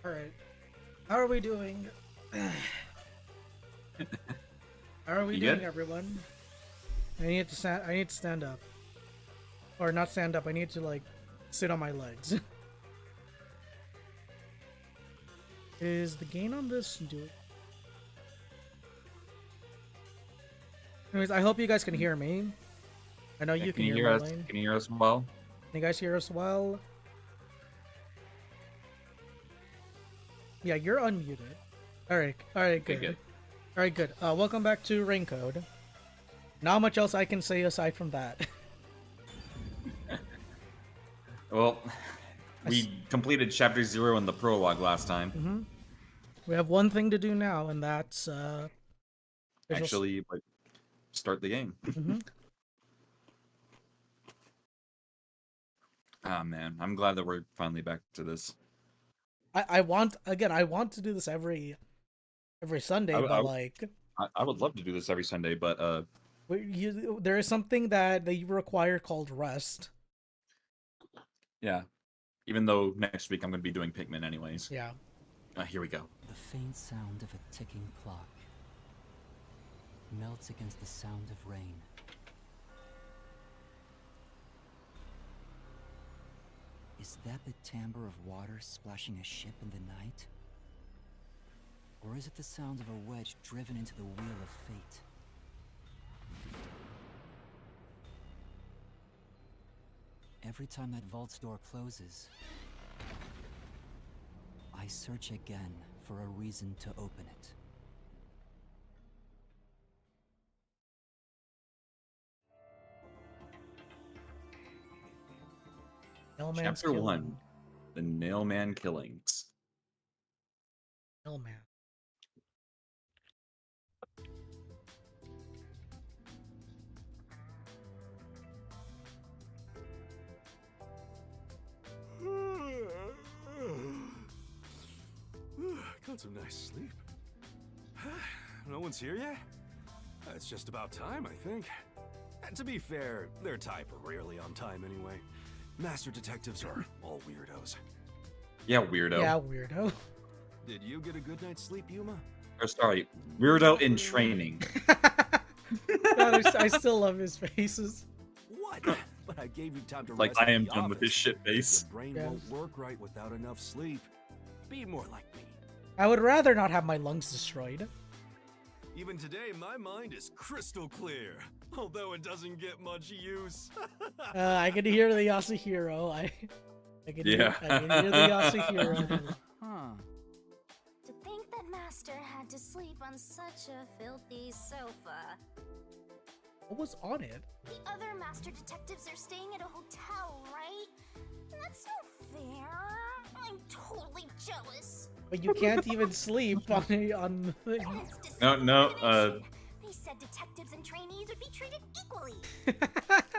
Alright. How are we doing? How are we You doing, good? everyone? I need to stand up. Or not stand up, I need to like sit on my legs. Is the gain on this do it? Anyways, I hope you guys can hear me. I know Yeah, you can can you hear hear us? Marlene. Can you hear us well? Can you guys hear us well? Yeah, you're unmuted. Alright, Okay, good. good. Alright, good. Welcome back to Rain Code. Not much else I can say aside from that. Well, we completed chapter 0 in the prologue last time. We have one thing to do now, and that's visual. Actually, like, start the game. Mhm. Ah, man, I'm glad that we're finally back to this. I want to do this every Sunday, I, but I, like I would love to do this every Sunday, but there is something that you require called rest. yeah. Even though next week I'm going to be doing Pikmin anyways. Yeah. Here we go. The faint sound of a ticking clock melts against the sound of rain. Is that the timbre of water splashing a ship in the night? Or is it the sound of a wedge driven into the wheel of fate? Every time that vault's door closes, I search again for a reason to open it. Nailman's Chapter killing. 1, The Nailman Killings. Nailman. Got some nice sleep. No one's here yet? It's just about time, I think. And to be fair, their type are rarely on time anyway. Master detectives are all weirdos. Yeah, weirdo. Yeah, weirdo. Did you get a good night's sleep, Yuma? Or sorry, weirdo in training. God, I still love his faces. What? But I gave you time to Like, rest I in am the done with office. this shit face. Your brain Yes. won't work right without enough sleep. Be more like me. I would rather not have my lungs destroyed. Even today, my mind is crystal clear. Although it doesn't get much use. I can hear the Yasuhiro. I can hear the Yasuhiro. Huh. To think that Master had to sleep on such a filthy sofa. What was on it? The other Master Detectives are staying at a hotel, right? That's no fair. I'm totally jealous. But you can't even sleep on the thing. It's No, discrimination. They said detectives and trainees would be treated equally.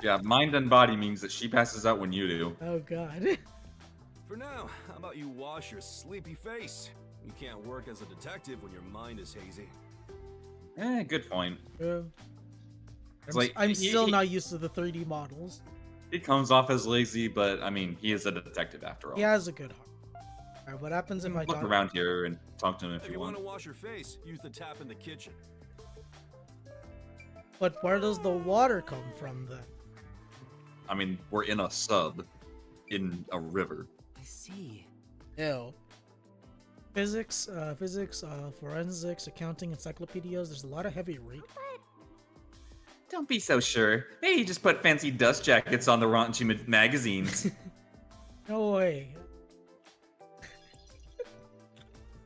Yeah, mind and body means that she passes out when you do. Oh god. For now, how about you wash your sleepy face? You can't work as a detective when your mind is hazy. Good point. I'm still not used to the 3D models. He comes off as lazy, but I mean, he is a detective after all. He has a good heart. Alright, what happens if I Look talk? around here and talk to him if If you you want want. to wash your face, use the tap in the kitchen. But where does the water come from then? I mean, we're in a sub, in a river. I see. Ew. Physics, forensics, accounting, encyclopedias. There's a lot of heavy read. Don't be so sure. Maybe you just put fancy dust jackets on the raunchy magazines. No way.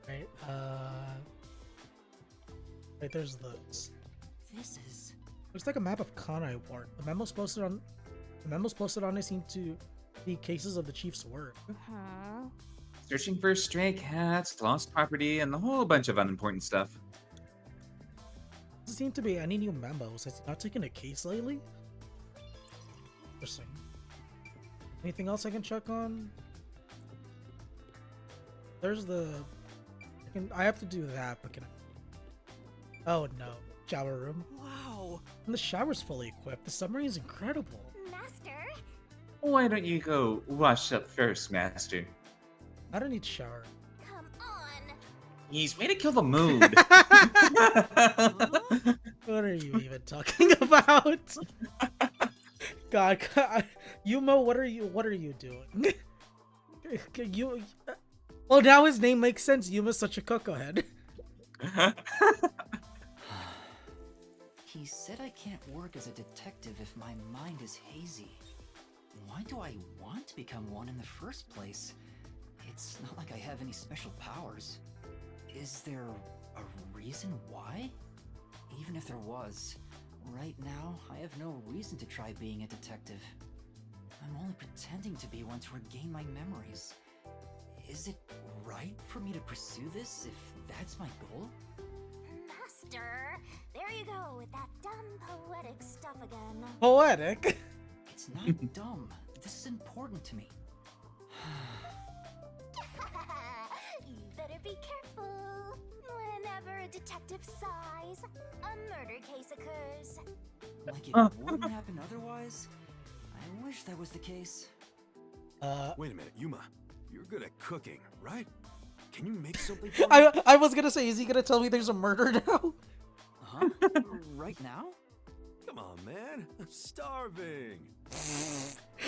Right, wait, there's this. This is... Looks like a map of Kanai Ward. The memos posted on it seem to be cases of the chief's work. Huh? Searching for stray cats, lost property, and a whole bunch of unimportant stuff. Doesn't seem to be any new memos. Has he not taken a case lately? Interesting. Anything else I can check on? There's the... I have to do that, but can I... Oh no. Shower room. Wow! And the shower's fully equipped. The submarine is incredible. Master? Why don't you go wash up first, Master? I don't need to shower. Come Jeez, way to kill the mood. What are you even talking about? God, Yuma, what are you doing? You. Well, now his name makes sense. Yuma's such a cuckohead. He said I can't work as a detective if my mind is hazy. Why do I want to become one in the first place? It's not like I have any special powers. Is there a reason why? Even if there was, right now I have no reason to try being a detective. I'm only pretending to be one to regain my memories. Is it right for me to pursue this if that's my goal? Master, there you go with that dumb poetic stuff again. Poetic. It's not dumb. This is important to me. You better be careful. Whenever a detective sighs, a murder case occurs. Like it wouldn't happen otherwise? I wish that was the case. Wait a minute, Yuma. You're good at cooking, right? Can you make something for me? I was gonna say, is he gonna tell me there's a murder now? Huh? Right now? Come on, man. I'm starving.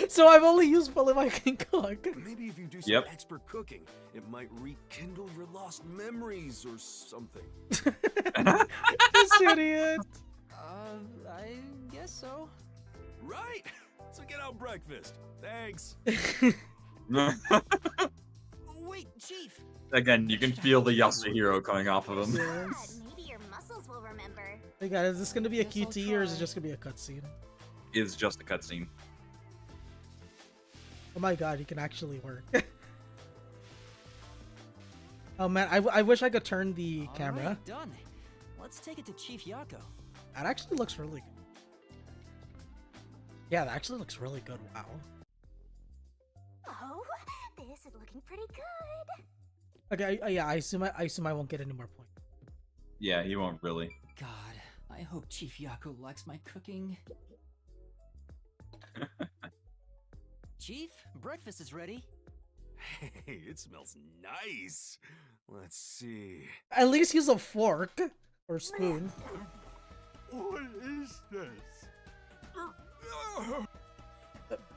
So I've only useful if I can cook. Maybe if you do some Yep. expert cooking, it might rekindle your lost memories or something. This idiot. I guess so. Right? So get out breakfast. Thanks. Wait, Chief! Again, you can feel the Yasuhiro coming off of him. Yes. Maybe your muscles will remember. Hey guys, is this gonna be a Guess I'll QT or is it try. just gonna be a cutscene? Is just a cutscene. Oh my god, he can actually work. Oh man, I wish I could turn the camera. Alright, done. Let's take it to Chief Yako. That actually looks really good. Yeah, that actually looks really good. Wow. Oh, this is looking pretty good. Okay, yeah, I assume I won't get any more points. Yeah, he won't really. God, I hope Chief Yako likes my cooking. Chief, breakfast is ready. Hey, it smells nice. Let's see. At least use a fork or spoon. What is this?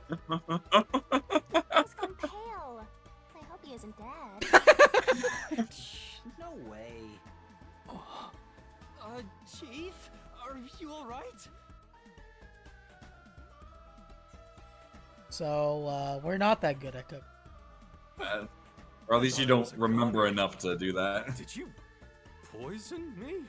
He's gone pale. I hope he isn't dead. No way. Chief, are you alright? So we're not that good at cooking. Or at least you don't remember enough to do that. Did you poison me?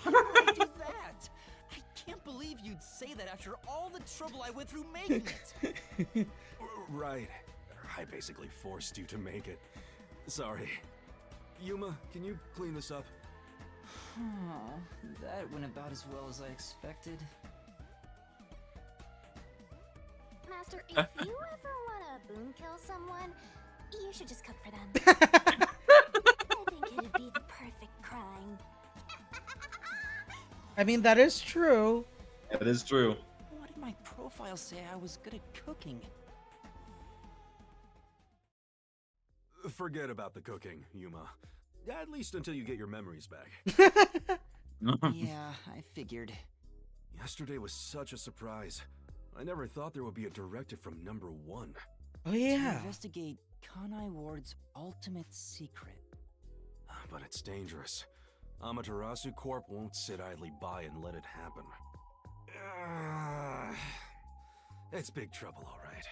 Why would I do that? I can't believe you'd say that after all the trouble I went through making it. Right. I basically forced you to make it. Sorry. Yuma, can you clean this up? Oh, that went about as well as I expected. Master, if you ever want to boon kill someone, you should just cook for them. I think it'd be the perfect crime. I mean, that is true. That is true. What did my profile say I was good at cooking? Forget about the cooking, Yuma. At least until you get your memories back. Yeah, I figured. Yesterday was such a surprise. I never thought there would be a directive from number 1. Oh To yeah. investigate Kanai Ward's ultimate secret. But it's dangerous. Amaterasu Corp won't sit idly by and let it happen. It's big trouble, all right.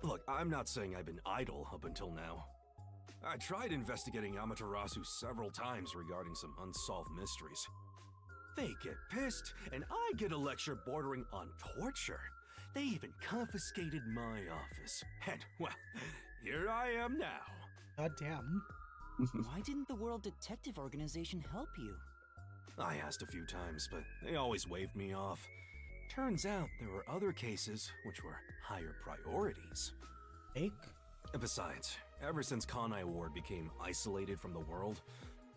Look, I'm not saying I've been idle up until now. I tried investigating Amaterasu several times regarding some unsolved mysteries. They get pissed, and I get a lecture bordering on torture. They even confiscated my office. And, well, here I am now. God damn. Why didn't the World Detective Organization help you? I asked a few times, but they always waved me off. Turns out there were other cases which were higher priorities. Fake? Besides, ever since Kanai Ward became isolated from the world,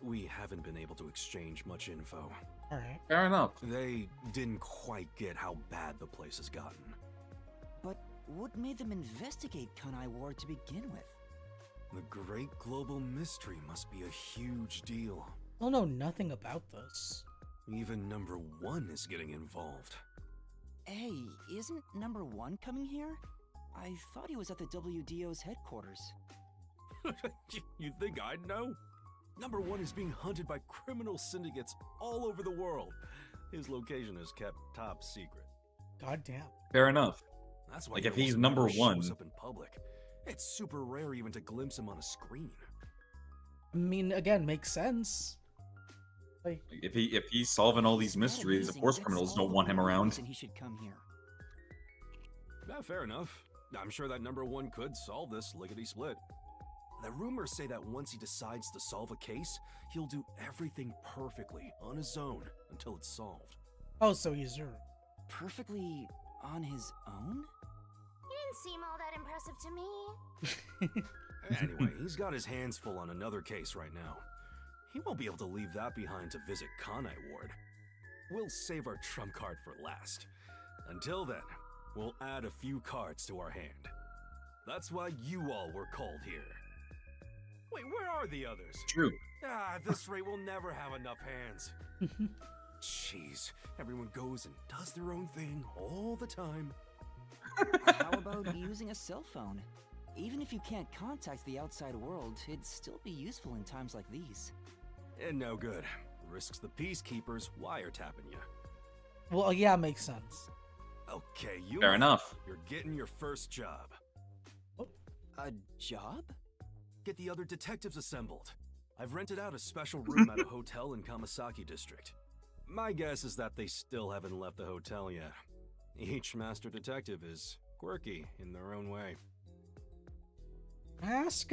we haven't been able to exchange much info. Alright. Fair enough. They didn't quite get how bad the place has gotten. But what made them investigate Kanai Ward to begin with? The great global mystery must be a huge deal. I'll know nothing about this. Even number 1 is getting involved. Hey, isn't number 1 coming here? I thought he was at the WDO's headquarters. You think I'd know? Number 1 is being hunted by criminal syndicates all over the world. His location is kept top secret. God damn. Fair enough. That's why Like, he if he's almost number never one- shows up in public. It's super rare even to glimpse him on a screen. I mean, again, makes sense. Like, If he's solving all these Isn't that mysteries, of amazing? course That's criminals all don't the want him more around. reason he should come here. Yeah, fair enough. I'm sure that number 1 could solve this lickety-split. The rumors say that once he decides to solve a case, he'll do everything perfectly on his own until it's solved. oh, so he's your. Perfectly on his own? He didn't seem all that impressive to me. Anyway, he's got his hands full on another case right now. He won't be able to leave that behind to visit Kanai Ward. We'll save our trump card for last. Until then, we'll add a few cards to our hand. That's why you all were called here. Wait, where are the others? True. At this rate, we'll never have enough hands. Jeez, everyone goes and does their own thing all the time. How about using a cell phone? Even if you can't contact the outside world, it'd still be useful in times like these. And no good. Risks the peacekeepers wiretapping you. Well, yeah, makes sense. Okay, you. Fair enough. You're getting your first job. A job? Get the other detectives assembled. I've rented out a special room at a hotel in Kamasaki district. My guess is that they still haven't left the hotel yet. Each master detective is quirky in their own way. Ask?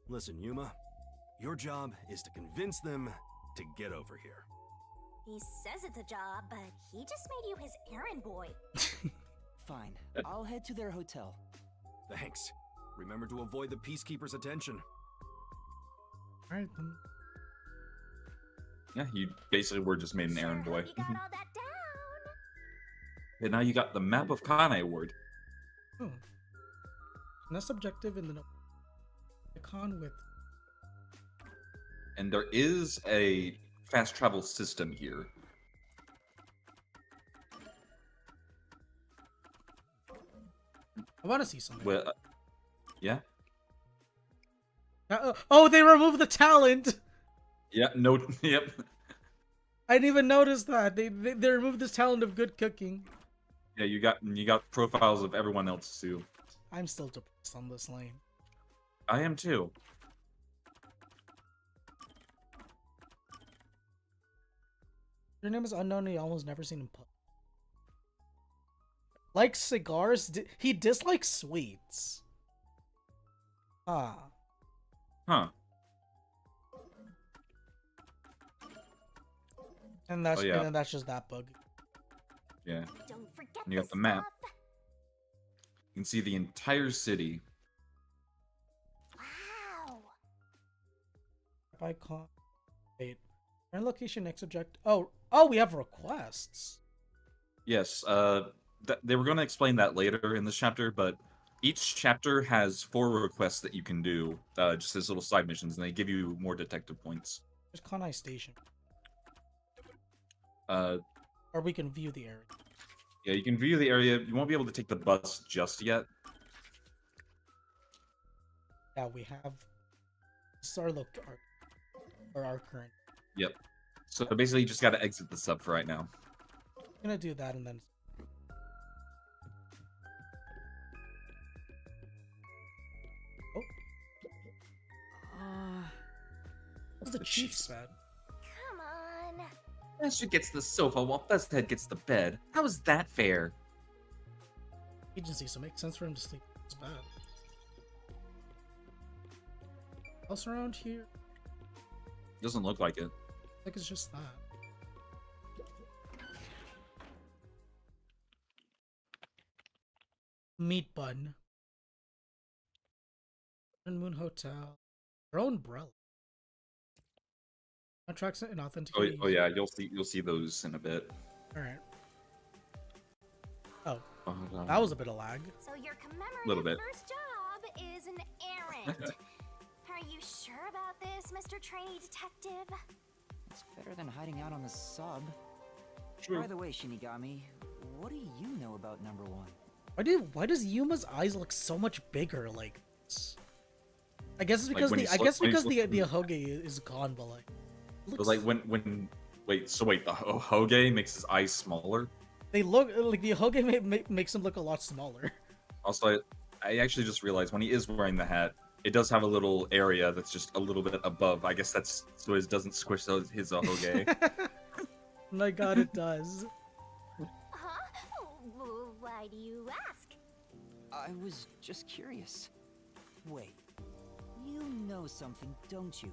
Listen, Yuma, your job is to convince them to get over here. He says it's a job, but he just made you his errand boy. Fine. I'll head to their hotel. Thanks. Remember to avoid the peacekeepers' attention. Alright then. Yeah, you basically were just made an errand Sure boy. hope you got all that down. And now you got the map of Kanai Ward. Oh. Less objective in the icon with. And there is a fast travel system here. I want to see something. Well, yeah? Oh, they removed the talent! Yeah, no, yep. I didn't even notice that. They removed the talent of good cooking. Yeah, you got profiles of everyone else too. I'm still depressed on this lane. I am too. Your name is unknown and you almost never seen him put. Likes cigars? He dislikes sweets. Ah. Huh. And that's Oh, yeah. and then that's just that bug. Yeah. Don't forget You got this the map. stuff. You can see the entire city. Wow. Icon. Wait. Current location, next object. Oh, we have requests. Yes, they were going to explain that later in this chapter, but each chapter has 4 requests that you can do, just as little side missions, and they give you more detective points. There's Kanai Station. Or we can view the area. yeah, you can view the area. You won't be able to take the bus just yet. Yeah, we have. This is our our current. Yep. So basically, you just got to exit the sub for right now. I'm gonna do that and then. Oh. What's the The Chief's Chief's bed? Come on. Master gets the sofa while Buzzhead gets the bed. How is that fair? Agency, so it makes sense for him to sleep in his bed. Else around here? Doesn't look like it. I think it's just that. Meat bun. Moon Hotel. Their own umbrella. Contracts and authentication. Oh yeah, you'll see those in a bit. Alright. Oh, Oh, that was a bit of lag. So your commemorative Little bit. first job is an errand. you sure about this, Mr. Trainee Detective? It's better than hiding out on the sub. True. By the way, Shinigami, what do you know about number 1? Why does Yuma's eyes look so much bigger like this? I guess it's Like because when the he's the Ahoge is gone, but like But like when wait, the Hoge makes his eyes smaller. they look like the Ahoge makes him look a lot smaller. Also, I actually just realized when he is wearing the hat, it does have a little area that's just a little bit above. I guess that's so it doesn't squish his Hoge. My God, it does. Huh? Why do you ask? I was just curious. Wait, you know something, don't you?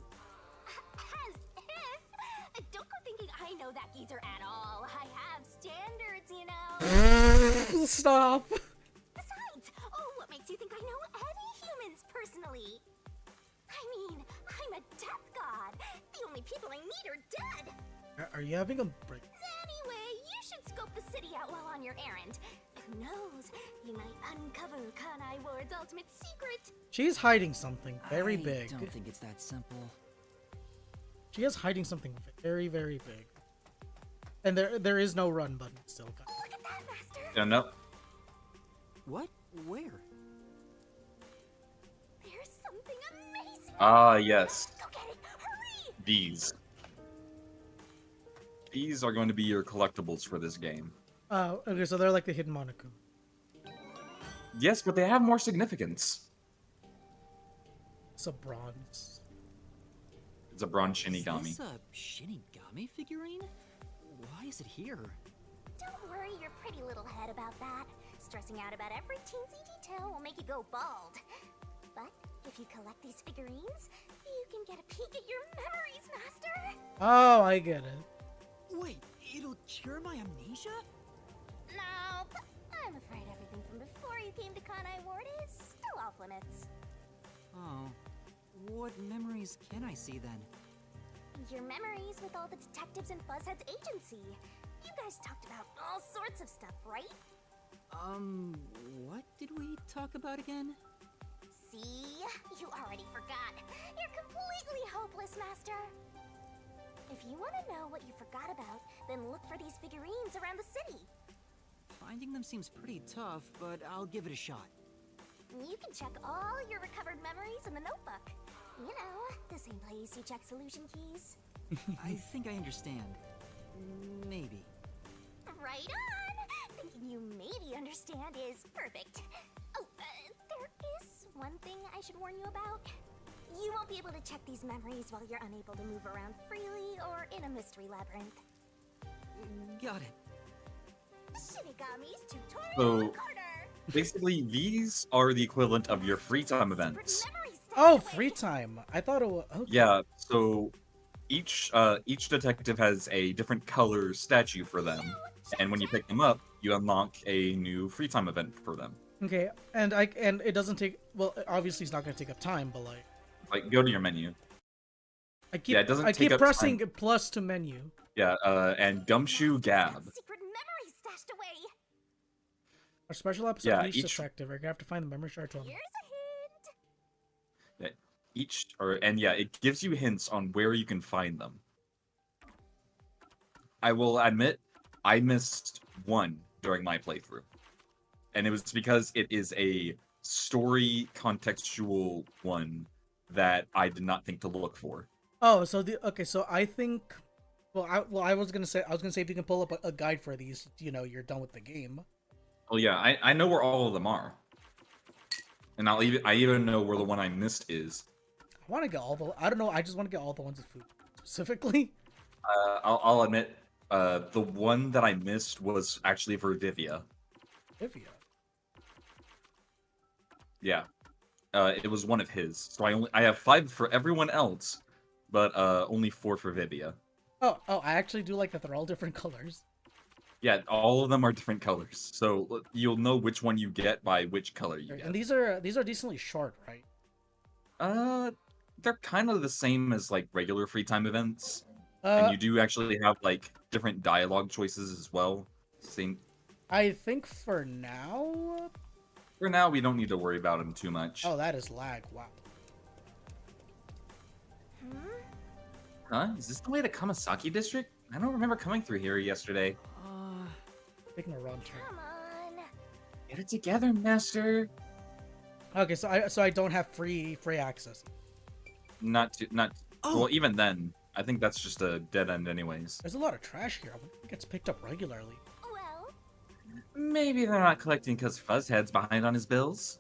As if! Don't go thinking I know that geezer at all. I have standards, you know. Stop. Besides, oh, what makes you think I know any humans personally? I mean, I'm a death god. The only people I meet are dead. Are you having a break? Anyway, you should scope the city out while on your errand. Who knows? You might uncover Kanai Ward's ultimate secret. She's hiding something very I big. don't think it's that simple. She is hiding something very, very big. And there is no run button still. Look at that, Master. Yeah, no. What? Where? There's something amazing. Ah, yes. Go get it. Hurry. These. These are going to be your collectibles for this game. Okay, so they're like the hidden Monaco. Yes, but they have more significance. It's a bronze. It's a bronze Is Shinigami. this a Shinigami figurine? Why is it here? Don't worry your pretty little head about that. Stressing out about every teensy detail will make you go bald. But if you collect these figurines, you can get a peek at your memories, Master. Oh, I get it. Wait, it'll cure my amnesia? Nope. I'm afraid everything from before you came to Kanai Ward is still off limits. Oh. What memories can I see then? Your memories with all the detectives in Fuzzhead's agency. You guys talked about all sorts of stuff, right? What did we talk about again? See? You already forgot. You're completely hopeless, Master. If you want to know what you forgot about, then look for these figurines around the city. Finding them seems pretty tough, but I'll give it a shot. You can check all your recovered memories in the notebook. You know, the same place you check solution keys. I think I understand. Maybe. Right on! Thinking you maybe understand is perfect. Oh, there is one thing I should warn you about. You won't be able to check these memories while you're unable to move around freely or in a mystery labyrinth. Got it. Shinigami's tutorial So- in the corner! Basically, these are the equivalent of your free time Secret events. memory stashed Oh, away. free time. I thought it was. Okay. Yeah, so each detective has a different color statue for them, and when you pick them up, you unlock a new free time event for them. Okay, and it doesn't take. Well, obviously it's not gonna take up time, but like Like, go to your menu. I keep Yeah, it doesn't I take keep up pressing time. plus to menu. Yeah, and Gumshoe Gab. Secret memory stashed away. Our special episode Yeah, of each each- detective. We're gonna have to find the memory shard to Here's unlock. a hint. It gives you hints on where you can find them. I will admit, I missed one during my playthrough, and it was because it is a story contextual one that I did not think to look for. Oh, so so I think. I was gonna say if you can pull up a guide for these, you're done with the game. Oh yeah, I know where all of them are, and I even know where the one I missed is. I want to get all the. I don't know. I just want to get all the ones with food specifically. I'll admit, the one that I missed was actually for Vivia. Vivia. Yeah, it was one of his. So I have 5 for everyone else, but only 4 for Vivia. Oh, I actually do like that they're all different colors. Yeah, all of them are different colors, so you'll know which one you get by which color you And get. these are decently short, right? They're kind of the same as like regular free time events, Uh, and you do actually have like different dialogue choices as well. Same. I think for now. For now, we don't need to worry about them too much. Oh, that is lag. Wow. Huh? Is this the way to Kamasaki District? I don't remember coming through here yesterday. Taking a wrong turn. Come on. Get it together, Master. Okay, so I don't have free access. Not. Oh. Well, even then, I think that's just a dead end, anyways. There's a lot of trash here. I wonder if it gets picked up regularly. Well, Maybe they're not collecting because Fuzzhead's behind on his bills.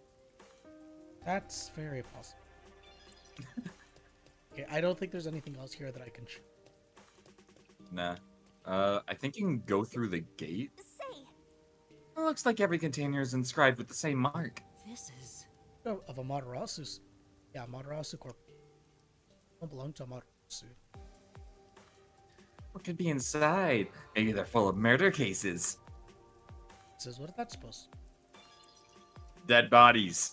That's very possible. Okay, I don't think there's anything else here that I can shoot. Nah. I think you can go through the gate. say, It looks like every container is inscribed with the same mark. This is... Of Amaterasu. Yeah, Amaterasu Corp. Don't belong to Amaterasu. What could be inside? Maybe they're full of murder cases. It says, what is that supposed to? Dead bodies.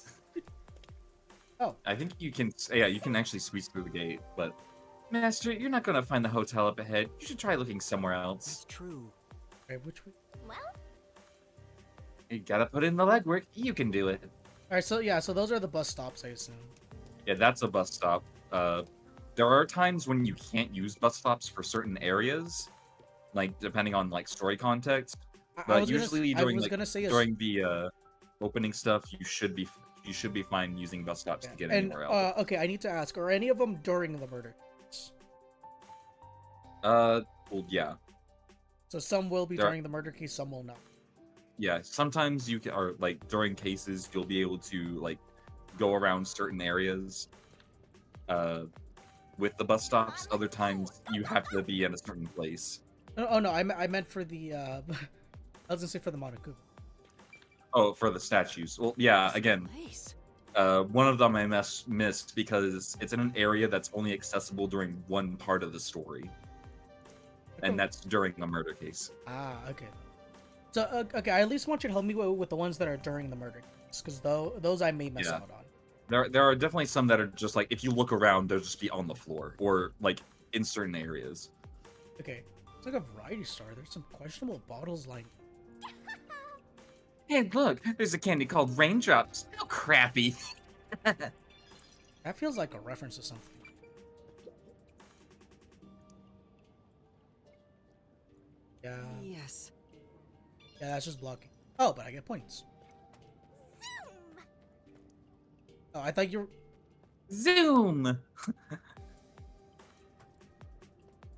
Oh. I think you can. Yeah, you can actually squeeze through the gate, but Master, you're not gonna find the hotel up ahead. You should try looking somewhere else. That's true. Okay, which way? well, You gotta put in the legwork. You can do it. Alright, so yeah, so those are the bus stops, I assume. Yeah, that's a bus stop. There are times when you can't use bus stops for certain areas, like depending on like story context. But usually during during the opening stuff, you should be fine using bus stops to get anywhere else. Okay, I need to ask, are any of them during the murder? Well, yeah, So some will be There- during the murder case, some will not. yeah. Sometimes you can, or like during cases, you'll be able to like go around certain areas, with the bus stops. Other times you have to be in a certain place. Oh no, I meant for the I was gonna say for the Monokuba. Oh, for the statues. Well, yeah. Again, Nice. one of them I missed because it's in an area that's only accessible during one part of the story, and that's during a murder case. Ah, okay. So okay, I at least want you to help me with the ones that are during the murder case, because those I may miss Yeah. out on. There are definitely some that are just like if you look around, they'll just be on the floor or like in certain areas. Okay, it's like a variety store. There's some questionable bottles lying. Hey, look, there's a candy called Raindrops. How crappy. That feels like a reference to something. Yeah, Yes. yeah, that's just blocking. Oh, but I get points. zoom. Oh, I thought you were. Zoom.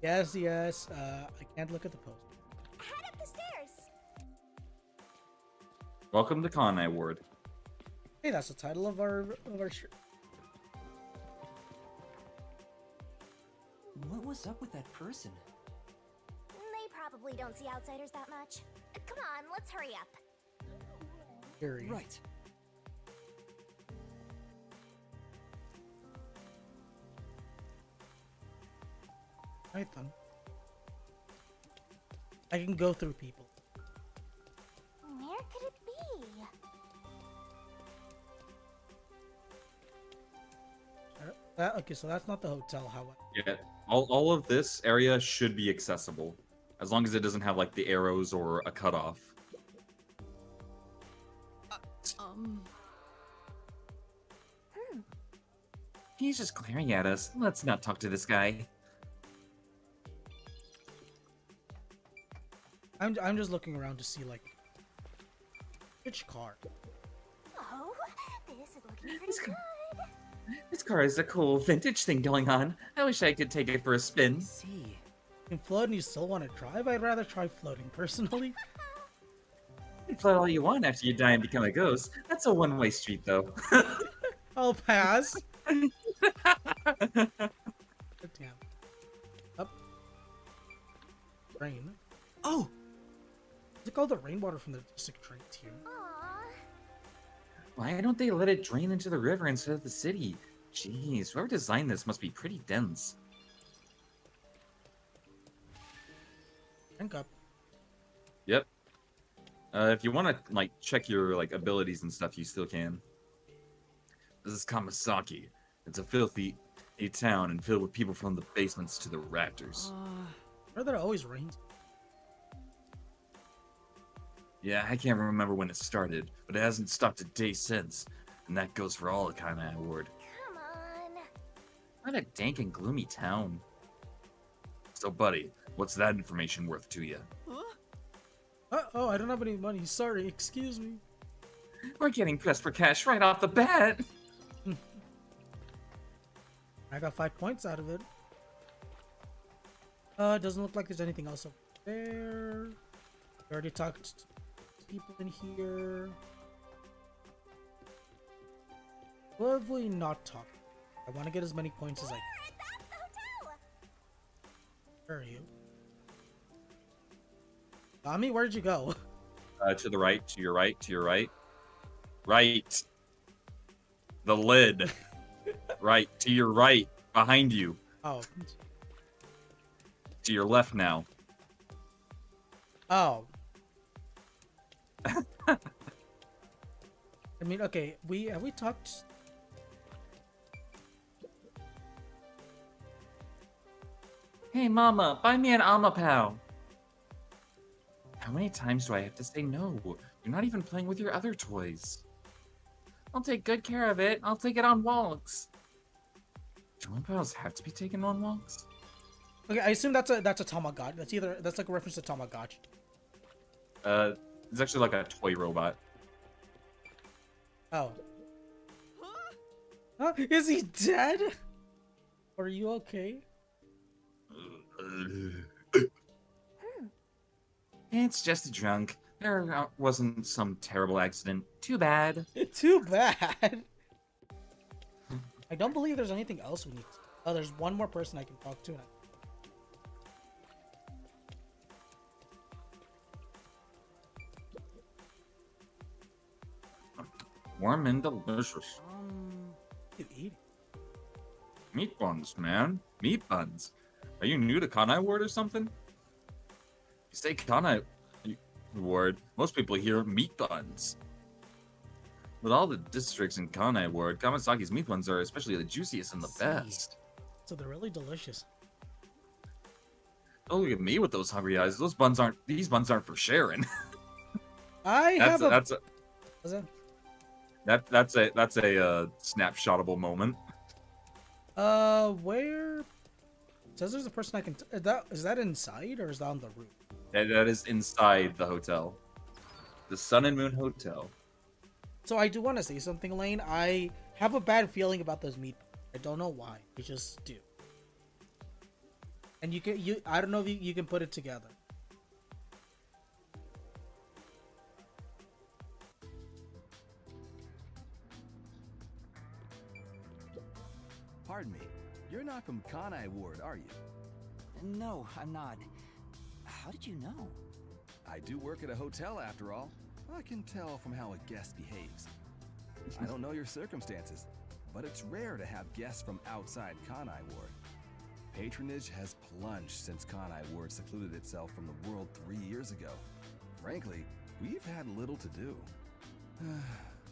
Yes, yes. I can't look at the post. Head up the stairs. Welcome to Kanai Ward. Hey, that's the title of our shirt. What was up with that person? They probably don't see outsiders that much. Come on, let's hurry up. Period. Right. Right then. I can go through people. Where could it be? Okay, so that's not the hotel, however. Yeah, all of this area should be accessible, as long as it doesn't have like the arrows or a cutoff. He's just glaring at us. Let's not talk to this guy. I'm just looking around to see like which car. Oh, this is looking pretty This good. This car has a cool vintage thing going on. I wish I could take it for a spin. See. In float and you still want to drive? I'd rather try floating personally. You can float all you want after you die and become a ghost. That's a one-way street, though. I'll pass. Damn. Up. Rain. Oh! Is it called the rainwater from the district drains here? Aww. Why don't they let it drain into the river instead of the city? Jeez, whoever designed this must be pretty dense. Drink up. Yep. If you want to like check your like abilities and stuff, you still can. This is Kamasaki. It's a filthy town and filled with people from the basements to the rafters. Where that always rains. Yeah, I can't remember when it started, but it hasn't stopped a day since. And that goes for all of Kanai Ward. Come on. What a dank and gloomy town. So, buddy, what's that information worth to you? Oh, I don't have any money. Sorry, excuse me. We're getting pressed for cash right off the bat. I got 5 points out of it. Doesn't look like there's anything else up there. We already talked to people in here. What have we not talked? I want to get as many points as I can. That's the hotel! Where are you? Tommy, where'd you go? To the right, to your right, to your right. Right. The lid. Right, to your right, behind you. Oh. To your left now. Oh. I mean, okay, have we talked? Hey, Mama, buy me an Amapao. How many times do I have to say no? You're not even playing with your other toys. I'll take good care of it. I'll take it on walks. Do Amapaos have to be taken on walks? Okay, I assume that's a Tamagotchi. That's like a reference to Tamagotchi. It's actually like a toy robot. Oh. Huh? Is he dead? Are you okay? It's just a drunk. There wasn't some terrible accident. Too bad. Too bad. I don't believe there's anything else we need. Oh, there's one more person I can talk to. Warm and delicious. What are you eating? Meat buns, man. Meat buns. Are you new to Kanai Ward or something? You say Kanai Ward, most people hear meat buns. With all the districts in Kanai Ward, Kamasaki's meat buns are especially the juiciest and the best. So they're really delicious. Don't look at me with those hungry eyes. These buns aren't for sharing. That's a That's a snapshotable moment. Where? It says there's a person I can. Is that inside or is that on the roof? That is inside the hotel, the Sun and Moon Hotel. So I do want to say something, Lane. I have a bad feeling about those meat. I don't know why. I just do. And I don't know if you can put it together. Pardon me, you're not from Kanai Ward, are you? No, I'm not. How did you know? I do work at a hotel after all. I can tell from how a guest behaves. I don't know your circumstances, but it's rare to have guests from outside Kanai Ward. Patronage has plunged since Kanai Ward secluded itself from the world 3 years ago. Frankly, we've had little to do.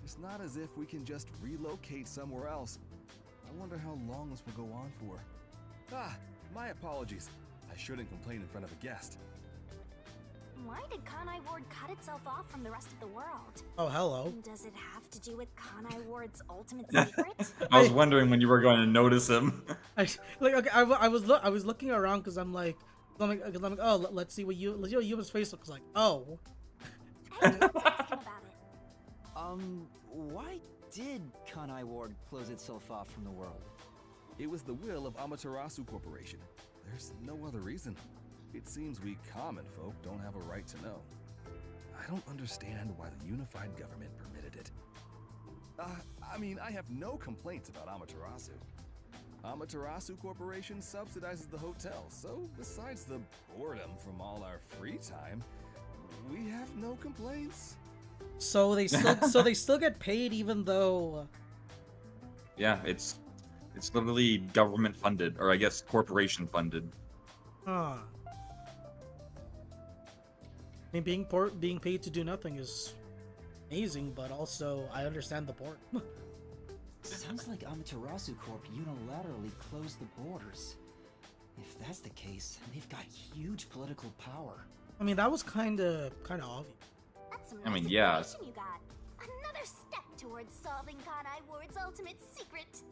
It's not as if we can just relocate somewhere else. I wonder how long this will go on for. My apologies. I shouldn't complain in front of a guest. Why did Kanai Ward cut itself off from the rest of the world? Oh, hello. Does it have to do with Kanai Ward's ultimate secret? I was wondering when you were going to notice him. I was looking around because I'm like, oh, let's see what Yuma's face looks like. Oh. Hey, let's ask him about it. Why did Kanai Ward close itself off from the world? It was the will of Amaterasu Corporation. There's no other reason. It seems we common folk don't have a right to know. I don't understand why the unified government permitted it. I have no complaints about Amaterasu. Amaterasu Corporation subsidizes the hotel, so besides the boredom from all our free time, we have no complaints. So they still get paid even though. Yeah, it's literally government funded, or I guess corporation funded. Huh. I mean, being paid to do nothing is amazing, but also I understand the port. Sounds like Amaterasu Corp unilaterally closed the borders. If that's the case, they've got huge political power. I mean, that was kind of obvious. That's some I mean, nice yeah. information you got. Another step towards solving Kanai Ward's ultimate secret.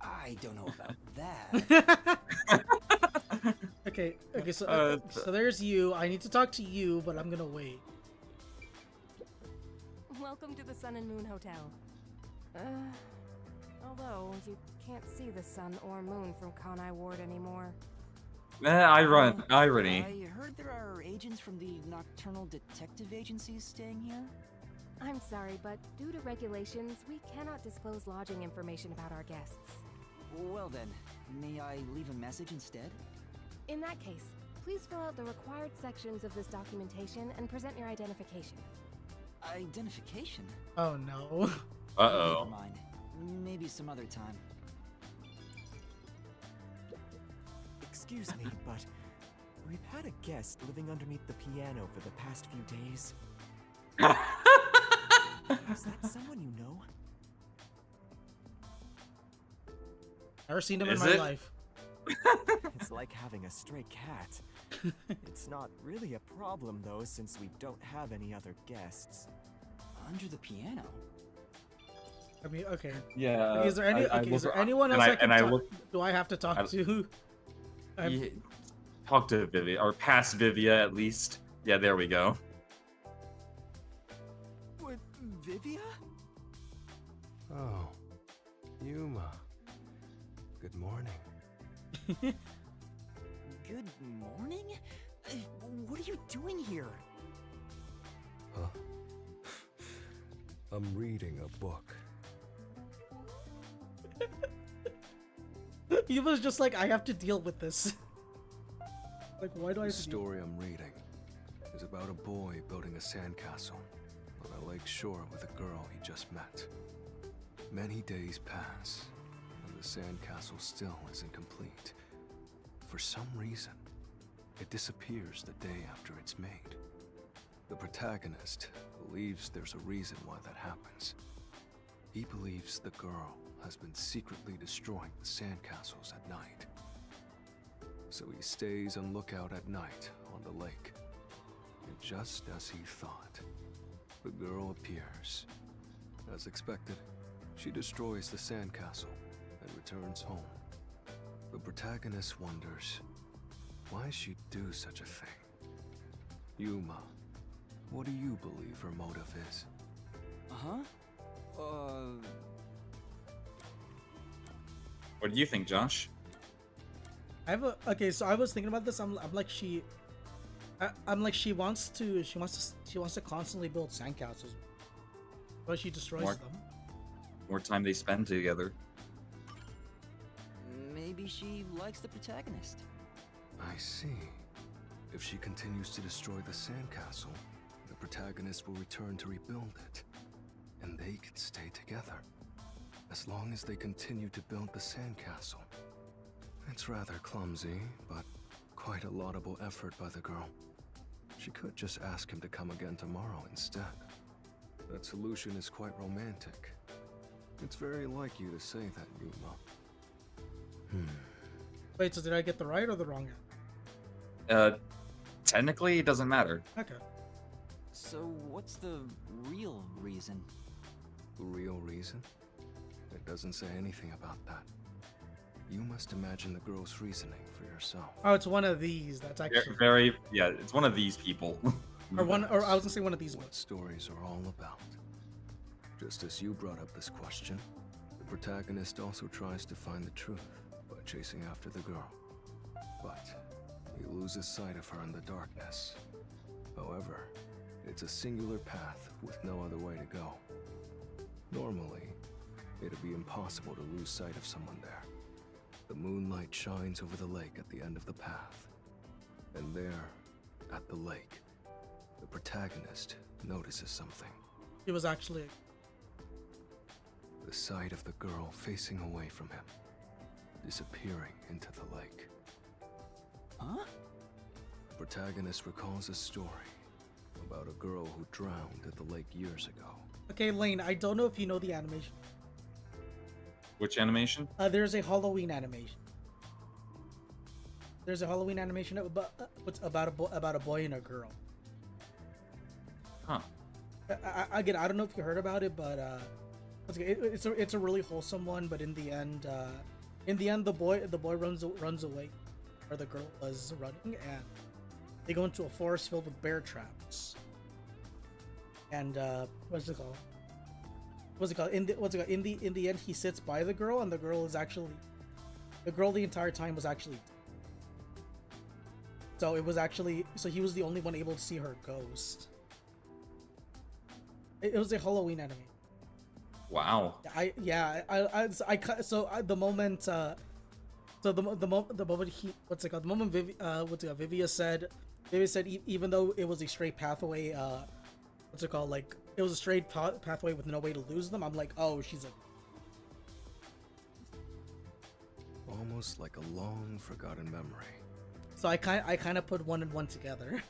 I don't know about that. Okay, so Uh, there's you. I need to talk to you, but I'm gonna wait. Welcome to the Sun and Moon Hotel. Although you can't see the sun or moon from Kanai Ward anymore. irony. I heard there are agents from the Nocturnal Detective Agencies staying here. I'm sorry, but due to regulations, we cannot disclose lodging information about our guests. Well then, may I leave a message instead? In that case, please fill out the required sections of this documentation and present your identification. Identification? Oh no. Uh-oh. Never mind. Maybe some other time. Excuse me, but we've had a guest living underneath the piano for the past few days. Is that someone you know? Never seen him Is in my it? life. It's like having a stray cat. It's not really a problem though, since we don't have any other guests. Under the piano? I mean, okay. Yeah. Is there any? I Okay, is there look- anyone and else I- I can and I talk? look- Do I have to talk I- to? Yeah, talk to Vivia, or past Vivia at least. Yeah, there we go. What, Vivia? Oh, Yuma. Good morning. Good morning? What are you doing here? Huh? I'm reading a book. He was just like, I have to deal with this. Like, why do I The have to deal? story I'm reading is about a boy building a sandcastle on a lake shore with a girl he just met. Many days pass, and the sandcastle still isn't complete. For some reason, it disappears the day after it's made. The protagonist believes there's a reason why that happens. He believes the girl has been secretly destroying the sandcastles at night. So he stays on lookout at night on the lake. And just as he thought, the girl appears. As expected, she destroys the sandcastle and returns home. The protagonist wonders, why she'd do such a thing? Yuma, what do you believe her motive is? Huh? What do you think, Josh? I have a okay. So I was thinking about this. I'm like I'm like she wants to constantly build sandcastles, but she destroys More- them. More time they spend together. Maybe she likes the protagonist. I see. If she continues to destroy the sandcastle, the protagonist will return to rebuild it, and they can stay together. As long as they continue to build the sandcastle. It's rather clumsy, but quite a laudable effort by the girl. She could just ask him to come again tomorrow instead. That solution is quite romantic. It's very like you to say that, Yuma. Wait, so did I get the right or the wrong answer? Technically, it doesn't matter. Okay. So what's the real reason? The real reason? It doesn't say anything about that. You must imagine the girl's reasoning for yourself. Oh, it's one of these. That's actually Yeah, it's one of these people. or one, or I was gonna say one of these What ones. stories are all about. Just as you brought up this question, the protagonist also tries to find the truth by chasing after the girl. But he loses sight of her in the darkness. However, it's a singular path with no other way to go. Normally, it'd be impossible to lose sight of someone there. The moonlight shines over the lake at the end of the path. And there, at the lake, the protagonist notices something. It was actually The sight of the girl facing away from him, disappearing into the lake. Huh? The protagonist recalls a story about a girl who drowned at the lake years ago. okay. Lane, I don't know if you know the animation. Which animation? There's a Halloween animation. There's a Halloween animation about about a boy and a girl. Huh. Again, I don't know if you heard about it, but it's a really wholesome one. But in the end, the boy runs away, where the girl was running, and they go into a forest filled with bear traps. And what's it called? In the end, he sits by the girl, and the girl the entire time was actually. So he was the only one able to see her ghost. It was a Halloween anime. Wow. The moment Vivia said even though it was a straight pathway, like it was a straight pathway with no way to lose them, I'm like, oh, she's a. Almost like a long forgotten memory. So I kind of put one and one together.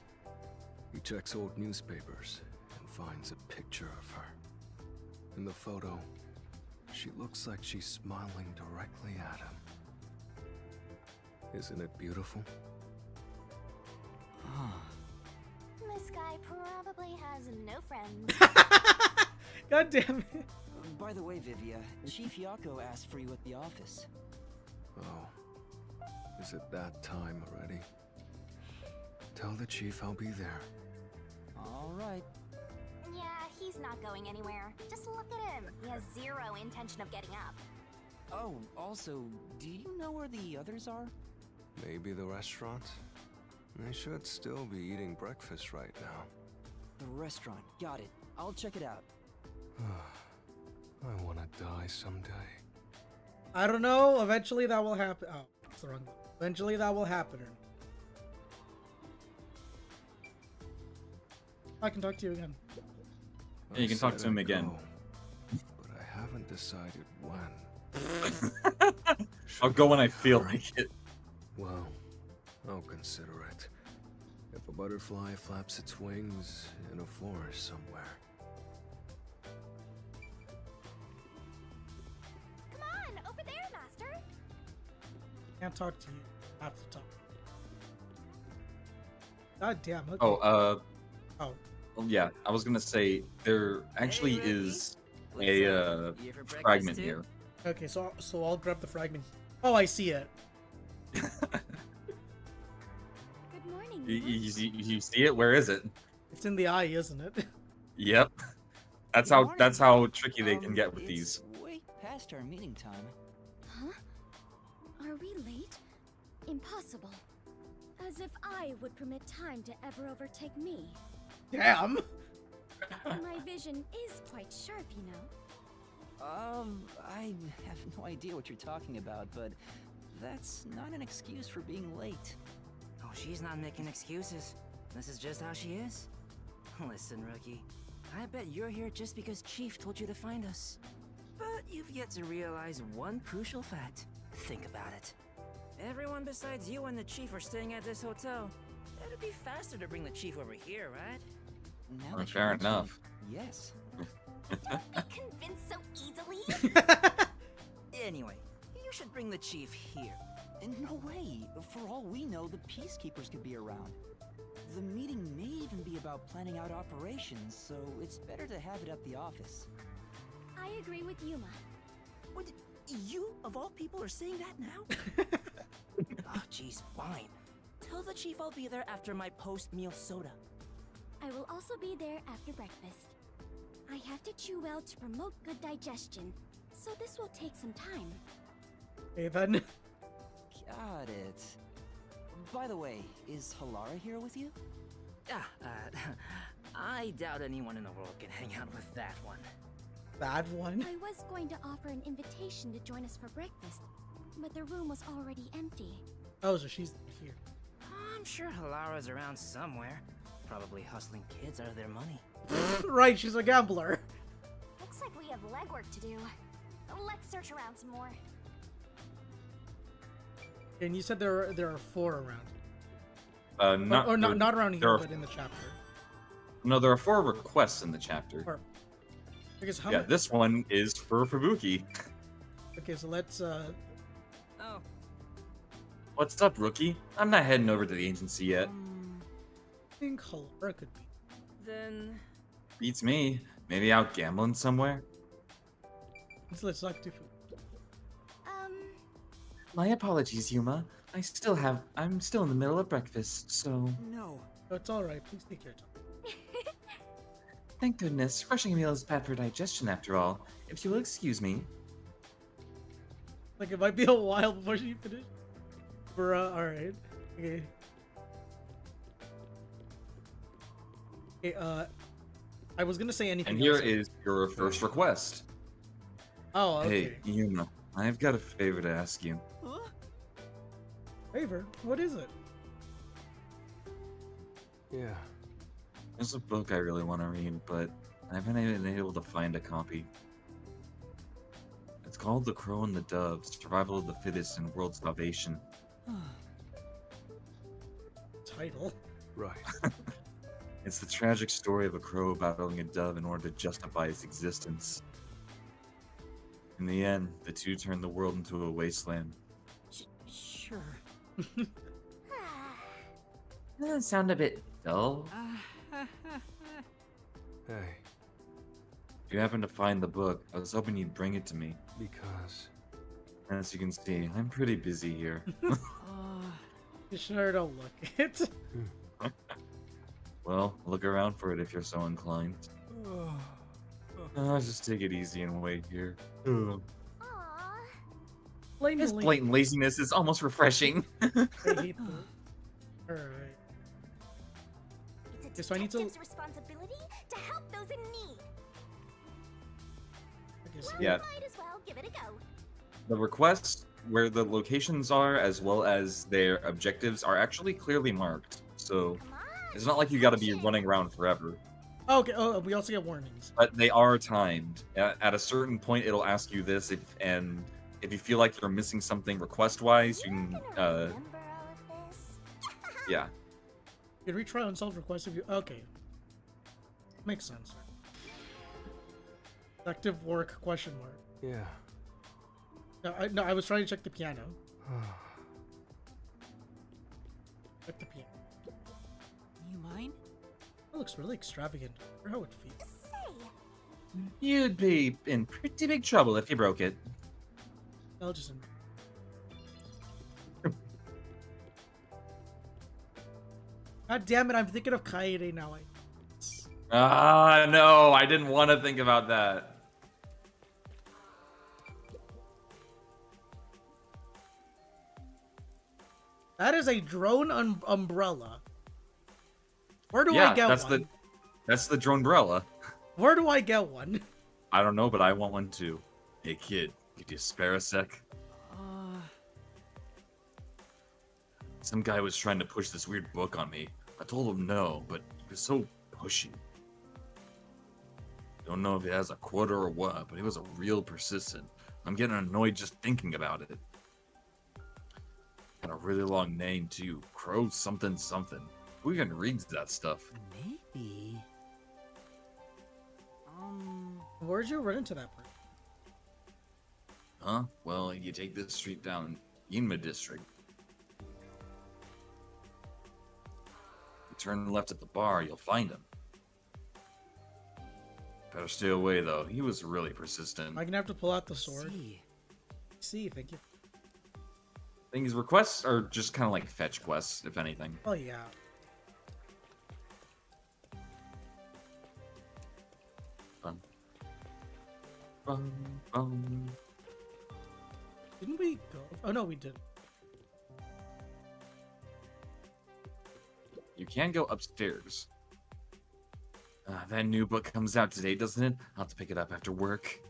He checks old newspapers and finds a picture of her. In the photo, she looks like she's smiling directly at him. Isn't it beautiful? This guy probably has no friends. God damn it. By the way, Vivia, Chief Yako asked for you at the office. Oh, is it that time already? Tell the chief I'll be there. All right. Yeah, he's not going anywhere. Just look at him. He has zero intention of getting up. Oh, also, do you know where the others are? Maybe the restaurant? They should still be eating breakfast right now. The restaurant. Got it. I'll check it out. I want to die someday. I don't know. Eventually that will happen. Oh, it's the wrong one. Eventually that will happen. I can talk to you again. Yeah, you can talk to him again. But I haven't decided when. I'll go when I feel like it. Well, I'll consider it. If a butterfly flaps its wings in a forest somewhere. Come on, over there, Master. Can't talk to you. I have to talk. God damn. Okay. Oh, Oh. well, yeah. I was gonna say there actually is a fragment here. Okay, so I'll grab the fragment. Oh, I see it. Good morning. You see it? Where is it? It's in the eye, isn't it? Yep. That's Good how morning. tricky they can get with It's these. way past our meeting time. Huh? Are we late? Impossible. As if I would permit time to ever overtake me. Damn. My vision is quite sharp, you know. I have no idea what you're talking about, but that's not an excuse for being late. Oh, she's not making excuses. This is just how she is. Listen, Rookie. I bet you're here just because Chief told you to find us. But you've yet to realize one crucial fact. Think about it. Everyone besides you and the Chief are staying at this hotel. It'd be faster to bring the Chief over here, right? Now Well, that you fair mention enough. it, Yes. Be convinced so easily? Anyway, you should bring the Chief here. And no way. For all we know, the peacekeepers could be around. The meeting may even be about planning out operations, so it's better to have it at the office. I agree with Yuma. What? You, of all people, are saying that now? Oh, jeez, fine. Tell the Chief I'll be there after my post-meal soda. I will also be there after breakfast. I have to chew well to promote good digestion, so this will take some time. Okay, then. Got it. By the way, is Halara here with you? I doubt anyone in the world can hang out with that one. Bad one. I was going to offer an invitation to join us for breakfast, but the room was already empty. Oh, so she's here. I'm sure Halara's around somewhere. Probably hustling kids out of their money. Right, she's a gambler. Looks like we have legwork to do. Let's search around some more. And you said there are 4 around. Not Not around there here, are- but in the chapter. No, there are 4 requests in the chapter. Or, because how Yeah, many? this one is for Fubuki. Okay, so let's Oh, What's up, Rookie? I'm not heading over to the agency yet. I think Halara could be. then... Beats me. Maybe out gambling somewhere. Let's talk to food. My apologies, Yuma. I'm still in the middle of breakfast, so. No. It's alright, please take your time. Thank goodness, rushing a meal is bad for digestion after all. If you will excuse me. Like, it might be a while before she finishes. Bruh, alright. Okay. Okay, I was gonna say anything And here else. is your first request. Oh, okay. Hey, Yuma, I've got a favor to ask you. Favor? What is it? Yeah. There's a book I really want to read, but I haven't been able to find a copy. It's called The Crow and the Dove, Survival of the Fittest in World Starvation. Title? Right. It's the tragic story of a crow battling a dove in order to justify its existence. In the end, the two turned the world into a wasteland. Sure. Doesn't that sound a bit dull? Hey, If you happen to find the book, I was hoping you'd bring it to me. because As you can see, I'm pretty busy here. You sure don't look it. Well, look around for it if you're so inclined. Just take it easy and wait here. Aww. This blatant laziness is almost refreshing. I hate that. Alright. It's a So I need to- detective's responsibility to help those in need. I guess- Yeah. Might as well give it a go. The requests, where the locations are, as well as their objectives, are actually clearly marked. So Come on. it's not like you gotta be running around forever. Oh, okay, oh, we also get warnings. But they are timed. At a certain point, it'll ask you this, if you feel like you're missing something request-wise, you can, Remember all of this? yeah. You can retry on self-request if you... Okay. Makes sense. Active work, question mark. yeah. No, I was trying to check the piano. Check the piano. You mind? That looks really extravagant. I wonder how it feels. Say, You'd be in pretty big trouble if you broke it. I'll just... God damn it, I'm thinking of Kaede now. No, I didn't want to think about that. That is a drone umbrella. Where do Yeah, I get that's one? that's the dronebrella. Where do I get one? I don't know, but I want one too. Hey kid, could you spare a sec? Some guy was trying to push this weird book on me. I told him no, but he was so pushy. Don't know if he has a quarter or what, but he was a real persistent. I'm getting annoyed just thinking about it. Got a really long name too. Crow something something. Who even reads that stuff? Maybe. Where'd you run into that part? Huh? Well, you take this street down Yinma District. You turn left at the bar, you'll find him. Better stay away though. He was really persistent. I'm gonna have to pull out the sword. See. Thank you. Things requests are just kind of like fetch quests, if anything. Oh yeah. Didn't we go? Oh no, we did. You can go upstairs. That new book comes out today, doesn't it? I'll have to pick it up after work.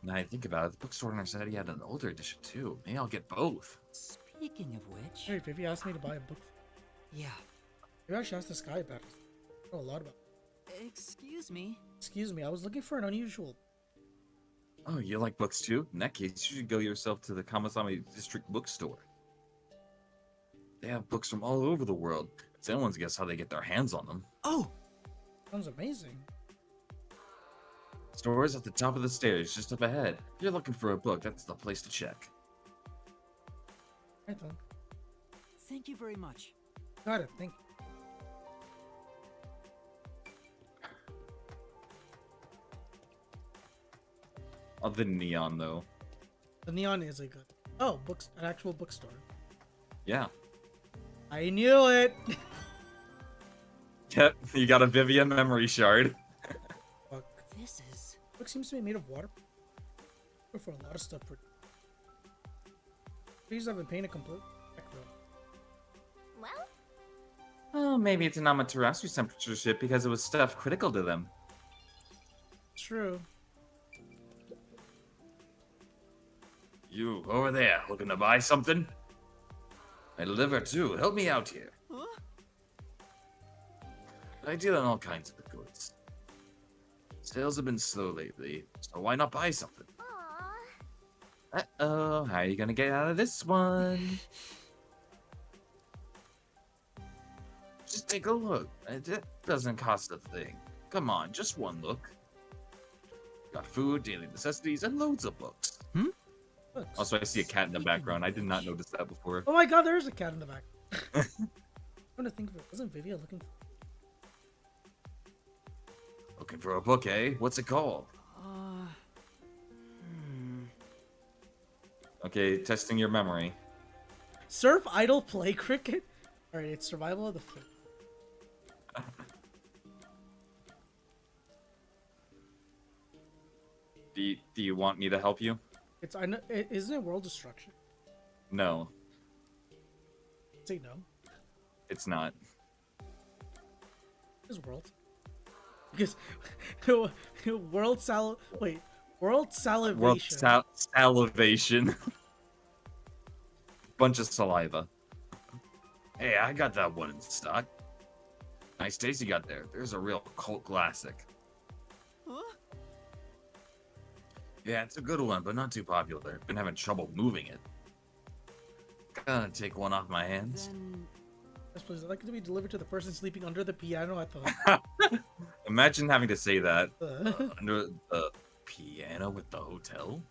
Now I think about it, the bookstore owner said he had an older edition too. Maybe I'll get both. Speaking of which, Hey, Vivi asked me to buy a book. yeah. Maybe I should ask this guy about it. I know a lot about it. Excuse me. Excuse me, I was looking for an unusual... Oh, you like books too? In that case, you should go yourself to the Kamasami District bookstore. They have books from all over the world. It's anyone's guess how they get their hands on them. Oh, Sounds amazing. Store is at the top of the stairs, just up ahead. If you're looking for a book, that's the place to check. Right then. thank you very much. Got it, thank you. Oh, the neon, though. The neon is a good... Oh, books, an actual bookstore. Yeah. I knew it. Yep, you got a Vivia memory shard. Fuck. This is... Book seems to be made of water. Good for a lot of stuff. Please haven't painted complete. Well, Oh, maybe it's an Amaterasu temperature ship because it was stuff critical to them. True. You, over there, looking to buy something? I deliver too. Help me out here. I deal in all kinds of goods. Sales have been slow lately, so why not buy something? aw. Uh-oh, how are you gonna get out of this one? Just take a look. It doesn't cost a thing. Come on, just one look. Got food, daily necessities, and loads of books. Books. Also, I see a cat in the background. I did not notice that before. Oh my god, there is a cat in the back. I'm gonna think of it. Wasn't Vivia looking for... Looking for a book, eh? What's it called? Okay, testing your memory. Surf, idle, play cricket? Alright, it's survival of the fittest. Do you want me to help you? It's, I know, isn't it world destruction? No, Say no. it's not. It's world. Because world wait, world salivation. World salivation. Bunch of saliva. Hey, I got that one in stock. Nice taste you got there. There's a real cult classic. Yeah, it's a good one, but not too popular. Been having trouble moving it. Gonna take one off my hands. Then... Yes, please. I'd like it to be delivered to the person sleeping under the piano at the... Imagine having to say that under the piano at the hotel.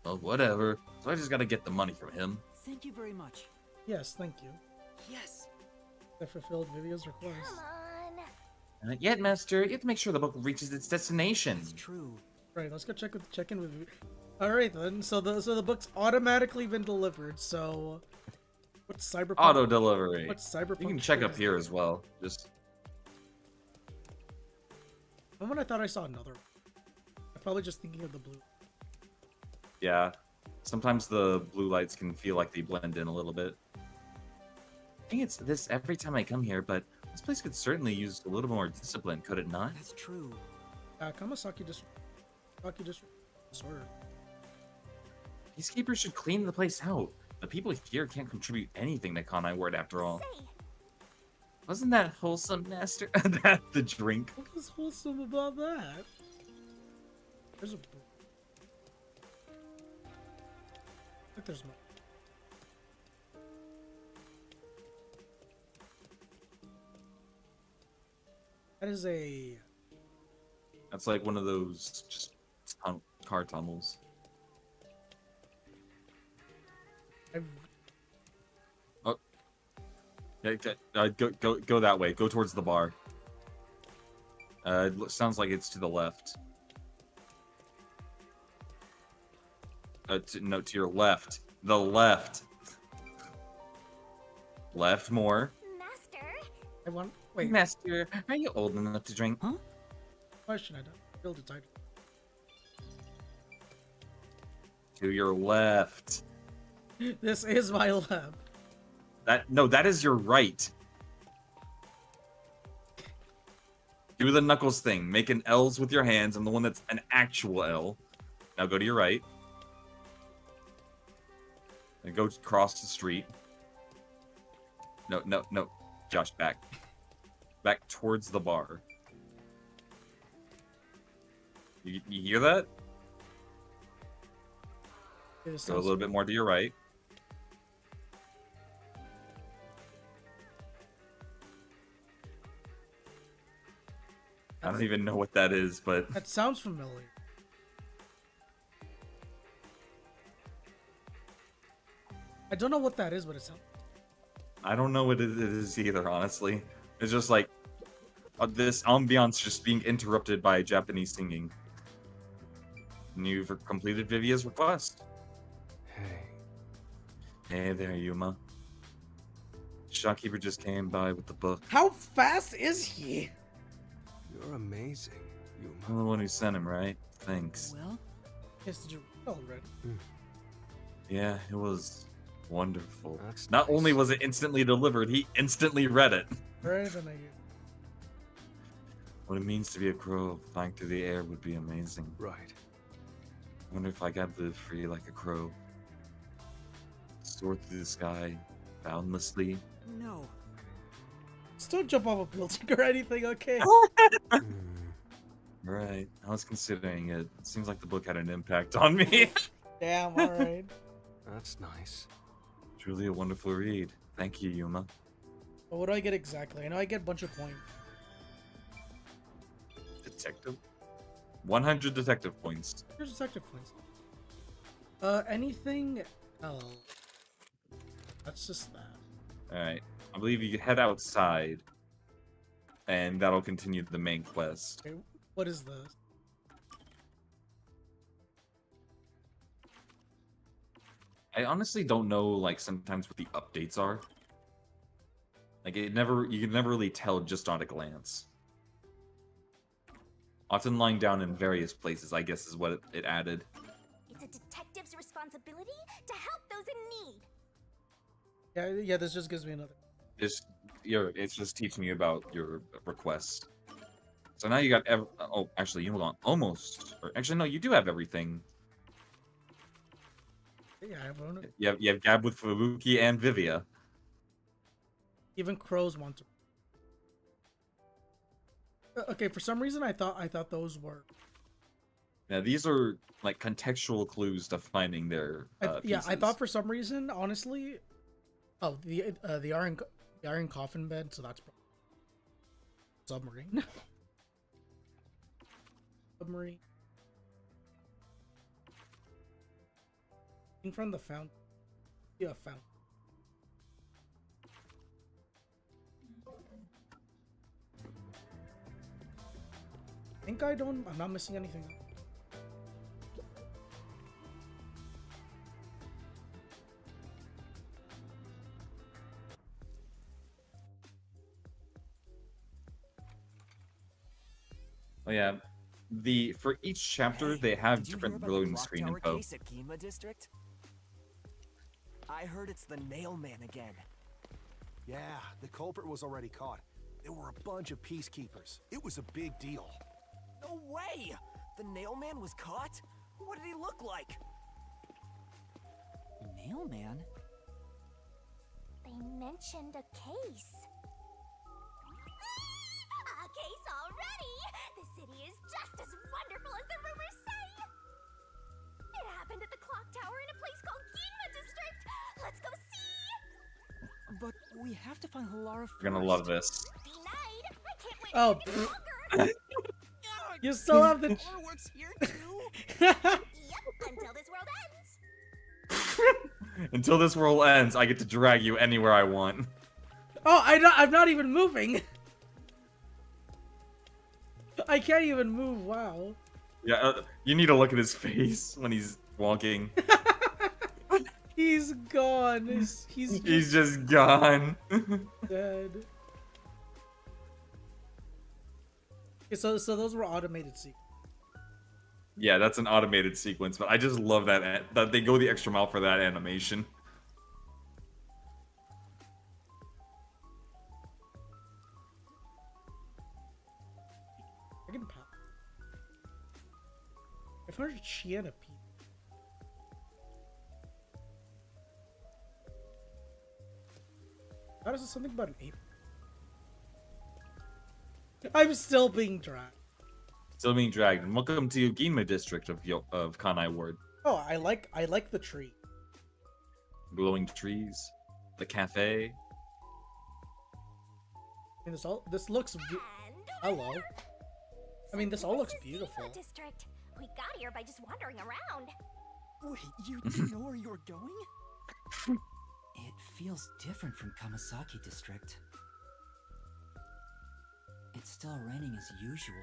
Well, whatever. So I just gotta get the money from him. Thank you very much. Yes, thank you. Yes. I fulfilled Vivia's request. Come on. Not yet, Master. You have to make sure the book reaches its destination. That's true. Right, let's go check in with Vivia. Alright then, so the book's automatically been delivered, so... What's Cyberpunk? Auto delivery. What's Cyberpunk? You can check up here as well. Just When I thought I saw another one. I'm probably just thinking of the blue. yeah. Sometimes the blue lights can feel like they blend in a little bit. I think it's this every time I come here, but this place could certainly use a little more discipline, could it not? That's true. Kamasaki just disorder. Peacekeepers should clean the place out. The people here can't contribute anything to Kanai Ward after all. Say, Wasn't that wholesome, Master? That the drink. What was wholesome about that? There's a book. I think there's more. That is a... That's like one of those just car tunnels. Yeah, go that way. Go towards the bar. Sounds like it's to the left. No, to your left. The left. Left more. Master. I want... Wait, Master, are you old enough to drink? Huh? question I don't build a title. To your left. This is my left. That is your right. Do the knuckles thing. Make an L's with your hands and the one that's an actual L. Now go to your right. And go across the street. No. Josh, back. Back towards the bar. You hear that? Go a little bit more to your right. I don't even know what that is, but... That sounds familiar. I don't know what that is, but it sounds... I don't know what it is either, honestly. It's just like... this ambiance just being interrupted by Japanese singing. And you've completed Vivia's request. Hey, Hey there, Yuma. Shopkeeper just came by with the book. How fast is he? You're amazing, I'm Yuma. the one who sent him, right? Thanks. Well, Yes, did you read already? Yeah, it was wonderful. That's Not nice. only was it instantly delivered, he instantly read it. Right, then I get. What it means to be a crow flying through the air would be amazing. Right. I wonder if I could live free like a crow. Soar through the sky, boundlessly. no. Just don't jump off a building or anything, okay? Right. I was considering it. It seems like the book had an impact on me. Damn, alright. That's nice. Truly a wonderful read. Thank you, Yuma. But what do I get exactly? I know I get a bunch of points. Detective? 100 detective points. Here's detective points. Anything else? That's just that. Alright. I believe you head outside. And that'll continue the main quest. Okay, what is this? I honestly don't know, like, sometimes what the updates are. Like, you can never really tell just on a glance. Often lying down in various places, I guess, is what it added. It's a detective's responsibility to help those in need. Yeah, this just gives me another. It's just teaching you about your requests. So now you got oh, actually, hold on, almost. Or actually, no, you do have everything. Yeah, I have one. You have Gab with Fubuki and Vivia. Even crows want to. Okay, for some reason I thought those were. Now these are like contextual clues to finding their. Yeah, I pieces. thought for some reason, honestly. Oh, the iron coffin bed. So that's submarine. Submarine. In front of the fountain. Yeah, fountain. I think I'm not missing anything. Oh yeah, for each chapter they have Did you hear different about the loading clock screen tower info. case at Gima District? I heard it's the Nail Man again. Yeah, the culprit was already caught. There were a bunch of peacekeepers. It was a big deal. No way! The Nail Man was caught? What did he look like? Mailman? They mentioned a case. A case already! The city is just as wonderful as the rumors say! It happened at the clock tower in a place called Ginma District! Let's go see! But we have to find Halara first. You're gonna love this. Denied! I can't wait Oh, any longer! you still have the. Or works here too? Yep, until this world ends! Until this world ends, I get to drag you anywhere I want. Oh, I'm not even moving. I can't even move. Wow. Yeah, you need to look at his face when he's walking. He's gone. He's just gone. dead. Okay, so those were automated sequences. Yeah, that's an automated sequence, but I just love that they go the extra mile for that animation. I can pop. I've heard Chiana P. How does it something about an ape? I'm still being dragged. Still being dragged. And welcome to Ginma District of Kanai Ward. Oh, I like the tree. Glowing trees, the cafe. I mean, this looks. And Hello. I mean, this all looks is beautiful. Ginma District. We got here by just wandering around. Wait, you didn't know where you were going? It feels different from Kamasaki District. It's still raining as usual,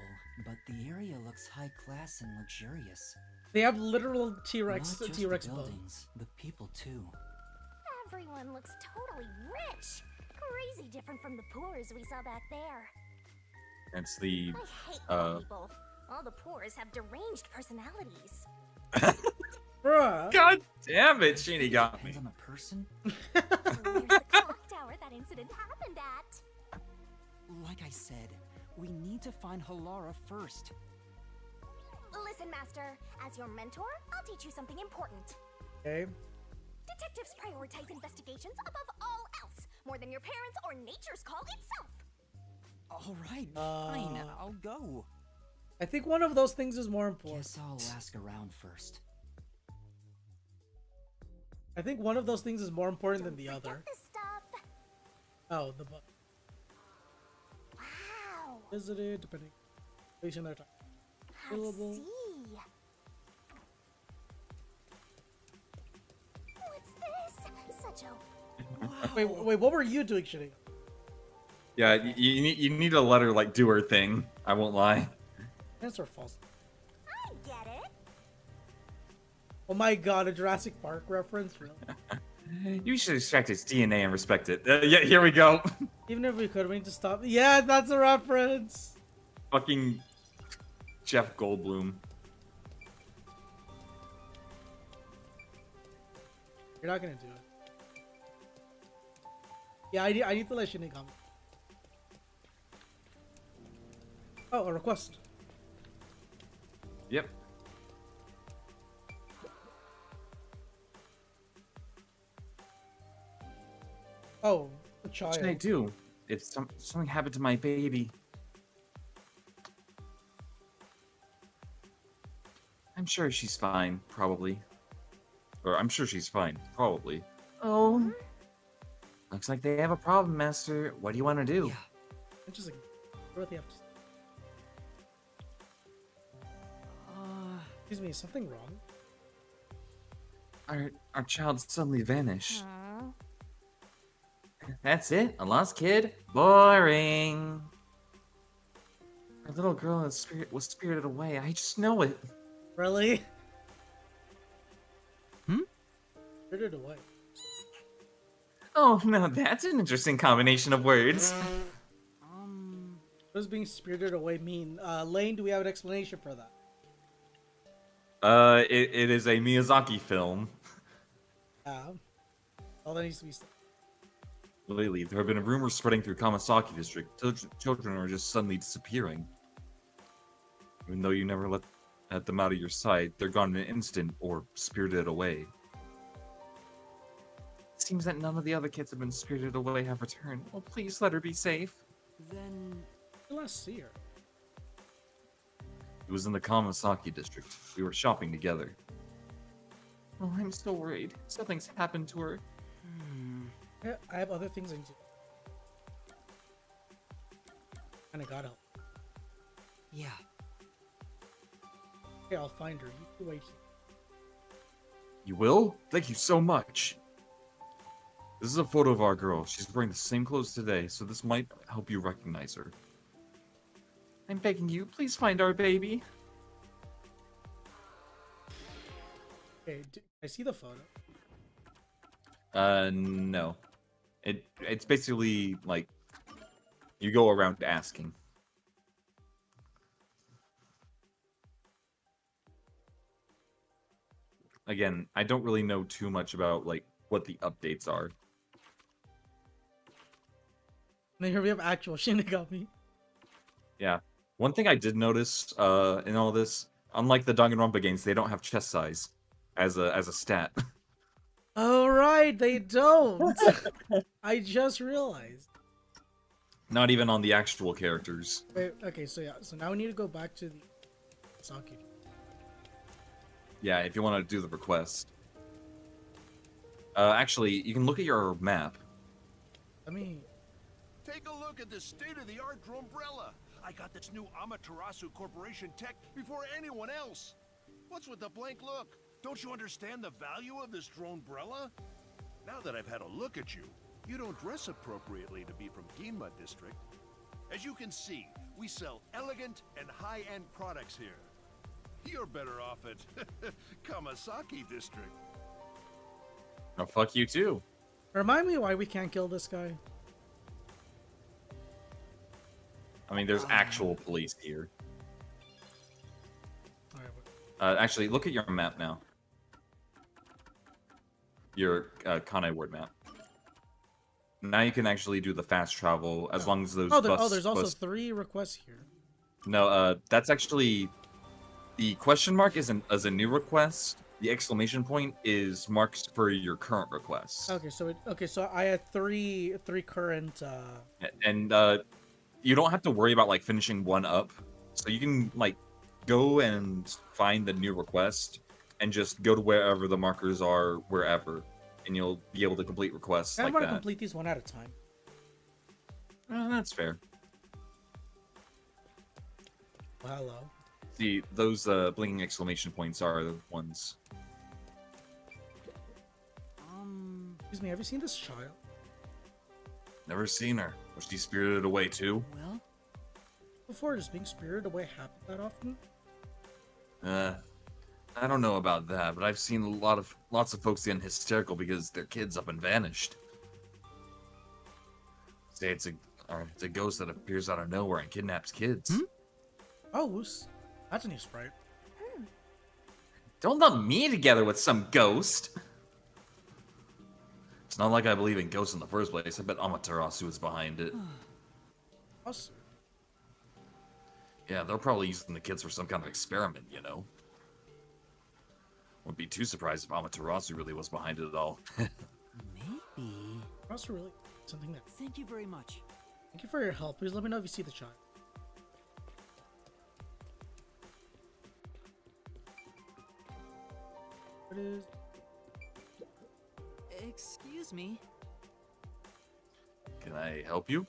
but the area looks high class and luxurious. They have literal T-Rex Not just T-Rex the bones. buildings, the people too. Everyone looks totally rich. Crazy different from the poors we saw back there. It's the I hate poor people. All the poors have deranged personalities. Bruh. God damn it, Sheeny got me. Depends on the person. So where's the clock tower that incident happened at? Like I said, we need to find Halara first. Listen, Master. As your mentor, I'll teach you something important. Okay. Detectives prioritize investigations above all else, more than your parents or nature's call itself. All right, fine, I'll go. I think one of those things is more important. Guess I'll ask around first. I think one of those things is more important than the Don't other. forget this stuff. Oh, the book. Wow. Visited, depending. Patient their time. I Available. see. What's this? Such a Wait, what were you doing, Shitty? Yeah, you need to let her like do her thing. I won't lie. Answer false. I get it. Oh my god, a Jurassic Park reference? Really? You should extract its DNA and respect it. Yeah, here we go. Even if we could, we need to stop. Yeah, that's a reference. Fucking Jeff Goldblum. You're not gonna do it. Yeah, I need to let Shitty comment. Oh, a request. Yep. Oh, a child. What should I do if something happened to my baby? I'm sure she's fine, probably. Or I'm sure she's fine, probably. Oh. Looks like they have a problem, Master. What do you want to do? Yeah. Interesting. What do they have to say? Excuse me, is something wrong? Our child suddenly vanished. Huh? That's it? A lost kid? Boring. Our little girl was spirited away. I just know it. Really? Hmm? Spirited away. Oh, no, that's an interesting combination of words. What does being spirited away mean? Lane, do we have an explanation for that? It is a Miyazaki film. All that needs to be said. Lately, there have been rumors spreading through Kamasaki District. Children are just suddenly disappearing. Even though you never let them out of your sight, they're gone in an instant or spirited away. It seems that none of the other kids have been spirited away have returned. Oh, please let her be safe. Then Let's see her. It was in the Kamasaki District. We were shopping together. Oh, I'm so worried. Something's happened to her. Yeah, I have other things I need to. Kinda got help. yeah. Okay, I'll find her. You can wait here. You will? Thank you so much. This is a photo of our girl. She's wearing the same clothes today, so this might help you recognize her. I'm begging you, please find our baby. Okay, I see the photo. No. It's basically like you go around asking. Again, I don't really know too much about like what the updates are. And then here we have actual Shinigami. Yeah. One thing I did notice in all this, unlike the Danganronpa games, they don't have chest size as a stat. Oh right, they don't. I just realized. Not even on the actual characters. Wait, okay, so yeah, so now we need to go back to the Saki. Yeah, if you want to do the request. Actually, you can look at your map. I mean, Take a look at this state-of-the-art drumbrella. I got this new Amaterasu Corporation tech before anyone else. What's with the blank look? Don't you understand the value of this dronebrella? Now that I've had a look at you, you don't dress appropriately to be from Ginma District. As you can see, we sell elegant and high-end products here. You're better off at Kamasaki District. Oh, fuck you too. Remind me why we can't kill this guy. I mean, there's actual police here. Alright, Actually, look at your map now. Your Kanai ward map. Now you can actually do the fast travel as long as those there's also 3 requests here. No, that's actually... The question mark is as a new request. The exclamation point is marks for your current request. Okay, so I had three current. And you don't have to worry about like finishing one up. So you can like go and find the new request and just go to wherever the markers are, wherever, and you'll be able to complete requests I like want to that. complete these one at a time. That's fair. Well, hello. See, those blinking exclamation points are the ones. Excuse me, have you seen this child? Never seen her. Was she spirited away too? Well, Before, does being spirited away happen that often? I don't know about that, but I've seen lots of folks getting hysterical because their kids up and vanished. Say it's a ghost that appears out of nowhere and kidnaps kids. Oh, that's a new sprite. Don't lump me together with some ghost. It's not like I believe in ghosts in the first place. I bet Amaterasu is behind it. Us? Yeah, they're probably using the kids for some kind of experiment, you know? Wouldn't be too surprised if Amaterasu really was behind it at all. maybe. That's really something that. Thank you very much. Thank you for your help. Please let me know if you see the child. What is? Excuse me. Can I help you?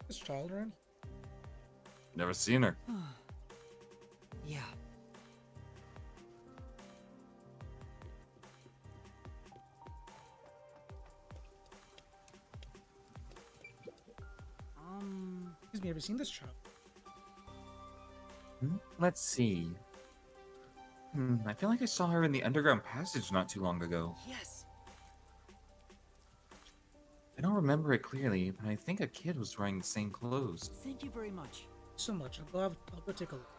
This child around? Never seen her. Yeah. Excuse me, have you seen this child? Let's see. I feel like I saw her in the underground passage not too long ago. Yes. I don't remember it clearly, but I think a kid was wearing the same clothes. Thank you very much. So much. I'll go take a look.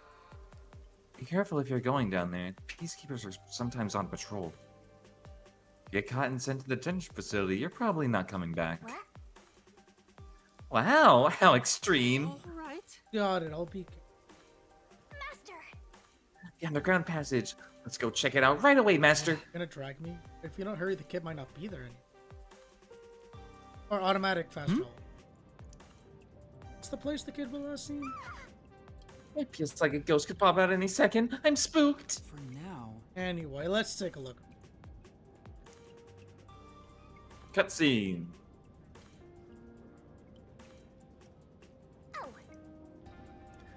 Be careful if you're going down there. Peacekeepers are sometimes on patrol. Get caught and sent to the detention facility, you're probably not coming back. What? Wow, how extreme. All right. Got it. I'll be. Master! The underground passage. Let's go check it out right away, Master. Gonna drag me? If you don't hurry, the kid might not be there anymore. Or automatic fast travel. What's the place the kid was last seen? It feels like a ghost could pop out any second. I'm spooked. For now. Anyway, let's take a look. Cutscene. Oh,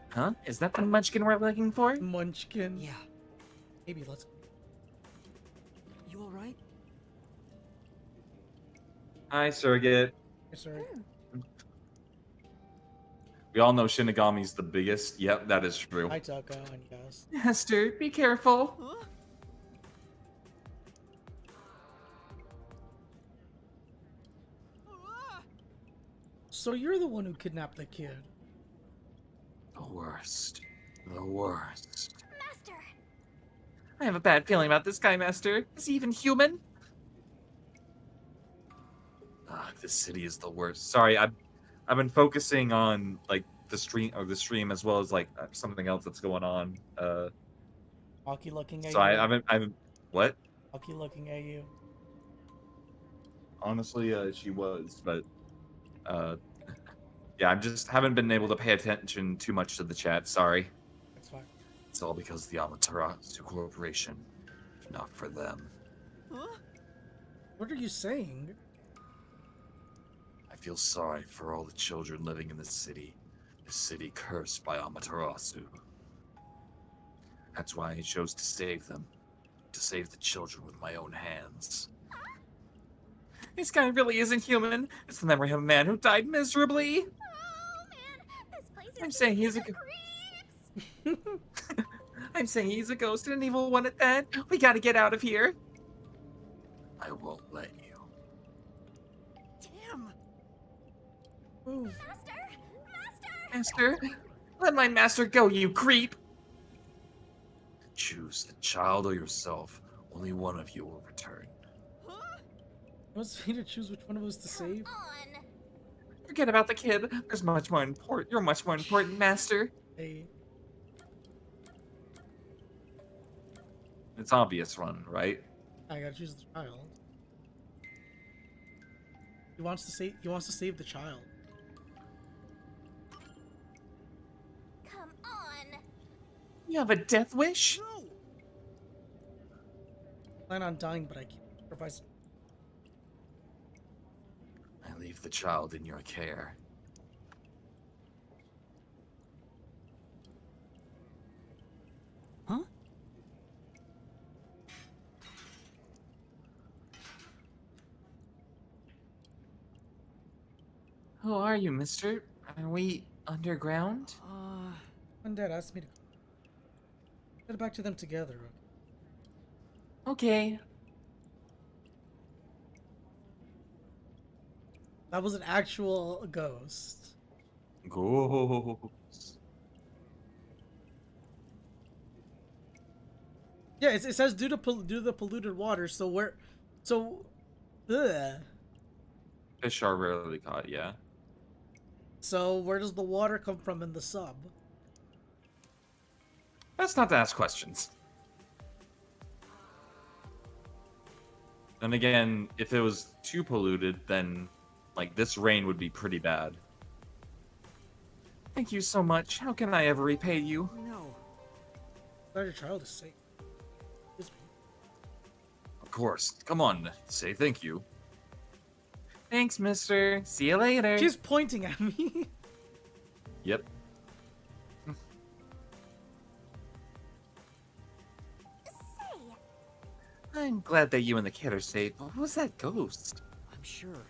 Huh? Is that the munchkin we're looking for? Munchkin. Yeah. Maybe let's. You all right? Hi, Surrogate. Yes, sir. We all know Shinigami's the biggest. Yep, that is true. Hi, Tucko, and yes. Master, be careful. Huh? So you're the one who kidnapped the kid. The worst. The worst. Master! I have a bad feeling about this guy, Master. Is he even human? This city is the worst. Sorry, I've been focusing on like the stream as well as like something else that's going on. Hockey looking at So you. I've what? Hockey looking at you. Honestly, she was, but yeah, I just haven't been able to pay attention too much to the chat. Sorry. That's fine. It's all because of the Amaterasu Corporation. If not for them, Huh? What are you saying? I feel sorry for all the children living in this city cursed by Amaterasu. That's why I chose to save them. To save the children with my own hands. This guy really isn't human. It's the memory of a man who died miserably. Oh, man! This place is I'm saying he's a creeps! I'm saying he's a ghost and an evil one at that. We gotta get out of here. I won't let you. Move. Master, let my master go, you creep! Choose the child or yourself. Only one of you will return. It was me to choose which one of us to save. Forget about the kid. There's much more important. You're much more important, master. Hey. It's obvious one, right? I gotta choose the child. He wants to save. He wants to save the child. Come on. You have a death wish? No! I plan on dying, but I can't sacrifice. I leave the child in your care. Huh? Who are you, mister? Are we underground? When Dad asked me to get back to them together. Okay. That was an actual ghost. Ghost. Yeah, it says due to the polluted water. So where, so, ugh. Fish are rarely caught, yeah. So where does the water come from in the sub? That's not to ask questions. Then again, if it was too polluted, then, like, this rain would be pretty bad. Thank you so much. How can I ever repay you? No. Glad your child is safe. Excuse me. Of course. Come on, say thank you. Thanks, mister. See you later. She's pointing at me. Yep. I'm glad that you and the kid are safe. But who's that ghost? I'm sure.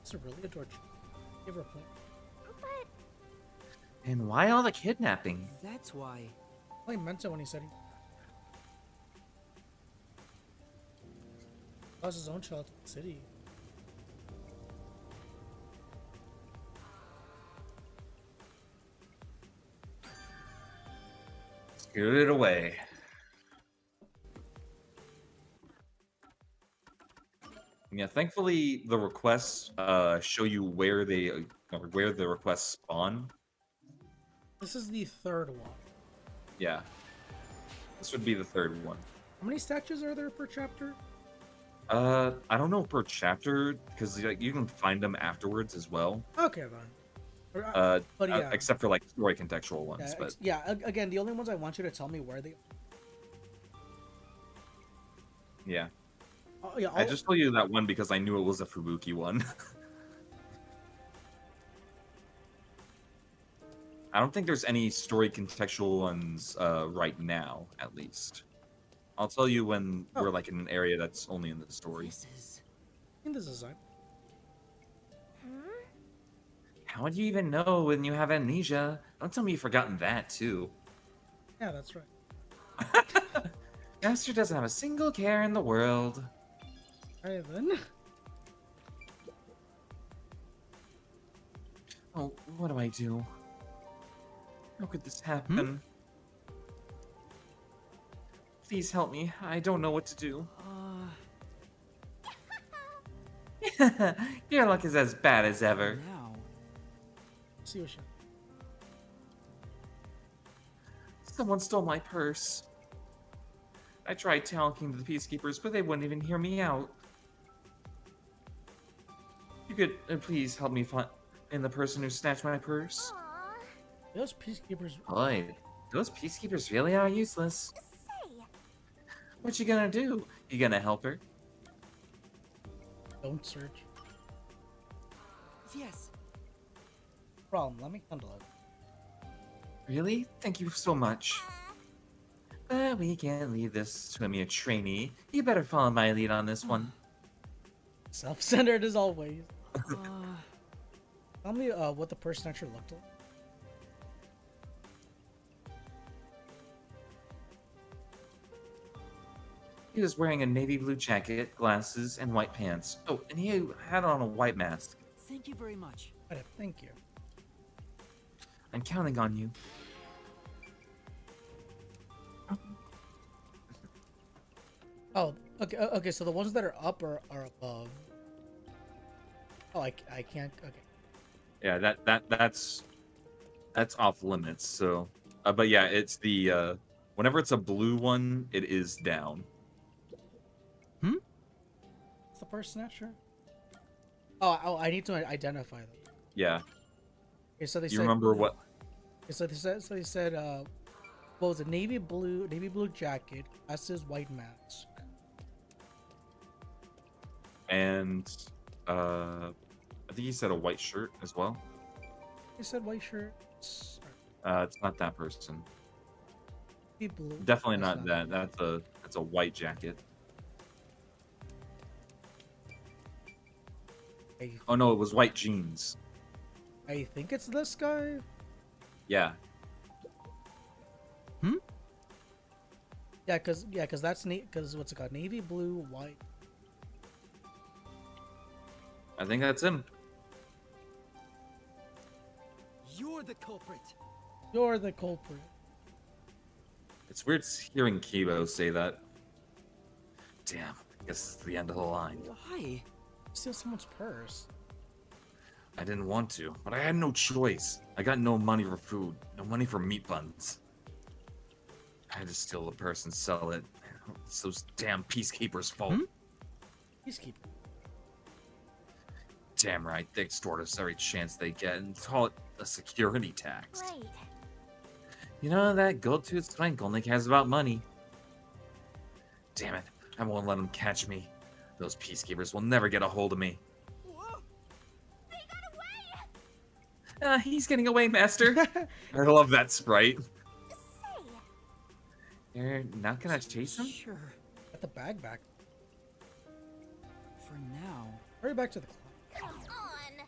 Is it really a torch? Give her a point. And why all the kidnapping? That's why. Well, he meant it when he said he lost his own child to the city. Scoot it away. Yeah, thankfully the requests show you where they or where the requests spawn. This is the third one. Yeah. This would be the third one. How many statues are there per chapter? I don't know per chapter because like, you can find them afterwards as well. Okay then. But yeah, Except for like story contextual ones, but again, the only ones I want you to tell me where they. yeah. Yeah, I just told you that one because I knew it was a Fubuki one. I don't think there's any story contextual ones right now, at least. I'll tell you when we're like in an area that's only in the story. in the design. How would you even know when you have amnesia? Don't tell me you've forgotten that too. Yeah, that's right. Master doesn't have a single care in the world. Alright then. Oh, what do I do? How could this happen? Please help me. I don't know what to do. Your luck is as bad as ever. Now. See what she. Someone stole my purse. I tried talking to the peacekeepers, but they wouldn't even hear me out. You could please help me find the person who snatched my purse. Those peacekeepers. Boy, those peacekeepers really are useless. What you gonna do? You gonna help her? Don't search. Yes. Problem. Let me handle it. Really? Thank you so much. But we can't leave this to a mere trainee. You better follow my lead on this one. Self-centered as always. Tell me what the person actually looked like. He was wearing a navy blue jacket, glasses, and white pants. Oh, and he had on a white mask. Thank Thank you very much. Thank you. I'm counting on you. Oh, okay. Okay, so the ones that are up are above. Oh, I can't. Okay. Yeah, that's off limits. So, but yeah, it's the whenever it's a blue one, it is down. It's the purse snatcher. Oh, I need to identify them. Yeah. Okay, so they You said. remember what? Okay, so they said. What was it? Navy blue jacket, glasses, white mask. And I think he said a white shirt as well. He said white shirt. It's not that person. Navy blue. Definitely That's not that. That's a white jacket. Oh no, it was white jeans. I think it's this guy. Yeah. Yeah, cause that's cause what's it called? Navy blue, white. I think that's him. You're the culprit. You're the culprit. It's weird hearing Kibo say that. Damn, I guess it's the end of the line. Why? Steal someone's purse. I didn't want to, but I had no choice. I got no money for food, no money for meat buns. I had to steal the purse and sell it. It's those damn peacekeepers' fault. Peacekeeper. Damn right, they extort us every chance they get and call it a security tax. Right. You know, that gold-toothed swank only cares about money. Damn it, I won't let them catch me. Those peacekeepers will never get a hold of me. Whoa! They got away! He's getting away, master. I love that sprite. Say, You're not gonna chase him? Sure. Get the bag back. For now. Hurry back to the clock. come on!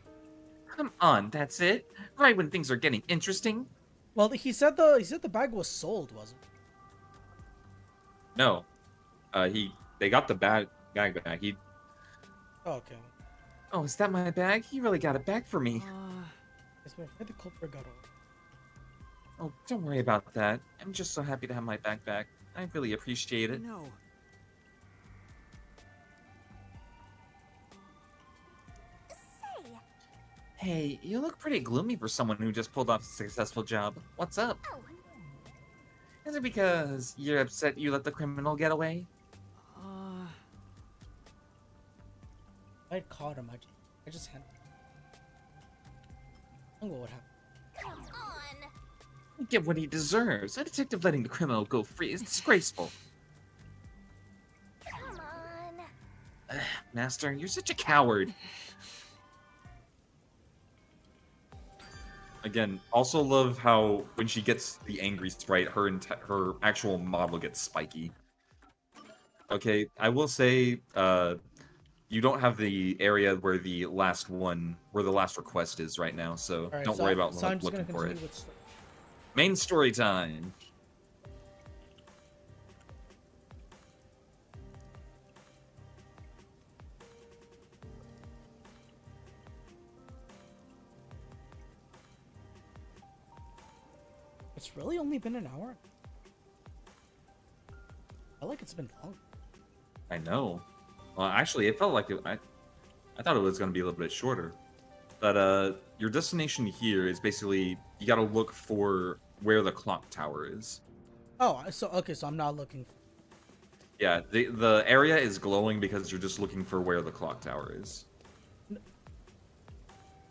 Come on, that's it? Right when things are getting interesting? Well, he said the bag was sold, wasn't it? No. They got the bag back. Oh, okay. Oh, is that my bag? He really got it back for me. Yes, but where the culprit got away. Oh, don't worry about that. I'm just so happy to have my bag back. I really appreciate it. No. Say, Hey, you look pretty gloomy for someone who just pulled off a successful job. What's up? oh, Is it because you're upset you let the criminal get away? I caught him. I just had. I don't know what happened. come on! Get what he deserves. A detective letting the criminal go free is disgraceful. Come on! Master, you're such a coward. Again, also love how when she gets the angry sprite, her actual model gets spiky. Okay, I will say, you don't have the area where the last request is right now, so Alright, don't so worry about I'm just looking gonna for it. continue with story. Main story time. It's really only been an hour. I feel like it's been long. I know. Well, actually, it felt like I thought it was going to be a little bit shorter. But your destination here is basically you got to look for where the clock tower is. Oh, so okay, so I'm not looking for. Yeah, the area is glowing because you're just looking for where the clock tower is.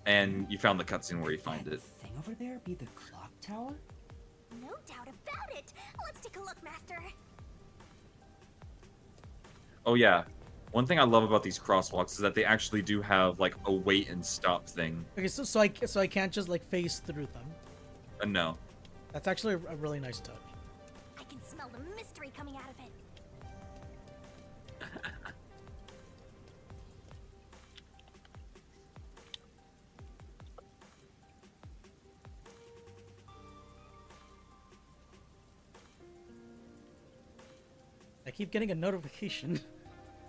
And you found the cutscene where you find That it. thing over there be the clock tower? No doubt about it! Let's take a look, Master! Oh yeah, one thing I love about these crosswalks is that they actually do have like a wait and stop thing. Okay, so I can't just like phase through them. No. That's actually a really nice touch. I can smell the mystery coming out of it. I keep getting a notification.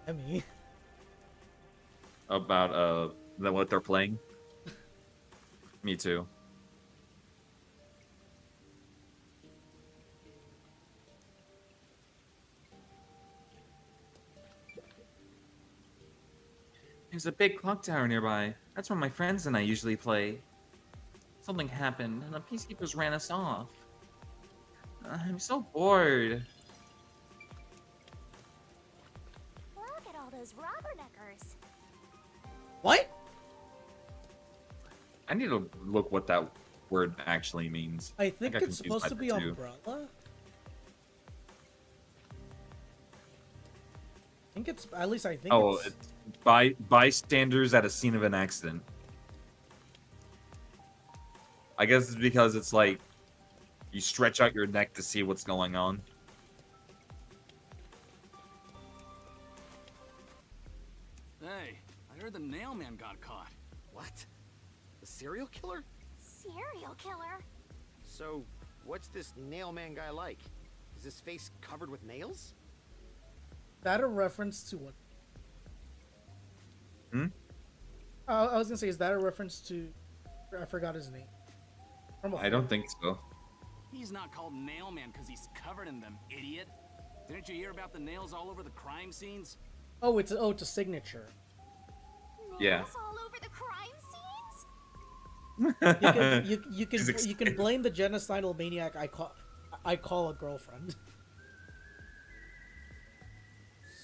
Emmy. About what they're playing. Me too. There's a big clock tower nearby. That's where my friends and I usually play. Something happened, and the peacekeepers ran us off. I'm so bored. Look at all those rubberneckers. What? I need to look what that word actually means. I think got it's confused supposed by to that be too. umbrella. I think it's at least I think. Oh, it's... it's bystanders at a scene of an accident. I guess it's because it's like you stretch out your neck to see what's going on. Hey, I heard the nailman got caught. What? The serial killer? Serial killer? So, what's this nailman guy like? Is his face covered with nails? that a reference to what? Hmm? I was gonna say, is that a reference to? I forgot his name. I don't think so. He's not called nailman because he's covered in them, idiot. Didn't you hear about the nails all over the crime scenes? Oh, it's a signature. Yeah. Nails all over the crime scenes? You can blame the genocidal maniac I call a girlfriend.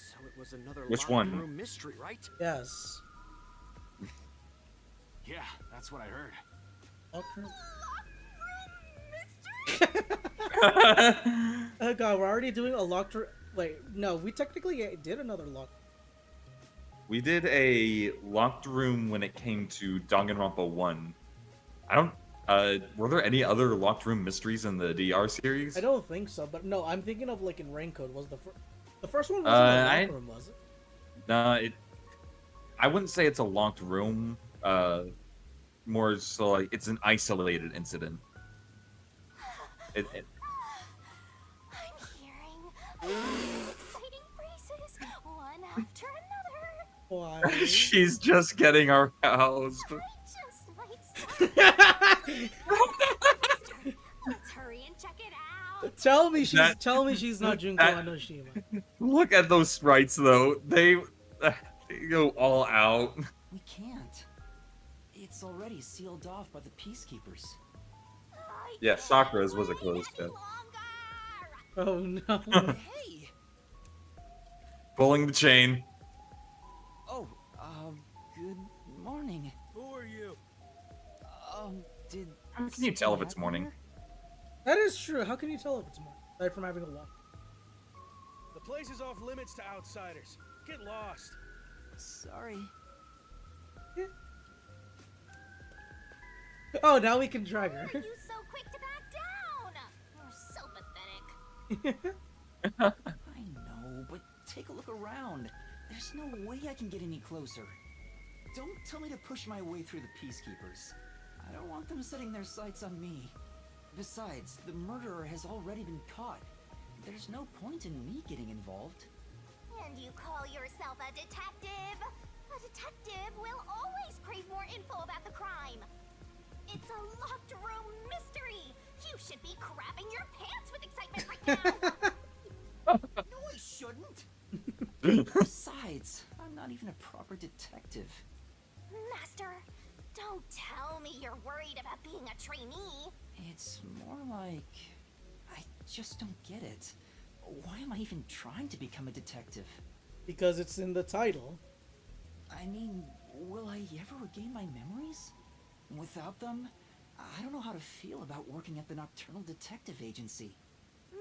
So it was another Which locked one? room mystery, right? Yes. Yeah, that's what I heard. Okay. Oh god, we're already doing a locked room. Wait, no, we technically did another lock. We did a locked room when it came to Danganronpa 1. I don't. Were there any other locked room mysteries in the DR series? I don't think so, but no, I'm thinking of like in Raincoat was the first one wasn't a locked room, was it? No, I wouldn't say it's a locked room. More so like it's an isolated incident. I'm hearing exciting phrases, one after another. Why? She's just getting aroused. I just might stop. Let's hurry and check it out. Tell me she's not Junko Anoshima. Look at those sprites though. They go all out. We can't. It's already sealed off by the peacekeepers. Yeah, Sakura's was a closed step. Oh no. Hey! Pulling the chain. Oh, good morning. Who are you? Did... How can you tell if it's something morning? happen That is true. How can you tell if it's morning? Aside from having a walk. The place is off limits to outsiders. Get lost. here? Sorry. Oh, now we can drag her. Why are you so quick to back down? You're so pathetic. I know, but take a look around. There's no way I can get any closer. Don't tell me to push my way through the peacekeepers. I don't want them setting their sights on me. Besides, the murderer has already been caught. There's no point in me getting involved. And you call yourself a detective? A detective will always crave more info about the crime. It's a locked room mystery. You should be crapping your pants with excitement right now. No, I shouldn't. Besides, I'm not even a proper detective. Master, don't tell me you're worried about being a trainee. It's more like... I just don't get it. Why am I even trying to become a detective? Because it's in the title. I mean, will I ever regain my memories? Without them, I don't know how to feel about working at the Nocturnal Detective Agency.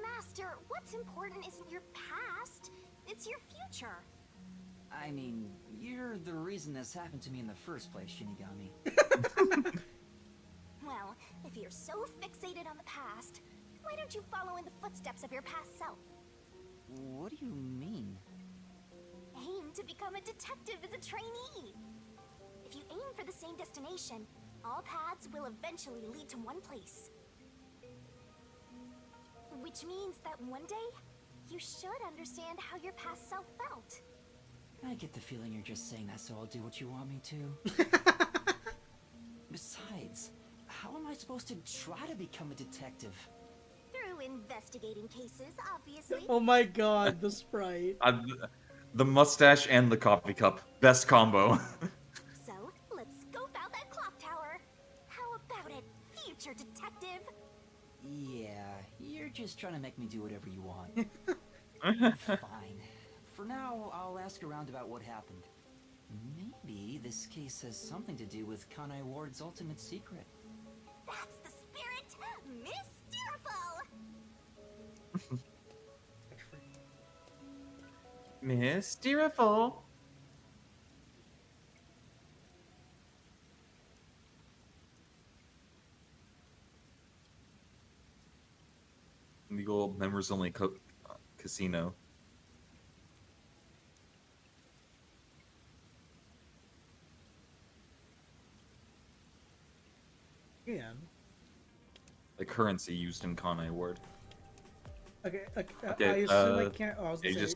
Master, what's important isn't your past, it's your future. I mean, you're the reason this happened to me in the first place, Shinigami. Well, if you're so fixated on the past, why don't you follow in the footsteps of your past self? What do you mean? Aim to become a detective as a trainee. If you aim for the same destination, all paths will eventually lead to one place. Which means that one day, you should understand how your past self felt. I get the feeling you're just saying that so I'll do what you want me to. Besides, I supposed to try to become a detective? Through investigating cases, obviously. Oh my god, the sprite. The mustache and the coffee cup. Best combo. So, let's scope out that clock tower. How about it, future detective? Yeah, you're just trying to make me do whatever you want. Fine. For now, I'll ask around about what happened. Maybe this case has something to do with Kanai Ward's ultimate secret. That's the spirit! Mysteriful! Mysteriful. Legal members only casino. Yeah. The currency used in Kanai Ward. Okay, Okay, I assume I can't. Oh, I was gonna you say.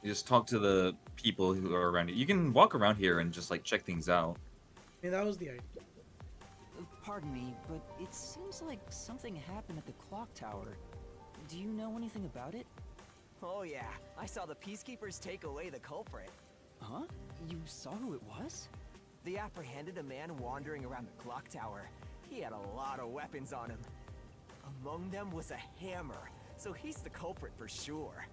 just talk to the people who are around you. You can walk around here and just like check things out. I mean, that was the idea. Pardon me, but it seems like something happened at the clock tower. Do you know anything about it? Oh yeah, I saw the peacekeepers take away the culprit. Huh? You saw who it was? They apprehended a man wandering around the clock tower. He had a lot of weapons on him. Among them was a hammer, so he's the culprit for sure.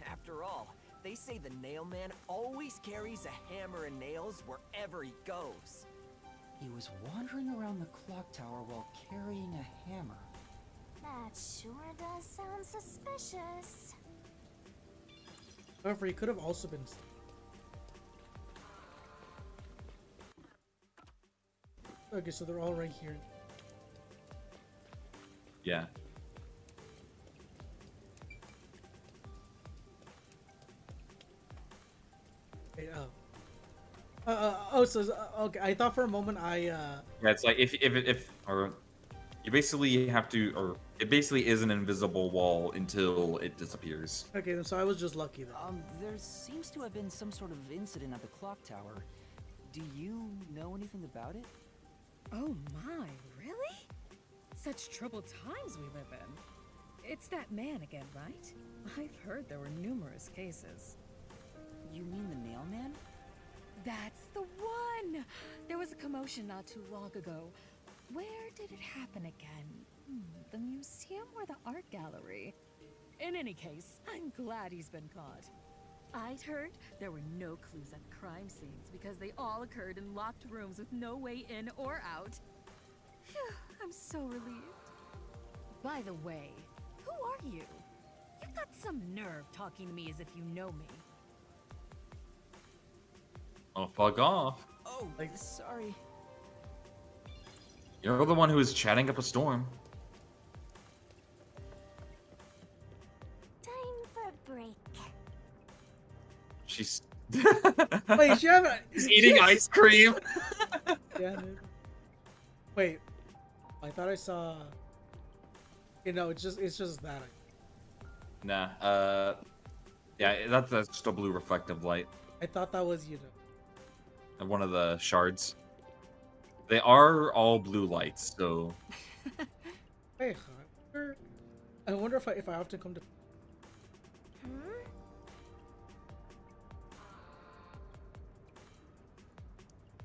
After all, they say the nail man always carries a hammer and nails wherever he goes. He was wandering around the clock tower while carrying a hammer. That sure does sound suspicious. However, he could have also been. Okay, so they're all right here. Yeah. Wait, okay. I thought for a moment Yeah, it's like if or you basically have to, or it basically is an invisible wall until it disappears. Okay, so I was just lucky then. There seems to have been some sort of incident at the clock tower. Do you know anything about it? Oh my, really? Such troubled times we live in. It's that man again, right? I've heard there were numerous cases. You mean the nail man? That's the one! There was a commotion not too long ago. Where did it happen again? The museum or the art gallery? In any case, I'm glad he's been caught. I'd heard there were no clues at crime scenes because they all occurred in locked rooms with no way in or out. Phew, I'm so relieved. By the way, who are you? You've got some nerve talking to me as if you know me. Oh, fuck off. Oh, sorry. You're the one who is chatting up a storm. Time for a break. She's Wait, she haven't. She's eating ice cream. Yeah. Dude. Wait, I thought I saw. You know, it's just that. Nah. Yeah, that's just a blue reflective light. I thought that was And one of the shards. They are all blue lights, so. Hey, I wonder if I have to come to.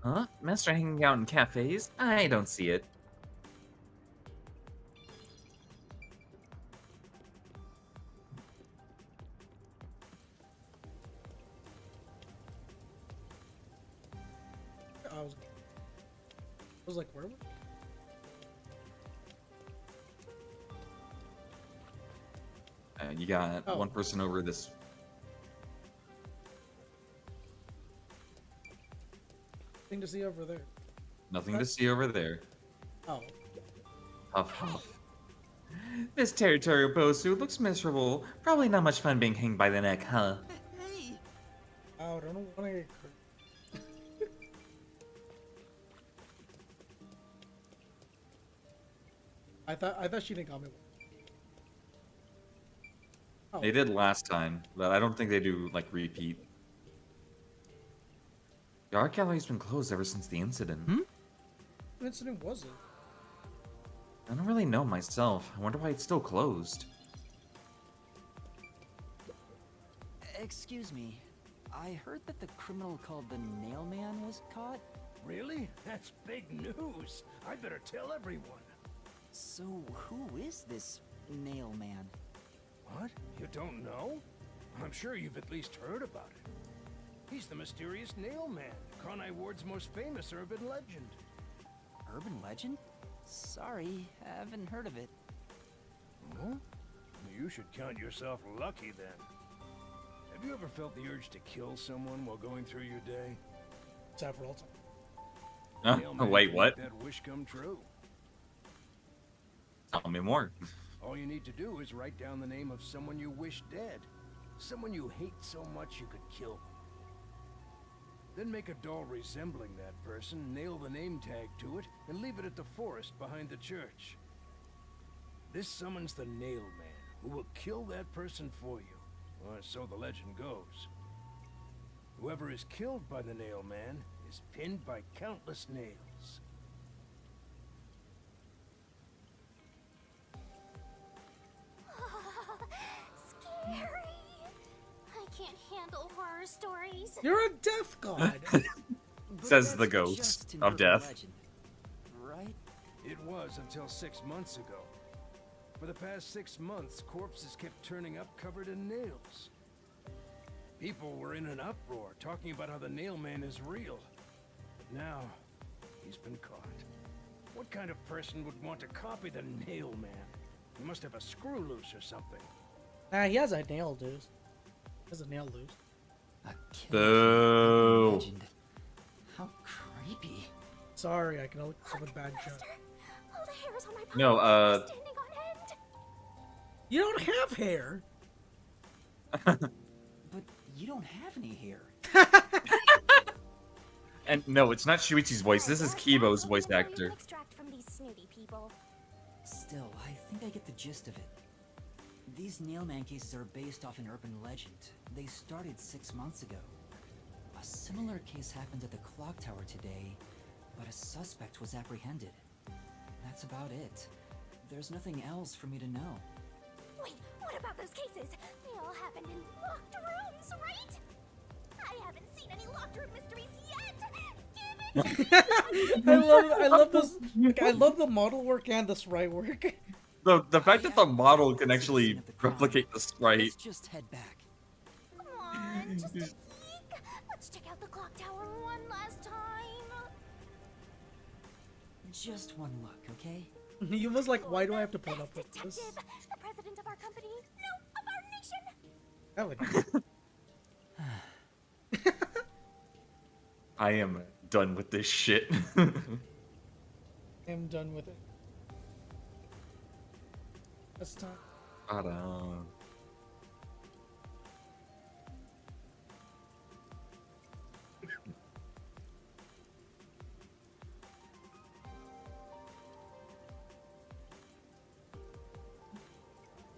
Huh? Master hanging out in cafes? I don't see it. I was like, where? You got one person over this. Thing to see over there. Nothing to see over there. Oh. Huff, huff. This territorial bosu looks miserable. Probably not much fun being hanged by the neck, huh? Hey! Oh, I don't want to get I thought she didn't call me. Oh. They did last time, but I don't think they do like repeat. The art gallery's been closed ever since the incident. incident was it? I don't really know myself. I wonder why it's still closed. Excuse me. I heard that the criminal called the Nailman was caught. Really? That's big news. I better tell everyone. So who is this Nailman? What? You don't know? I'm sure you've at least heard about it. He's the mysterious Nailman, Kanai Ward's most famous urban legend. Urban legend? Sorry, haven't heard of it. Huh? You should count yourself lucky then. Have you ever felt the urge to kill someone while going through your day? Several times. Nailman Wait, can what? make that wish come true. Tell me more. All you need to do is write down the name of someone you wish dead. Someone you hate so much you could kill them. Then make a doll resembling that person, nail the name tag to it, and leave it at the forest behind the church. This summons the Nailman, who will kill that person for you. Or so the legend goes. Whoever is killed by the Nailman is pinned by countless nails. Scary. I can't handle horror stories. You're a death god. Says the ghost of death. Legend, right? It was until 6 months ago. For the past 6 months, corpses kept turning up covered in nails. People were in an uproar, talking about how the Nailman is real. But now, he's been caught. What kind of person would want to copy the Nailman? He must have a screw loose or something. He has a nail loose. He has a nail loose. Boo. Legend. How creepy. Sorry, I can only have a bad joke. All the hairs on my body No, are standing on end. You don't have hair. But you don't have any hair. And no, it's not Shuichi's voice. This is Kibo's voice actor. Extract from these snooty people. Still, I think I get the gist of it. These Nailman cases are based off an urban legend. They started 6 months ago. A similar case happened at the clock tower today, but a suspect was apprehended. That's about it. There's nothing else for me to know. Wait, what about those cases? They all happened in locked rooms, right? I haven't seen any locked room mysteries yet. Give it. I love the model work and the sprite work. The fact that the model can actually replicate the sprite. Let's just head back. Come on, just a peek. Let's check out the clock tower one last time. Just one look, okay? He was like, why do I have to put up with this? Detective, the president of our company, no, of our nation. That would. I am done with this shit. I'm done with it. Let's talk.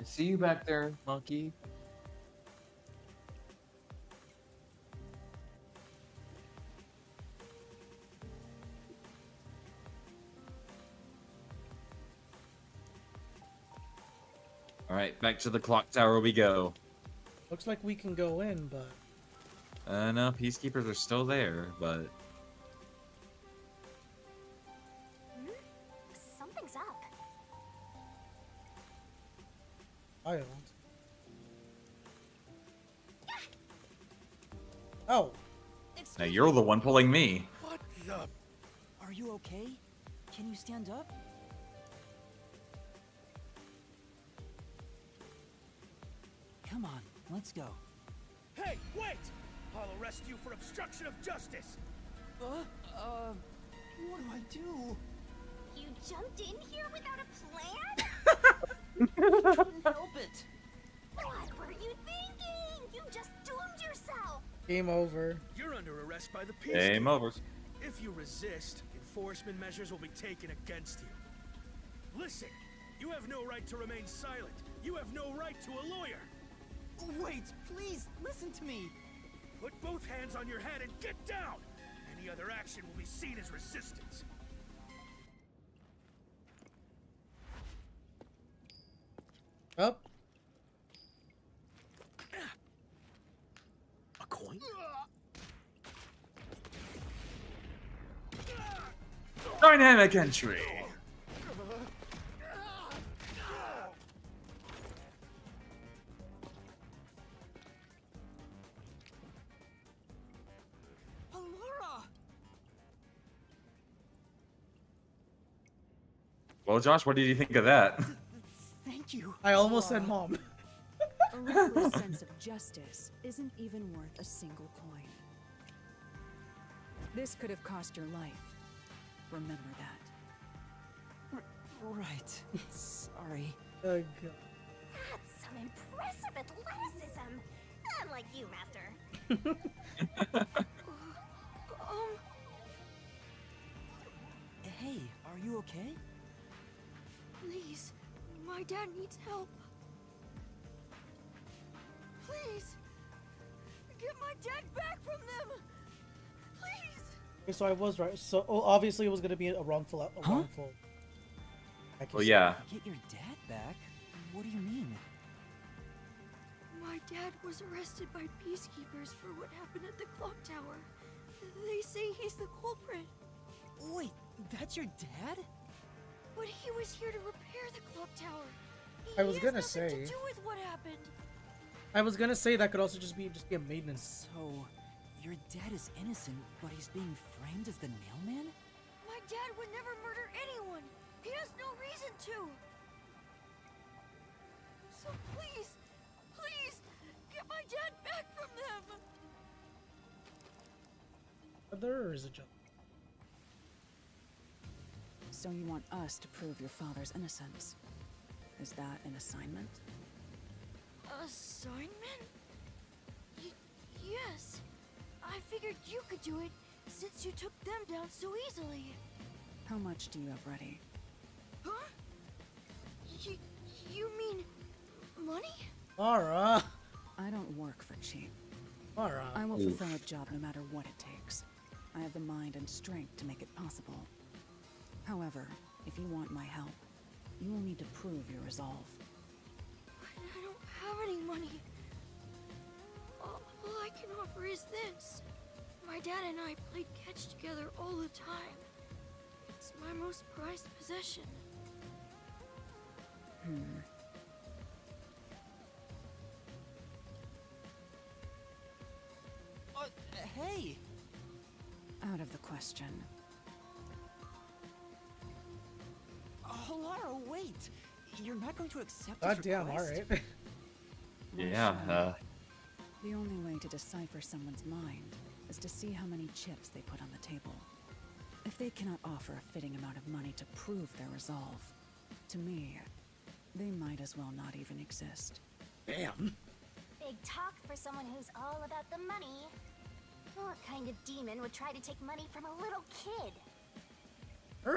See you back there, monkey. Alright, back to the clock tower we go. Looks like we can go in, but... No, peacekeepers are still there, but... Something's up. I don't. Oh. Now you're the one pulling me. What the? Are you okay? Can you stand up? Come on, let's go. Hey, wait! I'll arrest you for obstruction of justice. What do I do? You jumped in here without a plan? Couldn't help it. What were you thinking? You just doomed yourself. Game over. You're under arrest by the peace. Game over. If you resist, enforcement measures will be taken against you. Listen, you have no right to remain silent. You have no right to a lawyer. Wait, please, listen to me. Put both hands on your head and get down. Any other action will be seen as resistance. Up. A coin? Dynamic entry. Allura! Well, Josh, what did you think of that? Thank you. I almost said mom. A reckless sense of justice isn't even worth a single coin. This could have cost your life. Remember that. Right. Sorry. Oh, God. That's some impressive athleticism. Unlike you, Master. Hey, are you okay? Please, my dad needs help. Please, get my dad back from them. Please. Okay, so I was right. So obviously it was gonna be a wrongful. Wrongful. Well, yeah. Get your dad back? What do you mean? My dad was arrested by peacekeepers for what happened at the clock tower. They say he's the culprit. Wait, that's your dad? But he was here to repair the clock tower. I was He gonna has nothing say. to do with what happened. I was gonna say that could also just be a maintenance. So, your dad is innocent, but he's being framed as the nailman? My dad would never murder anyone. He has no reason to. So please, please, get my dad back from them. There is a jump. So you want us to prove your father's innocence? Is that an assignment? Assignment? Yes. I figured you could do it since you took them down so easily. How much do you have ready? Huh? You mean money? Alright. I don't work for cheap. Alright. I will fulfill a job no matter what it takes. I have the mind and strength to make it possible. However, if you want my help, you will need to prove your resolve. I don't have any money. All I can offer is this. My dad and I played catch together all the time. It's my most prized possession. Hey! Out of the question. Lara, wait! You're not going to accept this Goddamn, request? alright. Yeah, The only way to decipher someone's mind is to see how many chips they put on the table. If they cannot offer a fitting amount of money to prove their resolve, to me, they might as well not even exist. Damn. Big talk for someone who's all about the money. What kind of demon would try to take money from a little kid? I'm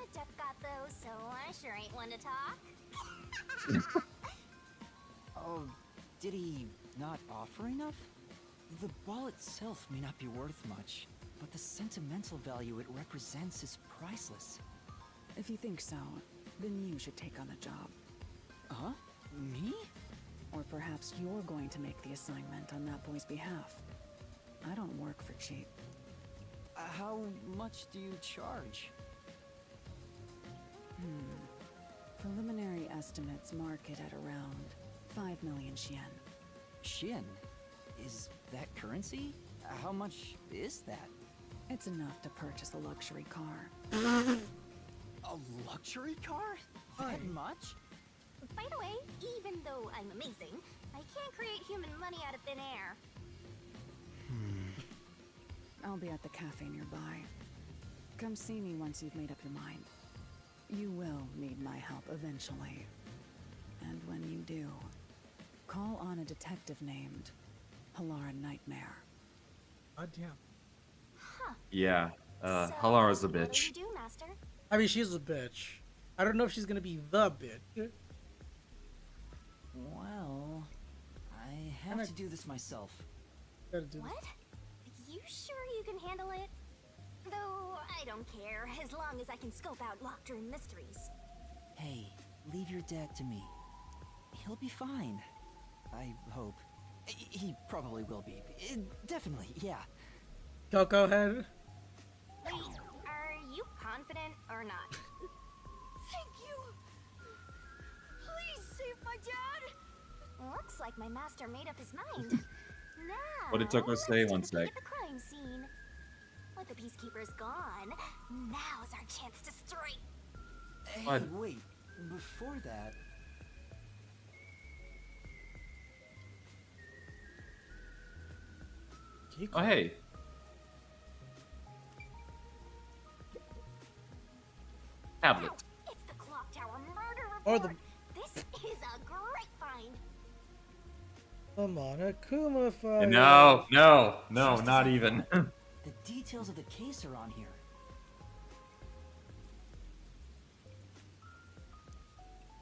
a deaf god though, so I sure ain't one to talk. Oh, did he not offer enough? The ball itself may not be worth much, but the sentimental value it represents is priceless. If you think so, then you should take on the job. Huh? Me? Or perhaps you're going to make the assignment on that boy's behalf. I don't work for cheap. How much do you charge? Preliminary estimates mark it at around 5 million yen. Shin? Is that currency? How much is that? It's enough to purchase a luxury car. A luxury car? That much? By the way, even though I'm amazing, I can't create human money out of thin air. I'll be at the cafe nearby. Come see me once you've made up your mind. You will need my help eventually. And when you do, call on a detective named Halara Nightmare. Goddamn. yeah. Halara's a bitch. Do, Master? I mean, she's a bitch. I don't know if she's gonna be the bitch. Well, I have to do this myself. Gotta do What? You sure you can handle it? Though, I don't care, as long as I can scope out locked room mysteries. Hey, leave your dad to me. He'll be fine. I hope. He probably will be. Definitely, yeah. Go ahead. Wait, are you confident or not? Thank you! Please save my dad! Looks like my master made up his mind. Now, What did Toko say? let's One take a peek sec. at the crime scene. With the peacekeepers gone, now's our chance to strike. Hey, What? wait. Before that... Oh, hey. Tablet. It's the Clock Tower murder Or report. This is a great find. Come on, Akuma fire. No, not even. The details of the case are on here.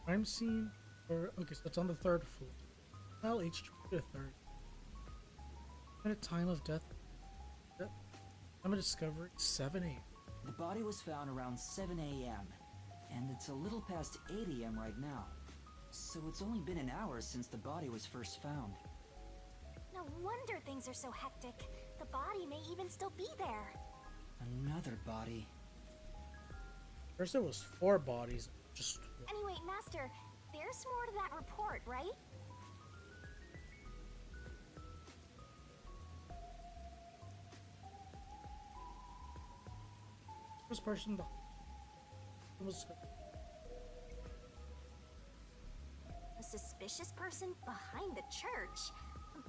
Crime scene. Okay, so it's on the 3rd floor. Well, H to 3rd. At a time of death. Time of discovery 7 a.m. The body was found around 7 a.m. And it's a little past 8 a.m. right now. So it's only been an hour since the body was first found. No wonder things are so hectic. The body may even still be there. Another body. First, it was 4 bodies. Just. Anyway, Master, there's more to that report, right? First person. Was. A suspicious person behind the church.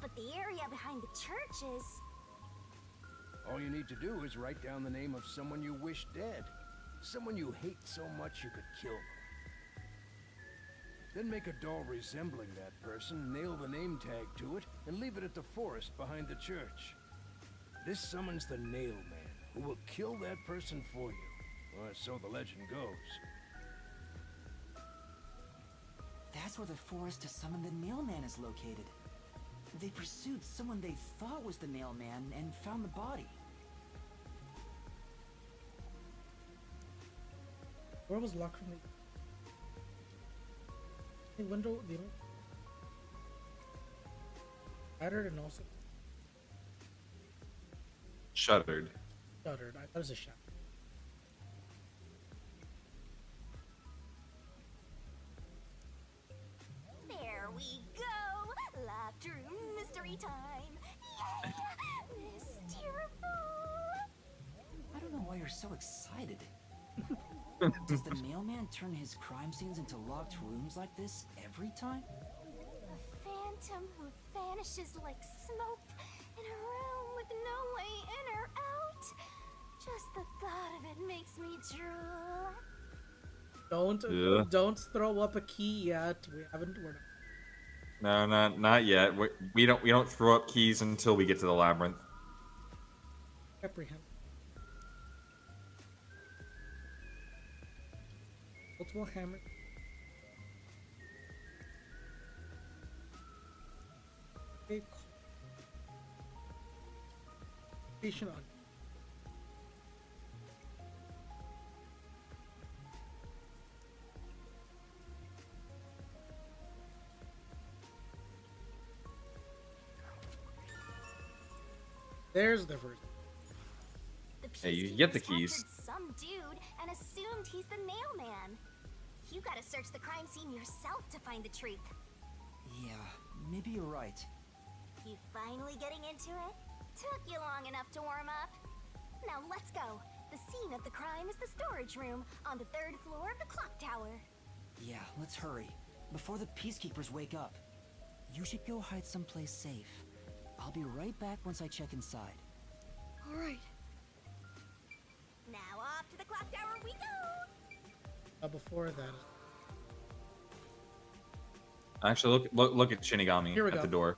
But the area behind the church is... All you need to do is write down the name of someone you wish dead. Someone you hate so much you could kill them. Then make a doll resembling that person, nail the name tag to it, and leave it at the forest behind the church. This summons the Nail Man, who will kill that person for you. Or so the legend goes. That's where the forest to summon the Nail Man is located. They pursued someone they thought was the Nail Man and found the body. Where was locked from the window? The shattered and also Shuttered. shuttered. I thought it was a shatter. There we go! Locked room mystery time! Yeah! Mysteriful! I don't know why you're so excited. Does the mailman turn his crime scenes into locked rooms like this every time? A phantom who vanishes like smoke in a room with no way in or out. Just the thought of it makes me drool. Don't throw up a key yet. We're not. No, not yet. We don't throw up keys until we get to the labyrinth. Apprehend. Multiple hammer. Okay. Patient on. There's the first. Hey, you get the keys. Captured some dude and assumed he's the Nail Man. You gotta search the crime scene yourself to find the truth. Yeah, maybe you're right. You finally getting into it? Took you long enough to warm up. Now let's go. The scene of the crime is the storage room on the 3rd floor of the clock tower. Yeah, let's hurry. Before the peacekeepers wake up. You should go hide someplace safe. I'll be right back once I check inside. Alright. Now off to the clock tower we go! Before that. Actually, look at Shinigami Here we at go. the door.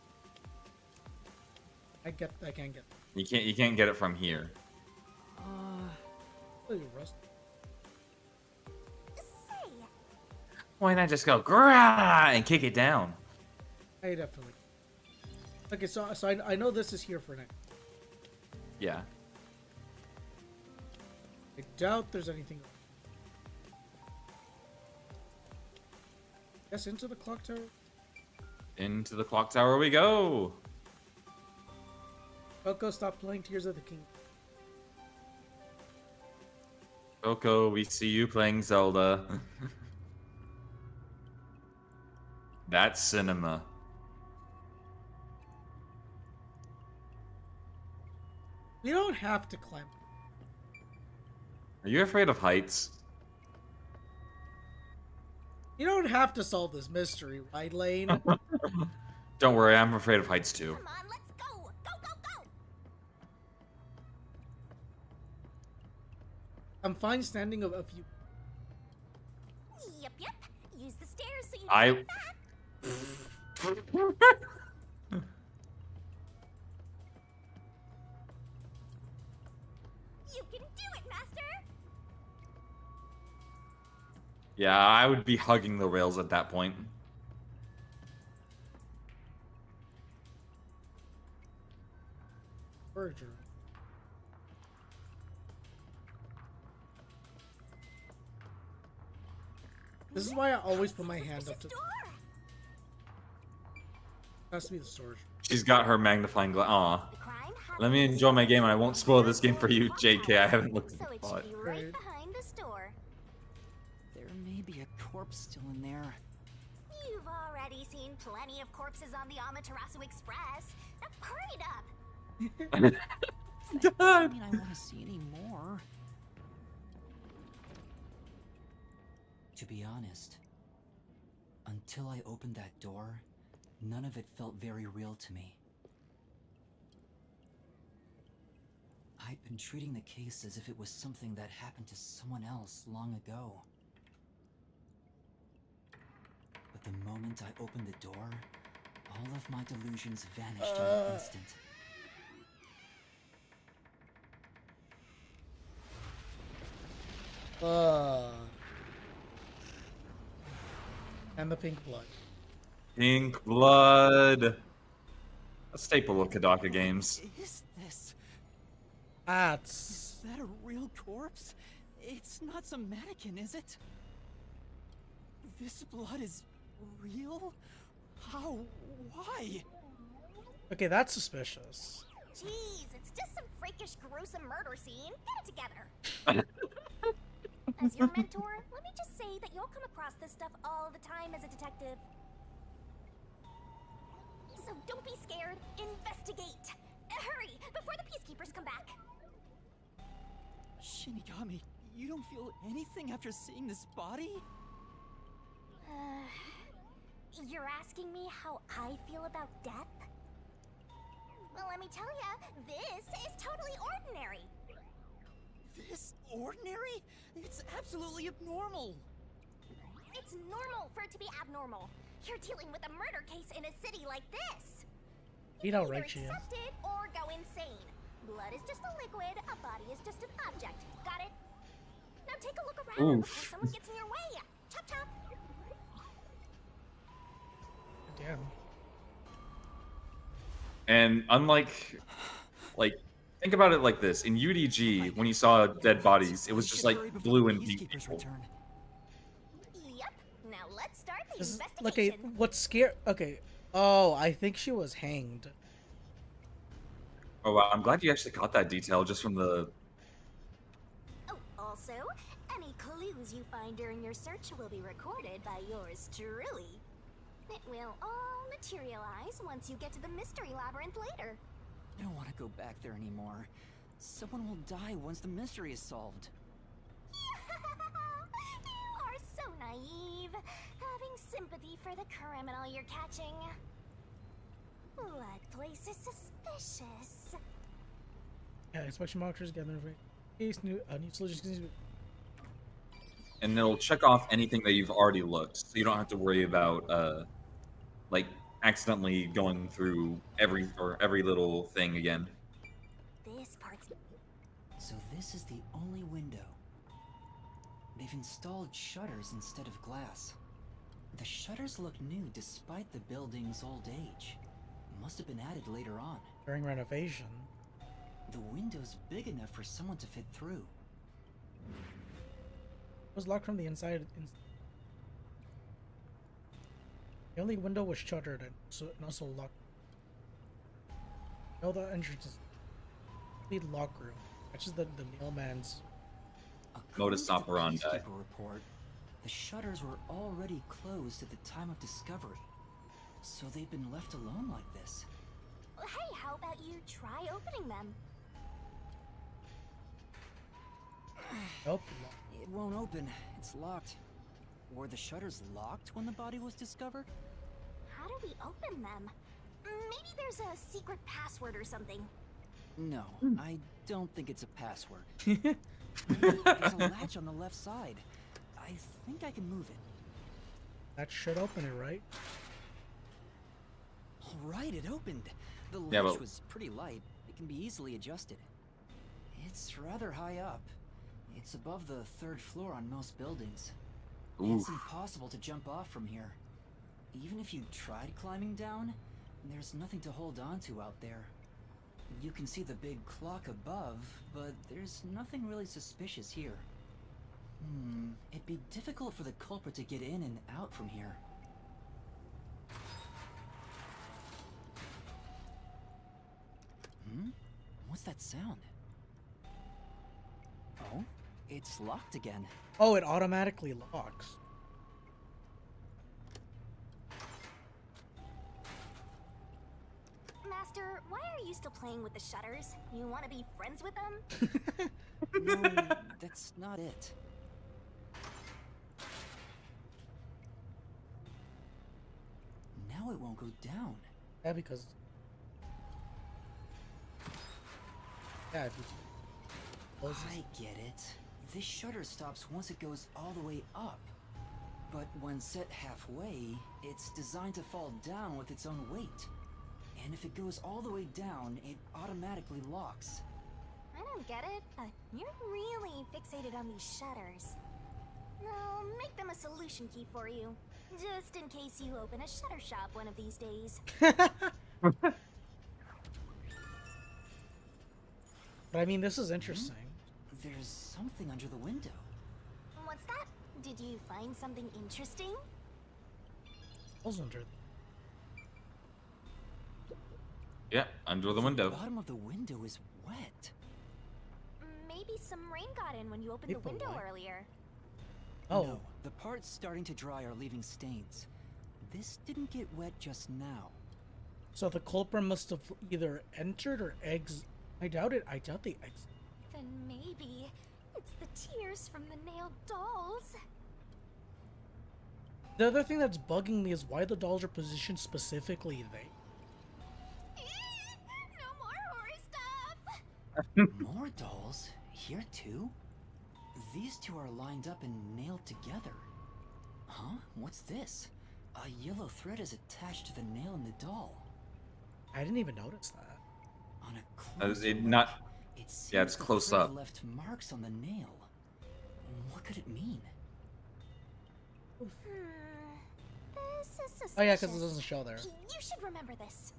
I can't get. You can't get it from here. Oh, you rust. Say, Why not just go grah and kick it down? I definitely. Okay, so I know this is here for now. Yeah. I doubt there's anything. Yes, into the clock tower. Into the clock tower we go. Coco, stop playing Tears of the King. Coco, we see you playing Zelda. That's cinema. We don't have to climb. Are you afraid of heights? You don't have to solve this mystery, right, Lane? Don't worry, I'm afraid of heights too. Come on, let's go! Go, go, go! I'm fine standing a few. Yep, yep. Use the stairs so you I- don't get back. You can do it, Master! Yeah, I would be hugging the rails at that point. Berger. This is why I always put my hand up to. Has to be the storage. She's got her magnifying glass. Aw. Let me enjoy my game and I won't spoil this game for you, JK. I haven't looked at So the it plot. should be right behind the store. There may be a corpse still in there. You've already seen plenty of corpses on the Amaterasu Express. Now hurry it up! I mean, I want to see any more. To be honest, until I opened that door, none of it felt very real to me. I'd been treating the case as if it was something that happened to someone else long ago. But the moment I opened the door, all of my delusions vanished in an instant. And the pink blood. Pink blood. A staple of Kadaka games. Is this? That's. Is that a real corpse? It's not some mannequin, is it? This blood is real? How? Why? Okay, that's suspicious. Jeez, it's just some freakish, gruesome murder scene. Get it together. As your mentor, let me just say that you'll come across this stuff all the time as a detective. So don't be scared. Investigate. Hurry, before the peacekeepers come back. Shinigami, you don't feel anything after seeing this body? You're asking me how I feel about death? Well, let me tell ya, this is totally ordinary. This ordinary? It's absolutely abnormal. It's normal for it to be abnormal. You're dealing with a murder case in a city like this. You know, right, she is. Accept it or go insane. Blood is just a liquid, a body is just an object. Got it? Now take a look around before someone gets in your way. Chop chop. Damn. And unlike, think about it like this: in UDG, when you saw dead bodies, it was just like blue and pink people. Yep. Now let's start the This is, investigation. okay, what's scary? Okay. Oh, I think she was hanged. Oh wow, I'm glad you actually got that detail just from the. Oh, also, any clues you find during your search will be recorded by yours truly. It will all materialize once you get to the mystery labyrinth later. I don't want to go back there anymore. Someone will die once the mystery is solved. You are so naive, having sympathy for the criminal you're catching. What place is suspicious? Yeah, inspection monitors gather case new solutions. And it'll check off anything that you've already looked, so you don't have to worry about accidentally going through every little thing again. This part's. So this is the only window. They've installed shutters instead of glass. The shutters look new despite the building's old age. Must have been added later on. During renovation. The window's big enough for someone to fit through. It was locked from the inside. The only window was shuttered and also locked. No, the entrance is complete lock room. Which is the mailman's modus operandi. Newspaper report. The shutters were already closed at the time of discovery, so they've been left alone like this. Hey, how about you try opening them? Nope. It won't open. It's locked. Were the shutters locked when the body was discovered? How do we open them? Maybe there's a secret password or something. No, I don't think it's a password. There's a latch on the left side. I think I can move it. That should open it, right? All right, it opened. The latch Yeah, but... was pretty light. It can be easily adjusted. It's rather high up. It's above the 3rd floor on most buildings. Oof. It's impossible to jump off from here. Even if you tried climbing down, there's nothing to hold on to out there. You can see the big clock above, but there's nothing really suspicious here. It'd be difficult for the culprit to get in and out from here. What's that sound? Oh, it's locked again. Oh, it automatically locks. Master, why are you still playing with the shutters? You want to be friends with them? No, that's not it. Now it won't go down. Yeah, because... Yeah, if you... I get it. This shutter stops once it goes all the way up. But when set halfway, it's designed to fall down with its own weight. And if it goes all the way down, it automatically locks. I don't get it, but you're really fixated on these shutters. I'll make them a solution key for you, just in case you open a shutter shop one of these days. But I mean, this is interesting. There's something under the window. What's that? Did you find something interesting? What's under? Yeah, under the window. The bottom of the window is wet. Maybe some rain got in when you opened the window earlier. Oh. No, the parts starting to dry are leaving stains. This didn't get wet just now. So the culprit must have either entered or I doubt it. I doubt they exit. Then maybe it's the tears from the nailed dolls. The other thing that's bugging me is why the dolls are positioned specifically there. No more horror stuff! More dolls? Here too? These two are lined up and nailed together. Huh? What's this? A yellow thread is attached to the nail in the doll. I didn't even notice that. On a close It look, not... it seems Yeah, it's the close thread up. left marks on the nail. What could it mean? This is suspicious. Oh yeah, because it doesn't show there. You should remember this.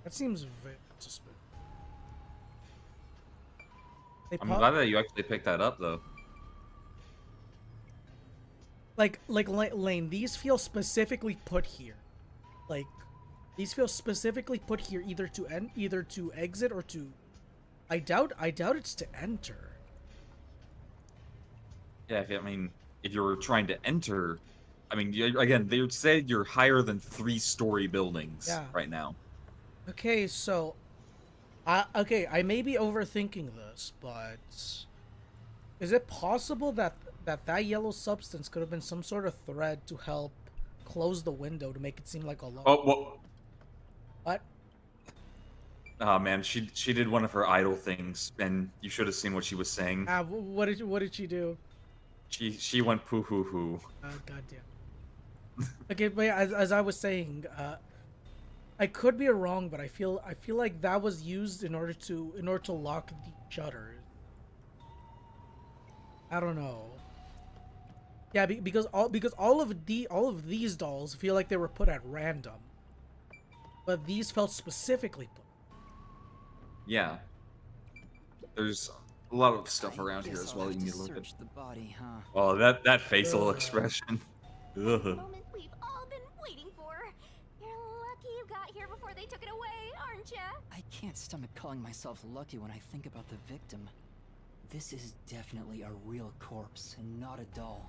That seems very suspicious. I'm glad that you actually picked that up, though. Like Lane, these feel specifically put here. Like, these feel specifically put here either to exit or to. I doubt it's to enter. Yeah, if you're trying to enter, again, they said you're higher than 3-story buildings right now. Okay, so, I may be overthinking this, but is it possible that yellow substance could have been some sort of thread to help close the window to make it seem like a lock? Oh, well. What? Oh man, she did one of her idol things, and you should have seen what she was saying. What did she do? She went poo hoo hoo. Goddamn. Okay, but yeah, as I was saying, I could be wrong, but I feel like that was used in order to lock the shutters. I don't know. Yeah, because all of these dolls feel like they were put at random, but these felt specifically put. Yeah. There's a lot of stuff I around here guess as I'll well. have You need to to look at. search the body, huh? Oh, that facial Ugh. expression. Ugh. Moment we've all been waiting for. You're lucky you got here before they took it away, aren't ya? I can't stomach calling myself lucky when I think about the victim. This is definitely a real corpse and not a doll.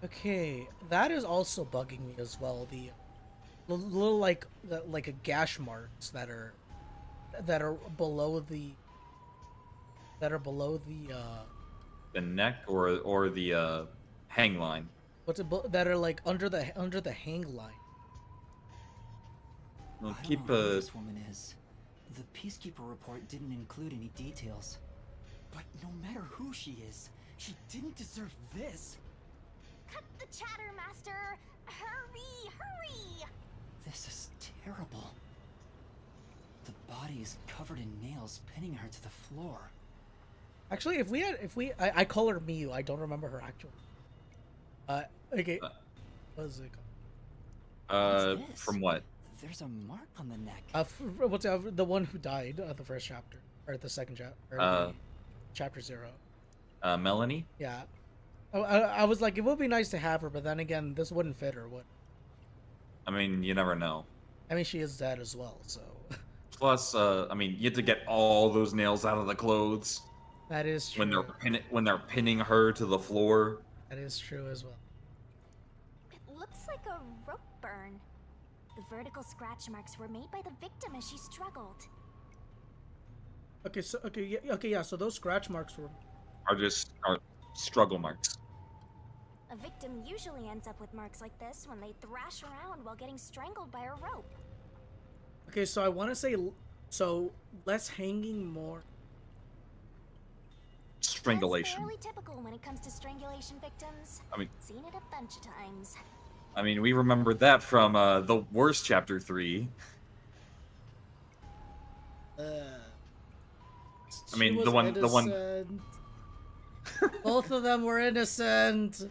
Okay, that is also bugging me as well. The little like a gash marks that are below the The neck or the hang line. that are like under the hang line. Well, I keep don't know who this woman is. The Peacekeeper report didn't include any details. But no matter who she is, she didn't deserve this. Cut the chatter, Master! Hurry, hurry! This is terrible. The body is covered in nails, pinning her to the floor. Actually, I call her Miyu. I don't remember her actual. Okay. What is it called? What's this? From what? There's a mark on the neck. What's the one who died the first chapter or the second chapter? Chapter 0. Melanie? Yeah. I was like, it would be nice to have her, but then again, this wouldn't fit her. What? I mean, you never know. I mean, she is dead as well, so. Plus, I mean, you have to get all those nails out of the clothes. That is true. When they're pinning her to the floor. That is true as well. It looks like a rope burn. The vertical scratch marks were made by the victim as she struggled. Okay, so those scratch marks are struggle marks. A victim usually ends up with marks like this when they thrash around while getting strangled by a rope. Okay, so I want to say, so less hanging, more strangulation. That's fairly typical when it comes to strangulation victims. I mean, seen it a bunch of times. I mean, we remember that from the worst chapter 3. I mean, the one. Both of them were innocent.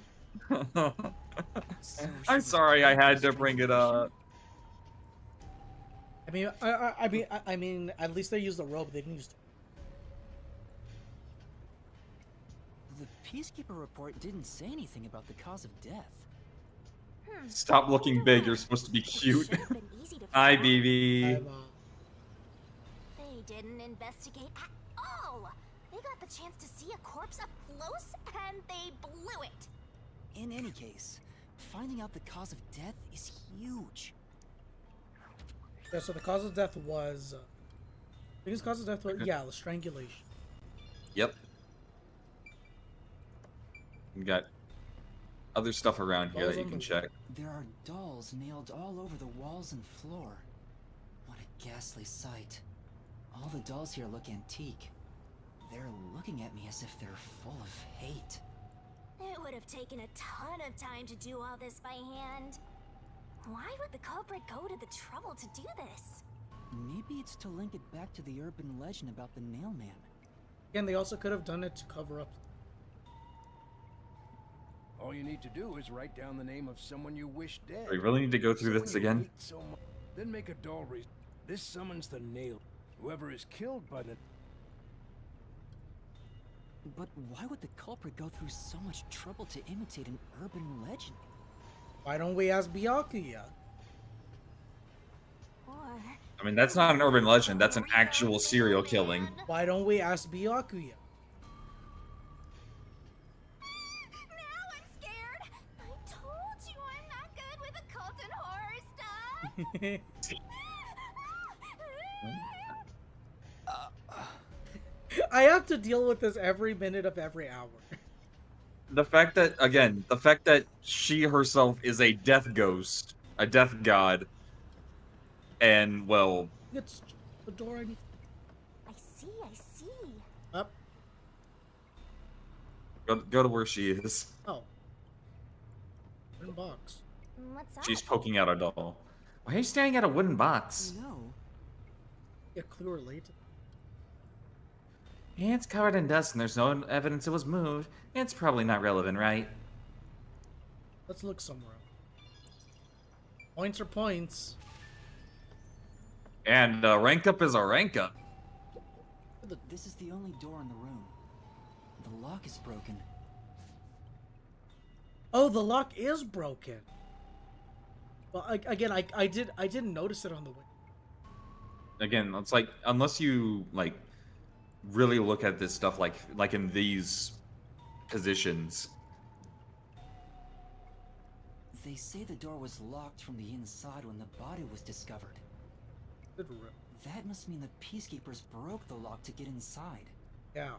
I'm sorry, I had to bring it up. I mean, at least they used the rope. They didn't use. The Peacekeeper report didn't say anything about the cause of death. Stop looking big. You're supposed to be cute. Hi, BB. They didn't investigate at all. They got the chance to see a corpse up close, and they blew it. In any case, finding out the cause of death is huge. Yeah, so the cause of death was. I think the cause of death was the strangulation. Yep. We got other stuff around here that you can check. There are dolls nailed all over the walls and floor. What a ghastly sight. All the dolls here look antique. They're looking at me as if they're full of hate. It would have taken a ton of time to do all this by hand. Why would the culprit go to the trouble to do this? Maybe it's to link it back to the urban legend about the Nailman. Again, they also could have done it to cover up. All you need to do is write down the name of someone you wish dead. We really need to go through this again? Then make a doll reason. This summons the nail. Whoever is killed by the... But why would the culprit go through so much trouble to imitate an urban legend? Why don't we ask Byakuya? I mean, that's not an urban legend. That's an actual serial killing. Why don't we ask Byakuya? I told you I'm not good with occult and horror stuff. I have to deal with this every minute of every hour. The fact that she herself is a death ghost, a death god, and, well... It's the door I need. I see. Up. Go to where she is. Oh. Wooden box. What's up? She's poking out a doll. Why are you staring at a wooden box? No. Yeah, clue related. It's covered in dust and there's no evidence it was moved. It's probably not relevant, right? Let's look somewhere. Points are points. And rank up is a rank up. This is the only door in the room. The lock is broken. Oh, the lock is broken. Well, again, I didn't notice it on the way. Again, it's like unless you like really look at this stuff like in these positions. They say the door was locked from the inside when the body was discovered. That must mean the peacekeepers broke the lock to get inside. Yeah.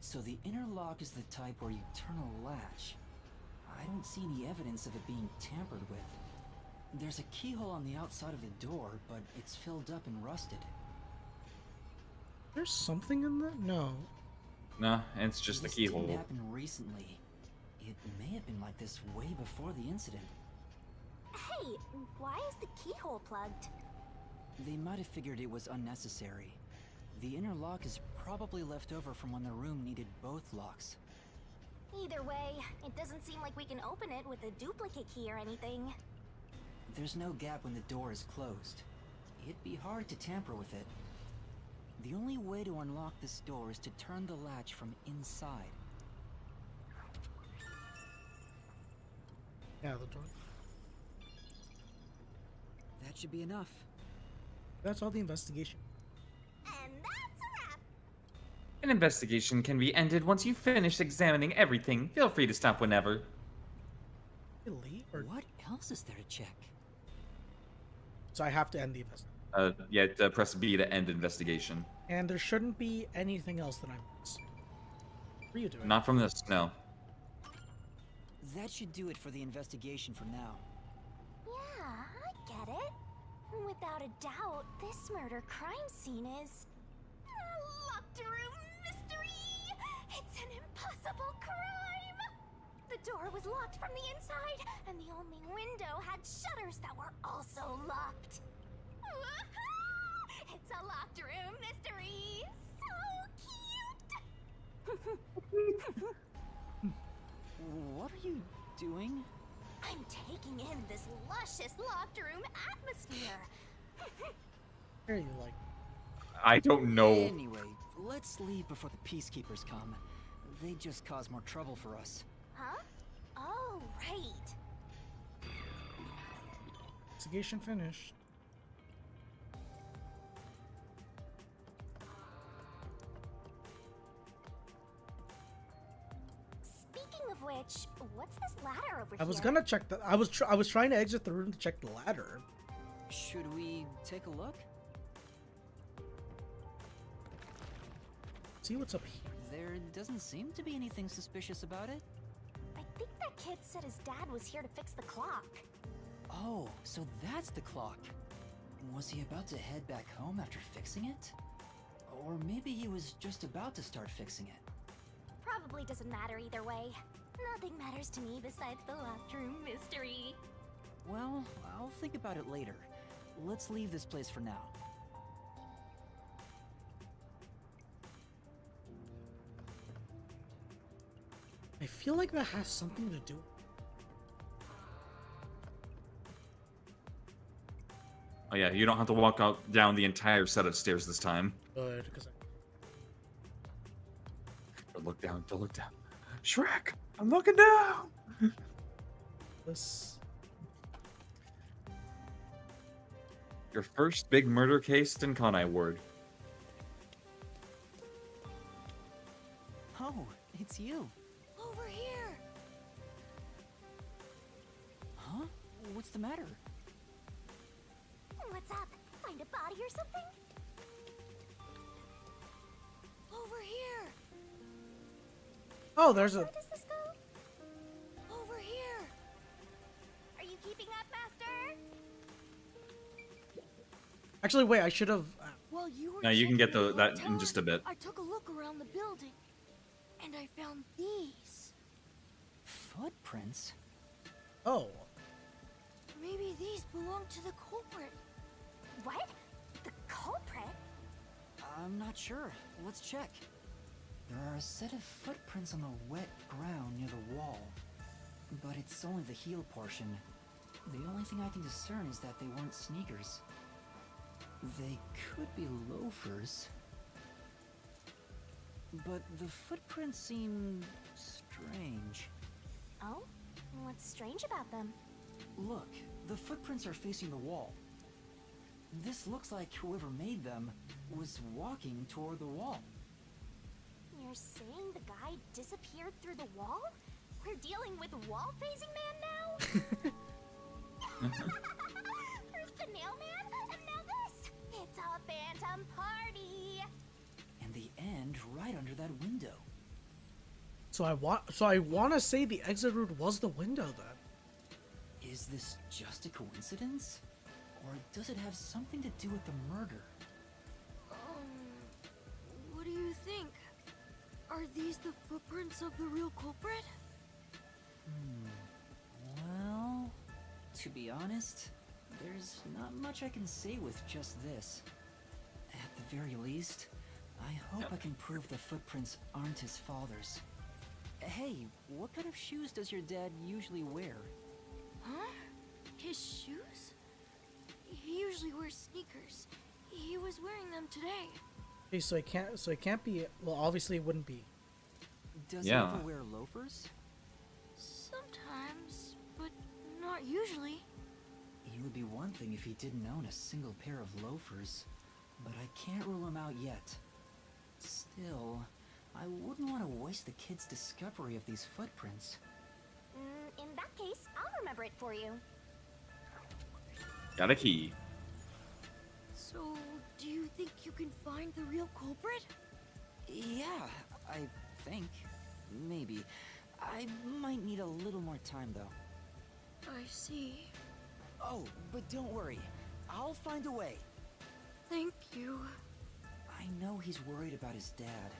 So the inner lock is the type where you turn a latch. I don't see any evidence of it being tampered with. There's a keyhole on the outside of the door, but it's filled up and rusted. There's something in there? No. Nah, it's just the This keyhole. didn't happen recently. It may have been like this way before the incident. Hey, why is the keyhole plugged? They might have figured it was unnecessary. The inner lock is probably left over from when the room needed both locks. Either way, it doesn't seem like we can open it with a duplicate key or anything. There's no gap when the door is closed. It'd be hard to tamper with it. The only way to unlock this door is to turn the latch from inside. Yeah, the door. That should be enough. That's all the investigation. And that's a wrap. An investigation can be ended once you finish examining everything. Feel free to stop whenever. Really? Or... What else is there to check? So I have to end the investigation. Yeah, press B to end investigation. And there shouldn't be anything else that I'm missing. What are you doing? Not from this, no. That should do it for the investigation for now. Yeah, I get it. Without a doubt, this murder crime scene is a locked room mystery. It's an impossible crime. The door was locked from the inside, and the only window had shutters that were also locked. Woohoo! It's a locked room mystery. So cute. What are you doing? I'm taking in this luscious locked room atmosphere. Here you like. I don't know. Anyway, let's leave before the peacekeepers come. They just cause more trouble for us. Huh? Oh, right. Investigation finished. Speaking of which, what's this ladder over here? I was gonna check the. I was trying to exit the room to check the ladder. Should we take a look? See what's up here. There doesn't seem to be anything suspicious about it. I think that kid said his dad was here to fix the clock. Oh, so that's the clock. Was he about to head back home after fixing it? Or maybe he was just about to start fixing it. Probably doesn't matter either way. Nothing matters to me besides the locked room mystery. Well, I'll think about it later. Let's leave this place for now. I feel like that has something to do. Oh yeah, you don't have to walk out down the entire set of stairs this time. Good, because Don't look down, don't look down. Shrek, I'm looking down! this. Your first big murder case in Kanai Ward. Oh, it's you. Over here! Huh? What's the matter? What's up? Find a body or something? Over here! Oh, there's a. Where does this go? Over here! Are you keeping up, Master? Actually, wait. I should have. While you were Now you can get checking that hotel, in just a bit. I took a look around the building, and I found these. Footprints? Oh. Maybe these belong to the culprit. What? The culprit? I'm not sure. Let's check. There are a set of footprints on the wet ground near the wall. But it's only the heel portion. The only thing I can discern is that they weren't sneakers. They could be loafers. but the footprints seem strange. Oh? What's strange about them? Look, the footprints are facing the wall. This looks like whoever made them was walking toward the wall. You're saying the guy disappeared through the wall? We're dealing with wall-phasing man now? First the nail man, and now this! It's a phantom party! And the end right under that window. So I want to say the exit route was the window then. Is this just a coincidence? Or does it have something to do with the murder? What do you think? Are these the footprints of the real culprit? Well, to be honest, there's not much I can say with just this. At the very least, I hope I can prove the footprints aren't his father's. Hey, what kind of shoes does your dad usually wear? Huh? His shoes? He usually wears sneakers. He was wearing them today. Okay, so it can't be. Well, obviously it wouldn't be. Does he ever wear loafers? Sometimes, but not usually. It would be one thing if he didn't own a single pair of loafers, but I can't rule him out yet. Still, I wouldn't want to waste the kid's discovery of these footprints. In that case, I'll remember it for you. Got a key. So, do you think you can find the real culprit? Yeah, I think. Maybe. I might need a little more time, though. I see. Oh, but don't worry. I'll find a way. Thank you. I know he's worried about his dad.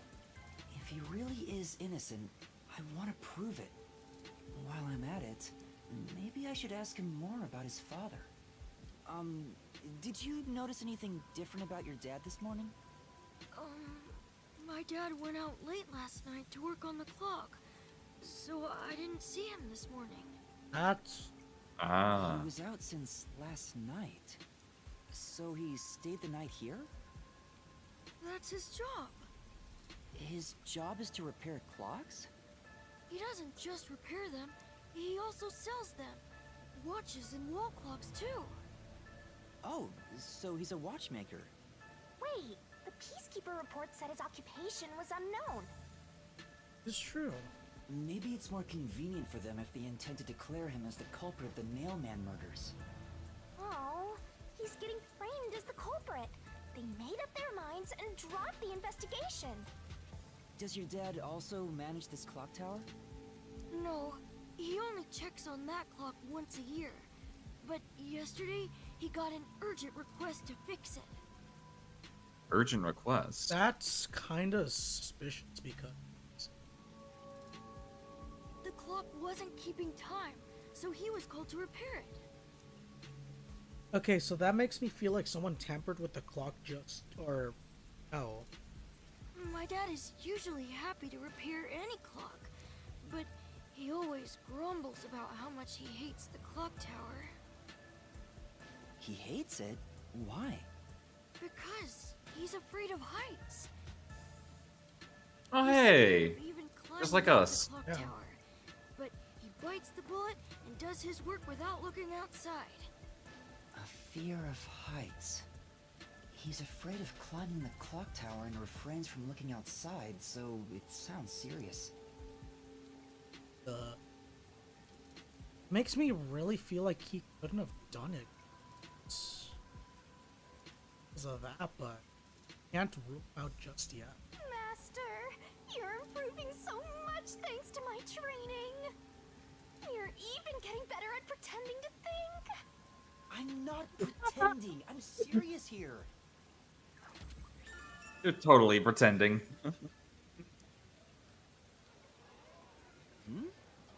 If he really is innocent, I want to prove it. While I'm at it, maybe I should ask him more about his father. Did you notice anything different about your dad this morning? My dad went out late last night to work on the clock, so I didn't see him this morning. That's... He was out since last night. So he stayed the night here? That's his job. His job is to repair clocks? He doesn't just repair them, he also sells them. Watches and wall clocks, too. Oh, so he's a watchmaker. Wait, the Peacekeeper report said his occupation was unknown. It's true. Maybe it's more convenient for them if they intend to declare him as the culprit of the Nailman murders. Oh, he's getting framed as the culprit. They made up their minds and dropped the investigation. Does your dad also manage this clock tower? No, he only checks on that clock once a year. But yesterday, he got an urgent request to fix it. Urgent request? That's kind of suspicious because... The clock wasn't keeping time, so he was called to repair it. Okay, so that makes me feel like someone tampered with the clock just... or... oh. My dad is usually happy to repair any clock, but he always grumbles about how much he hates the clock tower. He hates it? Why? Because he's afraid of heights. Oh, hey. Even Just like climbing us. the clock Yeah. tower. But he bites the bullet and does his work without looking outside. A fear of heights. He's afraid of climbing the clock tower and refrains from looking outside, so it sounds serious. Makes me really feel like he couldn't have done it. Because of that, but can't rule out just yet. Master, you're improving so much thanks to my training. You're even getting better at pretending to think. I'm not pretending. I'm serious here. You're totally pretending.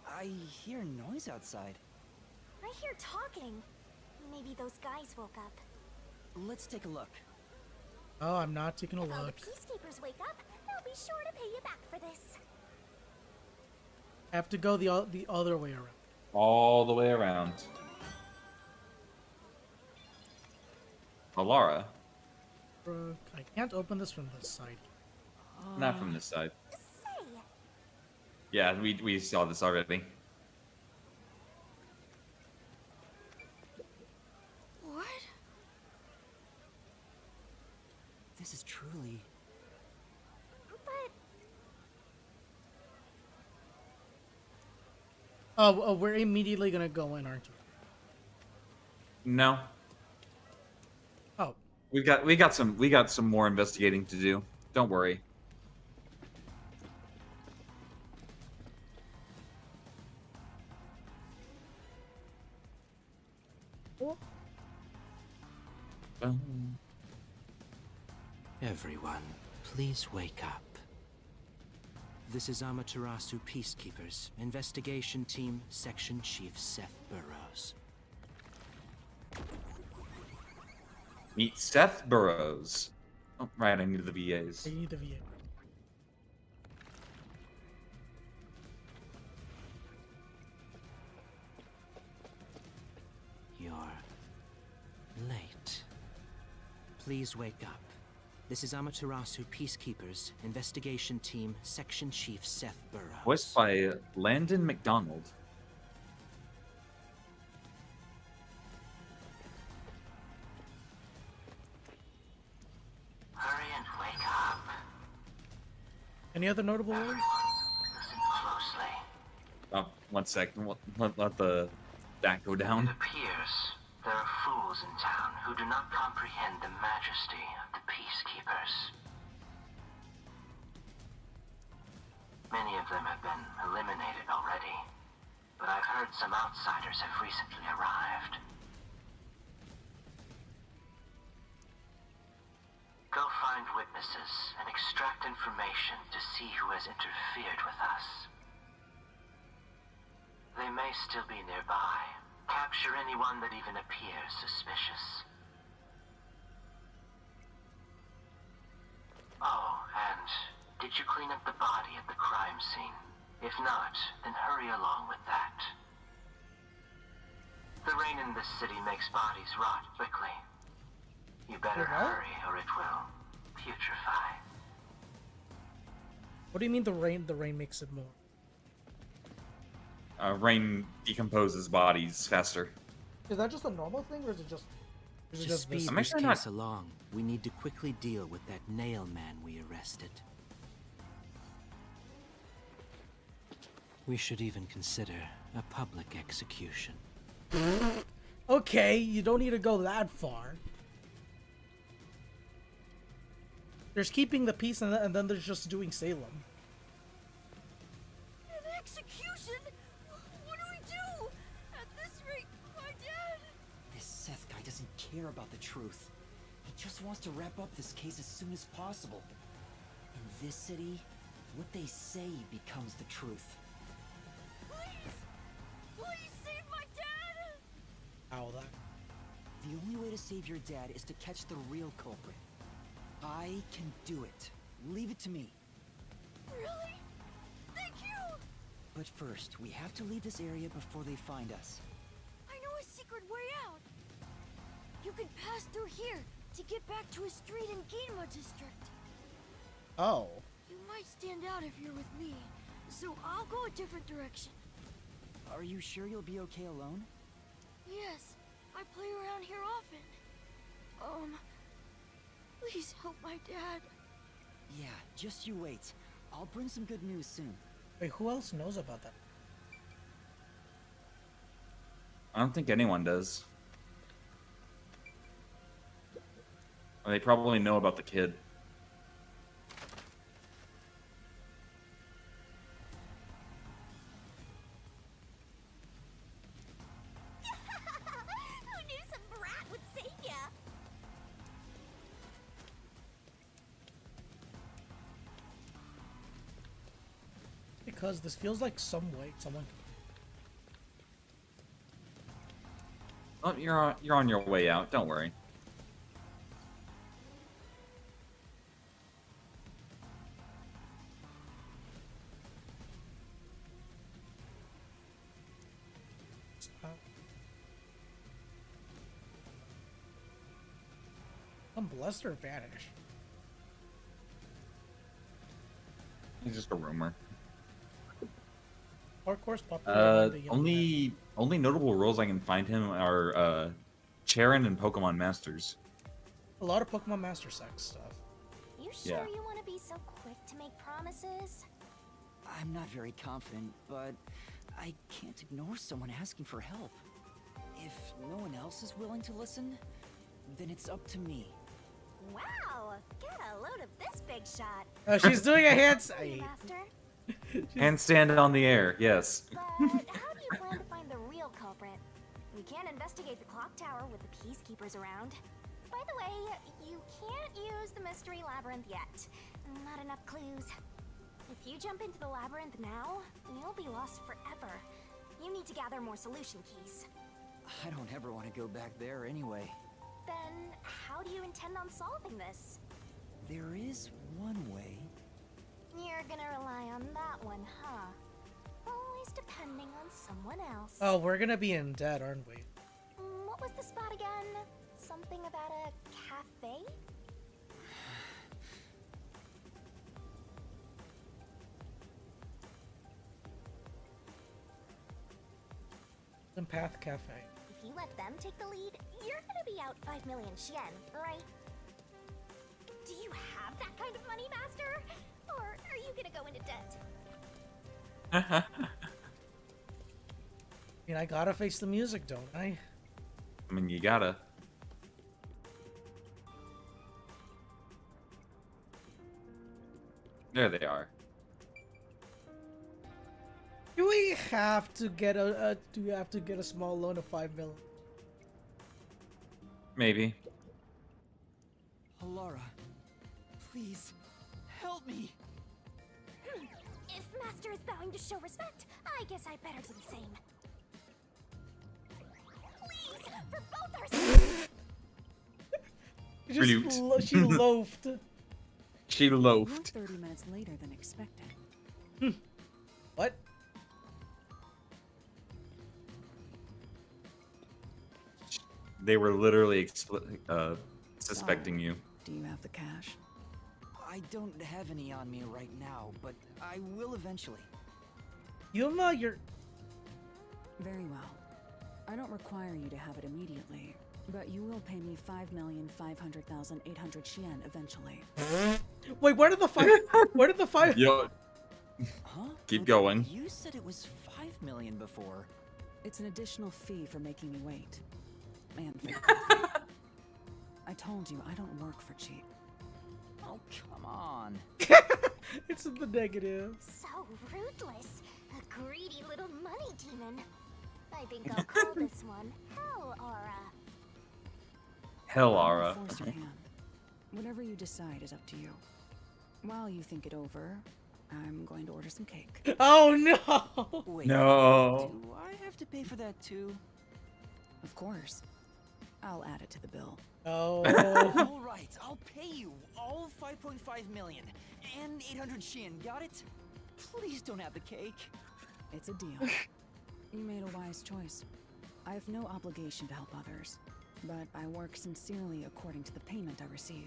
I hear noise outside. I hear talking. Maybe those guys woke up. Let's take a look. Oh, I'm not taking a If all the look. Peacekeepers wake up, they'll be sure to pay you back for this. I have to go the other way around. All the way around. Alara. I can't open this from this side. Not from this side. Say, Yeah, we saw this already. What? This is truly... Oh, we're immediately gonna go in, aren't we? No. Oh. We got some more investigating to do. Don't worry. Everyone, please wake up. This is Amaterasu Peacekeepers, Investigation Team, Section Chief Seth Burrows. Meet Seth Burrows. Oh, right, I need the VAs. I need the VA. You're late. Please wake up. This is Amaterasu Peacekeepers, Investigation Team, Section Chief Seth Burrows. Voiced by Landon McDonald. Hurry and wake up. Any other notable words? Listen closely. Oh, 1 second. Let the that go down. It appears there are fools in town who do not comprehend the majesty of the Peacekeepers. Many of them have been eliminated already, but I've heard some outsiders have recently arrived. Go find witnesses and extract information to see who has interfered with us. They may still be nearby. Capture anyone that even appears suspicious. Oh, and did you clean up the body at the crime scene? If not, then hurry along with that. The rain in this city makes bodies rot quickly. You better hurry or it will putrefy. What do you mean the rain makes it more? Rain decomposes bodies faster. Is that just a normal thing, or is it just? To speed this case along, we need to quickly deal with that nail man we arrested. We should even consider a public execution. Okay, you don't need to go that far. There's keeping the peace, and then there's just doing Salem. An execution? What do we do? At this rate, my dad... This Seth guy doesn't care about the truth. He just wants to wrap up this case as soon as possible. In this city, what they say becomes the truth. Please! Please save my dad! Ow, that. The only way to save your dad is to catch the real culprit. I can do it. Leave it to me. Really? Thank you! But first, we have to leave this area before they find us. I know a secret way out. You can pass through here to get back to a street in Ginma district. Oh. You might stand out if you're with me, so I'll go a different direction. Are you sure you'll be okay alone? Yes, I play around here often. Please help my dad. Yeah, just you wait. I'll bring some good news soon. Wait, who else knows about that? I don't think anyone does. They probably know about the kid. Who knew some brat would save ya? Because this feels like some way someone. Oh, you're on your way out. Don't worry. Come blessed or vanish. He's just a rumor. Hardcore's popular. on the Only notable roles I can find him are Charon and Pokemon Masters. A lot of Pokemon Master Sex stuff. You sure Yeah. you want to be so quick to make promises? I'm not very confident, but I can't ignore someone asking for help. If no one else is willing to listen, then it's up to me. Wow! Get a load of this big shot. Oh, she's doing a hand. Master. Handstand on the air, yes. But how do you plan to find the real culprit? We can't investigate the clock tower with the peacekeepers around. By the way, you can't use the mystery labyrinth yet. Not enough clues. If you jump into the labyrinth now, you'll be lost forever. You need to gather more solution keys. I don't ever want to go back there anyway. Then, how do you intend on solving this? There is one way. You're gonna rely on that one, huh? Always depending on someone else. Oh, we're gonna be in debt, aren't we? What was the spot again? Something about a cafe? Empath Cafe. If you let them take the lead, you're gonna be out 5 million yen, right? Do you have that kind of money, Master? Or are you gonna go into debt? I mean, I gotta face the music, don't I? I mean, you gotta. There they are. Do we have to get do we have to get a small loan of 5 million? Maybe. Alara, please, help me! If Master is bowing to show respect, I guess I better do the same. Please, for both our sakes! She loafed. She loafed. 30 minutes later than expected. What? They were literally suspecting you. Do you have the cash? I don't have any on me right now, but I will eventually. Yuma, you're... Very well. I don't require you to have it immediately, but you will pay me 5,500,800 yen eventually. Wait, where did the five? Yo. Huh? Keep going. You said it was 5 million before. It's an additional fee for making me wait. And for I told you, I don't work for cheap. Oh, come on. It's in the negative. So ruthless. A greedy little money demon. I think I'll call this one Hell Aura. Hell, Aura. Force your hand. Whatever you decide is up to you. While you think it over, I'm going to order some cake. Oh no! Wait, No. do I have to pay for that too? Of course. I'll add it to the bill. Oh. All right, I'll pay you all 5.5 million and 800 shin. Got it? Please don't have the cake. It's a deal. You made a wise choice. I have no obligation to help others, but I work sincerely according to the payment I receive.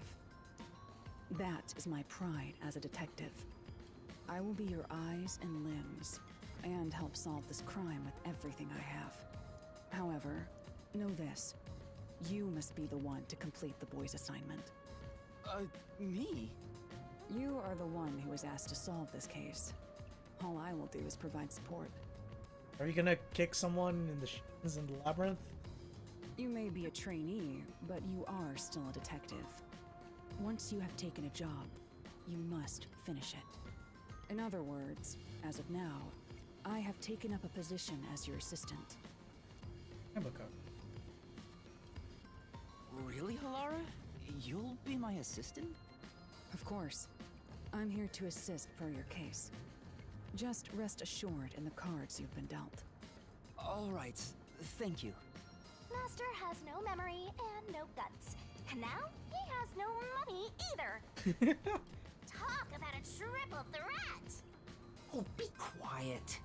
That is my pride as a detective. I will be your eyes and limbs, and help solve this crime with everything I have. However, know this. You must be the one to complete the boy's assignment. Me? You are the one who was asked to solve this case. All I will do is provide support. Are you gonna kick someone in the shins in the labyrinth? You may be a trainee, but you are still a detective. Once you have taken a job, you must finish it. In other words, as of now, I have taken up a position as your assistant. Really, Halara? You'll be my assistant? Of course. I'm here to assist per your case. Just rest assured in the cards you've been dealt. All right, thank you. Master has no memory and no guts. And now he has no money either. Talk about a triple threat! Oh, be quiet.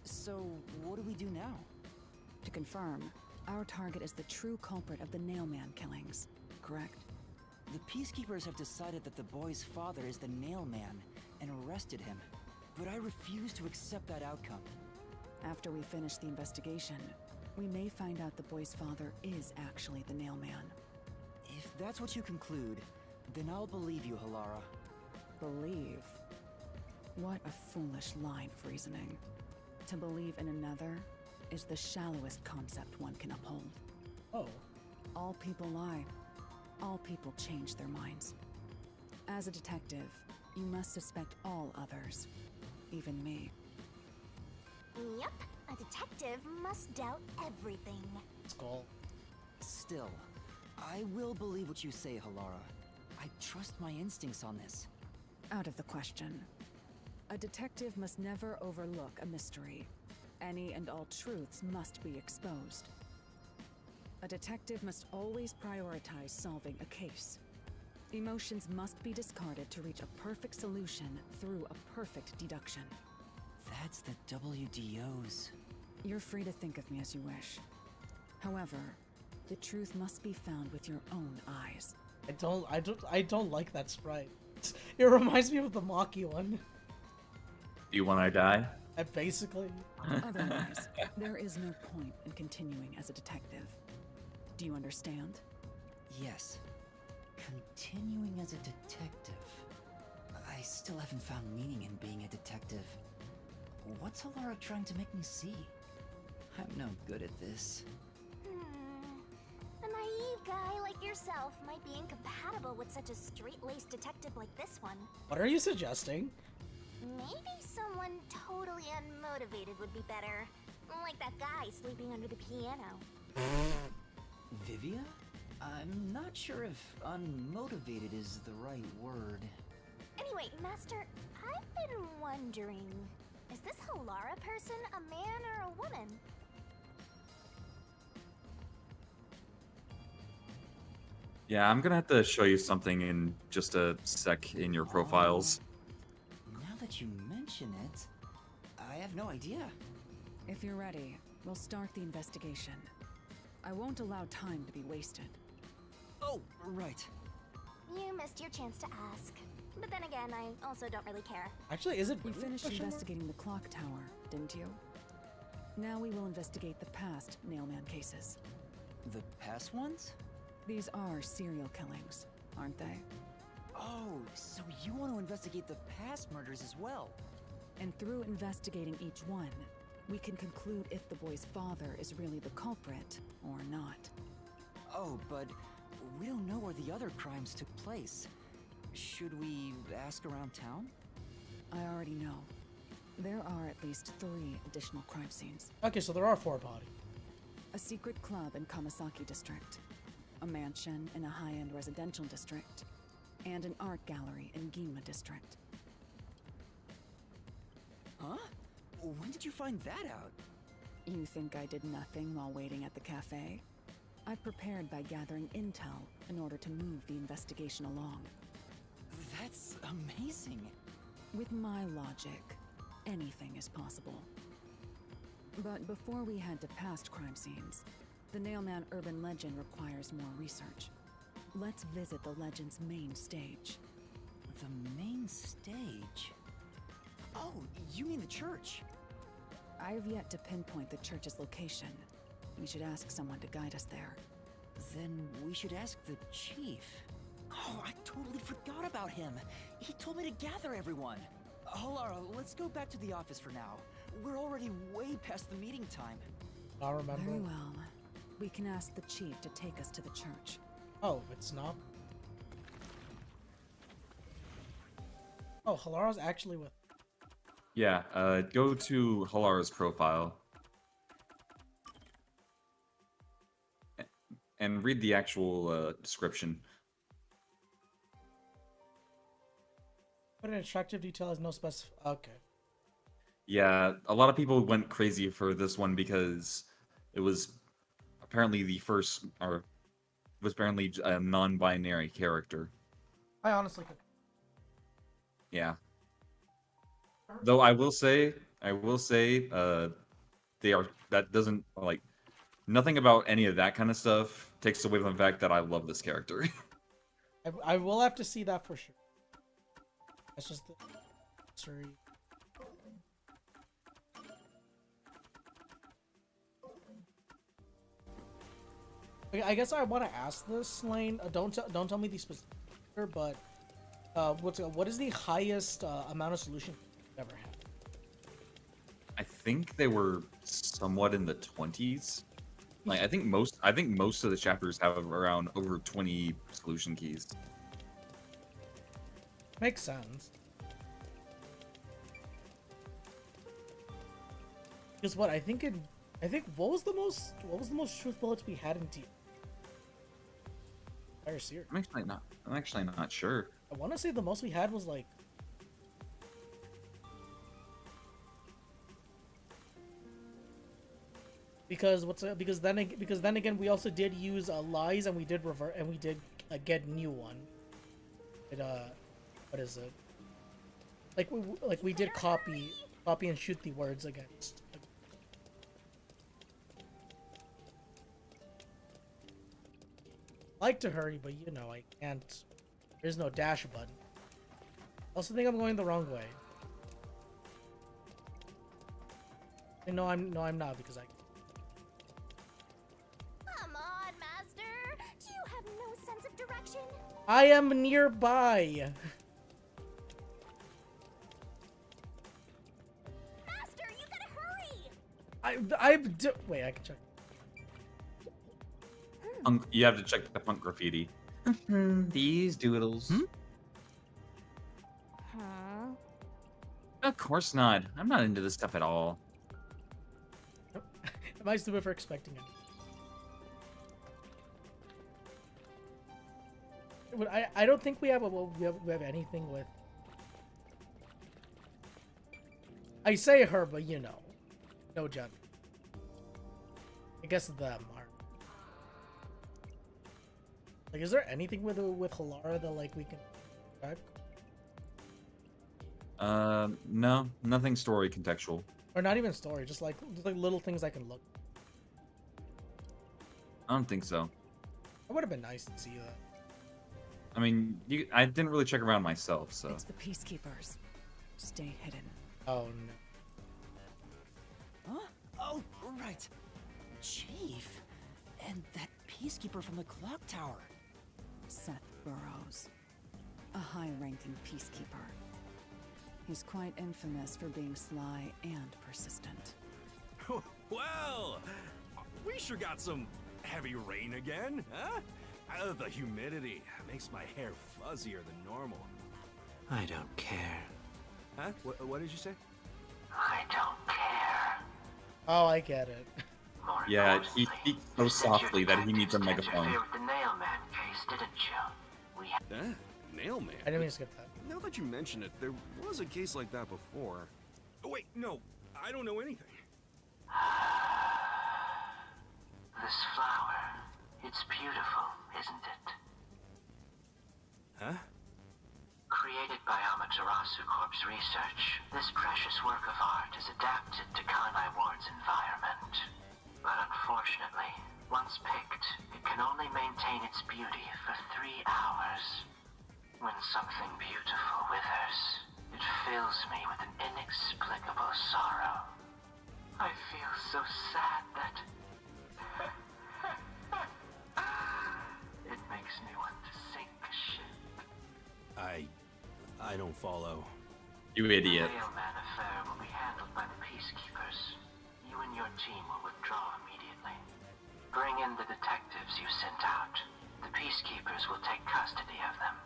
So, what do we do now? To confirm, our target is the true culprit of the Nailman killings, correct? The Peacekeepers have decided that the boy's father is the Nailman, and arrested him. But I refuse to accept that outcome. After we finish the investigation, we may find out the boy's father is actually the Nailman. If that's what you conclude, then I'll believe you, Halara. Believe? What a foolish line of reasoning. To believe in another is the shallowest concept one can uphold. Oh. All people lie. All people change their minds. As a detective, you must suspect all others, even me. Yep, a detective must doubt everything. Skull. Still, I will believe what you say, Halara. I trust my instincts on this. Out of the question. A detective must never overlook a mystery. Any and all truths must be exposed. A detective must always prioritize solving a case. Emotions must be discarded to reach a perfect solution through a perfect deduction. That's the WDOs. You're free to think of me as you wish. However, the truth must be found with your own eyes. I don't like that sprite. It reminds me of the Maki one. Do you want to die? Basically. Otherwise, there is no point in continuing as a detective. Do you understand? Yes. Continuing as a detective. I still haven't found meaning in being a detective. What's Halara trying to make me see? I'm no good at this. A naive guy like yourself might be incompatible with such a straight-laced detective like this one. What are you suggesting? Maybe someone totally unmotivated would be better. Like that guy sleeping under the piano. Vivia? I'm not sure if unmotivated is the right word. Anyway, Master, I've been wondering, is this Halara person a man or a woman? Yeah, I'm gonna have to show you something in just a sec in your profiles. Now that you mention it, I have no idea. If you're ready, we'll start the investigation. I won't allow time to be wasted. Oh, right. You missed your chance to ask. But then again, I also don't really care. Actually, is it You really finished question mark? investigating the clock tower, didn't you? Now we will investigate the past Nailman cases. The past ones? These are serial killings, aren't they? Oh, so you want to investigate the past murders as well? And through investigating each one, we can conclude if the boy's father is really the culprit or not. Oh, but we don't know where the other crimes took place. Should we ask around town? I already know. There are at least 3 additional crime scenes. Okay, so there are 4 bodies. A secret club in Kamasaki district, a mansion in a high-end residential district, and an art gallery in Ginma district. Huh? When did you find that out? You think I did nothing while waiting at the cafe? I prepared by gathering intel in order to move the investigation along. That's amazing. With my logic, anything is possible. But before we head to past crime scenes, the Nailman urban legend requires more research. Let's visit the legend's main stage. The main stage? Oh, you mean the church? I've yet to pinpoint the church's location. We should ask someone to guide us there. Then we should ask the chief. Oh, I totally forgot about him. He told me to gather everyone. Halara, let's go back to the office for now. We're already way past the meeting time. I remember. Very well. We can ask the chief to take us to the church. Oh, it's not. Oh, Halara's actually with. Yeah, go to Halara's profile. And read the actual description. But an attractive detail has no Okay. Yeah, a lot of people went crazy for this one because it was apparently the first, or was apparently a non-binary character. I honestly could. Yeah. Though I will say, they are, that doesn't, like, nothing about any of that kind of stuff takes away from the fact that I love this character. I will have to see that for sure. That's just. Sorry. Okay, I guess I want to ask this, Lane. Don't tell me the specific, but what is the highest amount of solution you've ever had? I think they were somewhat in the 20s. Like I think most of the chapters have around over 20 solution keys. Makes sense. Because what I think what was the most truth bullets we had in T? Entire series. I'm actually not sure. I want to say the most we had was like. Because then again we also did use lies and we did revert and we did get new one. It what is it? Like we did copy and shoot the words against. Like to hurry, but you know I can't. There's no dash button. Also think I'm going the wrong way. No, I'm not because I. Come on, Master. Do you have no sense of direction? I am nearby. Master, you gotta hurry. Wait, I can check. You have to check the punk graffiti. These doodles. Of course not. I'm not into this stuff at all. Am I stupid for expecting it? I don't think we have anything with. I say her, but you know, no judgment. I guess them are. Like, is there anything with Halara that like we can track? No, nothing story contextual. Or not even story, just like little things I can look. I don't think so. It would have been nice to see that. I mean, I didn't really check around myself, so. It's the peacekeepers. Stay hidden. Oh no. Huh? Oh, right. Chief. And that peacekeeper from the clock tower. Seth Burrows. A high-ranking peacekeeper. He's quite infamous for being sly and persistent. Well, we sure got some heavy rain again, huh? The humidity makes my hair fuzzier than normal. I don't care. Huh? What did you say? I don't care. Oh, I get it. Yeah, he speaks so softly that he needs a megaphone. With the Nailman case, didn't you? We Nailman? I didn't mean to skip that. Now that you mention it, there was a case like that before. Oh, wait, no, I don't know anything. This flower, it's beautiful, isn't it? Huh? Created by Amaterasu Corp's research, this precious work of art is adapted to Kanai Ward's environment. But unfortunately, once picked, it can only maintain its beauty for 3 hours. When something beautiful withers, it fills me with an inexplicable sorrow. I feel so sad that... it makes me want to sink a ship. I don't follow. You idiot. The Nailman affair will be handled by the peacekeepers. You and your team will withdraw immediately. Bring in the detectives you sent out. The peacekeepers will take custody of them.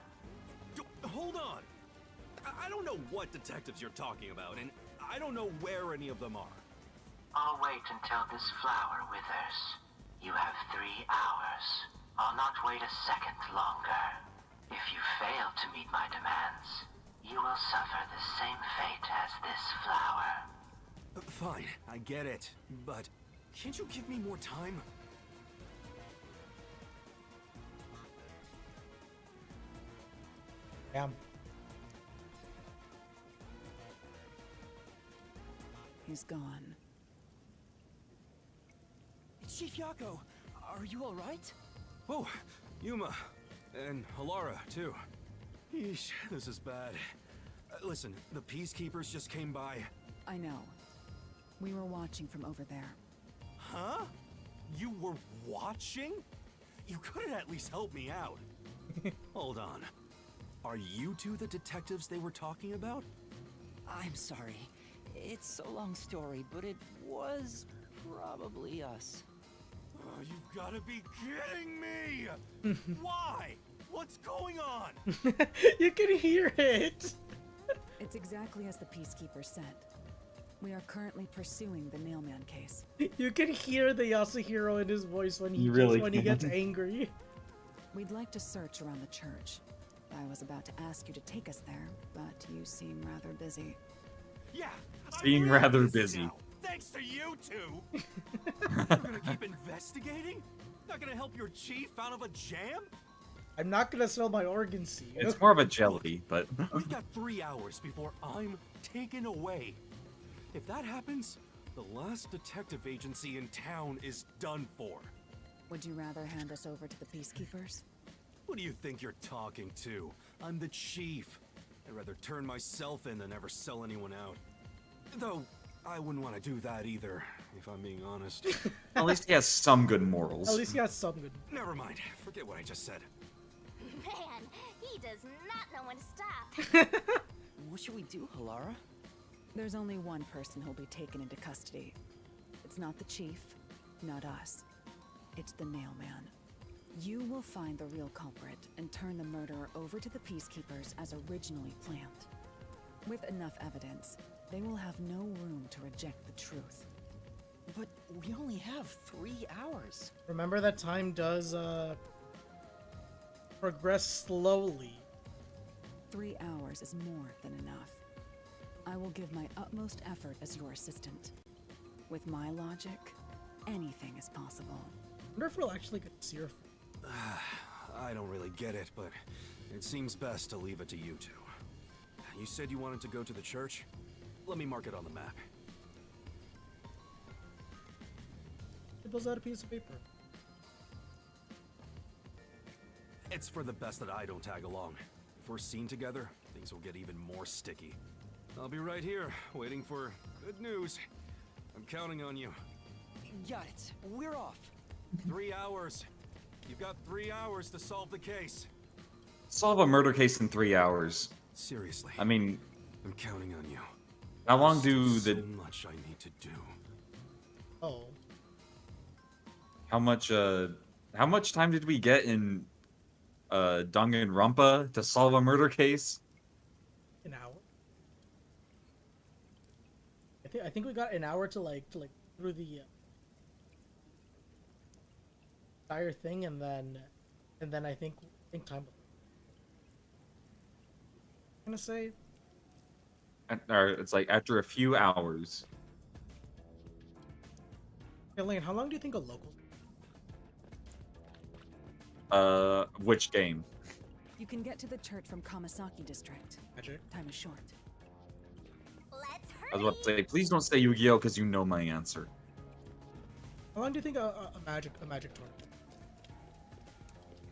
Hold on! I don't know what detectives you're talking about, and I don't know where any of them are. I'll wait until this flower withers. You have 3 hours. I'll not wait a second longer. If you fail to meet my demands, you will suffer the same fate as this flower. Fine, I get it, but can't you give me more time? Damn. He's gone. It's Chief Yako. Are you all right? Oh, Yuma. And Halara, too. Yeesh, this is bad. Listen, the Peacekeepers just came by. I know. We were watching from over there. Huh? You were watching? You couldn't at least help me out. Hold on. Are you two the detectives they were talking about? I'm sorry. It's a long story, but it was probably us. Oh, you've got to be kidding me! Why? What's going on? You can hear it. It's exactly as the Peacekeeper said. We are currently pursuing the Nailman case. You can hear the Yasuhiro in his voice when he when he gets angry. We'd like to search around the church. I was about to ask you to take us there, but you seem rather busy. Yeah, Seem rather busy. now, thanks to you two. You're gonna keep investigating? Not gonna help your chief out of a jam? I'm not gonna sell my organs to you. It's more of a jelly, but We've got 3 hours before I'm taken away. If that happens, the last detective agency in town is done for. Would you rather hand us over to the Peacekeepers? Who do you think you're talking to? I'm the chief. I'd rather turn myself in than ever sell anyone out. Though, I wouldn't want to do that either, if I'm being honest. at least he has some good morals. At least he has some good. Never mind. Forget what I just said. Man, he does not know when to stop. What should we do, Halara? There's only one person who'll be taken into custody. It's not the chief, not us. It's the Nailman. You will find the real culprit and turn the murderer over to the Peacekeepers as originally planned. With enough evidence, they will have no room to reject the truth. But we only have 3 hours. Remember that time does progress slowly. 3 hours is more than enough. I will give my utmost effort as your assistant. With my logic, anything is possible. I wonder if we'll actually get to see her. I don't really get it, but it seems best to leave it to you two. You said you wanted to go to the church? Let me mark it on the map. He pulls out a piece of paper. It's for the best that I don't tag along. If we're seen together, things will get even more sticky. I'll be right here, waiting for good news. I'm counting on you. Got it. We're off. 3 hours. You've got 3 hours to solve the case. Solve a murder case in 3 hours. Seriously. I mean, I'm counting on you. how long do So the much I need to do. Oh. how much time did we get in Danganronpa to solve a murder case? An hour. I think we got an hour to like through the entire thing, and then I think time. I'm gonna say. Or it's like after a few hours. Elaine, how long do you think a local? Which game? You can get to the church from Kamasaki District. Magic. Time is short. Let's I was about to say, please don't say Yu-Gi-Oh because you know my answer. How long do you think a magic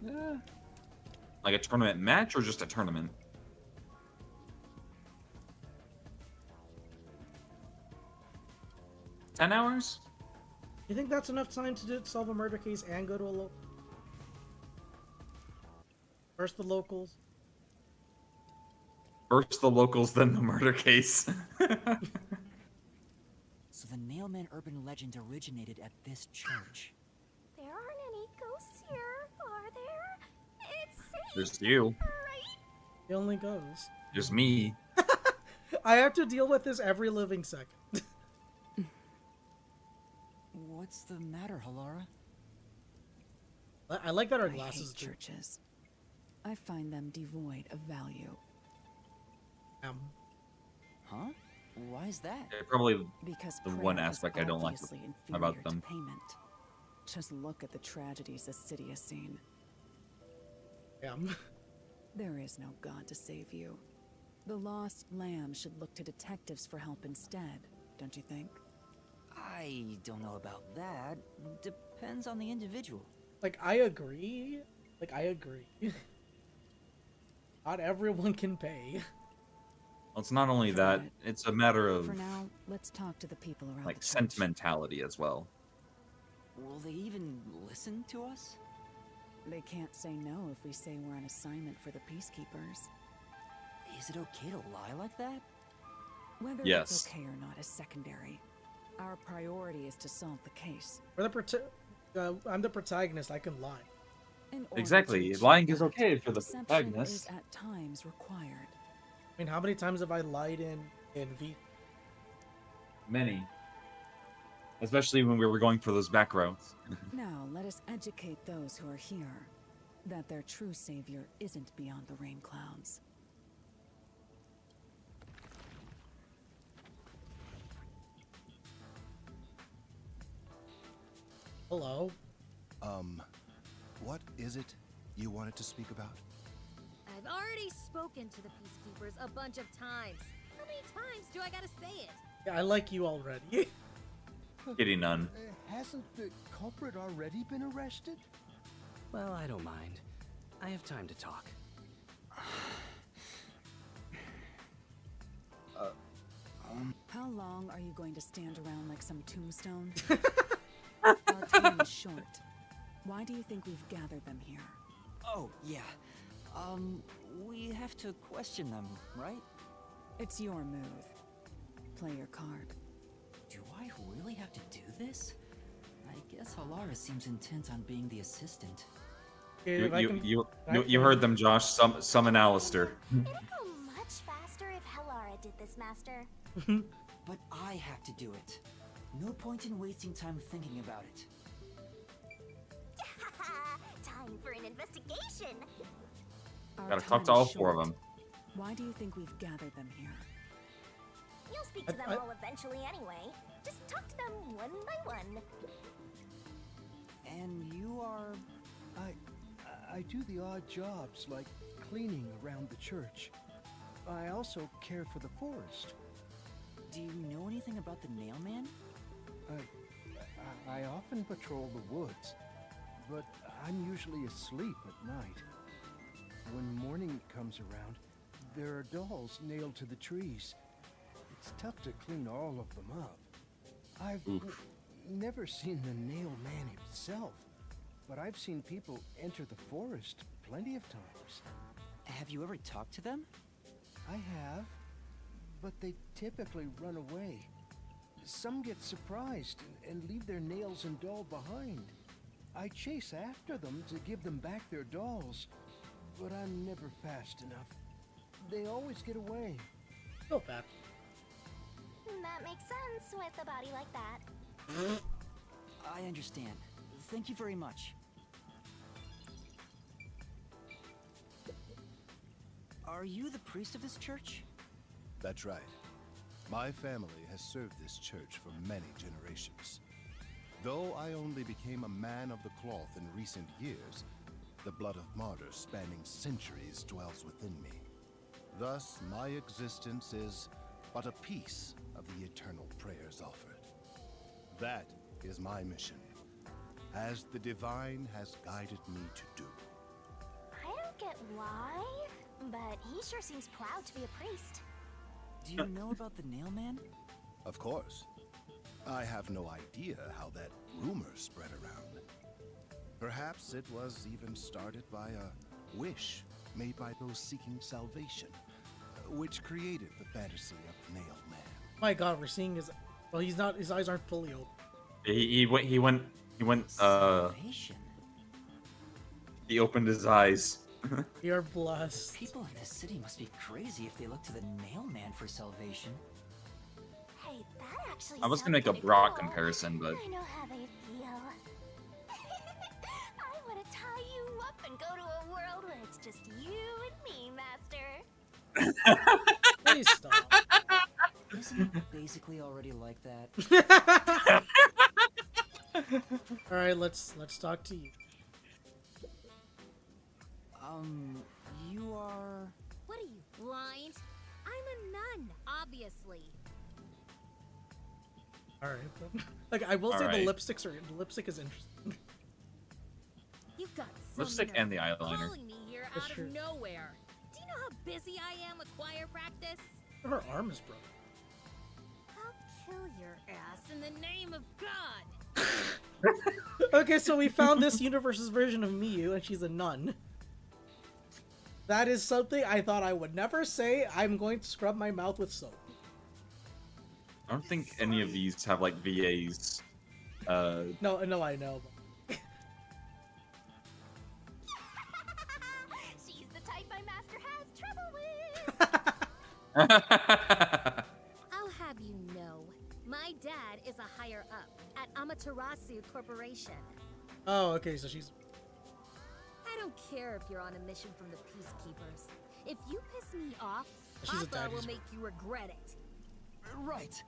tournament? Like a tournament match or just a tournament? $10 hours? You think that's enough time to solve a murder case and go to a local? First the locals. First the locals, then the murder case. So the Nailman urban legend originated at this church. There aren't any ghosts here, are there? It's safe, There's you. right? The only ghost. There's me. I have to deal with this every living second. What's the matter, Halara? I like that our I glasses. hate churches. I find them devoid of value. Huh? Why is that? Yeah, probably Because the one prayer is aspect I don't like obviously about inferior them. to payment. Just look at the tragedies the city has seen. There is no God to save you. The lost lamb should look to detectives for help instead, don't you think? I don't know about that. Depends on the individual. Like, I agree. Not everyone can pay. Well, it's not only that; it's a matter of For now, let's talk to the people around like the church. sentimentality as well. Will they even listen to us? They can't say no if we say we're on assignment for the Peacekeepers. Is it okay to lie like that? Whether Yes. it's okay or not is secondary. Our priority is to solve the case. I'm the protagonist. I can lie. In order Exactly, to achieve lying is that, okay for the deception protagonist. is at times required. I mean, how many times have I lied in V? Many, especially when we were going for those back routes. Now, let us educate those who are here that their true savior isn't beyond the rain clouds. Hello. What is it you wanted to speak about? I've already spoken to the Peacekeepers a bunch of times. How many times do I gotta say it? Yeah, I like you already. Kitty none. Hasn't the culprit already been arrested? Well, I don't mind. I have time to talk. How long are you going to stand around like some tombstone? Our time is short. Why do you think we've gathered them here? Oh, yeah. We have to question them, right? It's your move. Play your card. Do I really have to do this? I guess Halara seems intent on being the assistant. You heard them, Josh. Summon Alistair. It'd go much faster if Halara did this, Master. But I have to do it. No point in wasting time thinking about it. Time for an investigation. Our Gotta time talk to all is four of short. them. Why do you think we've gathered them here? You'll speak to them all eventually anyway. Just talk to them one by one. And you are... I do the odd jobs like cleaning around the church. I also care for the forest. Do you know anything about the Nailman? I often patrol the woods, but I'm usually asleep at night. When morning comes around, there are dolls nailed to the trees. It's tough to clean all of them up. I've never seen the Nailman himself, but I've seen people enter the forest plenty of times. Have you ever talked to them? I have, but they typically run away. Some get surprised and leave their nails and doll behind. I chase after them to give them back their dolls, but I'm never fast enough. They always get away. Not bad. That makes sense with a body like that. I understand. Thank you very much. Are you the priest of this church? That's right. My family has served this church for many generations. Though I only became a man of the cloth in recent years, the blood of martyrs spanning centuries dwells within me. Thus, my existence is but a piece of the eternal prayers offered. That is my mission, as the divine has guided me to do. I don't get why, but he sure seems proud to be a priest. Do you know about the Nailman? Of course. I have no idea how that rumor spread around. Perhaps it was even started by a wish made by those seeking salvation, which created the fantasy of Nailman. My God, we're seeing his. Well, he's not. His eyes aren't fully open. He went. He opened his eyes. You're blessed. People in this city must be crazy if they look to the Nailman for salvation. Hey, that actually I was gonna sounds make a pretty Brock cool. comparison, but I know how they feel. I want to tie you up and go to a world where it's just you and me, Master. Please stop. Isn't it basically already like that? All right, let's talk to you. You are... What are you, blind? I'm a nun, obviously. All right. Like I will say, the lipstick is interesting. You got some Lipstick nerve and the eyeliner. calling me here That's out true. of nowhere. Do you know how busy I am with choir practice? Her arm is broken. I'll kill your ass in the name of God. Okay, so we found this universe's version of Miyu, and she's a nun. That is something I thought I would never say. I'm going to scrub my mouth with soap. I don't think any of these have like VAs. No, I know. She's the type my master has trouble with. I'll have you know, my dad is a higher up at Amaterasu Corporation. Oh, okay, so she's... I don't care if you're on a mission from the Peacekeepers. If you piss me off, She's a Papa will daddy's make you regret it. Right.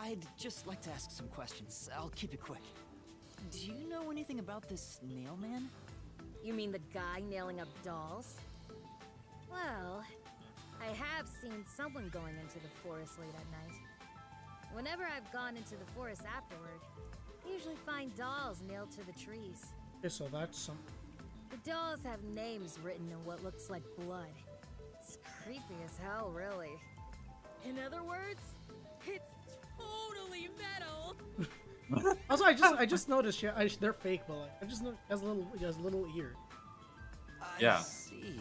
I'd just like to ask some questions. I'll keep it quick. Do you know anything about this nail man? You mean the guy nailing up dolls? Well, I have seen someone going into the forest late at night. Whenever I've gone into the forest afterward, I usually find dolls nailed to the trees. Okay, so that's some... The dolls have names written in what looks like blood. It's creepy as hell, really. In other words, it's totally metal. Also, I just noticed they're fake, but like I just know he has a little ear. Yeah. I see.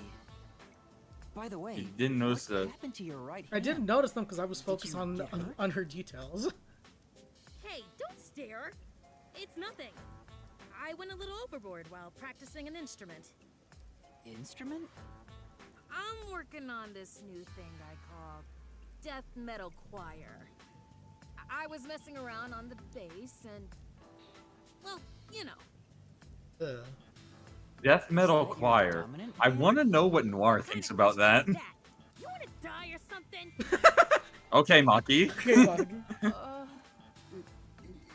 By the way, You didn't notice what that. happened to your right I hand? didn't notice them because I was focused you on get hurt? on her details. Hey, don't stare. It's nothing. I went a little overboard while practicing an instrument. Instrument? I'm working on this new thing I call death metal choir. I was messing around on the bass and, well, you know. Death metal choir. I want to know what Noir thinks about that. You wanna die or something? Okay, Maki. Okay, Maki.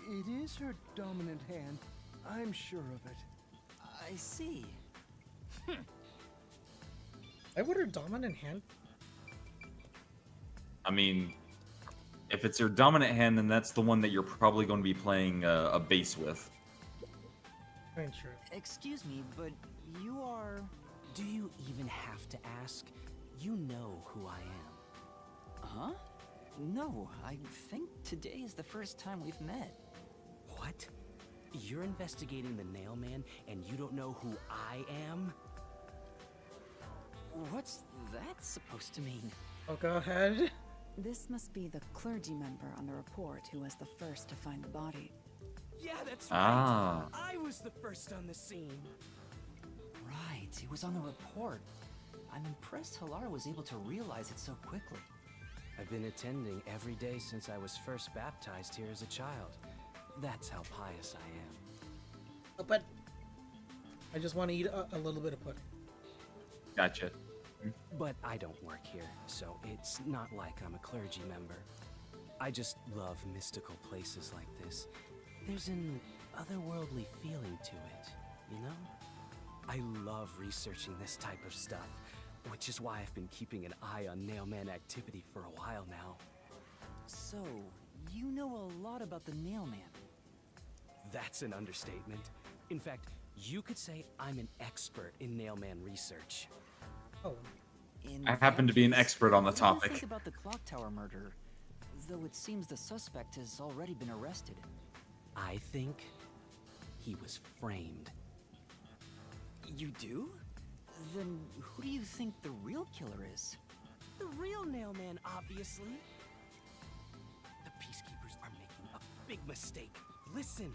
It is her dominant hand. I'm sure of it. I see. I would her dominant hand. I mean, if it's your dominant hand, then that's the one that you're probably going to be playing a bass with. Ain't true. Excuse me, but you are... Do you even have to ask? You know who I am. Huh? No, I think today is the first time we've met. What? You're investigating the Nail Man, and you don't know who I am? What's that supposed to mean? Oh, go ahead. This must be the clergy member on the report who was the first to find the body. Yeah, that's Ah. right. I was the first on the scene. Right, it was on the report. I'm impressed Hilar was able to realize it so quickly. I've been attending every day since I was first baptized here as a child. That's how pious I am. But I just want to eat a little bit of pudding. Gotcha. But I don't work here, so it's not like I'm a clergy member. I just love mystical places like this. There's an otherworldly feeling to it, you know? I love researching this type of stuff, which is why I've been keeping an eye on Nailman activity for a while now. So, you know a lot about the Nail Man. That's an understatement. In fact, you could say I'm an expert in Nailman research. Oh. I happen to be an expert on the What do you topic. think about the clock tower murder? Though it seems the suspect has already been arrested. I think he was framed. You do? Then who do you think the real killer is? The real Nailman, obviously. The Peacekeepers are making a big mistake. Listen,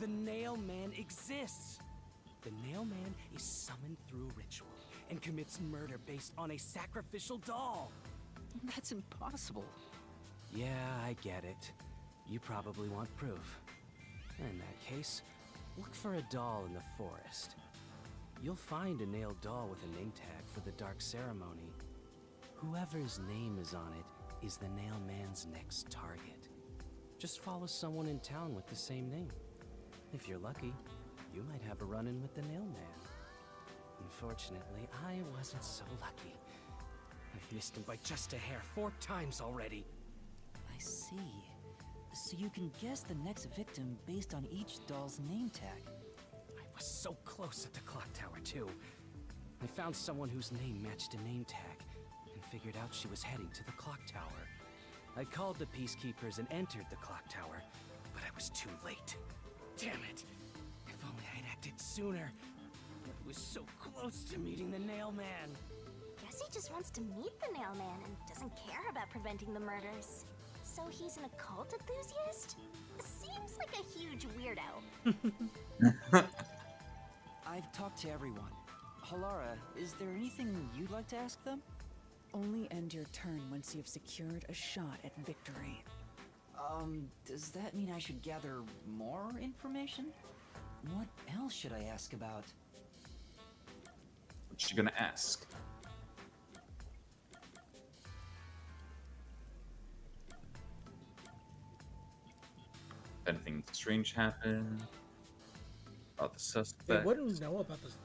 the Nailman exists. The Nailman is summoned through a ritual and commits murder based on a sacrificial doll. That's impossible. Yeah, I get it. You probably want proof. In that case, look for a doll in the forest. You'll find a nailed doll with a name tag for the Dark Ceremony. Whoever's name is on it is the Nail Man's next target. Just follow someone in town with the same name. If you're lucky, you might have a run-in with the Nail Man. Unfortunately, I wasn't so lucky. I've missed him by just a hair 4 times already. I see. So you can guess the next victim based on each doll's name tag. I was so close at the clock tower, too. I found someone whose name matched a name tag and figured out she was heading to the clock tower. I called the peacekeepers and entered the clock tower, but I was too late. Damn it! If only I'd acted sooner. I was so close to meeting the Nail Man. Guess he just wants to meet the Nail Man and doesn't care about preventing the murders. So he's an occult enthusiast? Seems like a huge weirdo. I've talked to everyone. Halara, is there anything you'd like to ask them? Only end your turn once you've secured a shot at victory. Does that mean I should gather more information? What else should I ask about? What you gonna ask? If anything strange happened about the They suspect. wouldn't know about this.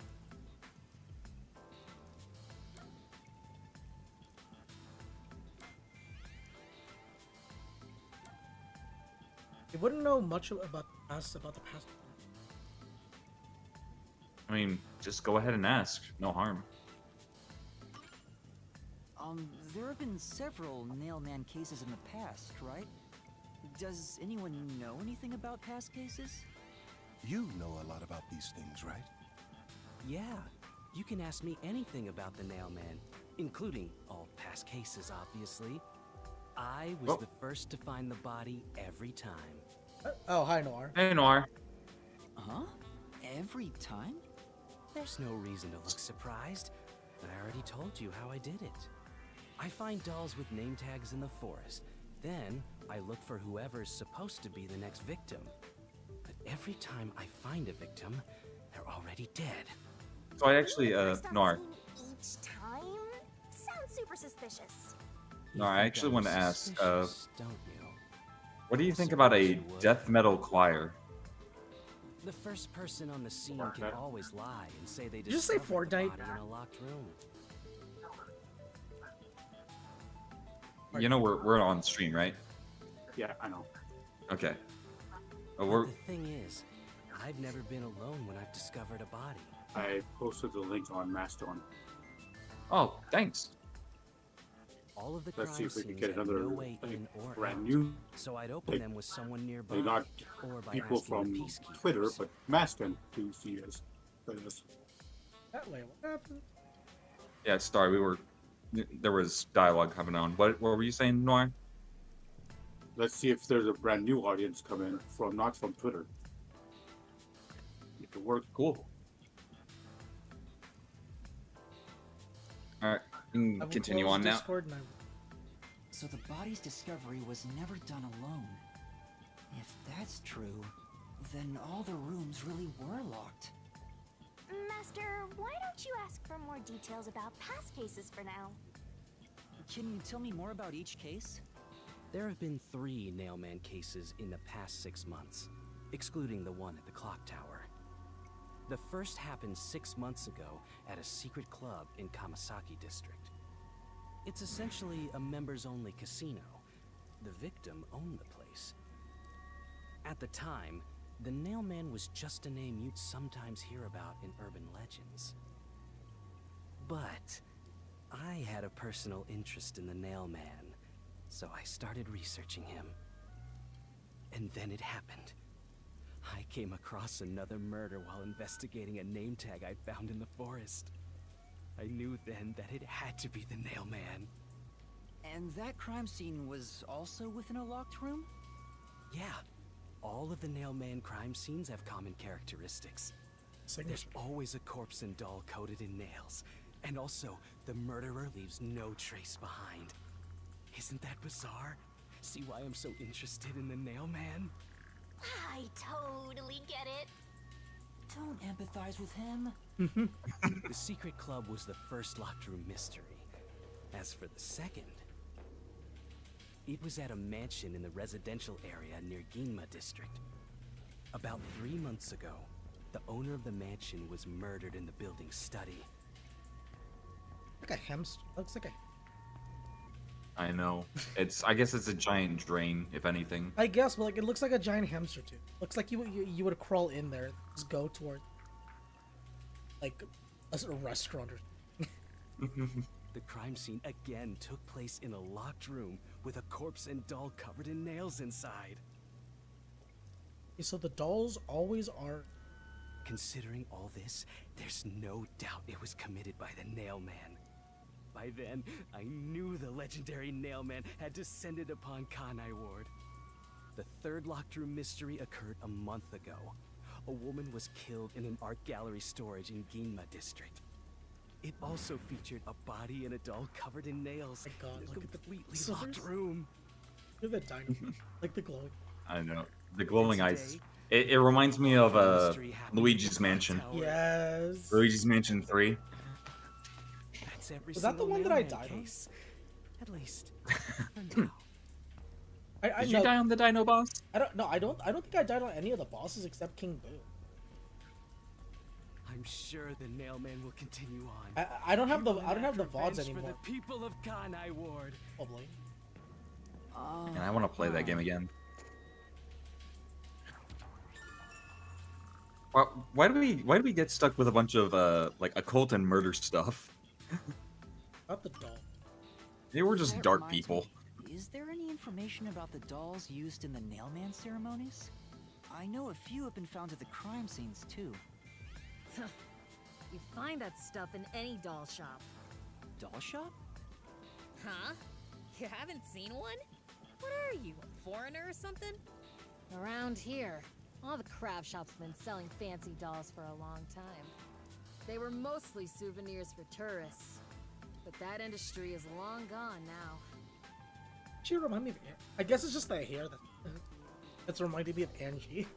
They wouldn't know much about the past. I mean, just go ahead and ask. No harm. There have been several Nailman cases in the past, right? Does anyone know anything about past cases? You know a lot about these things, right? Yeah, you can ask me anything about the Nail Man, including all past cases, obviously. I was the first to find the body every time. Oh, hi, Noir. Hey, Noir. Huh? Every time? There's no reason to look surprised. I already told you how I did it. I find dolls with name tags in the forest. Then, I look for whoever's supposed to be the next victim. But every time I find a victim, they're already dead. So I actually, Noir. Each time? Sounds super suspicious. No, I actually want to ask, Don't you? what do you think about a death metal choir? The first person on the scene can always lie and say they Did you say discovered the Fortnite? body in a locked room. You know we're on stream, right? Yeah, I know. Okay. The thing is, I've never been alone when I've discovered a body. I posted the link on Mastodon. Oh, thanks. All of the Let's see crime if we can scenes get have another no way in or brand out, new. so I'd open them with someone nearby, Like not or by people asking the from peacekeepers. Twitter, but Mastodon to see us. That way, what happened? Yeah, sorry, there was dialogue coming on. What were you saying, Noir? Let's see if there's a brand new audience come in from not from Twitter. It could work. Cool. All right, we can continue on now. So the body's discovery was never done alone. If that's true, then all the rooms really were locked. Master, why don't you ask for more details about past cases for now? Can you tell me more about each case? There have been 3 Nailman cases in the past 6 months, excluding the one at the clock tower. The first happened 6 months ago at a secret club in Kamasaki district. It's essentially a members-only casino. The victim owned the place. At the time, the Nailman was just a name you'd sometimes hear about in urban legends. But I had a personal interest in the Nailman, so I started researching him. And then it happened. I came across another murder while investigating a name tag I'd found in the forest. I knew then that it had to be the Nailman. And that crime scene was also within a locked room? Yeah. All of the Nailman crime scenes have common characteristics. There's always a corpse and doll coated in nails. And also, the murderer leaves no trace behind. Isn't that bizarre? See why I'm so interested in the Nailman? I totally get it. Don't empathize with him. The secret club was the first locked room mystery. As for the second, it was at a mansion in the residential area near Ginma district. About 3 months ago, the owner of the mansion was murdered in the building's study. Like a hamster. Looks like a. I know. I guess it's a giant drain, if anything. I guess, but like it looks like a giant hamster too. Looks like you would crawl in there, just go toward like a restaurant or. The crime scene again took place in a locked room with a corpse and doll covered in nails inside. So the dolls always are. Considering all this, there's no doubt it was committed by the Nail Man. By then, I knew the legendary Nail Man had descended upon Kanai Ward. The third locked room mystery occurred a month ago. A woman was killed in an art gallery storage in Ginma district. It also featured a body and a doll covered in nails. My God, in a look at the completely scissors. locked room. Look at that dino. Like the glowing. I know. The glowing eyes. It reminds me of Luigi's Mansion. Yes. Luigi's Mansion 3. That's every Was that the single one that I Nail Man died on? case. At least. I Did you die on the Dino boss? I don't think I died on any of the bosses except King Boo. I'm sure the Nail Man will continue on. I don't have the He will I don't have the enact VODs revenge anymore. For the people of Kanai Ward. Probably. And I want to play that game again. Why do we get stuck with a bunch of like occult and murder stuff? Not the doll. They were just That dark reminds people. me, is there any information about the dolls used in the Nailman ceremonies? I know a few have been found at the crime scenes too. You find that stuff in any doll shop. Doll shop? Huh? You haven't seen one? What are you, a foreigner or something? Around here, all the craft shops have been selling fancy dolls for a long time. They were mostly souvenirs for tourists, but that industry is long gone now. She remind me of. I guess it's just the hair that's reminding me of Angie.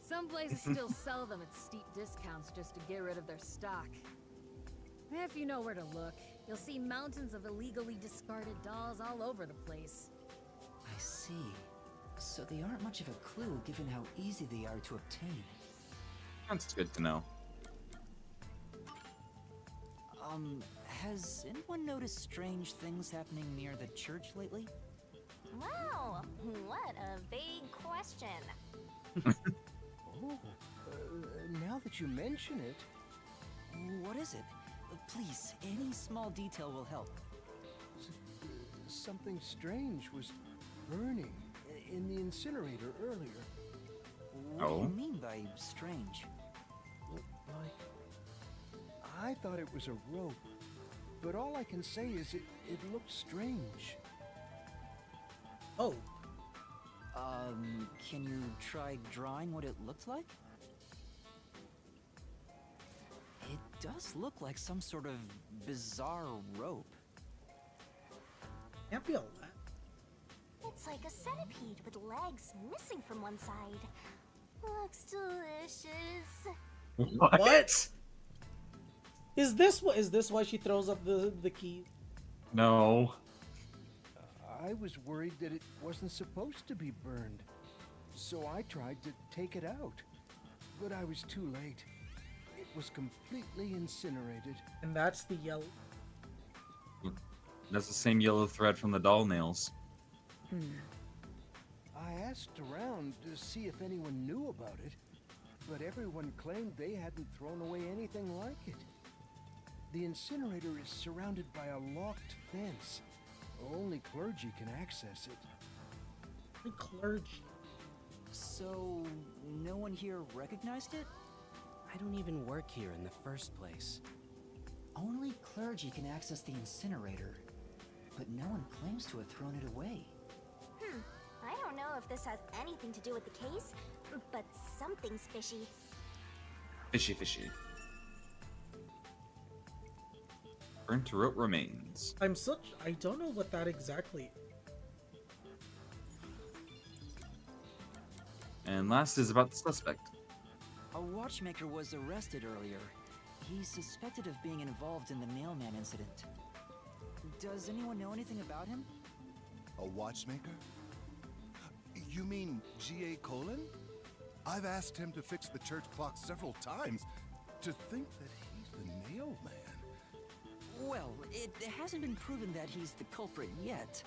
Some places still sell them at steep discounts just to get rid of their stock. If you know where to look, you'll see mountains of illegally discarded dolls all over the place. I see. So they aren't much of a clue given how easy they are to obtain. That's good to know. Has anyone noticed strange things happening near the church lately? Wow, what a vague question. Oh, now that you mention it... What is it? Please, any small detail will help. Something strange was burning in the incinerator earlier. What do you mean by strange? Like, I thought it was a rope, but all I can say is it looked strange. Oh. Can you try drawing what it looked like? It does look like some sort of bizarre rope. Can't be a lot. It's like a centipede with legs missing from one side. Looks delicious. What? Is this why she throws up the key? No. I was worried that it wasn't supposed to be burned, so I tried to take it out. But I was too late. It was completely incinerated. And that's the yellow. That's the same yellow thread from the doll nails. I asked around to see if anyone knew about it, but everyone claimed they hadn't thrown away anything like it. The incinerator is surrounded by a locked fence. Only clergy can access it. The clergy. So, no one here recognized it? I don't even work here in the first place. Only clergy can access the incinerator, but no one claims to have thrown it away. I don't know if this has anything to do with the case, but something's fishy. Fishy, fishy. Burnt to rope remains. I don't know what that exactly. And last is about the suspect. A watchmaker was arrested earlier. He's suspected of being involved in the mailman incident. Does anyone know anything about him? A watchmaker? You mean G.A. Colon? I've asked him to fix the church clock several times. To think that he's the nailman. Well, it hasn't been proven that he's the culprit yet.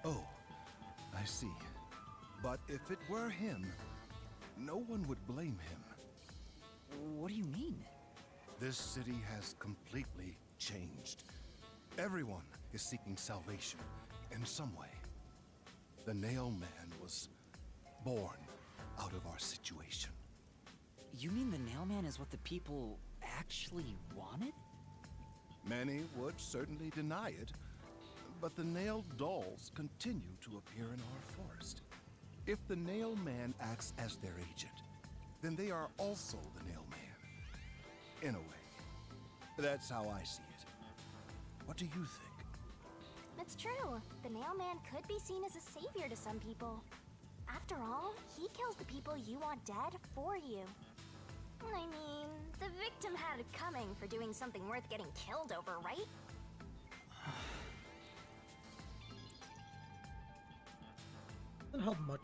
Oh, I see. But if it were him, no one would blame him. What do you mean? This city has completely changed. Everyone is seeking salvation in some way. The Nail Man was born out of our situation. You mean the Nailman is what the people actually wanted? Many would certainly deny it, but the nailed dolls continue to appear in our forest. If the Nail Man acts as their agent, then they are also the Nail Man. In a way. That's how I see it. What do you think? It's true. The Nail Man could be seen as a savior to some people. After all, he kills the people you want dead for you. I mean, the victim had it coming for doing something worth getting killed over, right? Doesn't help much.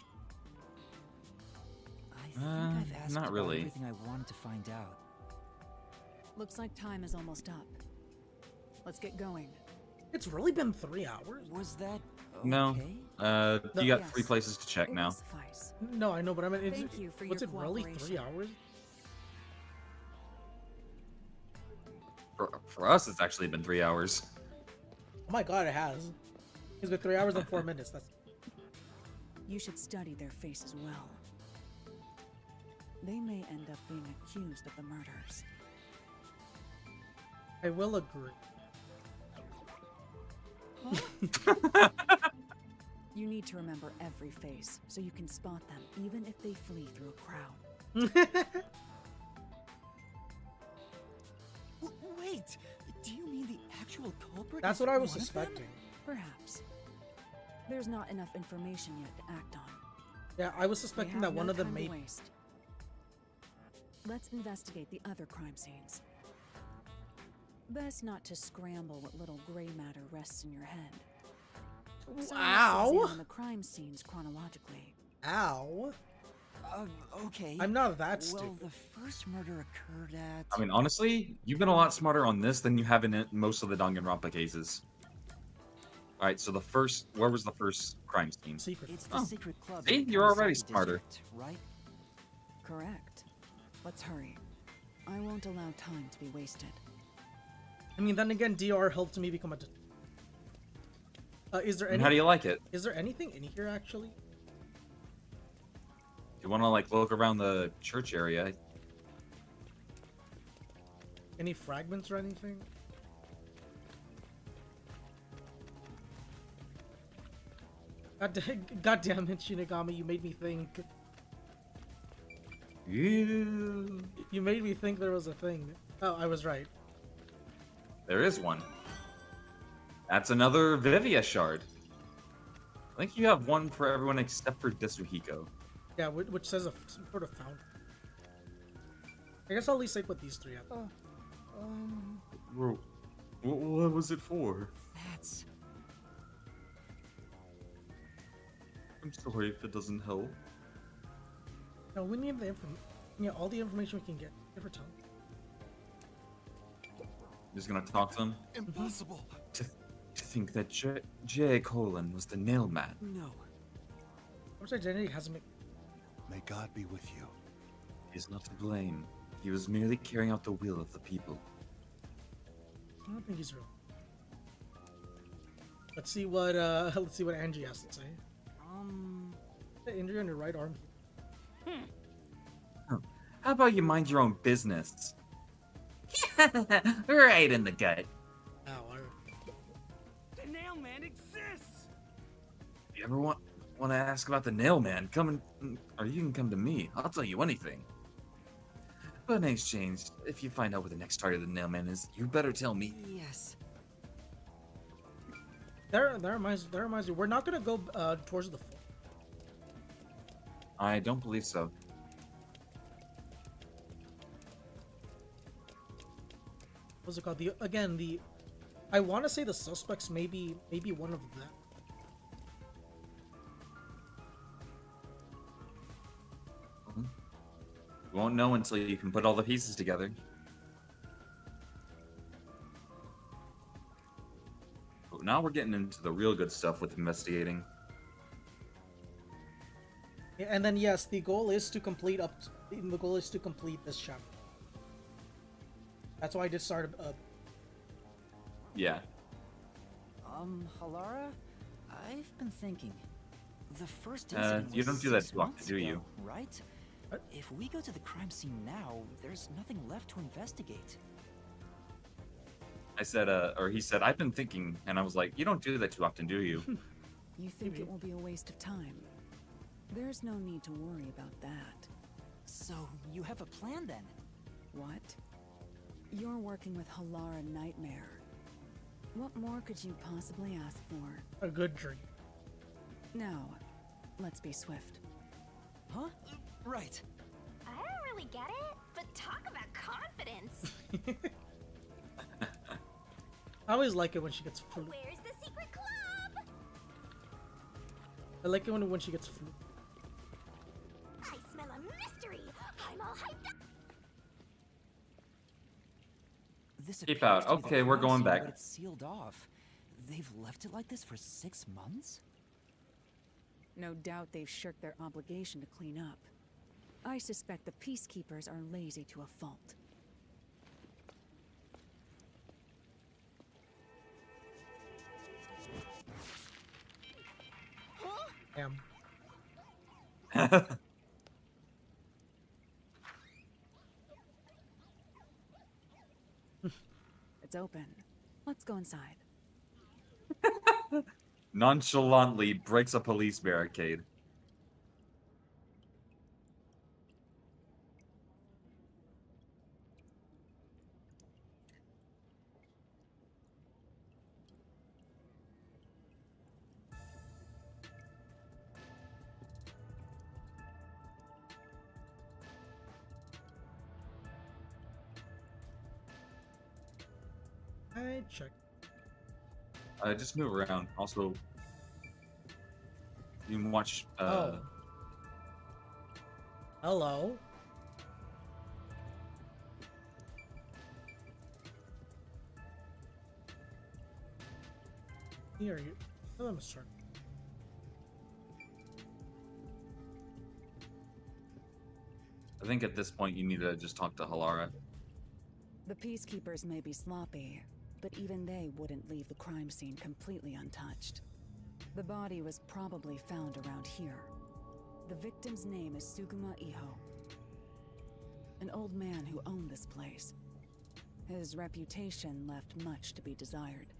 I think I've asked not about really. everything I wanted to find out. Looks like time is almost up. Let's get going. It's really been 3 hours. Was that No. okay? You got Yes. 3 places to check It now. will suffice. No, I know, but I mean, Thank you for was your it really 3 cooperation. hours? For us, it's actually been 3 hours. Oh my god, it has. It's been 3 hours and 4 minutes. That's You should study their faces well. They may end up being accused of the murders. I will agree. You need to remember every face, so you can spot them, even if they flee through a crowd. Wait, do you mean the actual culprit? That's is what I was one of them? suspecting. Perhaps. There's not enough information yet to act on. Yeah, I was We suspecting have that one no of them time to made. waste. Let's investigate the other crime scenes. Best not to scramble what little gray matter rests in your head. So Ow! let's examine the crime scenes chronologically. Ow. Okay. I'm not that Well, stupid. the first murder occurred at... I mean, honestly, you've been a lot smarter on this than you have in most of the Danganronpa cases. Alright, so where was the first crime scene? Secret. It's the Oh. secret club. See, in the you're already Kamasaki smarter. district, right? Correct. Let's hurry. I won't allow time to be wasted. I mean, then again, DR helped me become a. Is there And any? how do you like it? Is there anything in here actually? You want to like look around the church area? Any fragments or anything? God damn it, Shinigami, you made me think. Yeah. You made me think there was a thing. Oh, I was right. There is one. That's another Vivia shard. I think you have one for everyone except for Desuhiko. Yeah, which says some sort of fountain. I guess I'll at least stick with these three. What was it for? That's... I'm sorry if it doesn't help. No, we need the information. Yeah, all the information we can get. Never tell. Just gonna talk to them? Impossible. To think that J. Colon was the nail man. No. What's identity hasn't been. May God be with you. He is not to blame. He was merely carrying out the will of the people. I don't think he's real. Let's see what Angie has to say. The injury on your right arm. How about you mind your own business? Right in the gut. Ow, The nail man exists! If you ever want to ask about the nail man, or you can come to me. I'll tell you anything. But in exchange, if you find out where the next target of the nail man is, you better tell me. Yes. That reminds me. We're not gonna go towards the. I don't believe so. What's it called? I want to say the suspects maybe one of them. You won't know until you can put all the pieces together. But now we're getting into the real good stuff with investigating. Yeah, and then yes, the goal is to complete this chapter. That's why I did start. Yeah. Halara, I've been thinking. The first incident You was don't do that 6 too often, months do you? ago, right? If we go to the crime scene now, there's nothing left to investigate. I said, or he said, I've been thinking, and I was like, you don't do that too often, do you? You think it will be a waste of time? There's no need to worry about that. So, you have a plan then? What? You're working with Halara Nightmare. What more could you possibly ask for? A good dream. Now, let's be swift. Huh? Right. I don't really get it, but talk about confidence. I always like it when she gets fruit. Where's the secret club? I like it when she gets fruit. I smell a mystery. I'm all hyped up. This Keep appears out. to be the Okay, we're crime going scene, back. but it's sealed off. They've left it like this for 6 months? No doubt they've shirked their obligation to clean up. I suspect the peacekeepers are lazy to a fault. Damn. It's open. Let's go inside. Nonchalantly breaks a police barricade. I check. Just move around. Also, you can watch. Oh. Hello. Here you. Let me start. I think at this point you need to just talk to Halara. The peacekeepers may be sloppy, but even they wouldn't leave the crime scene completely untouched. The body was probably found around here. The victim's name is Suguma Iho, an old man who owned this place. His reputation left much to be desired.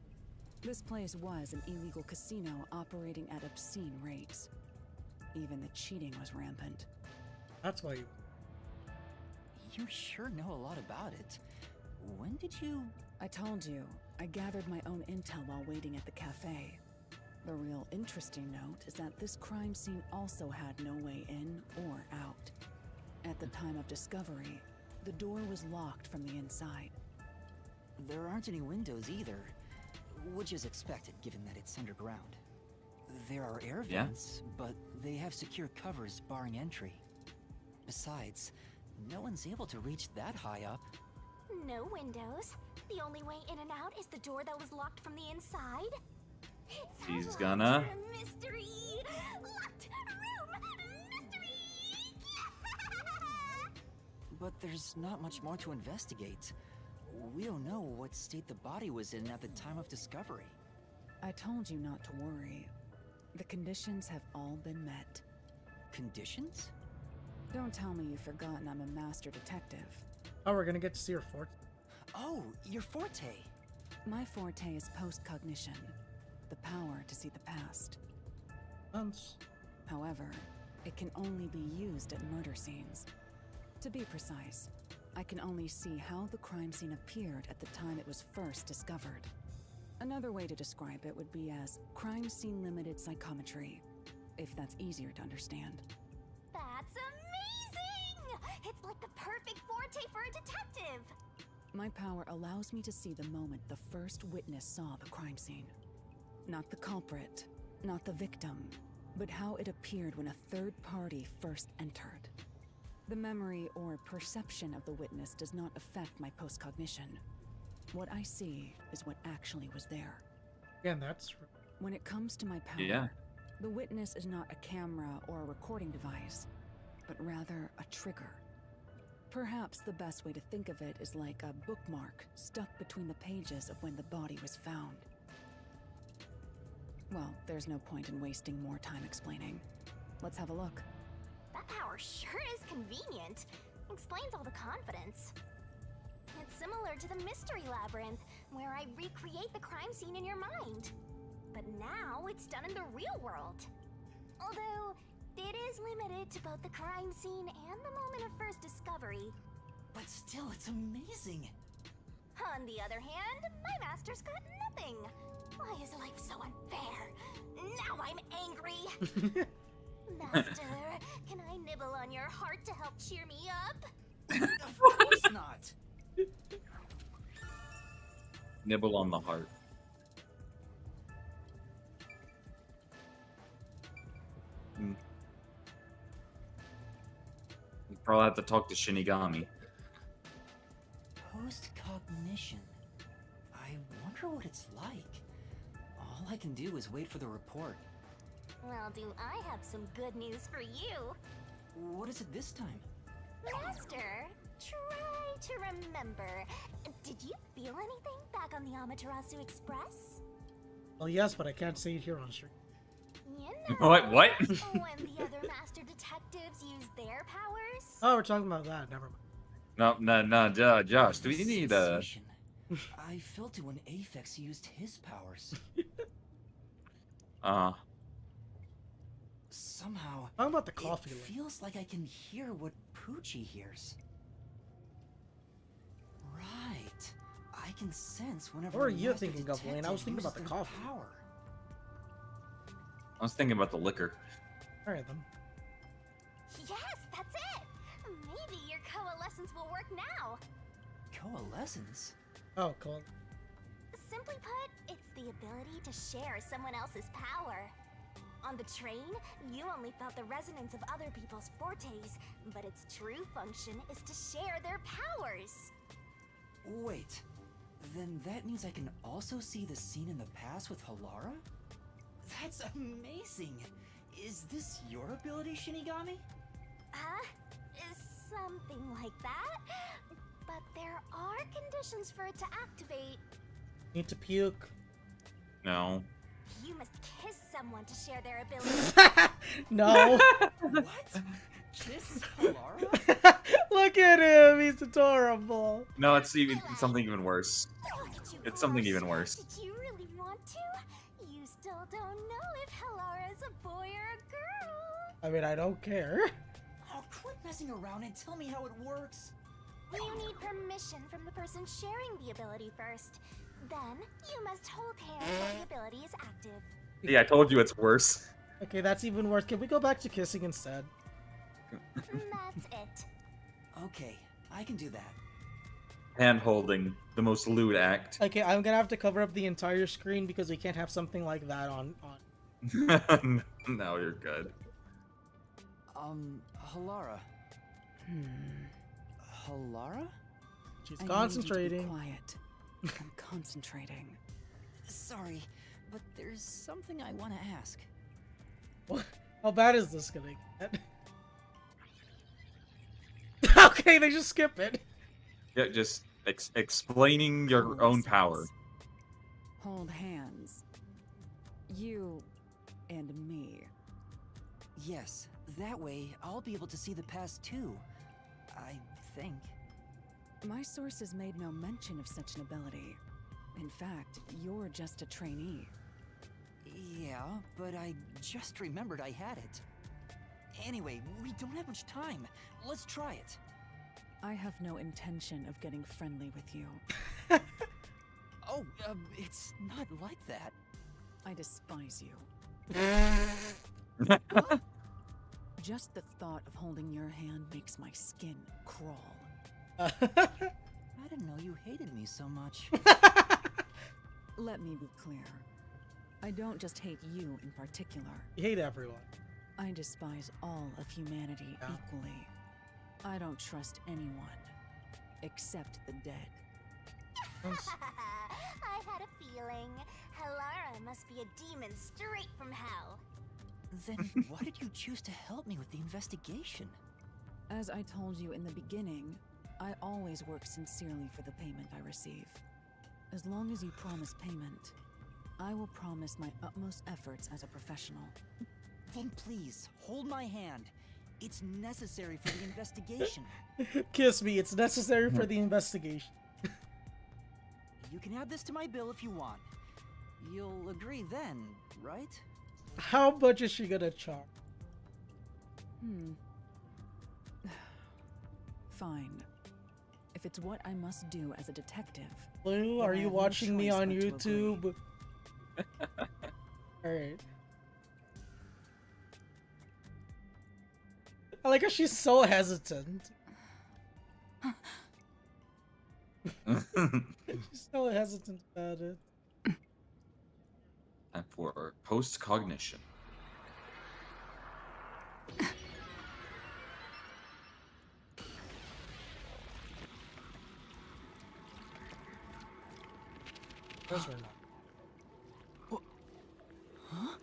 This place was an illegal casino operating at obscene rates. Even the cheating was rampant. That's why you... You sure know a lot about it. When did you... I told you, I gathered my own intel while waiting at the cafe. The real interesting note is that this crime scene also had no way in or out. At the time of discovery, the door was locked from the inside. There aren't any windows either, which is expected given that it's underground. There are air vents, but they have secure covers barring entry. Besides, no one's able to reach that high up. No windows. The only way in and out is the door that was locked from the inside. It's He's gonna... a mystery. Locked room mystery. But there's not much more to investigate. We don't know what state the body was in at the time of discovery. I told you not to worry. The conditions have all been met. Conditions? Don't tell me you've forgotten I'm a master detective. Oh, we're gonna get to see her fort. Oh, your forte. My forte is post-cognition, the power to see the past. However, it can only be used at murder scenes. To be precise, I can only see how the crime scene appeared at the time it was first discovered. Another way to describe it would be as crime scene limited psychometry, if that's easier to understand. That's amazing! It's like the perfect forte for a detective. My power allows me to see the moment the first witness saw the crime scene. Not the culprit, not the victim, but how it appeared when a third party first entered. The memory or perception of the witness does not affect my postcognition. What I see is what actually was there. Yeah, that's... When it comes to my power, the witness is not a camera or a recording device, but rather a trigger. Perhaps the best way to think of it is like a bookmark stuck between the pages of when the body was found. Well, there's no point in wasting more time explaining. Let's have a look. That power sure is convenient. Explains all the confidence. It's similar to the mystery labyrinth, where I recreate the crime scene in your mind. But now it's done in the real world. Although, it is limited to both the crime scene and the moment of first discovery. But still, it's amazing. On the other hand, my master's got nothing. Why is life so unfair? Now I'm angry. Master, can I nibble on your heart to help cheer me up? Of course not. Nibble on the heart. You probably have to talk to Shinigami. Post-cognition. I wonder what it's like. All I can do is wait for the report. Well, do I have some good news for you? What is it this time? Master, try to remember. Did you feel anything back on the Amaterasu Express? Well, yes, but I can't say it here on stream. You know, What? when the other master detectives use their powers? Oh, we're talking about that. Never mind. No, Josh. Do we need a? I felt it when Aphex used his powers. Somehow, How about the coffee? It feels like I can hear what Poochie hears. Right. I can sense whenever. What are a you master thinking of, Wayne? I was thinking detective about the uses their coffee. Power. I was thinking about the liquor. All right then. Yes, that's it. Maybe your coalescence will work now. Coalescence? Oh, cool. Simply put, it's the ability to share someone else's power. On the train, you only felt the resonance of other people's fortes, but its true function is to share their powers. Wait. Then that means I can also see the scene in the past with Halara? That's amazing! Is this your ability, Shinigami? Something like that. But there are conditions for it to activate. Need to puke. No. You must kiss someone to share their ability. No. What? Kiss Halara? Look at him. He's adorable. No, it's something even worse. It's something even worse. Did you really want to? You still don't know if Halara is a boy or a girl. I mean, I don't care. Oh, quit messing around and tell me how it works. You need permission from the person sharing the ability first. Then, you must hold hands while the ability is active. Yeah, I told you it's worse. Okay, that's even worse. Can we go back to kissing instead? That's it. Okay, I can do that. Hand holding, the most lewd act. Okay, I'm gonna have to cover up the entire screen because we can't have something like that on. No, you're good. Halara. Halara? She's I concentrating. Need you to be quiet. I'm concentrating. Sorry, but there's something I want to ask. How bad is this gonna get? Okay, they just skip it. Yeah, just explaining your own power. Hold hands. You and me. Yes, that way I'll be able to see the past too. I think. My sources made no mention of such an ability. In fact, you're just a trainee. Yeah, but I just remembered I had it. Anyway, we don't have much time. Let's try it. I have no intention of getting friendly with you. Oh, it's not like that. I despise you. Just the thought of holding your hand makes my skin crawl. I didn't know you hated me so much. Let me be clear. I don't just hate you in particular. You hate everyone. I despise all of humanity equally. I don't trust anyone, except the dead. I had a feeling. Halara must be a demon straight from hell. Then why did you choose to help me with the investigation? As I told you in the beginning, I always work sincerely for the payment I receive. As long as you promise payment, I will promise my utmost efforts as a professional. Then please, hold my hand. It's necessary for the investigation. Kiss me, it's necessary for the investigation. You can add this to my bill if you want. You'll agree then, right? How much is she gonna charge? Fine. If it's what I must do as a detective. Blue, then are I you have no watching me choice on but to YouTube? Alright. I like how she's so hesitant. She's so hesitant about it. And for post-cognition. Those were not. Huh?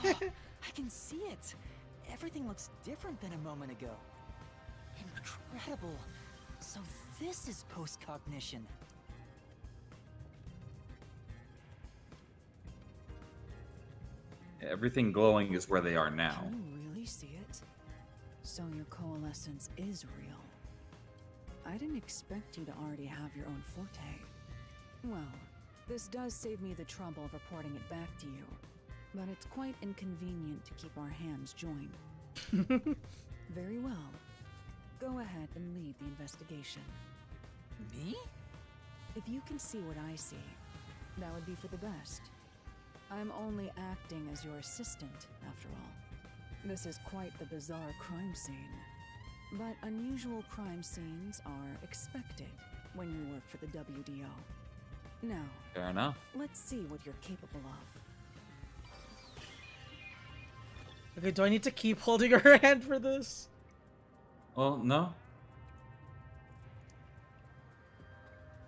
I can see it. Everything looks different than a moment ago. Incredible. So this is post-cognition. Everything glowing is where they are now. Can you really see it? So your coalescence is real. I didn't expect you to already have your own forte. Well, this does save me the trouble of reporting it back to you. But it's quite inconvenient to keep our hands joined. Very well. Go ahead and lead the investigation. Me? If you can see what I see, that would be for the best. I'm only acting as your assistant, after all. This is quite the bizarre crime scene. But unusual crime scenes are expected when you work for the WDO. Now, Fair enough. let's see what you're capable of. Okay, do I need to keep holding her hand for this? Well, no.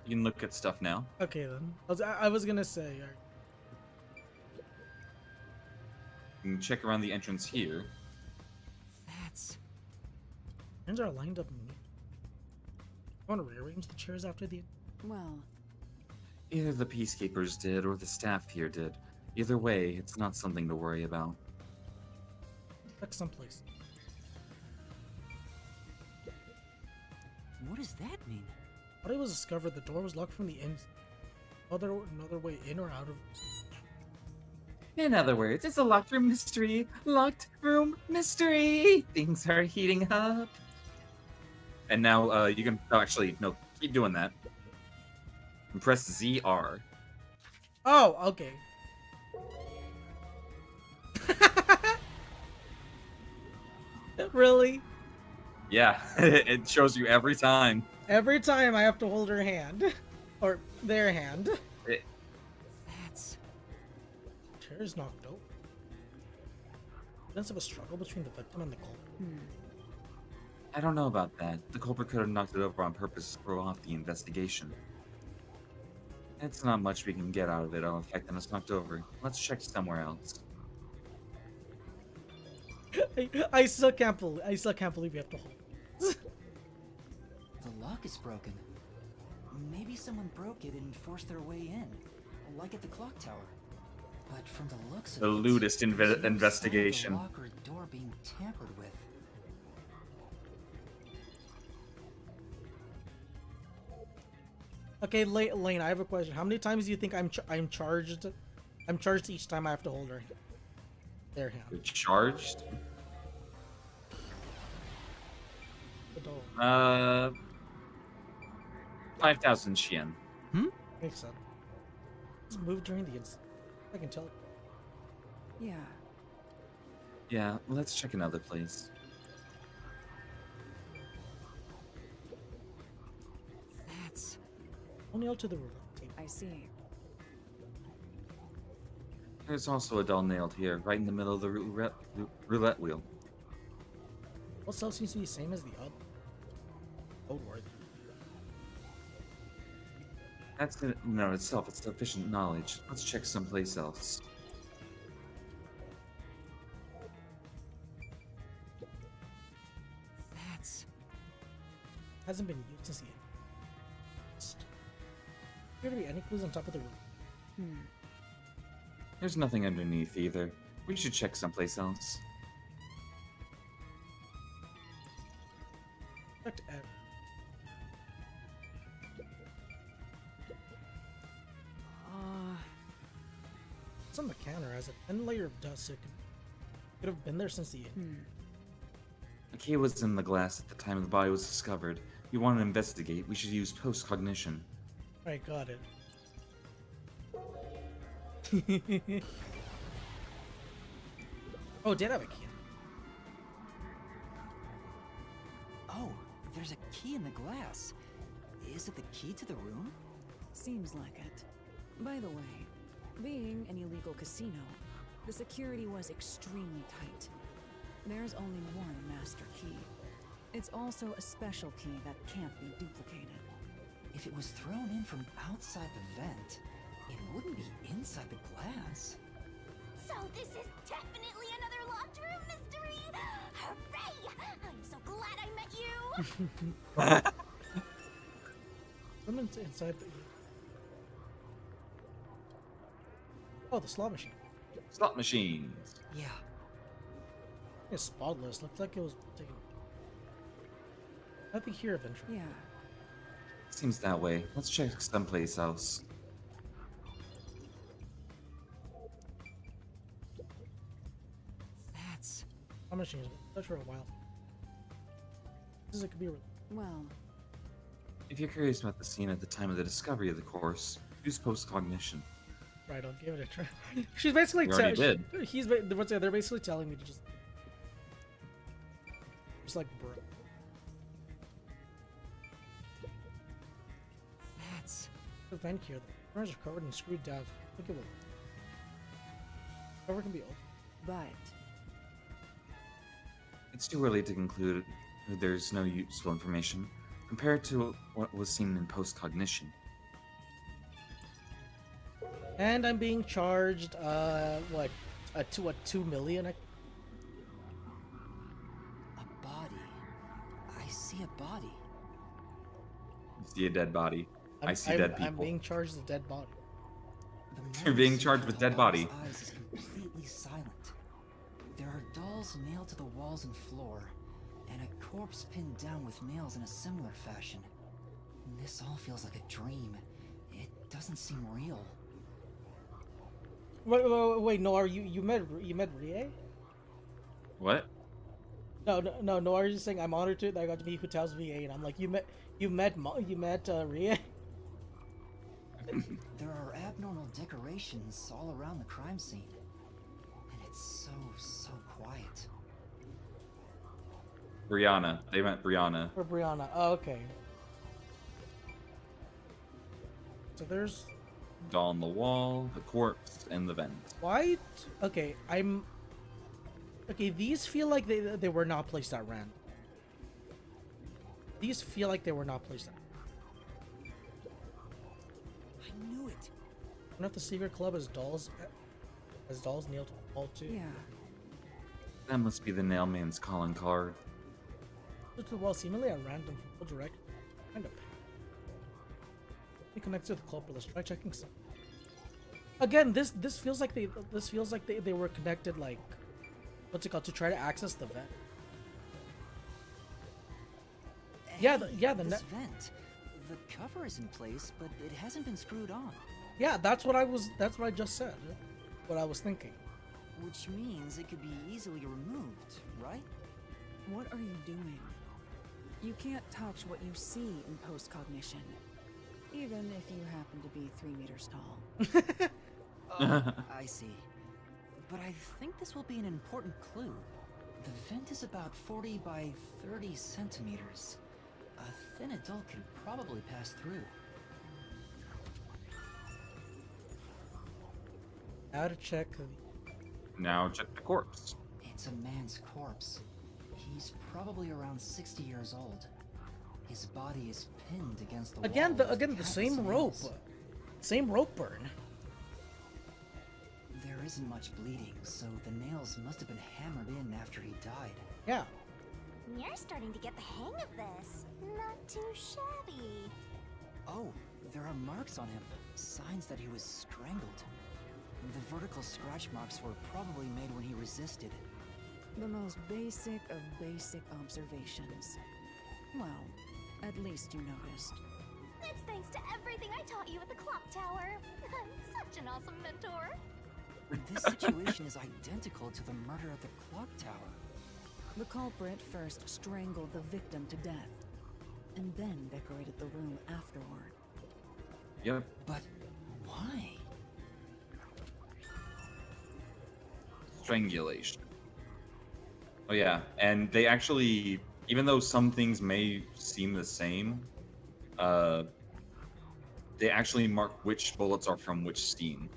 You can look at stuff now. Okay then. I was gonna say. You can check around the entrance here. That's... Hands are lined up. I want to rearrange the chairs after the... Well... Either the peacekeepers did or the staff here did. Either way, it's not something to worry about. Check someplace. What does that mean? What it was discovered, the door was locked from the inside. Another way in or out of... In other words, it's a locked room mystery. Locked room mystery. Things are heating up. And now you can actually no keep doing that. And press ZR. Oh, okay. Really? Yeah, it shows you every time. Every time I have to hold her hand. Or their hand. That's... Chair's knocked out. Evidence of a struggle between the victim and the culprit. I don't know about that. The culprit could have knocked it over on purpose to throw off the investigation. It's not much we can get out of it, all effect, and it's knocked over. Let's check somewhere else. I still can't believe we have to hold. The lock is broken. Maybe someone broke it and forced their way in, like at the clock tower. But from the looks of The it, lewdest there's no sign of the investigation. lock or door being tampered with. Okay, Lane, I have a question. How many times do you think I'm charged? I'm charged each time I have to hold her. Their hand. You're charged? The door. 5,000 Xian. Makes sense. Just move during the instant. I can tell. Yeah. Yeah, let's check another place. That's... Only out to the roulette table. I see. There's also a doll nailed here, right in the middle of the roulette wheel. What cell seems to be the same as the other? Don't worry. That's in and of itself, it's sufficient knowledge. Let's check someplace else. hasn't been used since the end. Appear to be any clues on top of the room. There's nothing underneath either. We should check someplace else. Checked out. It's on the counter as a thin layer of dust. So it could have been there since the end. The key was in the glass at the time the body was discovered. You want to investigate, we should use post-cognition. Alright, got it. Oh, did have a key. Oh, there's a key in the glass. Is it the key to the room? Seems like it. By the way, being an illegal casino, the security was extremely tight. There's only one master key. It's also a special key that can't be duplicated. If it was thrown in from outside the vent, it wouldn't be inside the glass. So this is definitely another locked room mystery! Hooray! I'm so glad I met you! Someone's inside the... Oh, the slot machine. Slot machines. Yeah. It's spotless. Looks like it was taken... Nothing here eventually. Yeah. Seems that way. Let's check someplace else. That's... Slot machine has been such for a while. This is it could be a... Well... If you're curious about the scene at the time of the discovery of the course, use post-cognition. Right, I'll give it a try. She's basically You already did. They're basically telling me to just like, bro. That's... The vent here. The corners are covered and screwed down. Look at it. Cover can be open. But... It's too early to conclude there's no useful information compared to what was seen in post-cognition. And I'm being charged, what, 2 million? A body. I see a body. You see a dead body. I see dead people. I'm being charged with a dead body. You're being charged with dead body. Eyes is completely silent. There are dolls nailed to the walls and floor, and a corpse pinned down with nails in a similar fashion. This all feels like a dream. It doesn't seem real. Wait, Noir, you met Rie? What? No, Noir is just saying I'm honored that I got to meet Hutao's VA, and I'm like, you met Rie? There are abnormal decorations all around the crime scene, and it's so quiet. Brianna. They meant Brianna. Or Brianna. Oh, okay. So there's... Doll on the wall, the corpse, and the vent. Why? Okay, Okay, these feel like they were not placed at random. These feel like they were not placed at random. I knew it. I wonder if the secret club has dolls nailed to the wall too. Yeah. That must be the nailman's calling card. Look to the wall seemingly at random from all direct. Kind of. It connects to the culprit. Let's try checking some. Again, this feels like they were connected, like, what's it called, to try to access the vent. Hey, the this vent. The cover is in place, but it hasn't been screwed on. Yeah, that's what I just said. What I was thinking. Which means it could be easily removed, right? What are you doing? You can't touch what you see in post-cognition. Even if you happen to be 3 meters tall. I see. But I think this will be an important clue. The vent is about 40 by 30 centimeters. A thin adult could probably pass through. Now to check. Now check the corpse. It's a man's corpse. He's probably around 60 years old. His body is pinned against the Again, wall. the same rope. Same rope burn. There isn't much bleeding, so the nails must have been hammered in after he died. Yeah. You're starting to get the hang of this. Not too shabby. Oh, there are marks on him. Signs that he was strangled. The vertical scratch marks were probably made when he resisted. The most basic of basic observations. Well, at least you noticed. It's thanks to everything I taught you at the clock tower. I'm such an awesome mentor. This situation is identical to the murder at the clock tower. The culprit first strangled the victim to death, and then decorated the room afterward. Yep. But why? Strangulation. Oh yeah, and they actually, even though some things may seem the same, they actually mark which bullets are from which scene.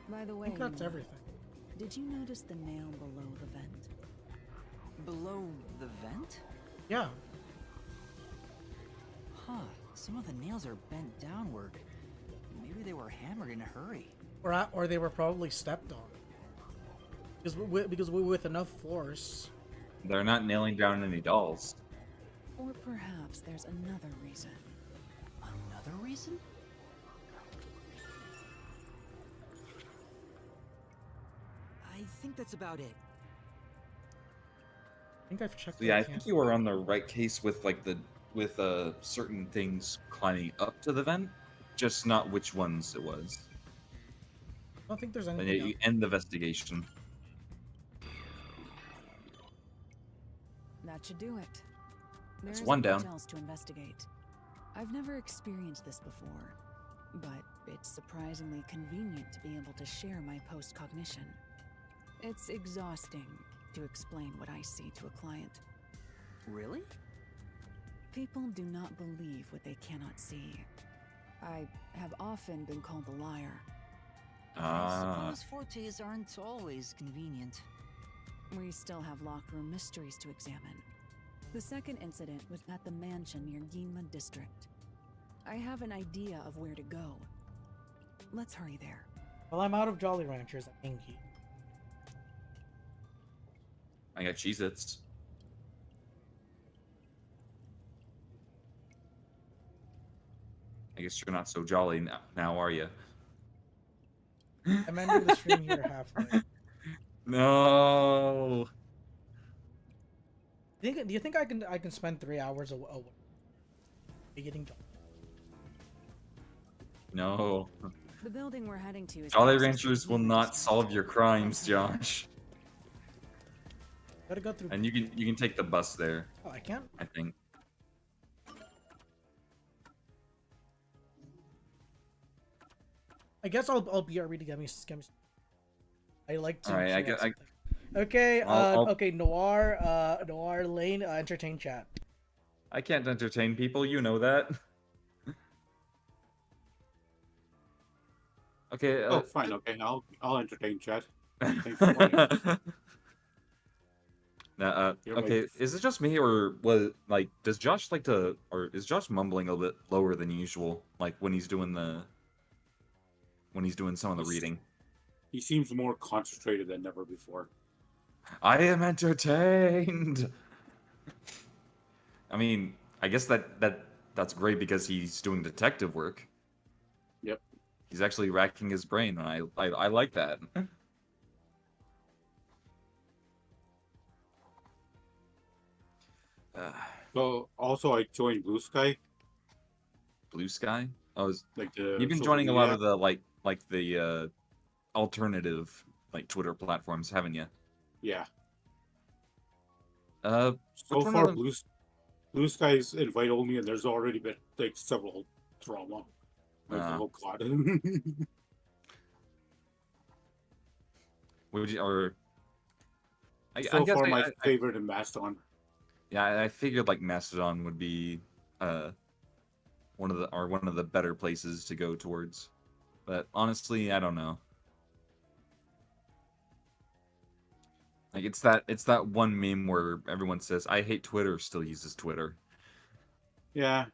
By the I way, think that's everything. did you notice the nail below the vent? Below the vent? Yeah. Huh, some of the nails are bent downward. Maybe they were hammered in a hurry. Or they were probably stepped on. Because with enough force. They're not nailing down any dolls. Or perhaps there's another reason. Another reason? I think that's about it. I think I've checked. Yeah, I think you were on the right case with certain things climbing up to the vent, just not which ones it was. I don't think there's And anything. yet you end the investigation. That should do it. That's There's one much down. else to investigate. I've never experienced this before, but it's surprisingly convenient to be able to share my post-cognition. It's exhausting to explain what I see to a client. Really? People do not believe what they cannot see. I have often been called a liar. I suppose fortes aren't always convenient. We still have locked room mysteries to examine. The second incident was at the mansion near Ginma District. I have an idea of where to go. Let's hurry there. Well, I'm out of Jolly Ranchers at Inky. I got Cheez-Its. I guess you're not so jolly now, are you? I'm ending the stream here halfway. No. Do you think I can spend 3 hours away getting Jolly? No. The building we're heading to is Jolly access to Ranchers the will Ginma not District. solve your crimes, Josh. Gotta go through. And you can take the bus there. Oh, I can't. I think. I guess I'll BRB to get me. I like to. All right, figure out I something. Okay. I'll- Okay. Noir Lane. Entertain chat. I can't entertain people. You know that. Okay. Oh, fine. Okay, I'll entertain chat. Thanks for warning. You're okay, right. is it just me, or does Josh like to, or is Josh mumbling a bit lower than usual, like when he's doing some of the reading? He seems more concentrated than ever before. I am entertained. I mean, I guess that's great because he's doing detective work. Yep. He's actually racking his brain, and I like that. So also, I joined Blue Sky. Blue Sky? Oh, Like the you've been social joining a lot media of the alternative Twitter platforms, haven't you? Yeah. So So far, Blue Sky's invite only, and there's already been several drama. Oh god. Would you, or So I guess far, my favorite is Mastodon. Yeah, I figured Mastodon would be one of the better places to go towards. But honestly, I don't know. Like it's that one meme where everyone says I hate Twitter, still uses Twitter. Yeah.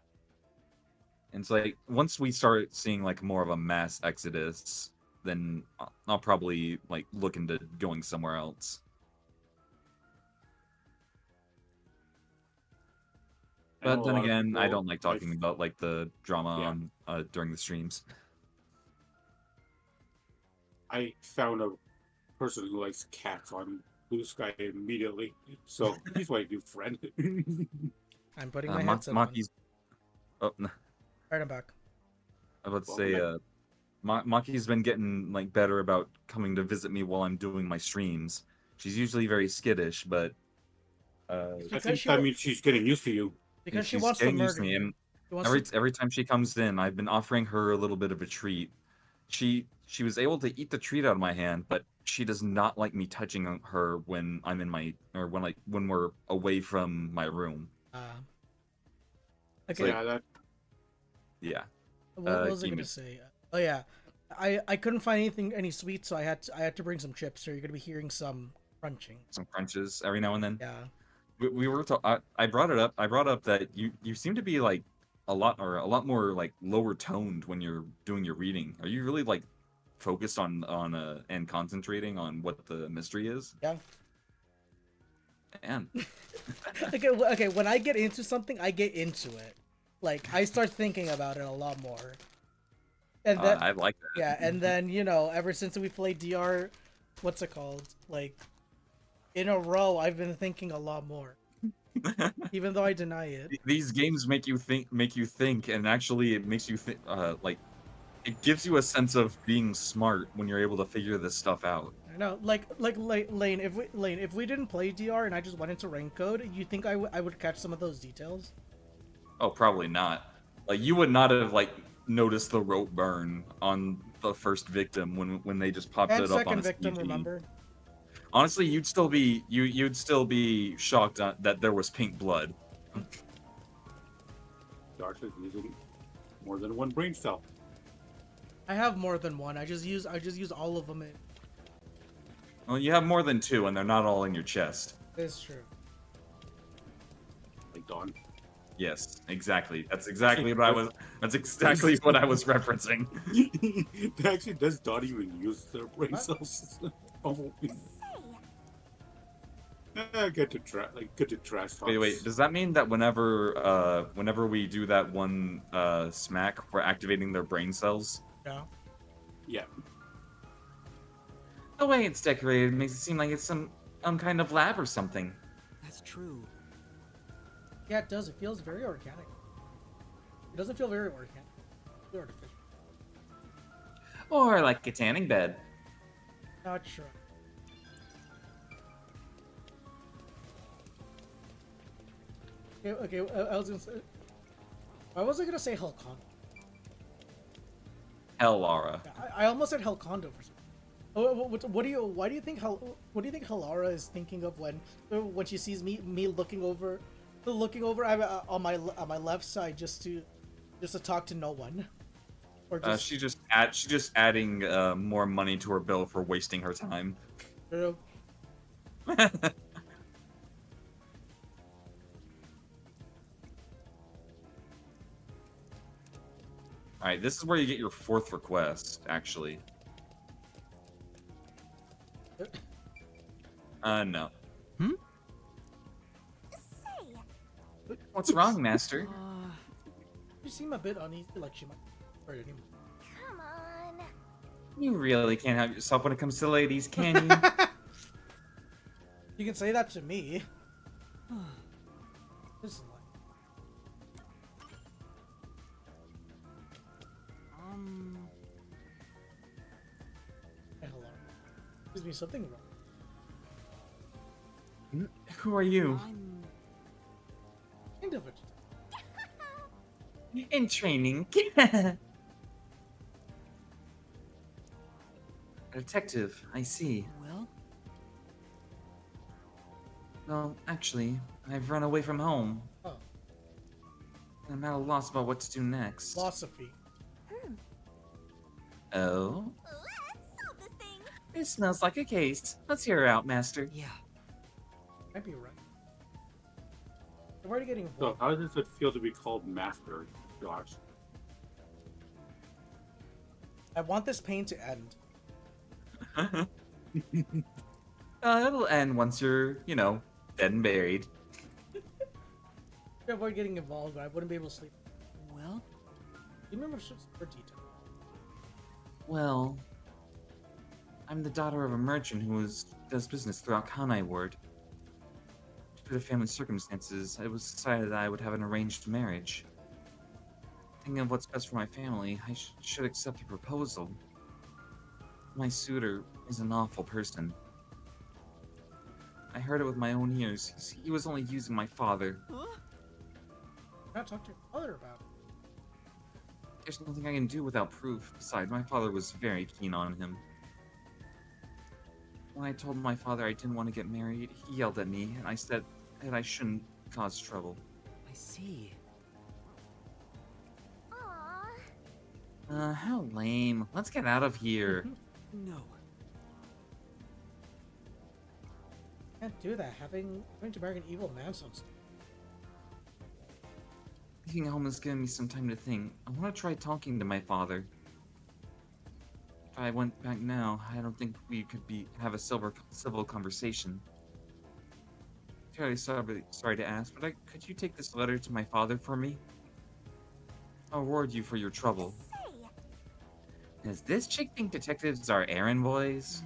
And it's like once we start seeing more of a mass exodus, then I'll probably look into going somewhere else. I know But a then lot of again, I people, don't like talking about like the drama yeah. on during the streams. I found a person who likes cats on Blue Sky immediately, so he's my new friend. I'm putting my headset on. Maki's. Oh, no. Alright, I'm back. I was about to Welcome say, back. Maki's been getting like better about coming to visit me while I'm doing my streams. She's usually very skittish, but I Because think she that wa- means she's getting used to you. Because she she's wants to getting used murder to me. you. And She wants to... every time she comes in, I've been offering her a little bit of a treat. She was able to eat the treat out of my hand, but she does not like me touching her when I'm in my or when we're away from my room. It's Okay. like- Yeah, that. yeah. What was I Kimi. gonna say? Oh yeah, I couldn't find any sweets, so I had to bring some chips. So you're gonna be hearing some crunching. Some crunches every now and then. Yeah. We were I brought it up. I brought up that you seem to be like a lot more like lower toned when you're doing your reading. Are you really like focused on and concentrating on what the mystery is? Yeah. And Okay. When I get into something, I get into it. Like I start thinking about it a lot more. And then I like that. Yeah, and then ever since we played DR, what's it called? Like, in a row, I've been thinking a lot more. Even though I deny it. These games make you think, and actually it makes you think. Like, it gives you a sense of being smart when you're able to figure this stuff out. I know, like Lane. If we didn't play DR and I just went into rank code, you think I would catch some of those details? Oh, probably not. Like, you would not have like noticed the rope burn on the first victim when they just popped And it up on second his victim, PG. remember? Honestly, you'd still be shocked that there was pink blood. Darsh is using more than one brain cell. I have more than one. I just use all of them. Well, you have more than two, and they're not all in your chest. It's true. Like Dawn. Yes, exactly. That's exactly what I was. That's exactly what I was referencing. Actually, does Dawn even use their brain cells? Oh. Good to trash talk. Wait. Does that mean that whenever we do that one smack, we're activating their brain cells? Yeah. Yeah. The way it's decorated makes it seem like it's some kind of lab or something. That's true. Yeah, it does. It feels very organic. It doesn't feel very organic. It's very artificial. Or like a tanning bed. Not sure. Okay, I was gonna say... Why was I gonna say Hellcondo? Hell, Laura. I almost said Hellcondo for some. Why do you think Halara is thinking of when she sees me looking over on my left side just to talk to no one, or just She's just adding more money to her bill for wasting her time. All right, this is where you get your fourth request, actually. No. What's wrong, Master? You seem a bit uneasy, like she might hurt anyone. Come on. You really can't help yourself when it comes to ladies, can you? You can say that to me. This is like... Hey, hello. Excuse me, something wrong. Who are you? Kind of a... In training. A detective, I see. Well? Well, actually, I've run away from home. Oh. I'm at a loss about what to do next. Philosophy. Oh? Let's solve this thing. It smells like a case. Let's hear her out, Master. Yeah. Might be right. I'm already getting So, involved. how does it feel to be called Master, Josh? I want this pain to end. It'll end once you're, dead and buried. To avoid getting involved, but I wouldn't be able to sleep. Well? You remember for detail. Well, I'm the daughter of a merchant who does business throughout Kanai ward. Due to family circumstances, it was decided that I would have an arranged marriage. Thinking of what's best for my family, I should accept the proposal. My suitor is an awful person. I heard it with my own ears. He was only using my father. Not talk to your father about it. There's nothing I can do without proof. Besides, my father was very keen on him. When I told my father I didn't want to get married, he yelled at me, and I said that I shouldn't cause trouble. I see. How lame. Let's get out of here. No. Can't do that. Having to marry an evil man sounds. Leaving home has given me some time to think. I want to try talking to my father. If I went back now, I don't think we could have a civil conversation. Terribly sorry to ask, but could you take this letter to my father for me? I'll reward you for your trouble. Does this chick think detectives are errand boys?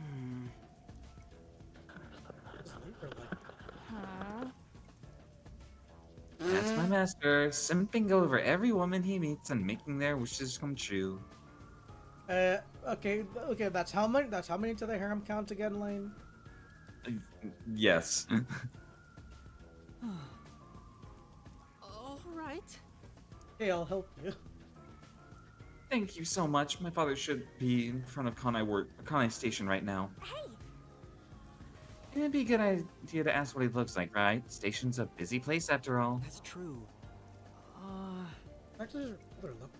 That's my master, simping over every woman he meets and making their wishes come true. Okay, that's how many to the harem count again, Lane? Yes. All right. Hey, I'll help you. Thank you so much. My father should be in front of Kanai Station right now. Hey! It'd be a good idea to ask what he looks like, right? Station's a busy place after all. That's true. Actually, look.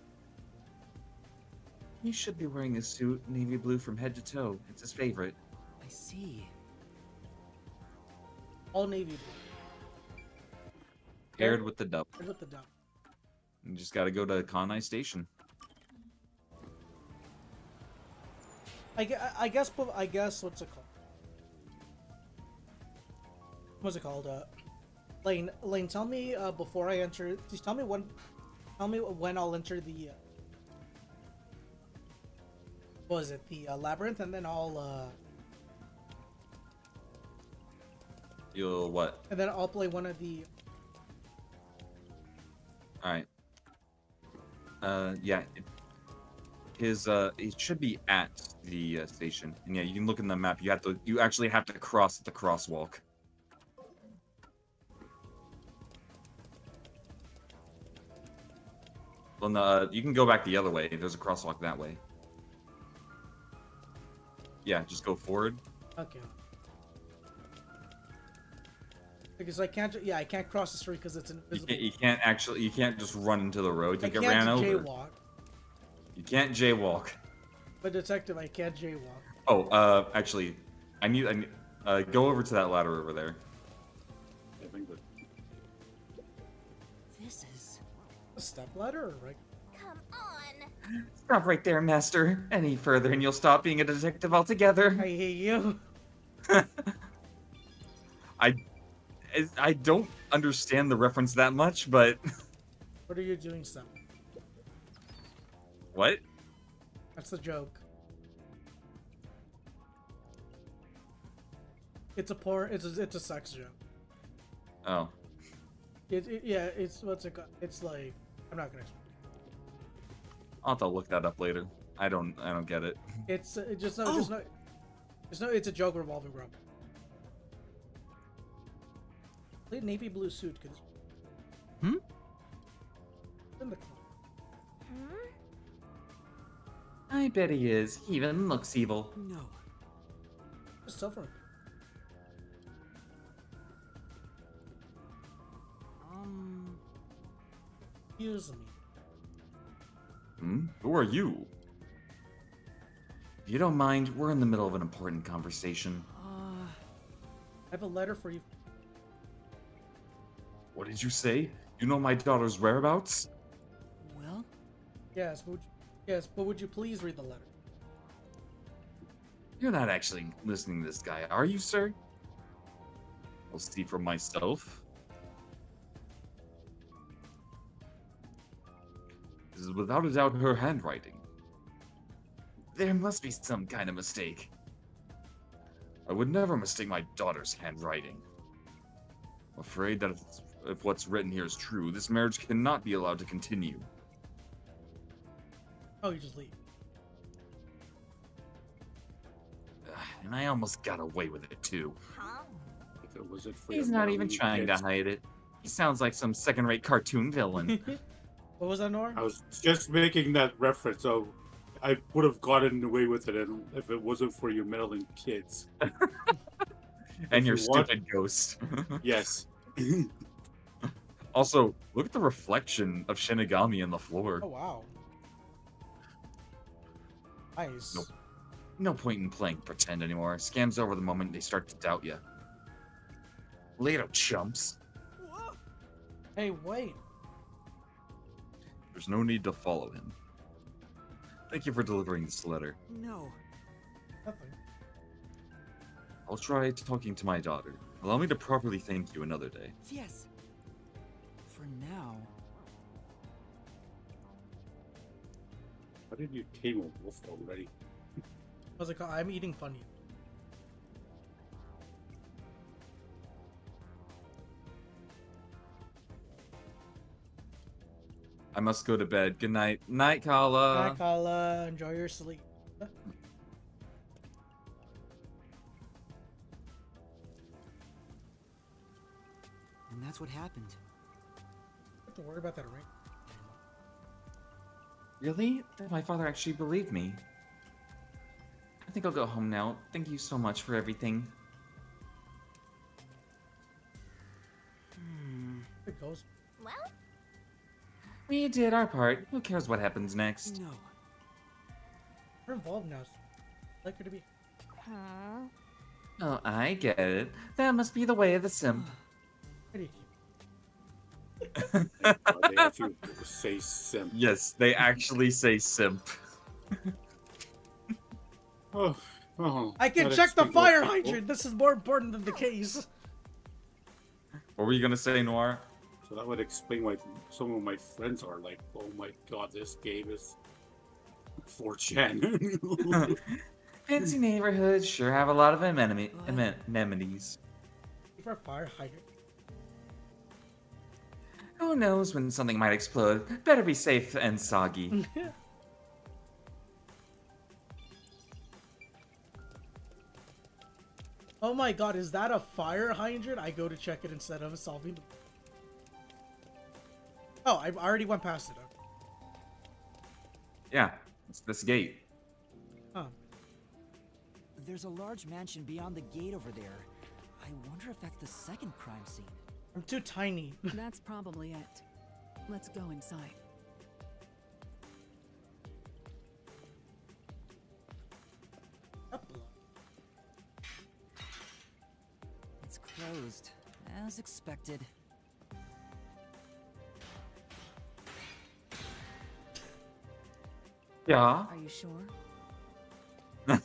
He should be wearing a suit, navy blue from head to toe. It's his favorite. I see. All navy blue. Paired with the dub. Paired with the dub. You just gotta go to Kanai Station. I guess what's it called? What's it called? Lane, tell me before I enter. Just tell me when I'll enter the. What was it? The labyrinth, and then I'll. You'll what? And then I'll play one of the. All right. Yeah. It should be at the station, and yeah, you can look in the map. You actually have to cross the crosswalk. Well, no, you can go back the other way. There's a crosswalk that way. Yeah, just go forward. Okay. Because I can't. Yeah, I can't cross the street because it's invisible. You can't just run into the road. You I get can't ran over. jaywalk. You can't jaywalk. But detective, I can't jaywalk. Oh, actually, I need go over to that ladder over there. This is a step ladder, or right? Come on. Stop right there, master. Any further and you'll stop being a detective altogether. I hate you. I don't understand the reference that much, but What are you doing, Sam? what? That's the joke. It's a sex joke. Oh. Yeah, it's what's it called? It's like I'm not gonna explain. I'll have to look that up later. I don't get it. It's it's a joke revolving around. Play navy blue suit, cause. In the club. I bet he is. He even looks evil. No. Just suffering. Excuse me. Who are you? If you don't mind, we're in the middle of an important conversation. I have a letter for you. What did you say? You know my daughter's whereabouts? Well? Yes, but would you please read the letter? You're not actually listening to this guy, are you, sir? I'll see for myself. is without a doubt her handwriting. There must be some kind of mistake. I would never mistake my daughter's handwriting. I'm afraid that if what's written here is true, this marriage cannot be allowed to continue. Oh, you just leave. And I almost got away with it too. If it wasn't for He's your not even Maryland trying to kids. hide it. He sounds like some second-rate cartoon villain. What was that, Nora? I was just making that reference, so I would have gotten away with it if it wasn't for your meddling kids. And your you want- stupid ghost. Yes. Also, look at the reflection of Shinigami in the floor. Oh wow. Nice. Nope. No point in playing pretend anymore. Scam's over the moment they start to doubt you. Later, chumps. Hey, wait. There's no need to follow him. Thank you for delivering this letter. No. Nothing. I'll try talking to my daughter. Allow me to properly thank you another day. Yes. For now. How did you tame a wolf already? What's it called? I'm eating funny. I must go to bed. Good night. Night, Kala. Bye, Kala. Enjoy your sleep. And that's what happened. Don't have to worry about that ring. Really? Did my father actually believe me? I think I'll go home now. Thank you so much for everything. It goes. Well, We did our part. Who cares what happens next? No. We're involved now. Like her to be. huh? Oh, I get it. That must be the way of the simp. Where do you They actually say simp. Yes, they actually say simp. Oh, I can that check the explains fire why people- hydrant. This is more important than the case. What were you gonna say, Noir? So that would explain why some of my friends are like, "Oh my god, this game is 4chan." Fancy neighborhoods sure have a lot of amenities. For a fire hydrant. Who knows when something might explode? Better be safe and soggy. Oh my god, is that a fire hydrant? I go to check it instead of solving the... Oh, I already went past it. Yeah, it's this gate. Huh. There's a large mansion beyond the gate over there. I wonder if that's the second crime scene. I'm too tiny. That's probably it. Let's go inside. It's closed, as expected. Yeah. Are you sure? Wait!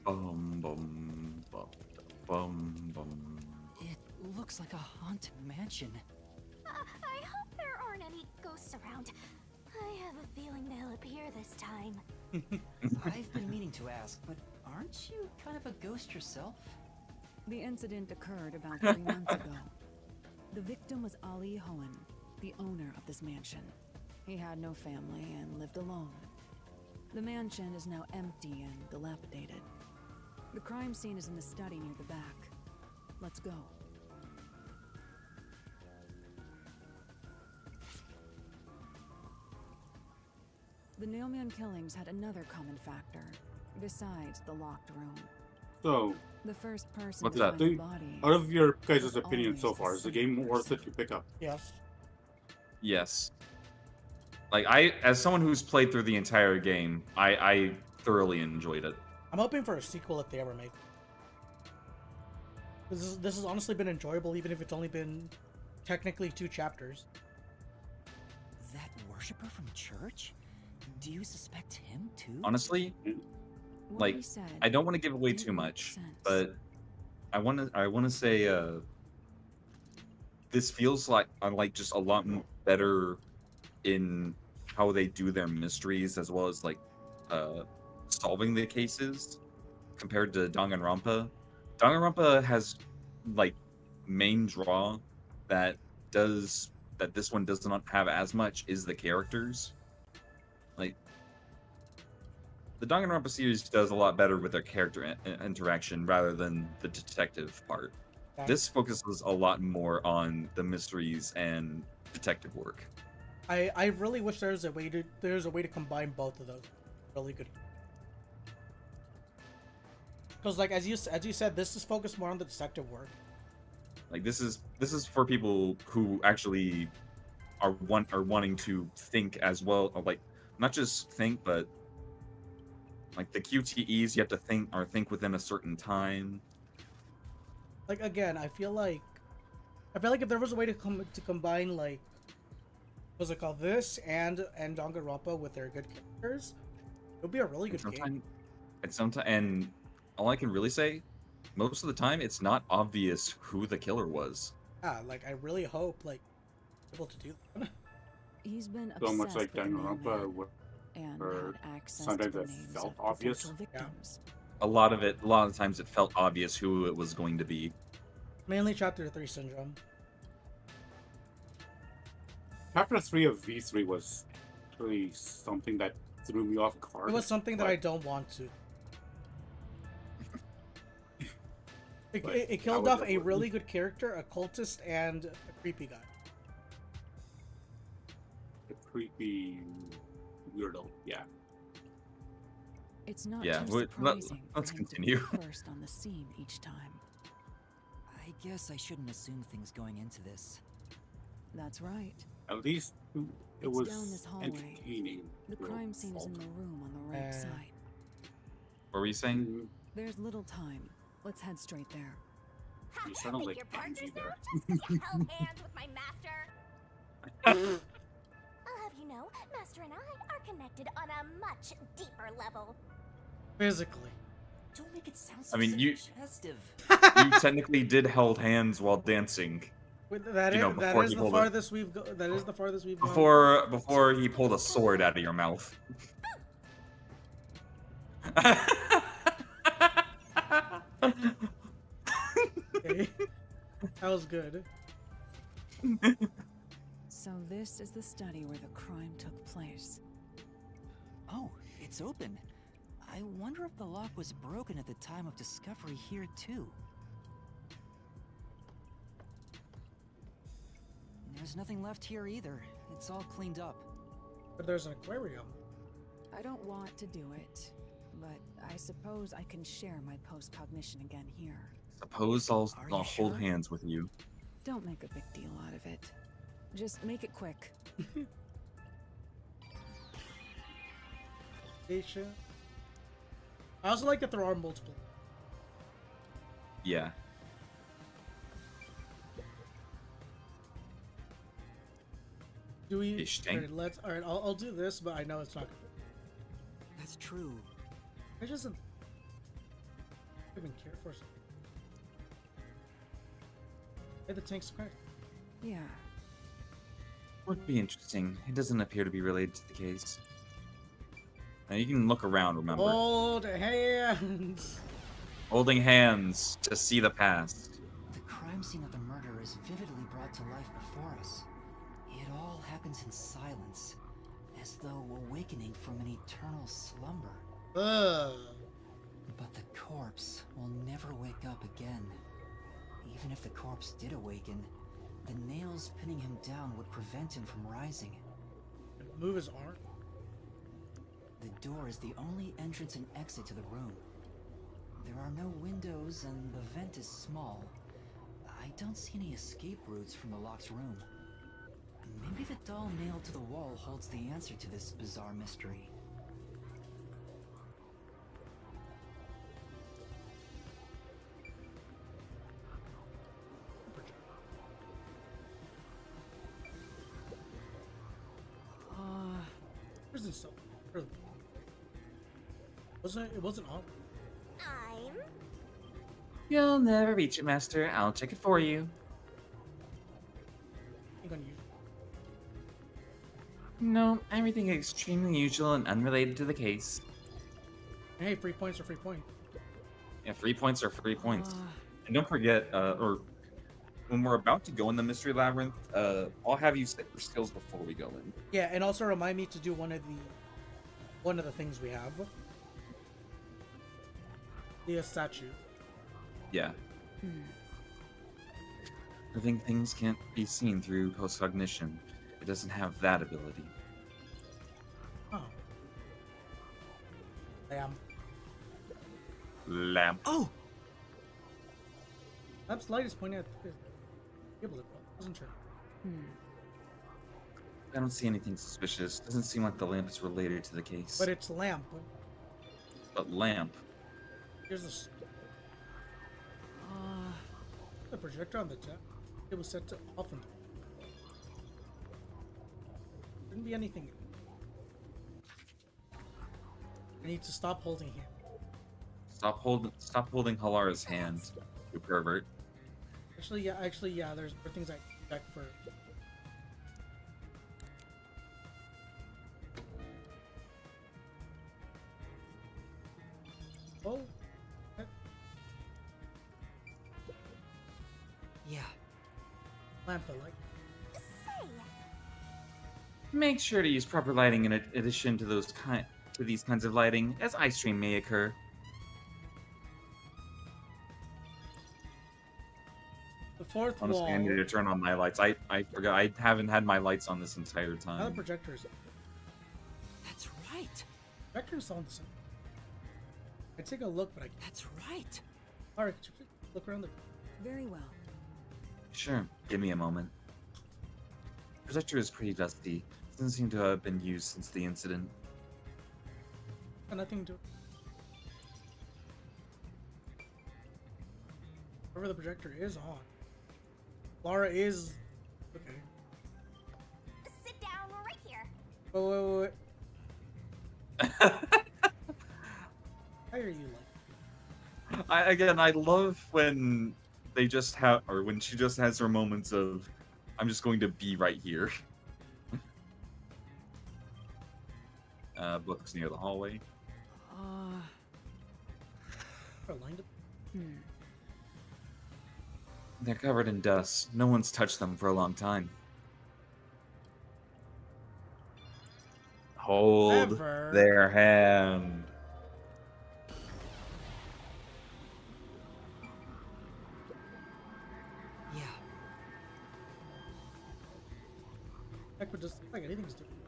Bum bum bum bum bum. It looks like a haunted mansion. I hope there aren't any ghosts around. I have a feeling they'll appear this time. I've been meaning to ask, but aren't you kind of a ghost yourself? The incident occurred about 3 months ago. The victim was Ali Hohen, the owner of this mansion. He had no family and lived alone. The mansion is now empty and dilapidated. The crime scene is in the study near the back. Let's go. The Nailman killings had another common factor, besides the locked room. So, The first person What's to that? find the body. out of your guys' was opinion so always far, the is the same game worth person. it to pick up? Yes. Yes. Like as someone who's played through the entire game, I thoroughly enjoyed it. I'm hoping for a sequel if they ever make. This has honestly been enjoyable, even if it's only been technically 2 chapters. That worshiper from church? Do you suspect him too? Honestly, What like he said I don't want to give away did too make much, sense. but I want to say this feels like just a lot better in how they do their mysteries as well as like solving the cases compared to Danganronpa. Danganronpa has like main draw that does that this one does not have as much is the characters. Like the Danganronpa series does a lot better with their character interaction rather than the detective part. Yeah. This focuses a lot more on the mysteries and detective work. I really wish there's a way to combine both of those. Really good. Because like as you said, this is focused more on the detective work. Like this is for people who actually are wanting to think as well, or like not just think, but like the QTEs you have to think within a certain time. Like again, I feel like if there was a way to combine like what's it called, this and Danganronpa with their good characters, it would be a really good game. And all I can really say, most of the time, it's not obvious who the killer was. Yeah, like I really hope like able to do that. He's been So much obsessed like with the Danganronpa, mailman and and had access sometimes to the it names felt of obvious. potential victims. A lot of the times, it felt obvious who it was going to be. Mainly Chapter 3 syndrome. Chapter 3 of V3 was really something that threw me off guard. It was something that I don't want to. It killed off a really good character, a cultist, and a creepy guy. A creepy weirdo, yeah. It's not Yeah, too surprising let's for him continue. to be first on the scene each time. I guess I shouldn't assume things going into this. That's right. At least it It's was down this hallway. entertaining. The crime scene is in the room on the right side. What were you saying? There's little time. Let's head straight there. You sounded like Your Angie partners there. now? Just 'cause you held hands with my master? I'll have you know, Master and I are connected on a much deeper level. Physically. Don't make it sound so I mean, you suggestive. technically did hold hands while dancing. That is before he the pulled farthest we've go. That is the farthest we've gone. before he pulled a sword out of your mouth. Okay. That was good. So this is the study where the crime took place. Oh, it's open. I wonder if the lock was broken at the time of discovery here too. There's nothing left here either. It's all cleaned up. But there's an aquarium. I don't want to do it, but I suppose I can share my post-cognition again here. Suppose I'll hold hands with you. Don't make a big deal out of it. Just make it quick. Aisha. I also like that there are multiple. Yeah. Do we? Ish, Alright, let's. Alright, I'll do this, but I know it's not. That's true. I just don't even care for. Hey, the tank's cracked. Yeah. Would be interesting. It doesn't appear to be related to the case. Now you can look around, remember. Hold hands. Holding hands to see the past. The crime scene of the murder is vividly brought to life before us. It all happens in silence, as though awakening from an eternal slumber. But the corpse will never wake up again. Even if the corpse did awaken, the nails pinning him down would prevent him from rising. Move his arm. The door is the only entrance and exit to the room. There are no windows and the vent is small. I don't see any escape routes from the locked room. Maybe the doll nailed to the wall holds the answer to this bizarre mystery. Where's this stuff? It wasn't on. I'm... You'll never reach it, Master. I'll check it for you. I'm gonna use. No, everything is extremely usual and unrelated to the case. Hey, free points are free points. Yeah, 3 points are 3 points. And don't forget, or when we're about to go in the mystery labyrinth, I'll have you set your skills before we go in. Yeah, and also remind me to do one of the things we have. The statue. Yeah. I think things can't be seen through post-cognition. It doesn't have that ability. Oh. Lamb. Lamp. Oh! Lamp's light is pointing at the table. Wasn't sure. I don't see anything suspicious. Doesn't seem like the lamp is related to the case. But it's lamp. But lamp. Here's the. The projector on the top. It was set to off and shouldn't be anything. I need to stop holding him. Stop holding Halara's hand, you pervert. Actually, yeah. There's things I check for. Oh. Yeah. Lamp the light. Make sure to use proper lighting in addition to these kinds of lighting, as eye strain may occur. The fourth Honestly, wall. I need to turn on my lights. I forgot. I haven't had my lights on this entire Now the time. projector's. That's right. Projector's on the side. I take a look, but I. That's right. All right, look around there. Very well. Sure, give me a moment. Projector is pretty dusty. Doesn't seem to have been used since the incident. Got nothing to. Wherever the projector is on. Laura is. Okay. Sit down right here. Wait. How are you like? I love when they just have, or when she just has her moments of, I'm just going to be right here. Books near the hallway. They're covered in dust. No one's touched them for a long time. Hold Never. their hand. Yeah. Heck, would just like anything's different.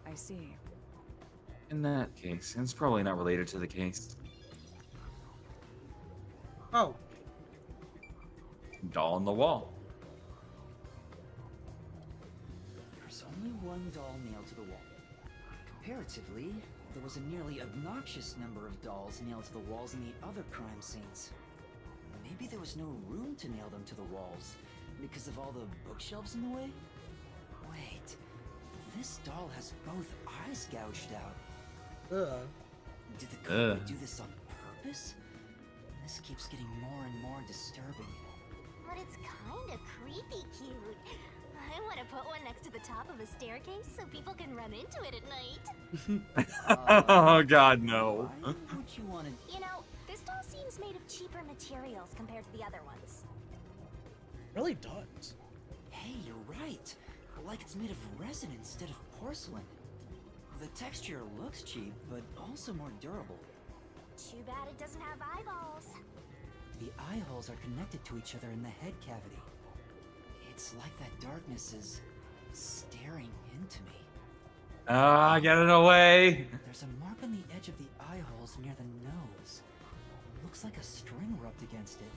I see. In that case, it's probably not related to the case. Oh. Doll on the wall. There's only one doll nailed to the wall. Comparatively, there was a nearly obnoxious number of dolls nailed to the walls in the other crime scenes. Maybe there was no room to nail them to the walls because of all the bookshelves in the way? Wait, this doll has both eyes gouged out. Did the culprit do this on purpose? This keeps getting more and more disturbing. But it's kinda creepy cute. I want to put one next to the top of a staircase so people can run into it at night. Oh god, no. Why would you want to... You know, this doll seems made of cheaper materials compared to the other ones. Really does. Hey, you're right. Like it's made of resin instead of porcelain. The texture looks cheap, but also more durable. Too bad it doesn't have eyeballs. The eye holes are connected to each other in the head cavity. It's like that darkness is staring into me. Ah, get it away! There's a mark on the edge of the eye holes near the nose. Looks like a string rubbed against it.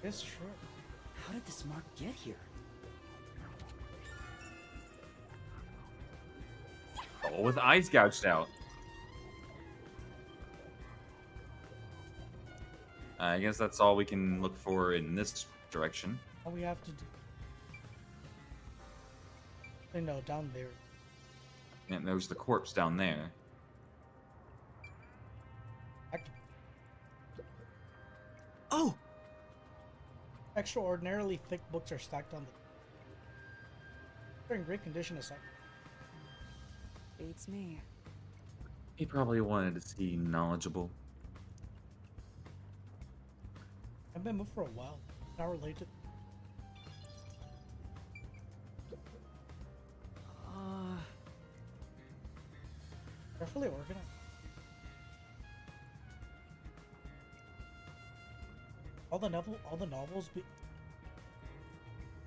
It's true. How did this mark get here? Oh, with eyes gouged out. I guess that's all we can look for in this direction. All we have to do. I know, down there. And there's the corpse down there. Extraordinarily thick books are stacked on the. They're in great condition aside. Beats me. He probably wanted to seem knowledgeable. I've been moved for a while. Not related. Carefully organized. All the novels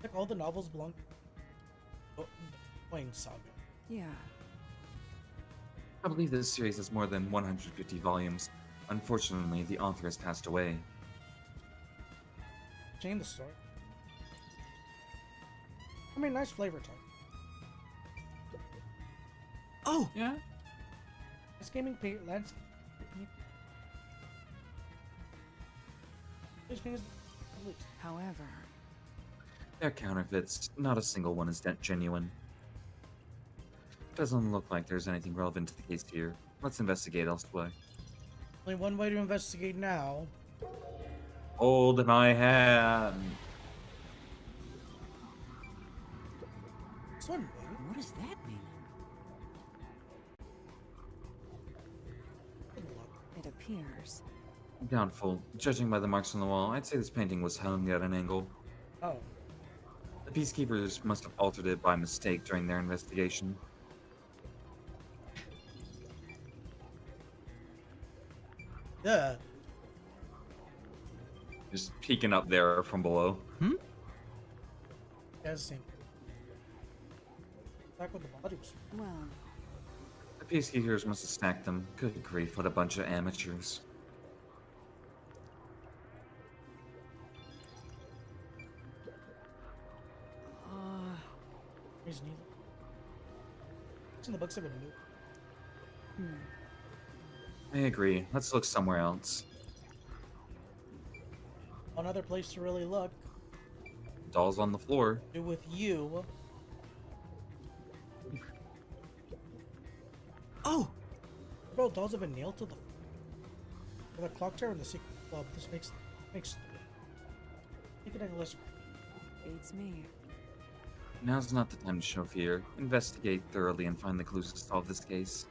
like all the novels belong to the Flame Saga. Yeah. I believe this series has more than 150 volumes. Unfortunately, the author has passed away. Change the story. I mean, nice flavor type. Oh! Yeah? This gaming landscape. However, They're counterfeits. Not a single one is genuine. Doesn't look like there's anything relevant to the case here. Let's investigate elsewhere. Only one way to investigate now. Hold my hand. This one. What does that mean? it appears. Doubtful. Judging by the marks on the wall, I'd say this painting was hung at an angle. Oh. The peacekeepers must have altered it by mistake during their investigation. Yeah. Just peeking up there from below. Yeah, it's the same. Back with the bodies. Well, The peacekeepers must have stacked them. Good grief, what a bunch of amateurs. Here's neither. It's in the books have been moved. I agree. Let's look somewhere else. One other place to really look. Dolls on the floor. Do with you. Oh! Bro, dolls have been nailed to the clock tower in the secret club. This makes make it a list. beats me. Now's not the time to show fear. Investigate thoroughly and find the clues to solve this case.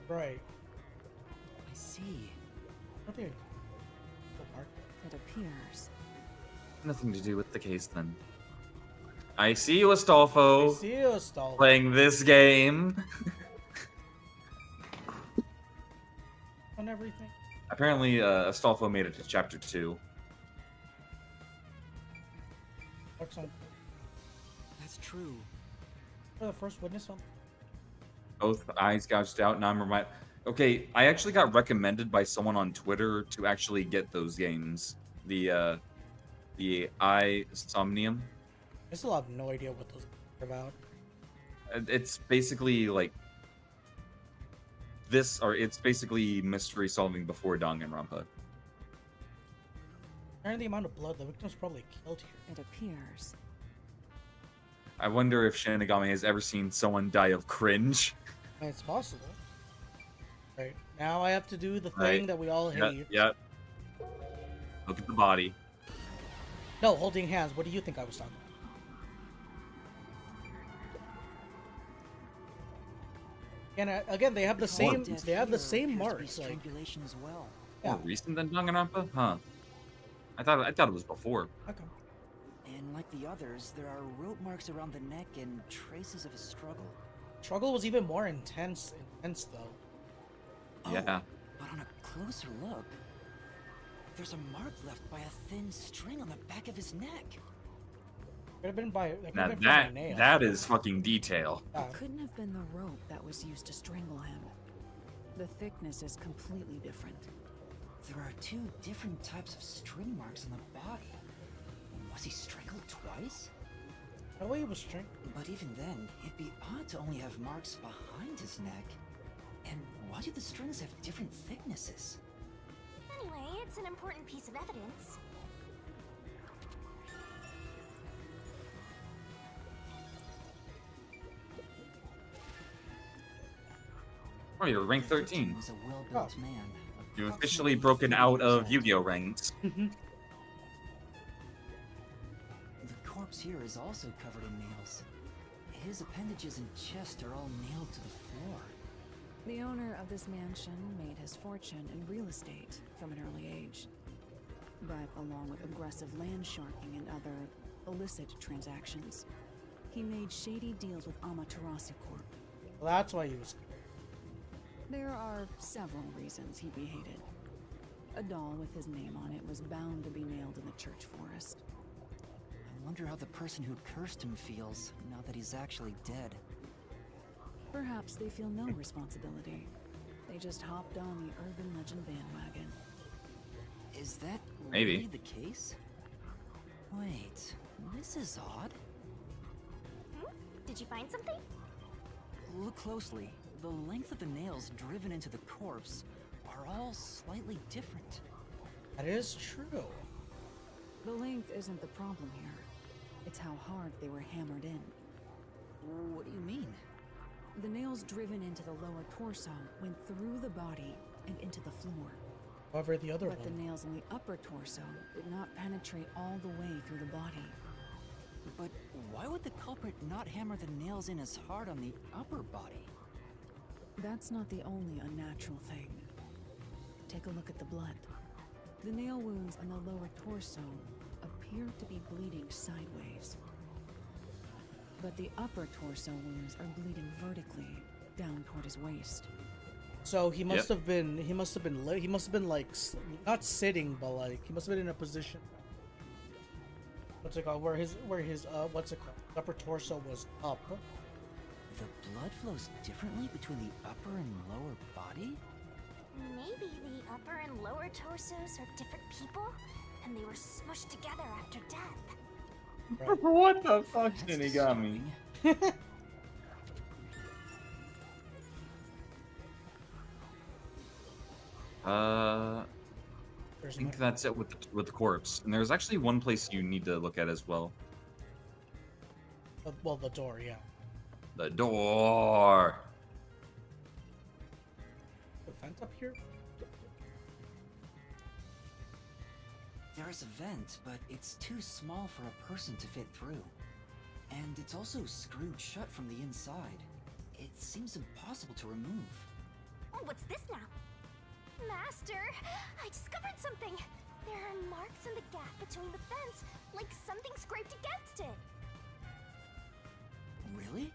Right. I see. Nothing. It appears. Nothing to do with the case then. I see you, Astolfo. I see you, Astolfo. Playing this game. On everything. Apparently, Astolfo made it to chapter 2. What's on? That's true. The first witness on. Both eyes gouged out, and I'm remind. Okay, I actually got recommended by someone on Twitter to actually get those games. The Eye Somnium. I still have no idea what those are about. It's basically like this, or it's basically mystery solving before Danganronpa. And the amount of blood the victim's probably killed here. It appears. I wonder if Shinigami has ever seen someone die of cringe. I mean, it's possible. Right, now I have to do the thing Right. that we all hate. Yep. Look at the body. No, holding hands. What do you think I was talking about? And again, they have the same. They have the same marks. Like, Strangulation as well. Yeah. More recent than Danganronpa? Huh. I thought it was before. okay. And like the others, there are rope marks around the neck and traces of a struggle. Struggle was even more intense though. Yeah. But on a closer look, there's a mark left by a thin string on the back of his neck. Could have been by. That, Now could have been from a nail. that is fucking detail. It couldn't have been the rope that was used to strangle him. The thickness is completely different. There are two different types of string marks on the body. Was he strangled twice? The way he was strangled. But even then, it'd be odd to only have marks behind his neck. And why do the strings have different thicknesses? Anyway, it's an important piece of evidence. Oh, you're rank 13. Was a well-built man. You've officially broken out of Yu-Gi-Oh ranks. corpse here is also covered in nails. His appendages and chest are all nailed to the floor. The owner of this mansion made his fortune in real estate from an early age. But along with aggressive land sharking and other illicit transactions, he made shady deals with Amaterasu Corp. Well, that's why he was. There are several reasons he'd be hated. A doll with his name on it was bound to be nailed in the church forest. I wonder how the person who cursed him feels now that he's actually dead. Perhaps they feel no responsibility. They just hopped on the urban legend bandwagon. Is that Maybe. really the case? Wait, this is odd. Did you find something? Look closely. The length of the nails driven into the corpse are all slightly different. That is true. The length isn't the problem here. It's how hard they were hammered in. What do you mean? The nails driven into the lower torso went through the body and into the floor. However, the other But one. the nails in the upper torso did not penetrate all the way through the body. But why would the culprit not hammer the nails in as hard on the upper body? That's not the only unnatural thing. Take a look at the blood. The nail wounds on the lower torso appear to be bleeding sideways. But the upper torso wounds are bleeding vertically down toward his waist. So he must have been. He must have been like not sitting, but like he must have been in a position. What's it called? Where his what's it called? Upper torso was up. The blood flows differently between the upper and lower body? Maybe the upper and lower torsos are different people, and they were smushed together after death. Right. What the fuck, Shinigami? I think that's it with the corpse. And there's actually one place you need to look at as well. Well, the door, yeah. The door. The vent up here. There's a vent, but it's too small for a person to fit through. And it's also screwed shut from the inside. It seems impossible to remove. Oh, what's this now? Master, I discovered something. There are marks in the gap between the vents, like something scraped against it. Really?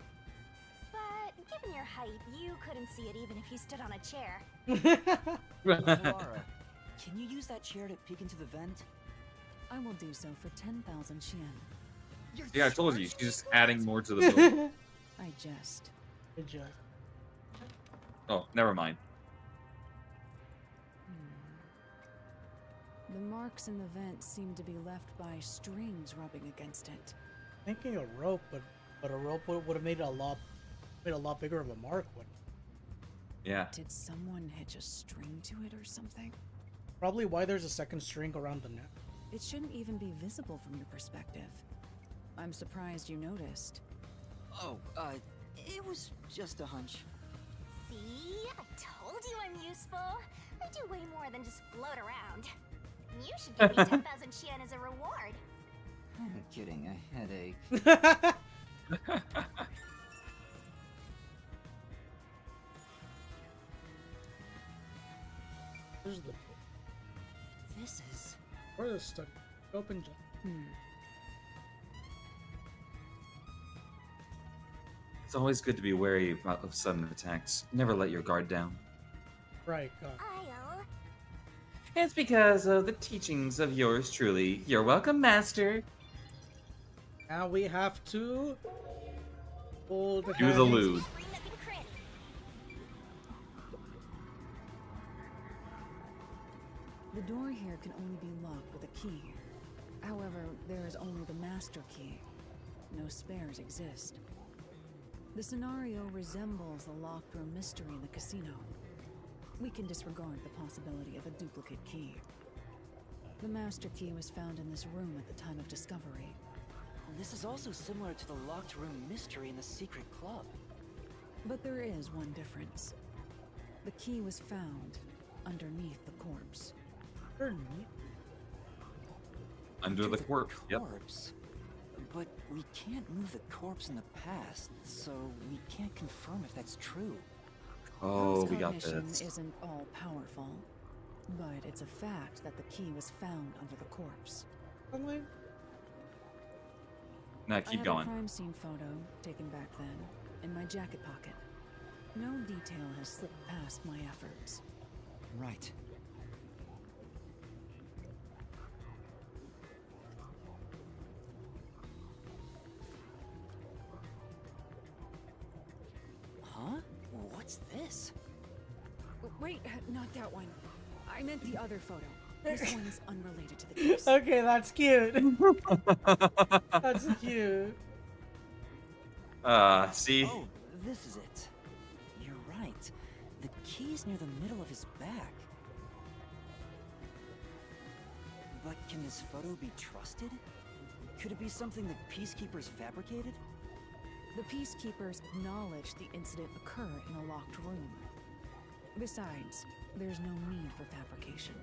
But given your height, you couldn't see it even if you stood on a chair. Laura, can you use that chair to peek into the vent? I will do so for 10,000 Xian. Yeah, I told you. She's just adding more to the bill. I jest. Good job. Oh, never mind. The marks in the vent seem to be left by strings rubbing against it. Thinking a rope, but a rope would have made a lot bigger of a mark. Yeah. Did someone hitch a string to it or something? Probably why there's a second string around the neck. It shouldn't even be visible from your perspective. I'm surprised you noticed. Oh, it was just a hunch. See? I told you I'm useful. I do way more than just float around. You should give me 10,000 Xian as a reward. I'm kidding, a headache. There's the. This is. Where is stuck? Open. It's always good to be wary of sudden attacks. Never let your guard down. Right, God. It's because of the teachings of yours truly. You're welcome, Master. Now we have to hold Do the lewd. The door here can only be locked with a key. However, there is only the master key. No spares exist. The scenario resembles the locked room mystery in the casino. We can disregard the possibility of a duplicate key. The master key was found in this room at the time of discovery. This is also similar to the locked room mystery in the secret club. But there is one difference. The key was found underneath the corpse. Underneath? Under the corpse. Yep. Corpse? But we can't move the corpse in the past, so we can't confirm if that's true. Oh, we got Cognition this. isn't all powerful, but it's a fact that the key was found under the corpse. Nah, I keep have going. a crime scene photo taken back then in my jacket pocket. No detail has slipped past my efforts. Right. Huh? What's this? Wait, not that one. I meant the other photo. This one's unrelated to the case. Okay, that's cute. That's cute. See? Oh, this is it. You're right. The key's near the middle of his back. But can this photo be trusted? Could it be something the Peacekeepers fabricated? The Peacekeepers acknowledged the incident occurred in a locked room. Besides, there's no need for fabrication.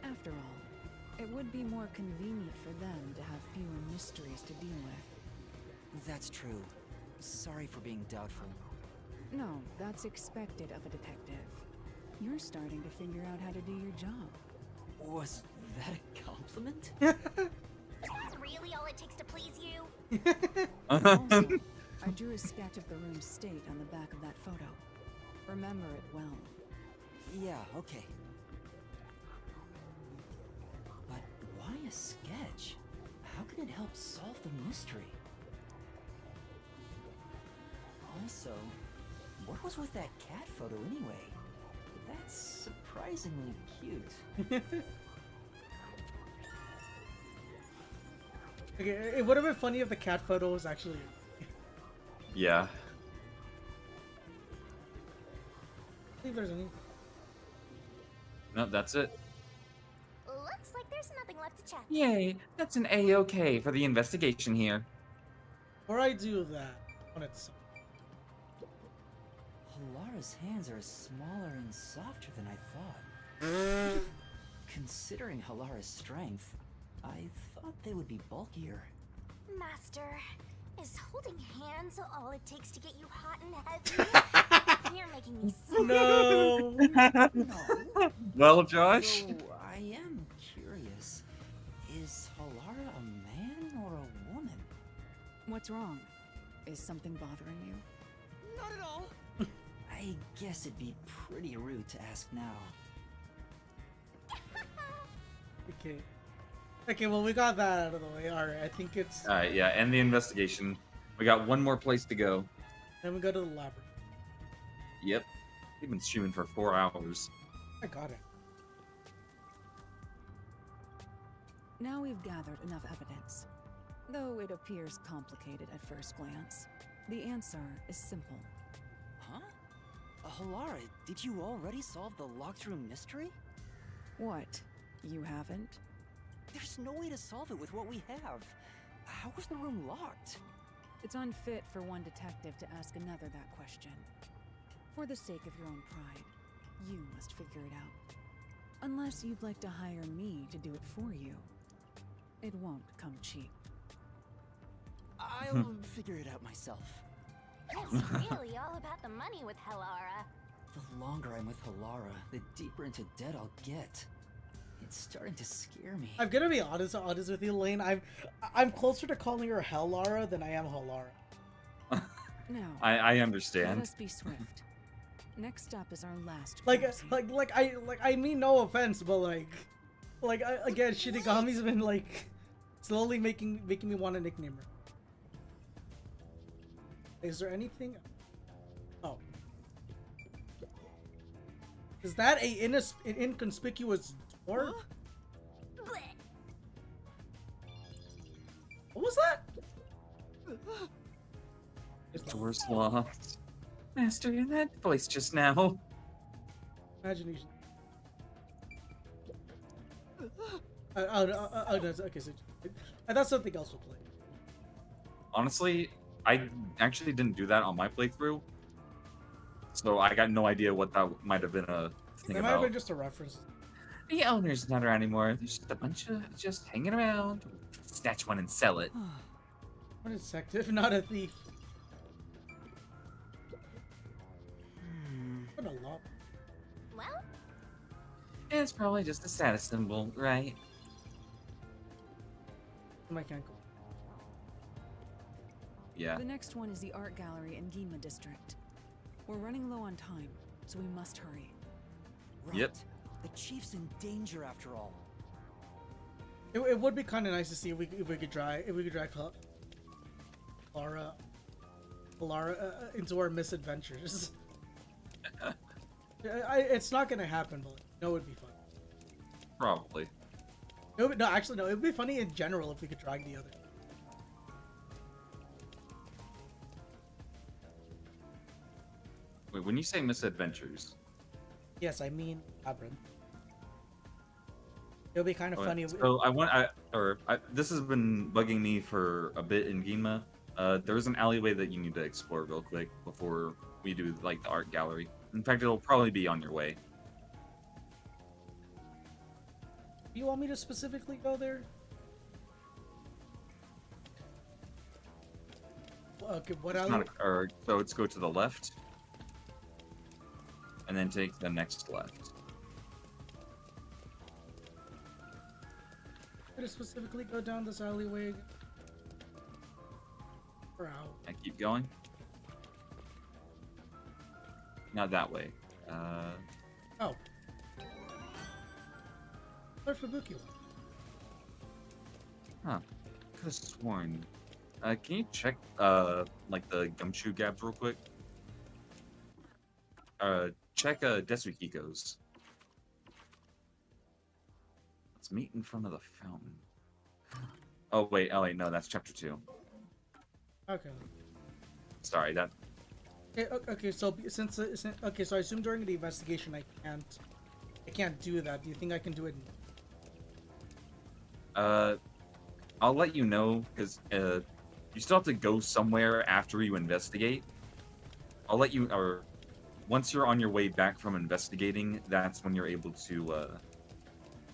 After all, it would be more convenient for them to have fewer mysteries to deal with. That's true. Sorry for being doubtful. No, that's expected of a detective. You're starting to figure out how to do your job. Was that a compliment? Is that really all it takes to please you? Also, I drew a sketch of the room's state on the back of that photo. Remember it well. Yeah, okay. But why a sketch? How can it help solve the mystery? Also, what was with that cat photo anyway? That's surprisingly cute. Okay, it would have been funny if the cat photo was actually. Yeah. I think there's any. No, that's it. Looks like there's nothing left to check. Yay, that's an A-okay for the investigation here. Before I do that, on its. Halara's hands are smaller and softer than I thought. Considering Halara's strength, I thought they would be bulkier. Master, is holding hands all it takes to get you hot and heavy? You're making me sick. No. Well, Josh. So, I am curious. Is Halara a man or a woman? What's wrong? Is something bothering you? Not at all. I guess it'd be pretty rude to ask now. Okay. Okay, well, we got that out of the way. Alright, I think it's. Alright, yeah, end the investigation. We got one more place to go. Then we go to the labyrinth. Yep. We've been streaming for 4 hours. I got it. Now we've gathered enough evidence. Though it appears complicated at first glance, the answer is simple. Huh? Halara, did you already solve the locked room mystery? What? You haven't? There's no way to solve it with what we have. How was the room locked? It's unfit for one detective to ask another that question. For the sake of your own pride, you must figure it out. Unless you'd like to hire me to do it for you. It won't come cheap. I'll figure it out myself. It's really all about the money with Halara. The longer I'm with Halara, the deeper into debt I'll get. It's starting to scare me. I'm gonna be honest with you, Lane. I'm closer to calling her Hellara than I am Halara. Now, I understand. let us be swift. Next up is our last. Like crime scene. I mean no offense, but again, Shinigami's been slowly making me want to nickname her. Is there anything? Oh, is that an inconspicuous door? What was that? Door's locked. Master, in that voice just now. Imagination. Okay, so I thought something else would play. Honestly, I actually didn't do that on my playthrough. So I got no idea what that might have been a thing It might have about. been just a reference. The owner's not around anymore. There's just a bunch of just hanging around. Snatch one and sell it. What is sect if not a thief? What a lot. Well, It's probably just a status symbol, right? I can't go. Yeah. The next one is the art gallery in Ginma district. We're running low on time, so we must hurry. Right. Yep. The chief's in danger after all. It would be kind of nice to see if we could drag Lara into our misadventures. It's not gonna happen, but no, it would be fun. Probably. No, actually, no. It would be funny in general if we could drag the other. Wait, when you say misadventures, Yes, I mean labyrinth. It'll be kind of funny. So this has been bugging me for a bit in Ginma. There is an alleyway that you need to explore real quick before we do like the art gallery. In fact, it'll probably be on your way. Do you want me to specifically go there? Okay, what It's alley? not so let's go to the left, and then take the next left. To specifically go down this alleyway. Or out. And keep going. Not that way. Oh. Or Fubuki. Huh. Could have sworn. Can you check like the gumshoe gabs real quick? Check Desukiko's. Let's meet in front of the fountain. Oh wait, no, that's chapter 2. Okay. Sorry, that. Okay, so okay, so I assume during the investigation I can't do that. Do you think I can do it? I'll let you know because you still have to go somewhere after you investigate. I'll let you, or once you're on your way back from investigating, that's when you're able to,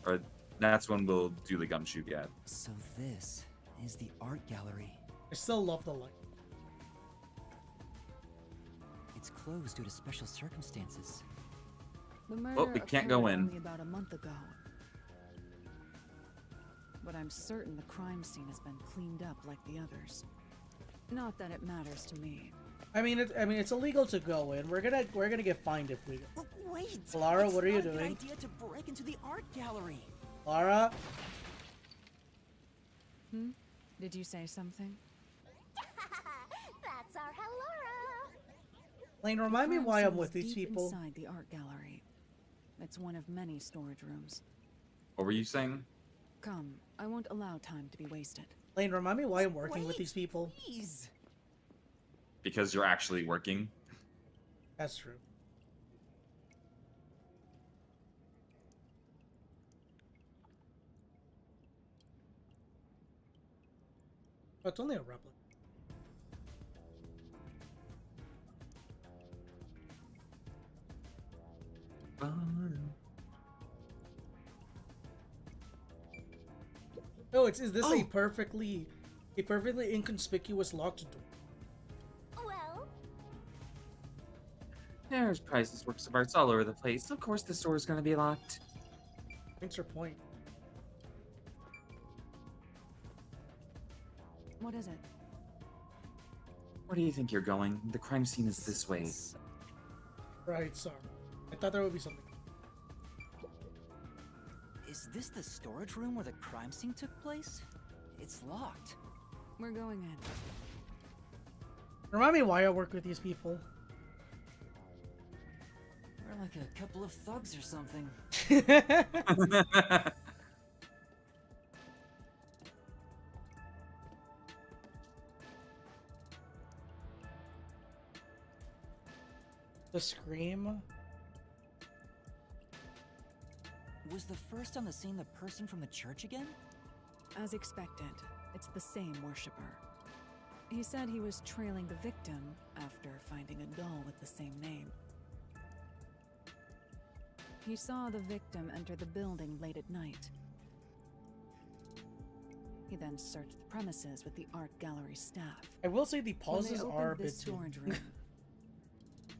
or that's when we'll do the gumshoe gab. So this is the art gallery. I still love the light. It's closed due to special circumstances. The murder we can't go occurred in. only about a month ago. But I'm certain the crime scene has been cleaned up like the others. Not that it matters to me. I mean, it's illegal to go in. We're gonna get fined if we. Wait, Lara, it's what are you not a good doing? idea to break into the art gallery. Lara. Did you say something? That's our Hellora. Lane, remind me Crime why I'm scene with is these deep people. inside the art gallery. It's one of many storage rooms. What were you saying? Come, I won't allow time to be wasted. Lane, remind me why I'm working with these people. Please. Because you're actually working. That's true. But it's only a replica. Oh, is this a perfectly inconspicuous locked door? Well, There's priceless works of arts all over the place. Of course the store is going to be locked. Thanks for point. What is it? Where do you think you're going? The crime scene is this way. Right, sorry. I thought there would be something. Is this the storage room where the crime scene took place? It's locked. We're going in. Remind me why I work with these people. We're like a couple of thugs or something. The scream. Was the first on the scene the person from the church again? As expected, it's the same worshipper. He said he was trailing the victim after finding a doll with the same name. He saw the victim enter the building late at night. He then searched the premises with the art gallery staff. I will say the When they pauses opened are a bit this too. storage room,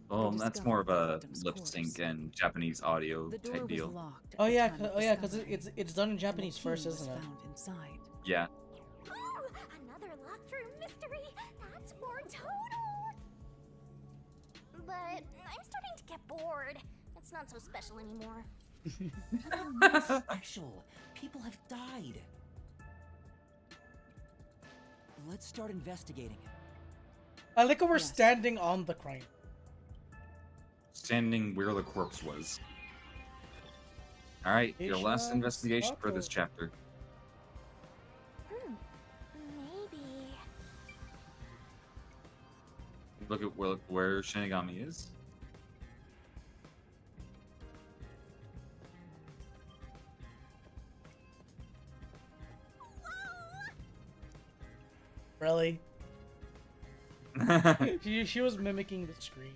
Well, They that's more of discovered the a victim's lip sync and Japanese audio the door type was deal. locked. At Oh the yeah, time of oh yeah, because discovery, it's done in and the Japanese key first, was isn't it? found inside. Yeah. Ooh, another locked room mystery. That's more total. But I'm starting to get bored. It's not so special anymore. Special. People have died. Let's start investigating. I like how we're standing on the crime. Standing where the corpse was. Alright, your last investigation for this chapter. Maybe. Look at where Shinigami is. Really? she was mimicking the screen.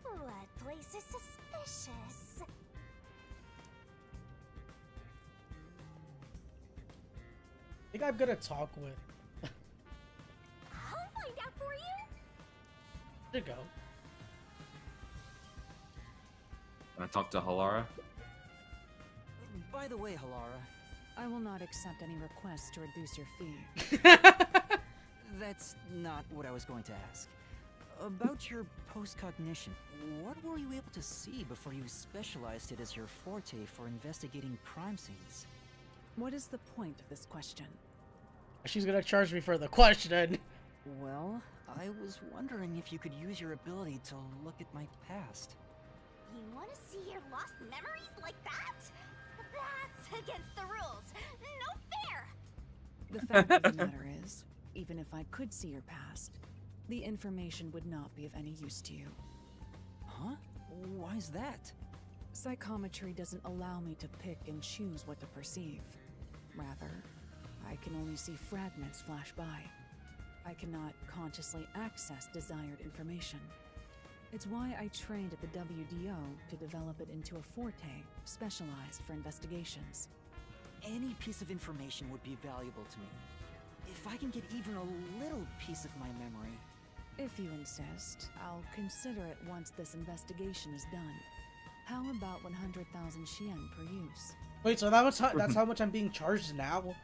That place is suspicious. I think I'm gonna talk with. I'll find out for you. There you go. Gonna talk to Halara. By the way, Halara, I will not accept any requests to reduce your fee. that's not what I was going to ask. About your postcognition, what were you able to see before you specialized it as your forte for investigating crime scenes? What is the point of this question? She's gonna charge me for the question. Well, I was wondering if you could use your ability to look at my past. You want to see your lost memories like that? That's against the rules. No fair. The fact of the matter is, even if I could see your past, the information would not be of any use to you. Huh? Why is that? Psychometry doesn't allow me to pick and choose what to perceive. Rather, I can only see fragments flash by. I cannot consciously access desired information. It's why I trained at the WDO to develop it into a forte specialized for investigations. Any piece of information would be valuable to me. If I can get even a little piece of my memory. If you insist, I'll consider it once this investigation is done. How about 100,000 Shien per use? Wait, so that's how much I'm being charged now?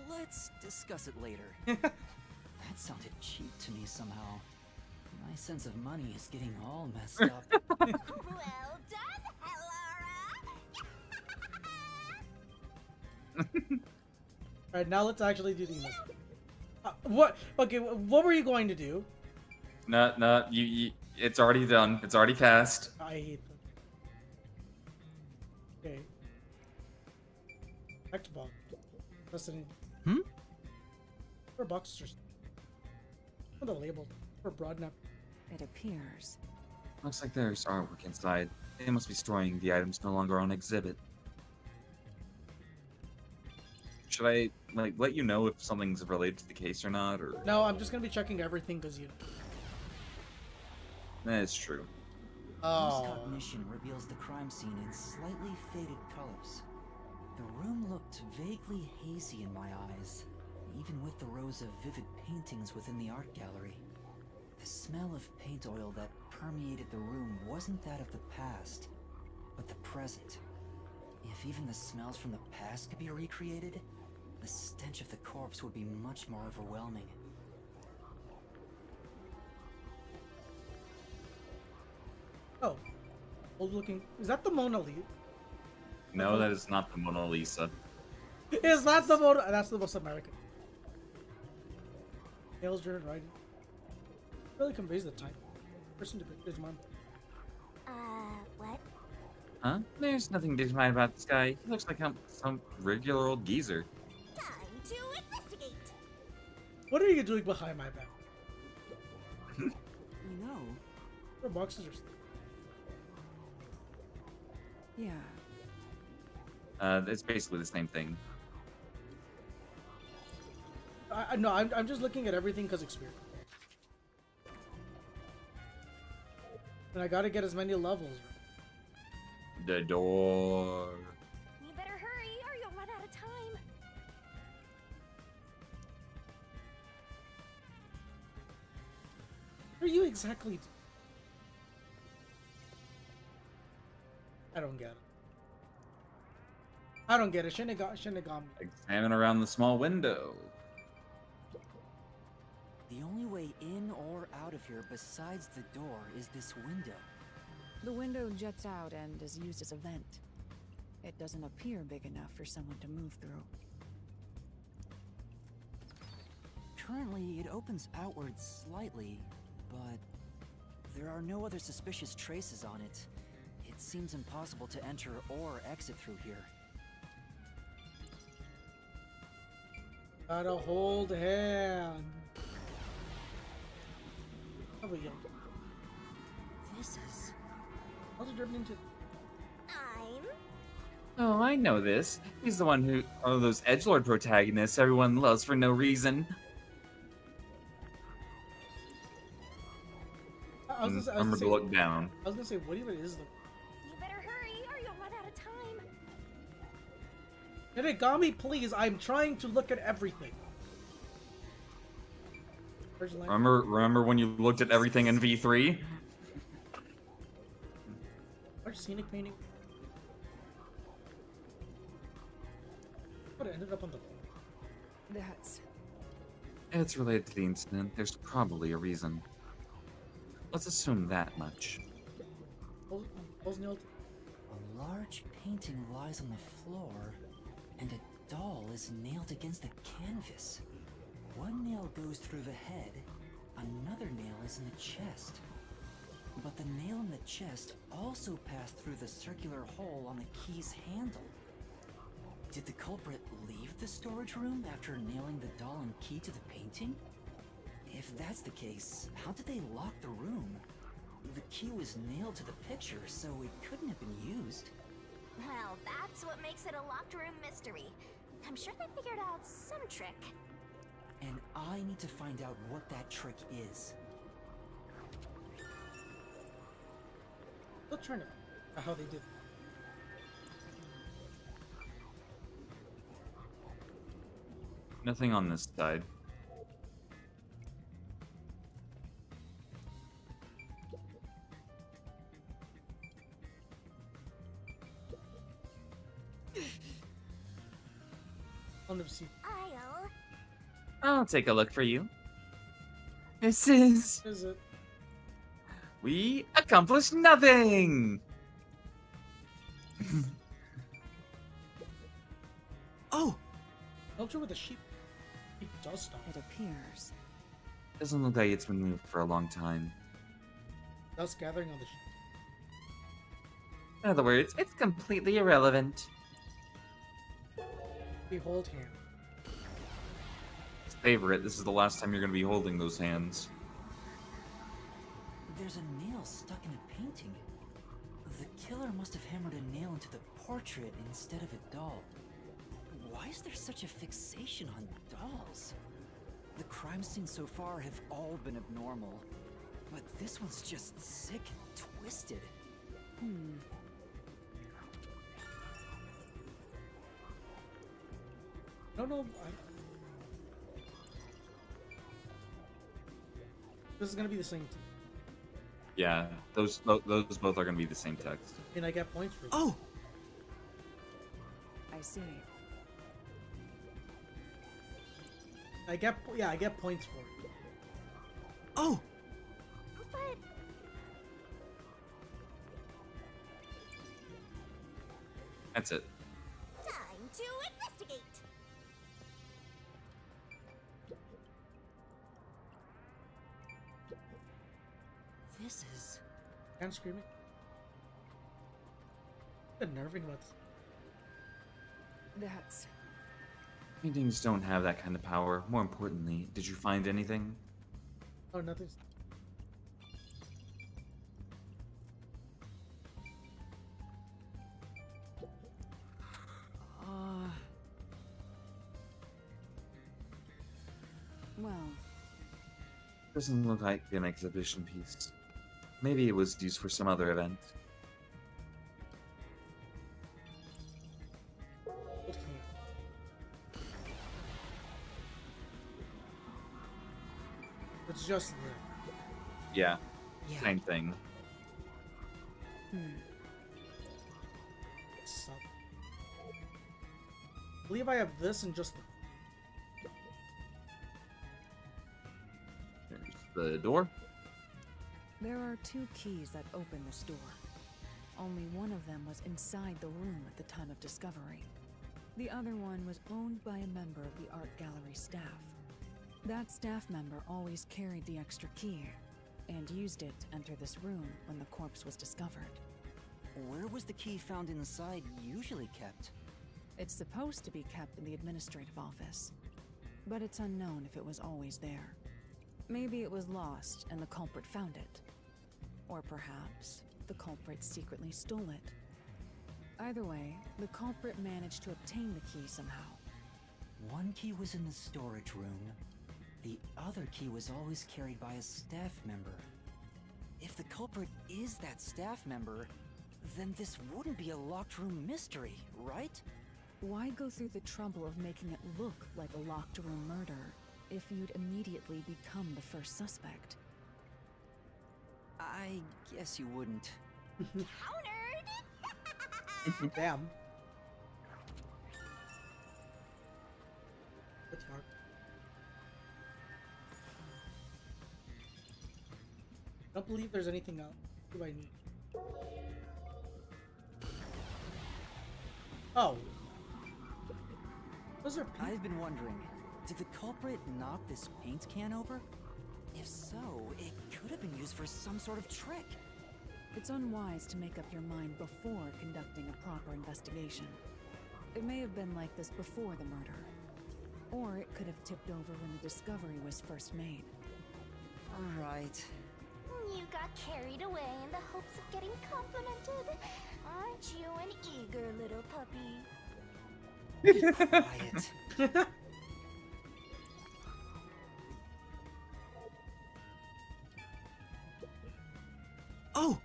Let's discuss it later. That sounded cheap to me somehow. My sense of money is getting all messed up. Well done, Elara. Alright, now let's actually do these. What? Okay, what were you going to do? No, you it's already done. It's already cast. I hate them. Okay. Back to Bob. Listening. For boxers. For the label. For broad enough. It appears. Looks like there's artwork inside. They must be storing the items no longer on exhibit. Should I let you know if something's related to the case or not, or? No, I'm just gonna be checking everything because you. That's true. Postcognition reveals the crime scene in slightly faded colors. The room looked vaguely hazy in my eyes, even with the rows of vivid paintings within the art gallery. The smell of paint oil that permeated the room wasn't that of the past, but the present. If even the smells from the past could be recreated, the stench of the corpse would be much more overwhelming. Oh. Old looking. Is that the Mona Lisa? No, that is not the Mona Lisa. Is that the Mona? That's the most American. Nails driven writing. Really conveys the time. Person to his mom. What? Huh? There's nothing dignified about this guy. He looks like some regular old geezer. Time to investigate. What are you doing behind my back? You know, Her boxes are. Yeah. It's basically the same thing. No, I'm just looking at everything because experience. And I gotta get as many levels. The door. You better hurry or you'll run are you exactly? I don't get it. I don't get it. Shinigami. Examine around the small window. The only way in or out of here besides the door is this window. The window juts out and is used as a vent. It doesn't appear big enough for someone to move through. Currently, it opens outwards slightly, but there are no other suspicious traces on it. It seems impossible to enter or exit through here. Gotta hold hand. How we go? This is... How's it driven into? Oh, I know this. He's the one who... Oh, those edgelord protagonists everyone loves for no reason. I was gonna Remember say, to look down. I was gonna say, what even is the? You better hurry or you'll run out of time. Shinigami, please! I'm trying to look at everything. Where's the line? Remember when you looked at everything in V3? Where's scenic painting? But it ended up on the. That's... It's related to the incident. There's probably a reason. Let's assume that much. Nailed. A large painting lies on the floor, and a doll is nailed against the canvas. One nail goes through the head, another nail is in the chest. But the nail in the chest also passed through the circular hole on the key's handle. Did the culprit leave the storage room after nailing the doll and key to the painting? If that's the case, how did they lock the room? The key was nailed to the picture, so it couldn't have been used. Well, that's what makes it a locked room mystery. I'm sure they figured out some trick. And I need to find out what that trick is. Still trying to how they did. Nothing on this side. I'll never see. I'll take a look for you. This is... Is it? We accomplished nothing! Oh! Helped her with the sheep. It does stop. It appears. Doesn't look like it's been moved for a long time. Dust gathering on the sheep. In other words, it's completely irrelevant. Behold hand. Favorite, this is the last time you're going to be holding those hands. There's a nail stuck in a painting. The killer must have hammered a nail into the portrait instead of a doll. Why is there such a fixation on dolls? The crime scenes so far have all been abnormal, but this one's just sick and twisted. No. This is gonna be the same. Yeah, those both are going to be the same text. And I get points for this. Oh! I see. I get points for it. Oh! But That's it. time to investigate. This is... I'm screaming. I'm nerving about this. That's... Paintings don't have that kind of power. More importantly, did you find anything? Oh, nothing's. Well... Doesn't look like an exhibition piece. Maybe it was used for some other event. It's just there. Yeah. Yeah. Same thing. So, I believe I have this and just There's the door. There are 2 keys that open this door. Only one of them was inside the room at the time of discovery. The other one was owned by a member of the art gallery staff. That staff member always carried the extra key and used it to enter this room when the corpse was discovered. Where was the key found inside usually kept? It's supposed to be kept in the administrative office, but it's unknown if it was always there. Maybe it was lost and the culprit found it. Or perhaps the culprit secretly stole it. Either way, the culprit managed to obtain the key somehow. One key was in the storage room. The other key was always carried by a staff member. If the culprit is that staff member, then this wouldn't be a locked room mystery, right? Why go through the trouble of making it look like a locked room murder if you'd immediately become the first suspect? I guess you wouldn't. Countered! damn. That's hard. I don't believe there's anything else. What do I need? Oh. Those are people. I've been wondering, did the culprit knock this paint can over? If so, it could have been used for some sort of trick. It's unwise to make up your mind before conducting a proper investigation. It may have been like this before the murder. Or it could have tipped over when the discovery was first made. Alright. You got carried away in the hopes of getting complimented. Aren't you an eager little puppy? Quiet. Oh!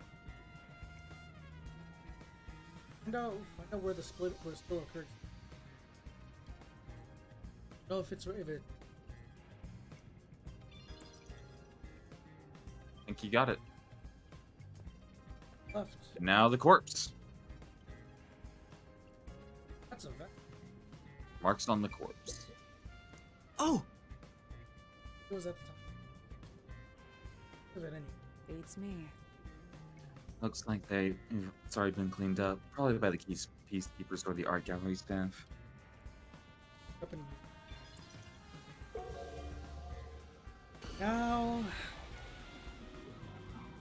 Find out where the spill occurred. Know if it. I think you got it. Left. And now the corpse. That's a vet. Marks on the corpse. Oh! It was at the top. Is it any? Beats me. Looks like it's already been cleaned up. Probably by the peacekeepers or the art gallery staff. Up in now,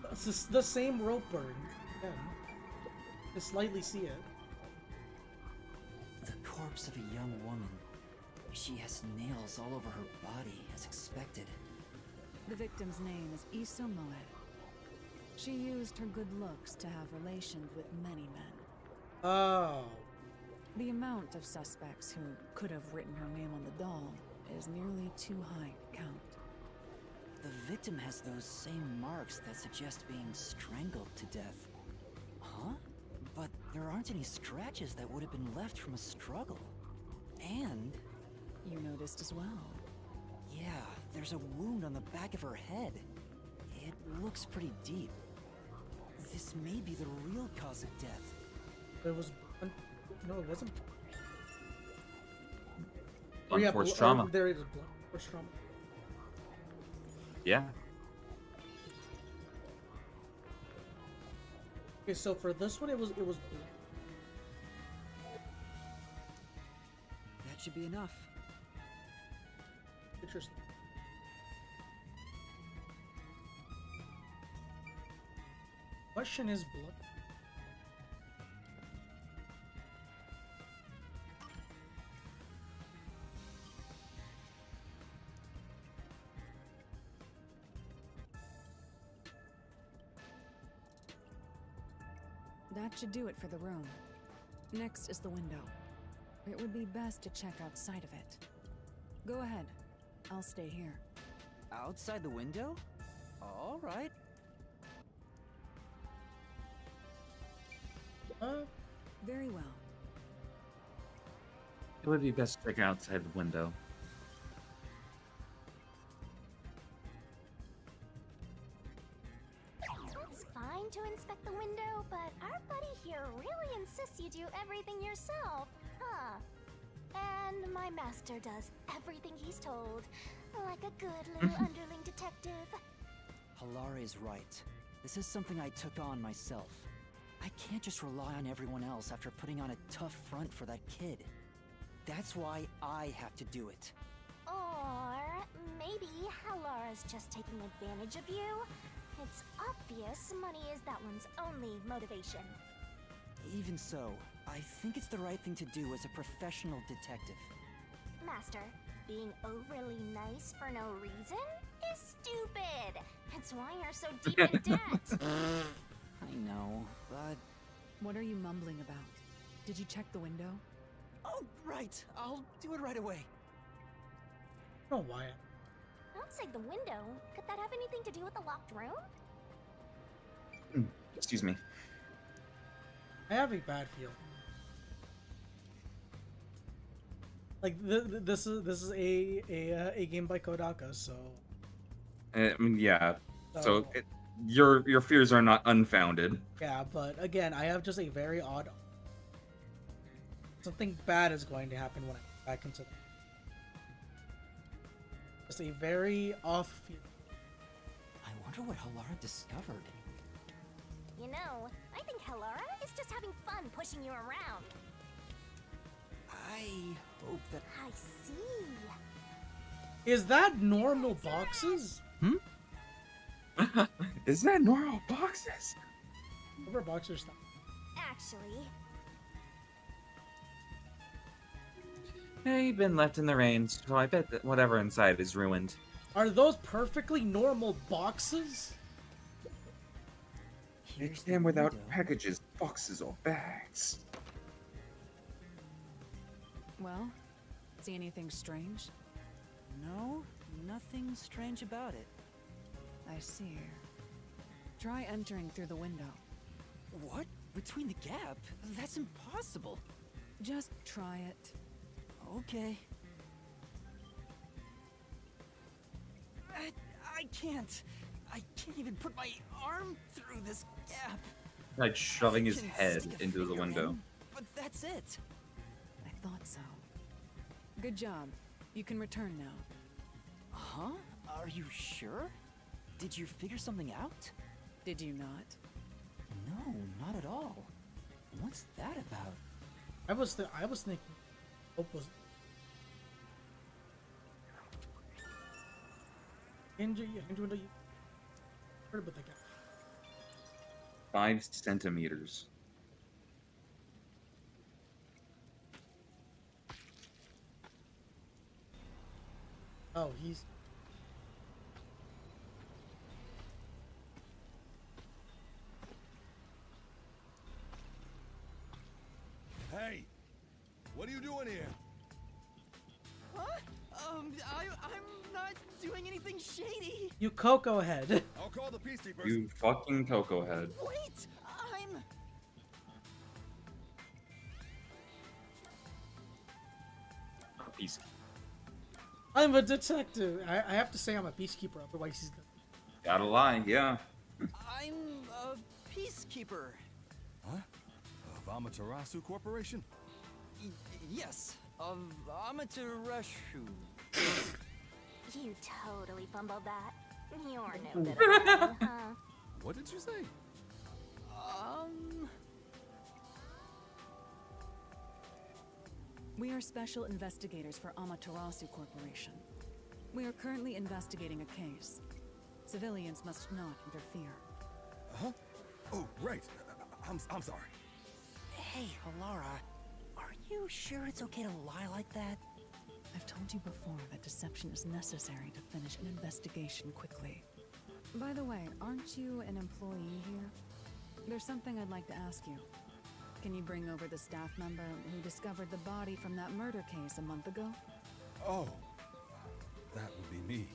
this is the same rope burn. Again. You slightly see it. The corpse of a young woman. She has nails all over her body, as expected. The victim's name is Issa Moed. She used her good looks to have relations with many men. Oh. The amount of suspects who could have written her name on the doll is nearly too high to count. The victim has those same marks that suggest being strangled to death. Huh? But there aren't any scratches that would have been left from a struggle. And... You noticed as well. Yeah, there's a wound on the back of her head. It looks pretty deep. This may be the real cause of death. It was... No, it wasn't. Blunt force trauma. Oh, there it is. Blunt force trauma. Yeah. Okay, so for this one, it was blue. That should be enough. Interesting. Question is blood. That should do it for the room. Next is the window. It would be best to check outside of it. Go ahead. I'll stay here. Outside the window? All right. Very well. It would be best to check outside the window. to inspect the window, but our buddy here really insists you do everything yourself, huh? And my master does everything he's told, like a good little underling detective. Halara is right. This is something I took on myself. I can't just rely on everyone else after putting on a tough front for that kid. That's why I have to do it. Or maybe Halara's just taking advantage of you. It's obvious money is that one's only motivation. Even so, I think it's the right thing to do as a professional detective. Master, being overly nice for no reason is stupid. That's why you're so deep in debt. I know, but... What are you mumbling about? Did you check the window? Oh, right. I'll do it right away. Oh, why? Outside the window, could that have anything to do with the locked room? Excuse me. I have a bad feeling. Like this is a game by Kodaka, so. I mean, yeah. So your fears are not unfounded. Yeah, but again, I have just a very odd. Something bad is going to happen when I get back into. Just a very off feel. I wonder what Halara discovered. You know, I think Halara is just having fun pushing you around. I hope that... I see. Is that normal boxes? Is that normal boxes? Rubber boxers stop. Actually, They've been left in the rain, so I bet that whatever inside is ruined. Are those perfectly normal boxes? They came without packages, boxes, or bags. Well, see anything strange? No, nothing strange about it. I see. Try entering through the window. What? Between the gap? That's impossible. Just try it. Okay. I can't. I can't even put my arm through this gap. Like shoving his I can head stick a into the finger window. in, but that's it. I thought so. Good job. You can return now. Huh? Are you sure? Did you figure something out? Did you not? No, not at all. What's that about? I was thinking. Hope was. Hinge window. Heard about that guy. 5 centimeters. Oh, he's. Hey, what are you doing here? Huh? I'm not doing anything shady. You Coco head. I'll call the peacekeepers. You fucking Coco head. Wait, I'm... Peace. I'm a detective. I have to say I'm a peacekeeper, otherwise he's gonna. Gotta lie, yeah. I'm a peacekeeper. Huh? Of Amaterasu Corporation? Yes, of Amaterasu. you totally fumbled that. You're no good at that, huh? What did you say? We are special investigators for Amaterasu Corporation. We are currently investigating a case. Civilians must not interfere. Huh? Oh, right. I'm sorry. Hey, Halara, are you sure it's okay to lie like that? I've told you before that deception is necessary to finish an investigation quickly. By the way, aren't you an employee here? There's something I'd like to ask you. Can you bring over the staff member who discovered the body from that murder case a month ago? Oh, that would be me.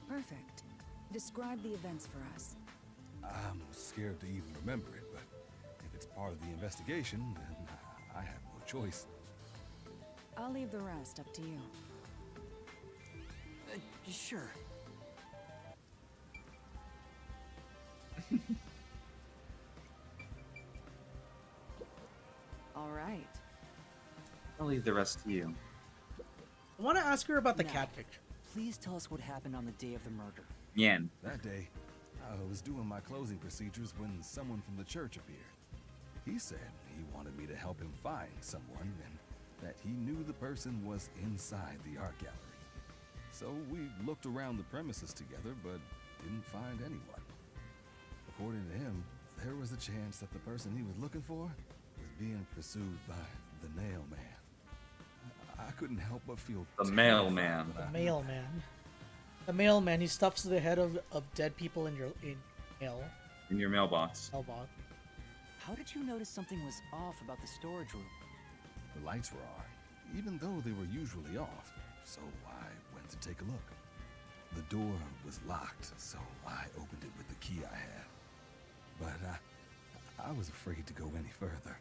Perfect. Describe the events for us. I'm scared to even remember it, but if it's part of the investigation, then I have no choice. I'll leave the rest up to you. Sure. All right. I'll leave the rest to you. I want to ask her about the Now, cat picture. Please tell us what happened on the day of the murder. Yan. That day, I was doing my closing procedures when someone from the church appeared. He said he wanted me to help him find someone and that he knew the person was inside the art gallery. So we looked around the premises together but didn't find anyone. According to him, there was a chance that the person he was looking for was being pursued by the Nail Man. I couldn't help but feel The terrified mailman. when I The heard mailman. The mailman. He stuffs the head of dead people in mail. In your mailbox. Mailbox. How did you notice something was off about the storage room? the lights were on, even though they were usually off, so I went to take a look. The door was locked, so I opened it with the key I had. But I was afraid to go any further.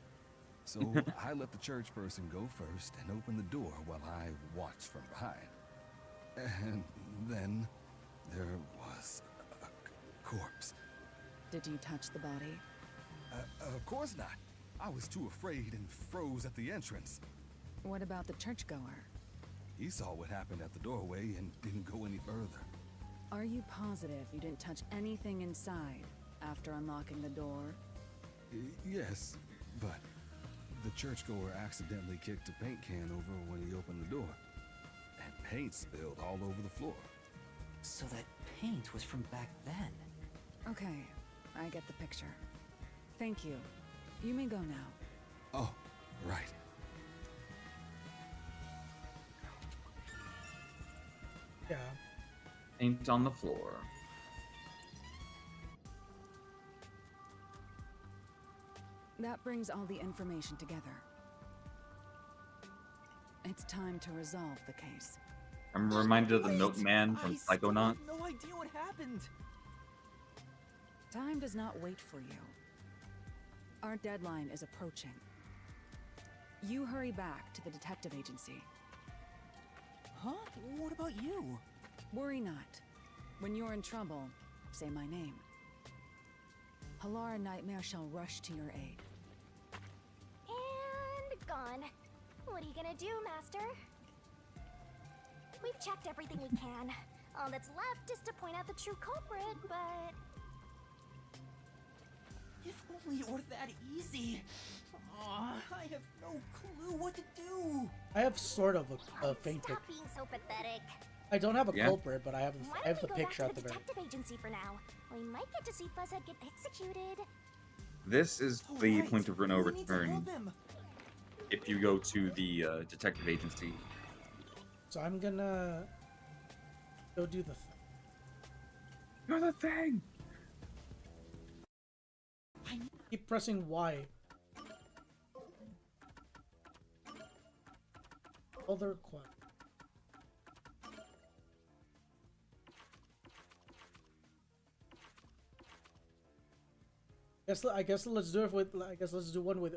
So I let the church person go first and open the door while I watched from behind. And then there was a corpse. Did you touch the body? Of course not. I was too afraid and froze at the entrance. What about the churchgoer? He saw what happened at the doorway and didn't go any further. Are you positive you didn't touch anything inside after unlocking the door? Yes, but the churchgoer accidentally kicked a paint can over when he opened the door. And paint spilled all over the floor. So that paint was from back then. Okay, I get the picture. Thank you. You may go now. Oh, right. Yeah. Paint on the floor. That brings all the information together. It's time to resolve the case. I'm reminded of the milkman from Psychonauts. No idea what happened. Time does not wait for you. Our deadline is approaching. You hurry back to the detective agency. Huh? What about you? Worry not. When you're in trouble, say my name. Halara Nightmare shall rush to your aid. And gone. What are you gonna do, Master? We've checked everything we can. All that's left is to point out the true culprit, but... If only it were that easy. Aw, I have no clue what to do. I have sort of a faint Stop picture. being so pathetic. I don't have a Yeah. culprit, but I have Why I have don't the we go picture back at to the the very. detective agency for now? We might get to see Fuzzhead get executed. This is the point of no We need to return help him. if you go to the detective agency. So I'm gonna go do the thing. You're the thing. Keep pressing Y. Other quest. I guess let's do it with. I guess let's do one with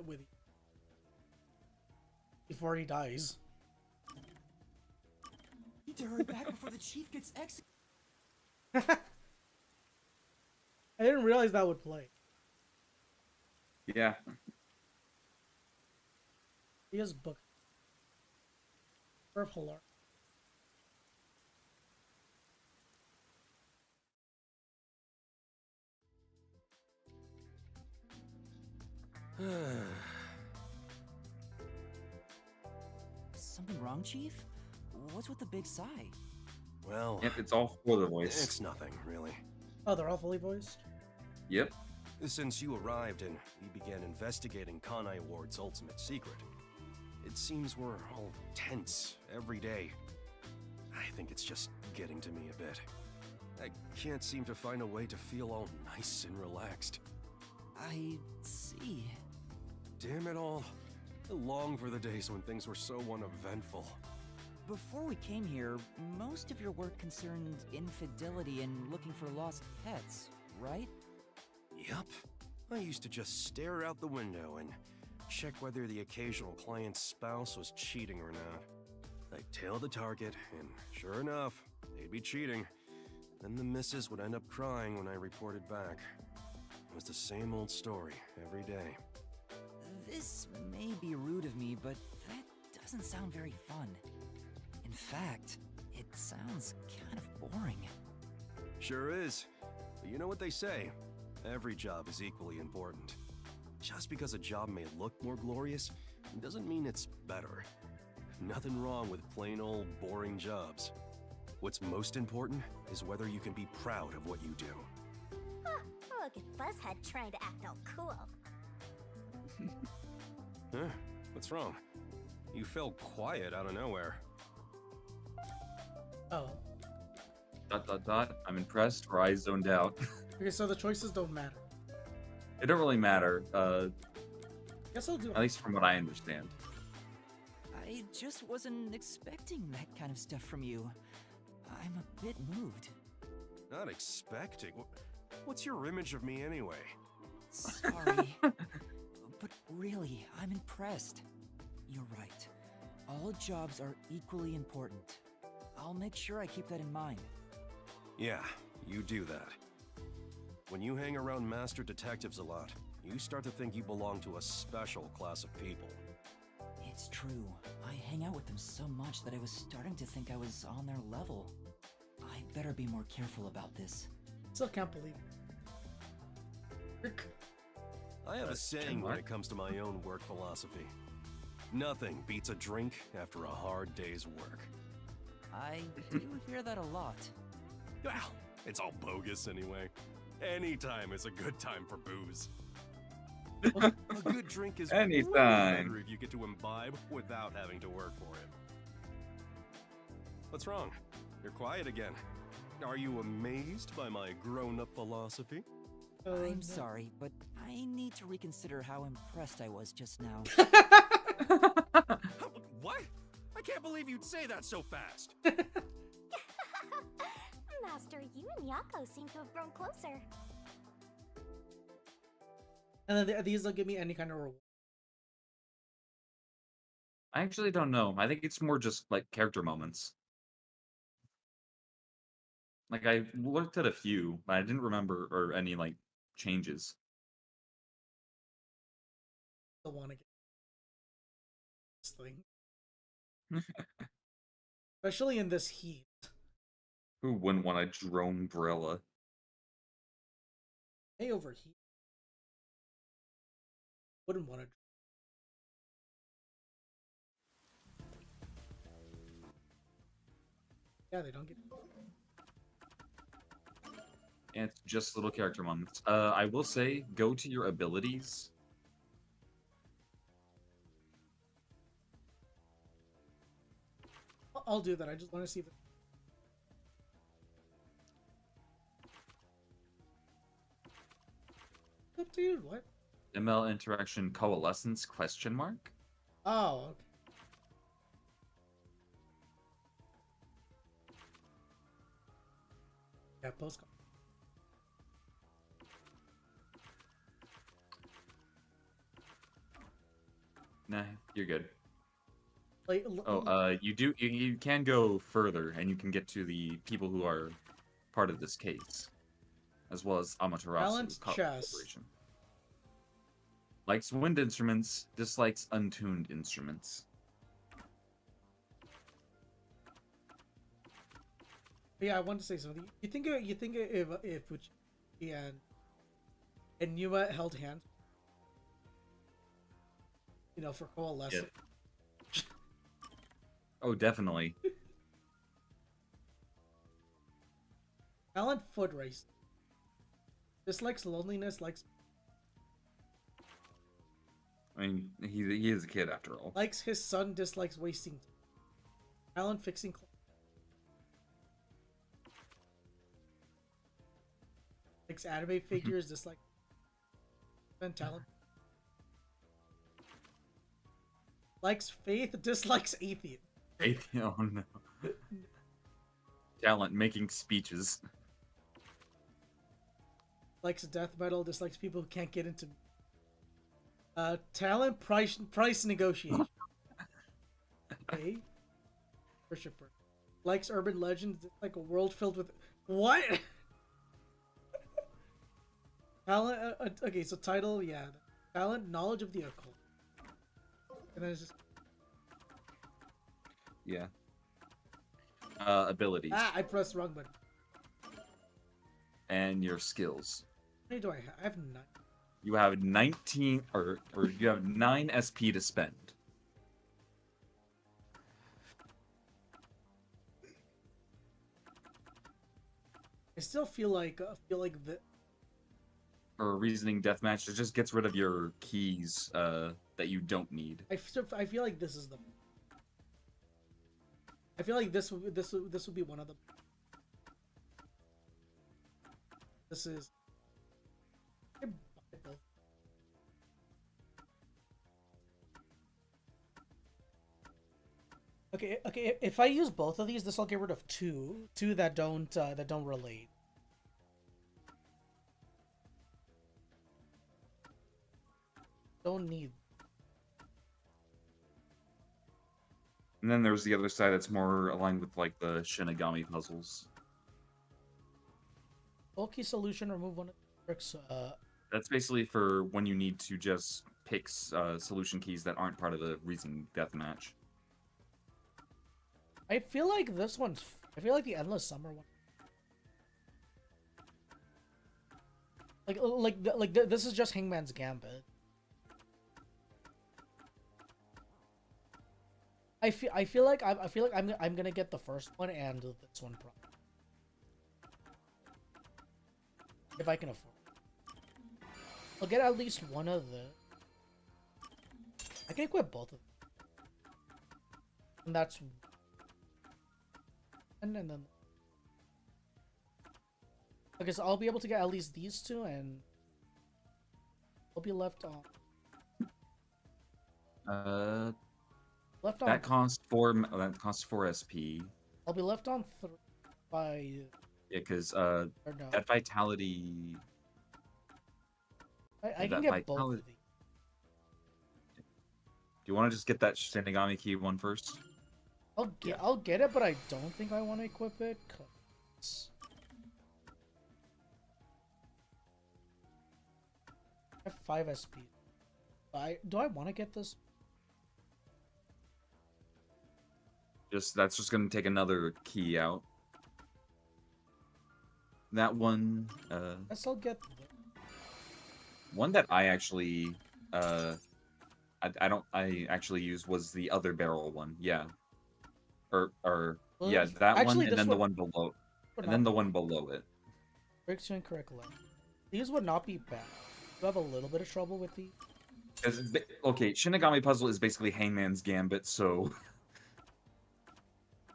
before he dies. Need to hurry back before the chief gets executed. I didn't realize that would play. Yeah. He has book. Purple. Something wrong, Chief? What's with the big sigh? Well, Yep, it's all for the voice. it's nothing, really. Oh, they're all fully voiced. Yep. Since you arrived and we began investigating Kanai Ward's ultimate secret, it seems we're all tense every day. I think it's just getting to me a bit. I can't seem to find a way to feel all nice and relaxed. I see. Damn it all. I long for the days when things were so uneventful. Before we came here, most of your work concerned infidelity and looking for lost pets, right? Yup. I used to just stare out the window and check whether the occasional client's spouse was cheating or not. I'd tail the target, and sure enough, they'd be cheating. Then the missus would end up crying when I reported back. It was the same old story every day. This may be rude of me, but that doesn't sound very fun. In fact, it sounds kind of boring. Sure is. But you know what they say, every job is equally important. Just because a job may look more glorious, doesn't mean it's better. Nothing wrong with plain old boring jobs. What's most important is whether you can be proud of what you do. Huh, look at Buzzhead trying to act all cool. Huh? What's wrong? You fell quiet out of nowhere. Oh. ... I'm impressed, or I zoned out. Okay, so the choices don't matter. It don't really matter. Guess I'll do it. At least from what I understand. I just wasn't expecting that kind of stuff from you. I'm a bit moved. Not expecting? What's your image of me anyway? Sorry. But really, I'm impressed. You're right. All jobs are equally important. I'll make sure I keep that in mind. Yeah, you do that. When you hang around master detectives a lot, you start to think you belong to a special class of people. It's true. I hang out with them so much that I was starting to think I was on their level. I better be more careful about this. Still can't believe it. I have a saying when it comes to my own work philosophy. Nothing beats a drink after a hard day's work. I do hear that a lot. Well, it's all bogus anyway. Any time is a good time for booze. A good drink is way better if you get to imbibe without having to work for it. What's wrong? You're quiet again. Are you amazed by my grown-up philosophy? I'm sorry, but I need to reconsider how impressed I was just now. What? I can't believe you'd say that so fast. Master, you and Yako seem to have grown closer. And then these will give me any kind of reward. I actually don't know. I think it's more just like character moments. Like I looked at a few, but I didn't remember or any like changes. I want to get this thing. Especially in this heat. Who wouldn't want a drone umbrella? Hey, overheat. Wouldn't want to. Yeah, they don't get. And it's just little character moments. I will say, go to your abilities. I'll do that. I just want to see if. Up to you. What? ML interaction coalescence ? Oh, okay. Yeah, postcard. Nah, you're good. Like, you can go further, and you can get to the people who are part of this case, as well as Amaterasu Balanced chess. Corporation. Likes wind instruments, dislikes untuned instruments. Yeah, I want to say something. You think if Uchi and Numa held hands, you know, for coalescing. Yep. Oh, definitely. Alan foot race. Dislikes loneliness, likes. I mean, he is a kid after all. Likes his son, dislikes wasting time. Alan fixing clothes. Likes anime figures, dislike. Ben talent. Likes faith, dislikes atheist. Oh no. Talent making speeches. Likes death metal, dislikes people who can't get into. Talent price negotiation. Okay. Worshipper. Likes urban legends, like a world filled with what? Talent. Okay, so title, yeah. Talent, knowledge of the occult. And then it's just Yeah. Abilities I pressed the wrong button. and your skills. How many do I have? I have 9. You have 19 or you have 9 SP to spend. I still feel like the For a reasoning deathmatch, it just gets rid of your keys that you don't need. I feel like this is the. I feel like this would be one of the. This is. Okay. If I use both of these, this will get rid of two that don't relate. Don't need. And then there's the other side that's more aligned with like the Shinigami puzzles. Bulky solution. Remove one of the tricks. That's basically for when you need to just pick solution keys that aren't part of the reasoning deathmatch. I feel like this one's. I feel like the endless summer one. This is just Hangman's Gambit. I feel like I'm gonna get the first one and this one probably. If I can afford. I'll get at least one of the. I can equip both of them. And that's. And then. Okay, so I'll be able to get at least these two, and I'll be left on. Left on. That costs 4. That costs 4 SP. I'll be left on by. Yeah, because no. that vitality. I can get both of these. Do you want to just get that Shinigami key one first? I'll get it, but I don't think I want to equip it. 'Cause I have 5 SP. Do I want to get this? That's just gonna take another key out. That one. I still get. One that I actually I actually used was the other barrel one. Yeah. Yeah, that actually, one and then the one below. And then the one below it. Breaks to incorrect length. These would not be bad. You have a little bit of trouble with these. Okay, Shinigami Puzzle is basically Hangman's Gambit, so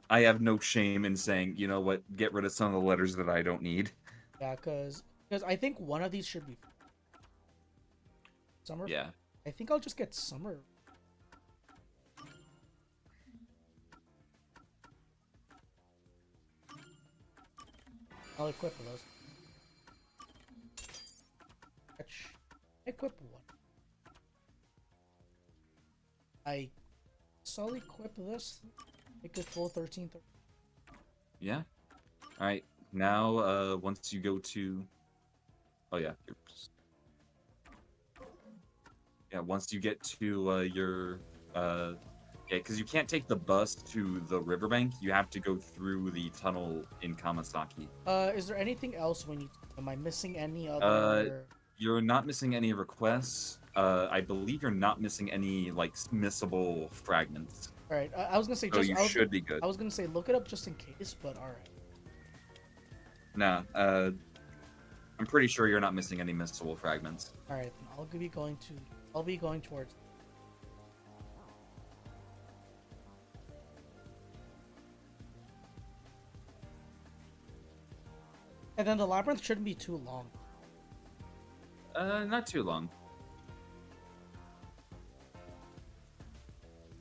I have no shame in saying, you know what, get rid of some of the letters that I don't need. Yeah, because I think one of these should be Summer. Yeah. I think I'll just get Summer. I'll equip those. Equip one. I'll equip this. Make it full 13. Yeah. Alright, now, once you go to... Oh, yeah. Yeah, once you get to, your, yeah, because you can't take the bus to the riverbank. You have to go through the tunnel in Kamasaki. Is there anything else we need to... Am I missing any other... You're not missing any requests. I believe you're not missing any, like, missable fragments. Alright, I was gonna say... So you should be good. I was gonna say, look it up just in case, but alright. Nah, I'm pretty sure you're not missing any missable fragments. Alright, I'll be going towards... And then the labyrinth shouldn't be too long. Not too long.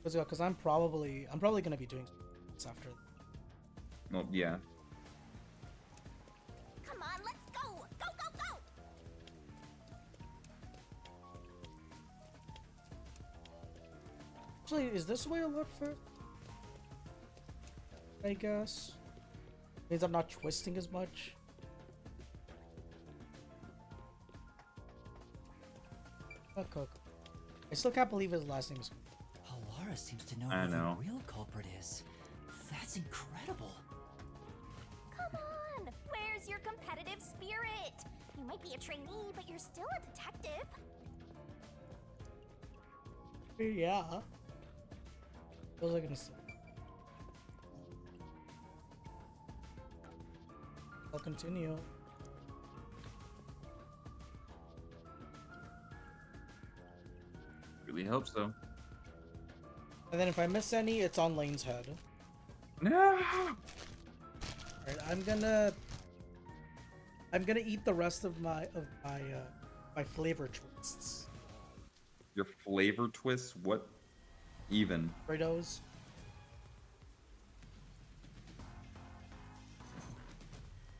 Because I'm probably gonna be doing this after. Well, yeah. Come on, let's go! Go, go, go! Actually, is this way I look for? I guess. Means I'm not twisting as much. Oh, Coco. I still can't believe his last name is. seems to know I who know. the real culprit is. That's incredible. Come on! Where's your competitive spirit? You might be a trainee, but you're still a detective. Yeah. What was I gonna say? I'll continue. Really hope so. And then if I miss any, it's on Lane's head. No. Alright, I'm gonna eat the rest of my my flavor twists. Your flavor twists? What even? Fritos.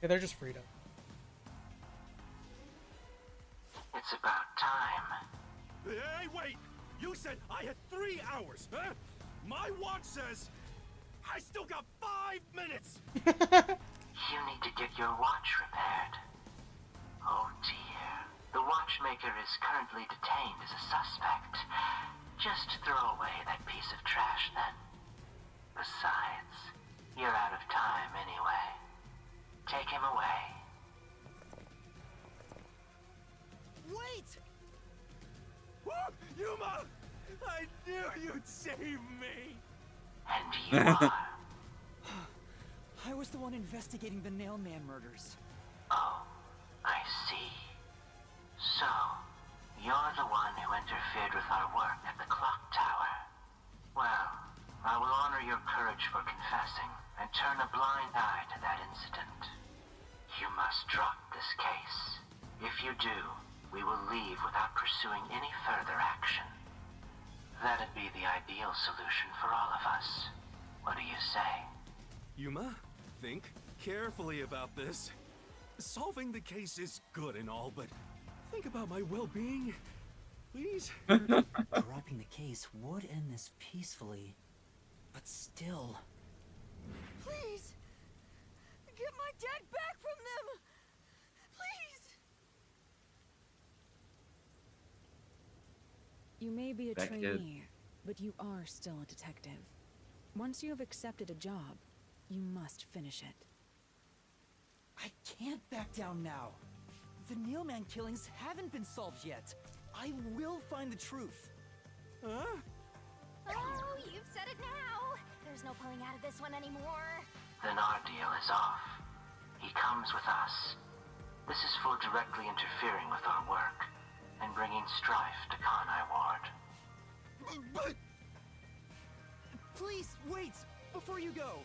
Yeah, they're just Frito. It's about time. Hey, wait! You said I had 3 hours, huh? My watch says I still got 5 minutes! You need to get your watch repaired. Oh dear. The watchmaker is currently detained as a suspect. Just throw away that piece of trash then. Besides, you're out of time anyway. Take him away. Wait! Yuma! I knew you'd save me! And you are. I was the one investigating the Nailman murders. Oh, I see. So, you're the one who interfered with our work at the clock tower. Well, I will honor your courage for confessing and turn a blind eye to that incident. You must drop this case. If you do, we will leave without pursuing any further action. That'd be the ideal solution for all of us. What do you say? Yuma, think carefully about this. Solving the case is good and all, but think about my well-being, please. Dropping the case would end this peacefully, but still. Please! Get my dad back from them! Please! You may be a That kid. trainee, but you are still a detective. Once you have accepted a job, you must finish it. I can't back down now. The Nailman killings haven't been solved yet. I will find the truth. Huh? Oh, you've said it now. There's no pulling out of this one anymore. Then our deal is off. He comes with us. This is for directly interfering with our work and bringing strife to Kanai Ward. But Please, wait! Before you go!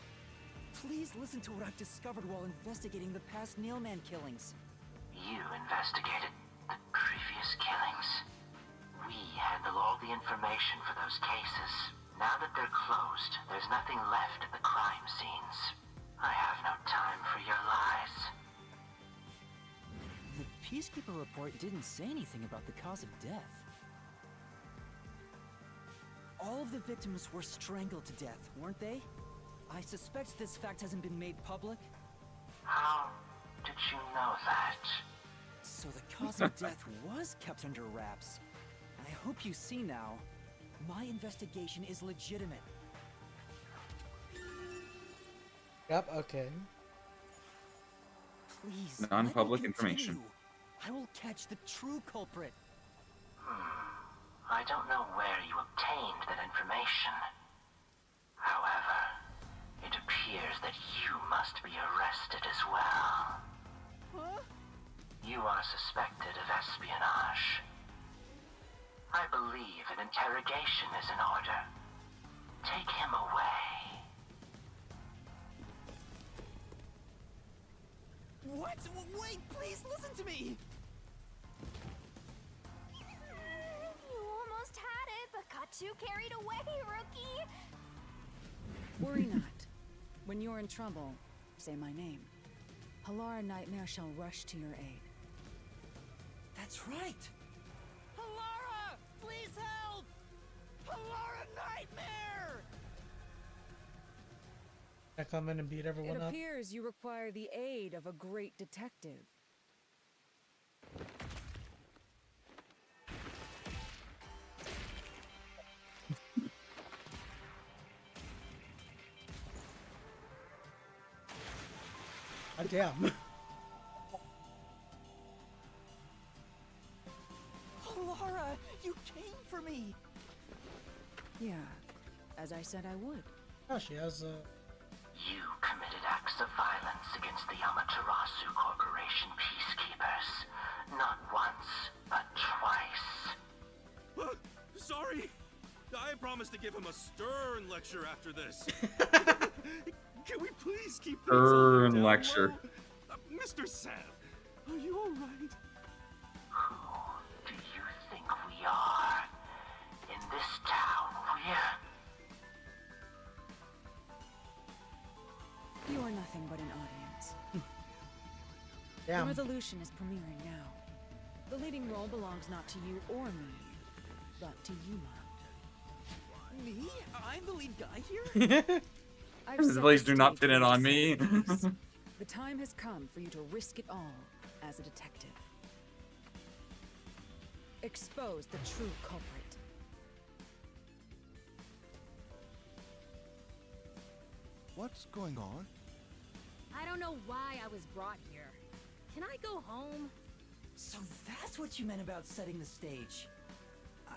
Please listen to what I've discovered while investigating the past Nailman killings. You investigated the previous killings. We handle all the information for those cases. Now that they're closed, there's nothing left at the crime scenes. I have no time for your lies. The Peacekeeper report didn't say anything about the cause of death. All of the victims were strangled to death, weren't they? I suspect this fact hasn't been made public. How did you know that? So the cause of death was kept under wraps. I hope you see now. My investigation is legitimate. Yep, okay. Please. Non-public let me information. continue. I will catch the true culprit. I don't know where you obtained that information. However, it appears that you must be arrested as well. Huh? You are suspected of espionage. I believe an interrogation is in order. Take him away. What? Wait, please listen to me! You almost had it, but got too carried away, rookie. Worry not. When you're in trouble, say my name. Halara Nightmare shall rush to your aid. That's right! Halara! Please help! Halara Nightmare! I come in and beat everyone It up. appears you require the aid of a great detective. Damn. Laura, you came for me. Yeah, as I said I would. Oh, she has a. You committed acts of violence against the Amaterasu Corporation peacekeepers. Not once, but twice. Sorry. I promised to give him a stern lecture after this. Can we please keep things on the Stern down lecture. low? Mr. Sav, are you all right? Who do you think we are? In this town, You are nothing but an audience. Damn. The resolution is premiering now. The leading role belongs not to you or me, but to Yuma. Me? I'm the lead guy here? I've set Please the do not stage pin it for on this me. piece. The time has come for you to risk it all as a detective. Expose the true culprit. What's going on? I don't know why I was brought here. Can I go home? So that's what you meant about setting the stage.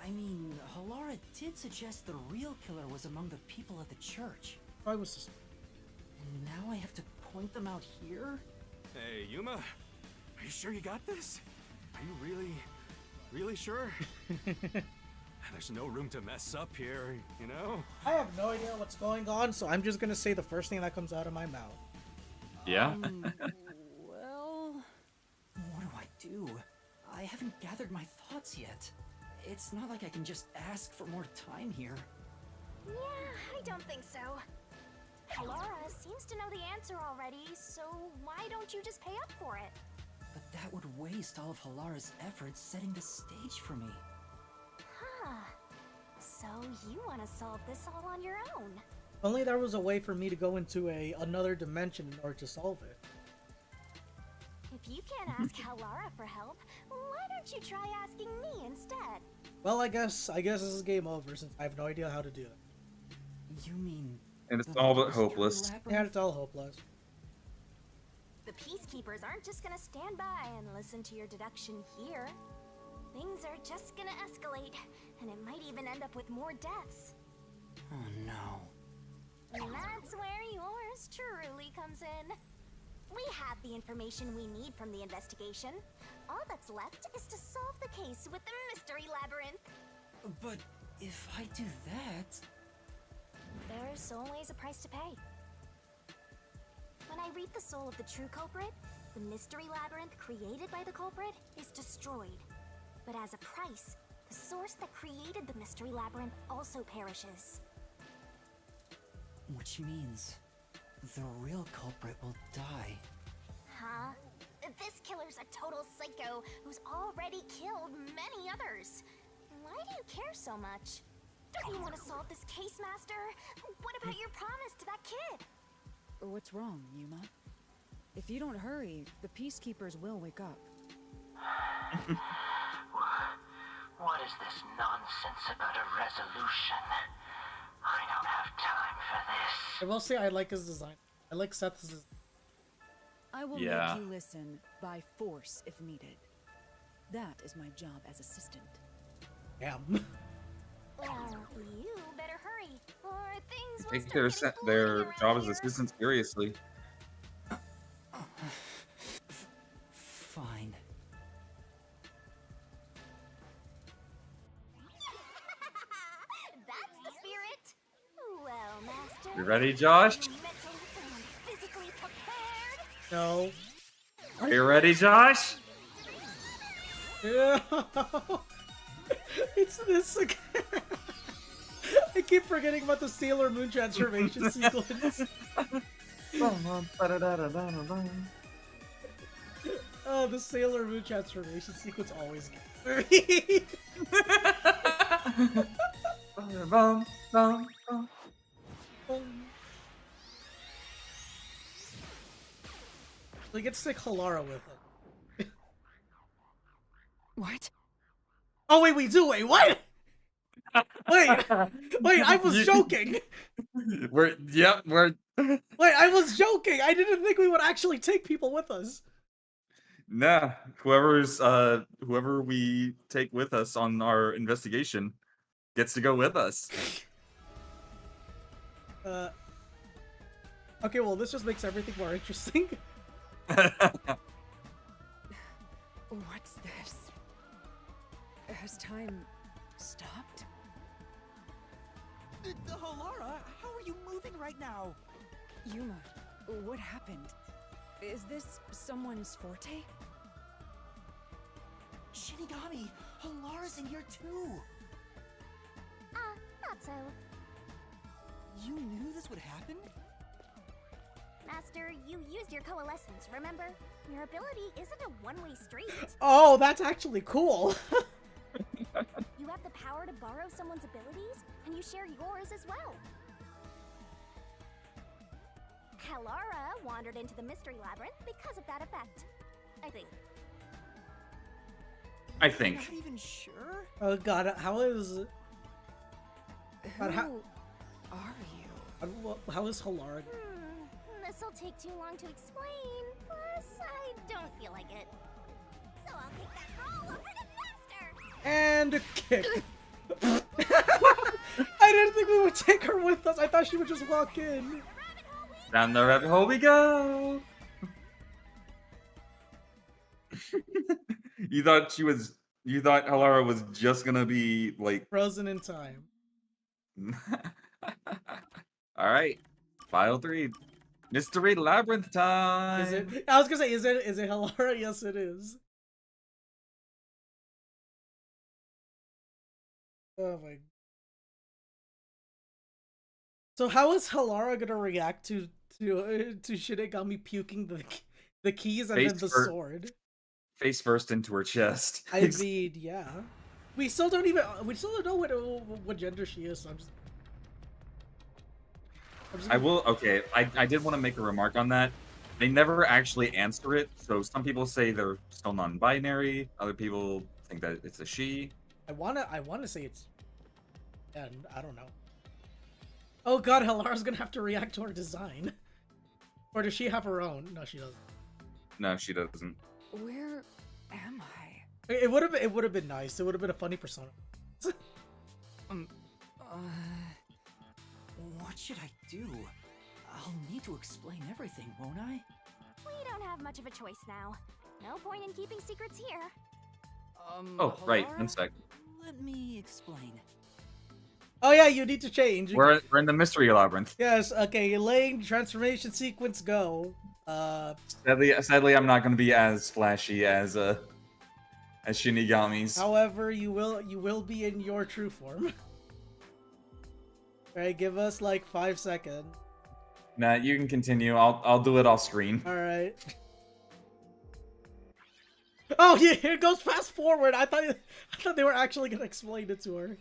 I mean, Halara did suggest the real killer was among the people at the church. I was. And now I have to point them out here? Hey, Yuma, are you sure you got this? Are you really sure? There's no room to mess up here, you know? I have no idea what's going on, so I'm just gonna say the first thing that comes out of my mouth. Yeah. Well, what do I do? I haven't gathered my thoughts yet. It's not like I can just ask for more time here. Yeah, I don't think so. Laura seems to know the answer already, so why don't you just pay up for it? But that would waste all of Halara's efforts setting the stage for me. Huh. So you want to solve this all on your own? If only there was a way for me to go into another dimension in order to solve it. If you can't ask Halara for help, why don't you try asking me instead? Well, I guess this is game over since I have no idea how to do it. You mean... And it's all but hopeless. Yeah, it's all hopeless. The peacekeepers aren't just gonna stand by and listen to your deduction here. Things are just gonna escalate, and it might even end up with more deaths. Oh no. And that's where yours truly comes in. We have the information we need from the investigation. All that's left is to solve the case with the mystery labyrinth. But if I do that... There's always a price to pay. When I reap the soul of the true culprit, the mystery labyrinth created by the culprit is destroyed. But as a price, the source that created the mystery labyrinth also perishes. Which means the real culprit will die. Huh? This killer's a total psycho who's already killed many others. Why do you care so much? Don't you want to solve this case, Master? What about your promise to that kid? What's wrong, Yuma? If you don't hurry, the peacekeepers will wake up. What is this nonsense about a resolution? I don't have time for this. I will say I like his design. I like Seth's design. I will Yeah. make you listen by force if needed. That is my job as assistant. Damn. Well, you better hurry, or things will Take start their getting job as here. assistants seriously. Fine. That's the spirit. Well, Master. You ready, Josh? Mentally and physically prepared. No. Are you ready, Josh? Yeah. It's this again. I keep forgetting about the Sailor Moon transformation sequence. Oh, the Sailor Moon transformation sequence always gets me. We get sick Halara with it. What? Oh wait, we do. Wait, what? Wait, I was joking. We're. Wait, I was joking. I didn't think we would actually take people with us. Nah, whoever we take with us on our investigation gets to go with us. Okay, well, this just makes everything more interesting. What's this? Has time stopped? Halara, how are you moving right now? Yuma, what happened? Is this someone's forte? Shinigami, Halara's in here too. Not so. You knew this would happen? Master, you used your coalescence, remember? Your ability isn't a one-way street. Oh, that's actually cool. You have the power to borrow someone's abilities, and you share yours as well. Halara wandered into the mystery labyrinth because of that effect. I think. Not even sure? Oh god, how is... God, Who are you? How is Halara? This'll take too long to explain, plus I don't feel like it. So I'll take that role over to Master! And a kick. I didn't think we would take her with us. I thought she would just walk in. Down the rabbit hole we go. You thought Halara was just gonna be like frozen in time. All right, file 3, mystery labyrinth time. Is it? I was gonna say, is it Halara? Yes, it is. Oh my. So how is Halara gonna react to Shinigami puking the keys and then the sword? Face first into her chest. I mean, yeah. We still don't know what gender she is. So I'm just I will. Okay, I did want to make a remark on that. They never actually answer it. So some people say they're still non-binary. Other people think that it's a she. I wanna say it's, and I don't know. Oh god, Halara's gonna have to react to her design. Or does she have her own? No, she doesn't. No, she doesn't. Where am I? It would have been nice. It would have been a funny persona. What should I do? I'll need to explain everything, won't I? We don't have much of a choice now. No point in keeping secrets here. Oh, right. Halara? 1 sec. Let me explain. Oh yeah, you need to change. We're in the mystery labyrinth. Yes. Okay. Lane transformation sequence go. Sadly, I'm not going to be as flashy as Shinigami's. However, you will be in your true form. All right, give us like 5 seconds. Nah, you can continue. I'll do it off screen. All right. Oh yeah, it goes fast forward. I thought they were actually gonna explain it to her.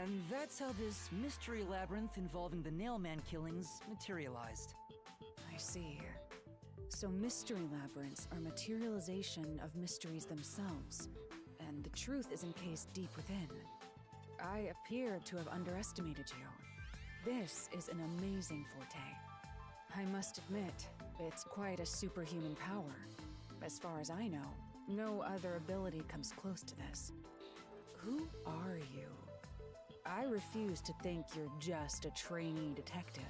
And that's how this mystery labyrinth involving the Nailman killings materialized. I see. So mystery labyrinths are materialization of mysteries themselves, and the truth is encased deep within. I appear to have underestimated you. This is an amazing forte. I must admit, it's quite a superhuman power. As far as I know, no other ability comes close to this. Who are you? I refuse to think you're just a trainee detective.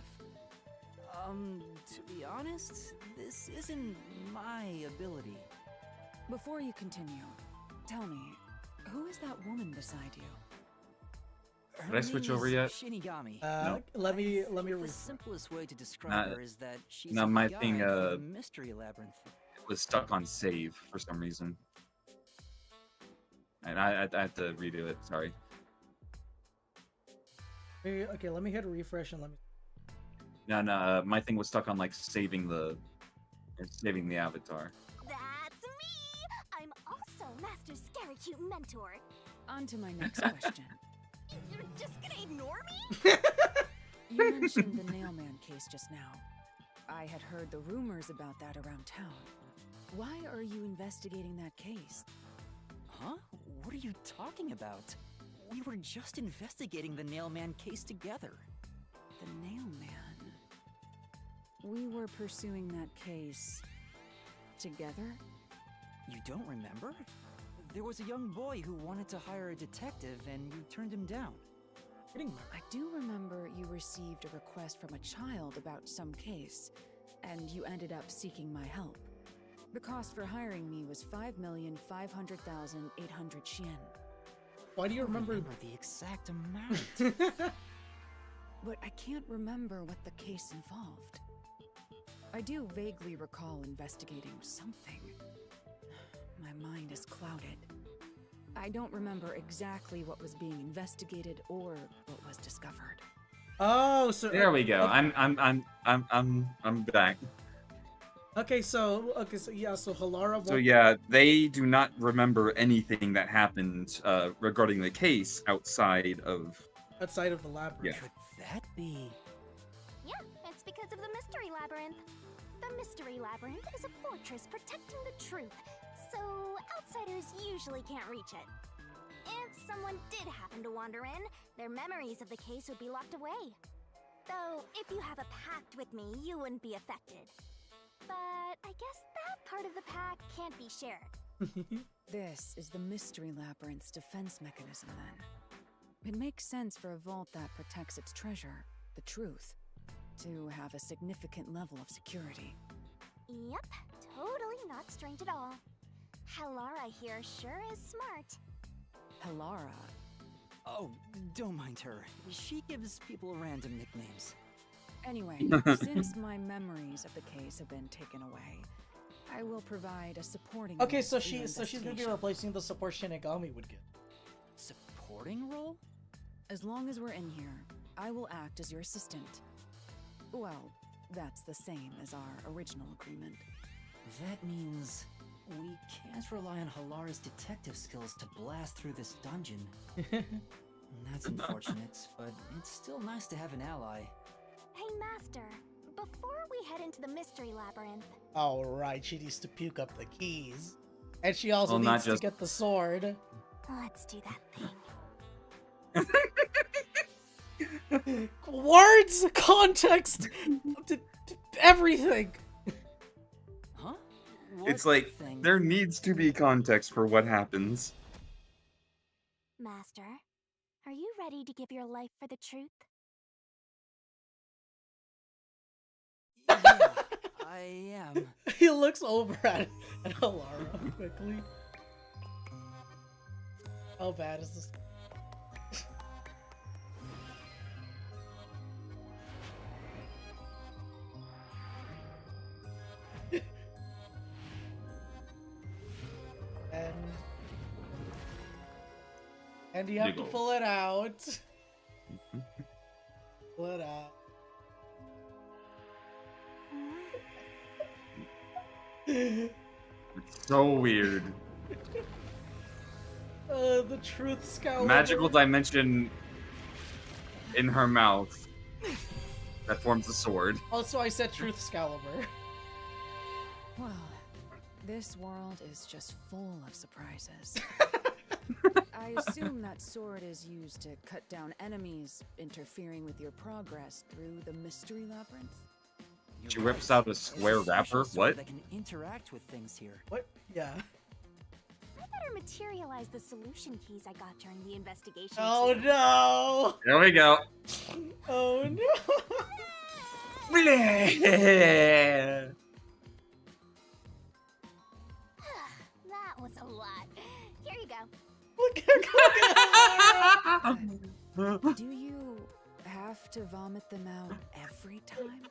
To be honest, this isn't my ability. Before you continue, tell me, who is that woman beside you? Did I switch over yet? Shinigami. No. Let me The read. simplest way to describe her is that she's no, a my guide thing, for the mystery labyrinth. was stuck on save for some reason. And I had to redo it, sorry. Okay, let me hit refresh and let me. No, my thing was stuck on like saving the avatar. That's me! I'm also Master Scary Cute Mentor. On to my next question. You're just gonna ignore me? You mentioned the Nailman case just now. I had heard the rumors about that around town. Why are you investigating that case? Huh? What are you talking about? We were just investigating the Nailman case together. The Nailman. We were pursuing that case together? You don't remember? There was a young boy who wanted to hire a detective and you turned him down. I do remember you received a request from a child about some case, and you ended up seeking my help. The cost for hiring me was 5,500,800 yen. Why do you remember the exact amount? But I can't remember what the case involved. I do vaguely recall investigating something. My mind is clouded. I don't remember exactly what was being investigated or what was discovered. Oh, so There we go. okay. I'm back. Okay, so yeah, so Halara. So yeah, they do not remember anything that happened regarding the case outside of the labyrinth. Yeah. Could that be? Yeah, it's because of the Mystery Labyrinth. The Mystery Labyrinth is a fortress protecting the truth, so outsiders usually can't reach it. If someone did happen to wander in, their memories of the case would be locked away. Though, if you have a pact with me, you wouldn't be affected. But I guess that part of the pact can't be shared. This is the Mystery Labyrinth's defense mechanism, then. It makes sense for a vault that protects its treasure, the truth, to have a significant level of security. Yep, totally not strange at all. Halara here sure is smart. Halara? Oh, don't mind her. She gives people random nicknames. Anyway, since my memories of the case have been taken away, I will provide a supporting Okay, role so for your she's gonna be investigation. replacing the support Shinigami would get. Supporting role? As long as we're in here, I will act as your assistant. Well, that's the same as our original agreement. That means we can't rely on Halara's detective skills to blast through this dungeon. That's unfortunate, but it's still nice to have an ally. Hey, Master, before we head into the Mystery Labyrinth, All right, she needs to puke up the keys, and she also Well, not needs to just- get the sword. let's do that thing. Words, context, everything. Huh? It's like there needs to be context for what happens. Master, are you ready to give your life for the truth? I am. He looks over at Halara quickly. How bad is this? And you have to Jiggle. pull it out. Pull it out. It's so weird. The truth scout. Magical dimension in her mouth that forms a sword. Also, I said Truth Excalibur. Well, this world is just full of surprises. I assume that sword is used to cut down enemies interfering with your progress through the Mystery Labyrinth. She rips out a square wrapper. What? That can interact with things here. What? Yeah. I better materialize the solution keys I got during the investigation. Oh too. no! There we go. Oh no! That was a lot. Here you go. Do you have to vomit them out every time?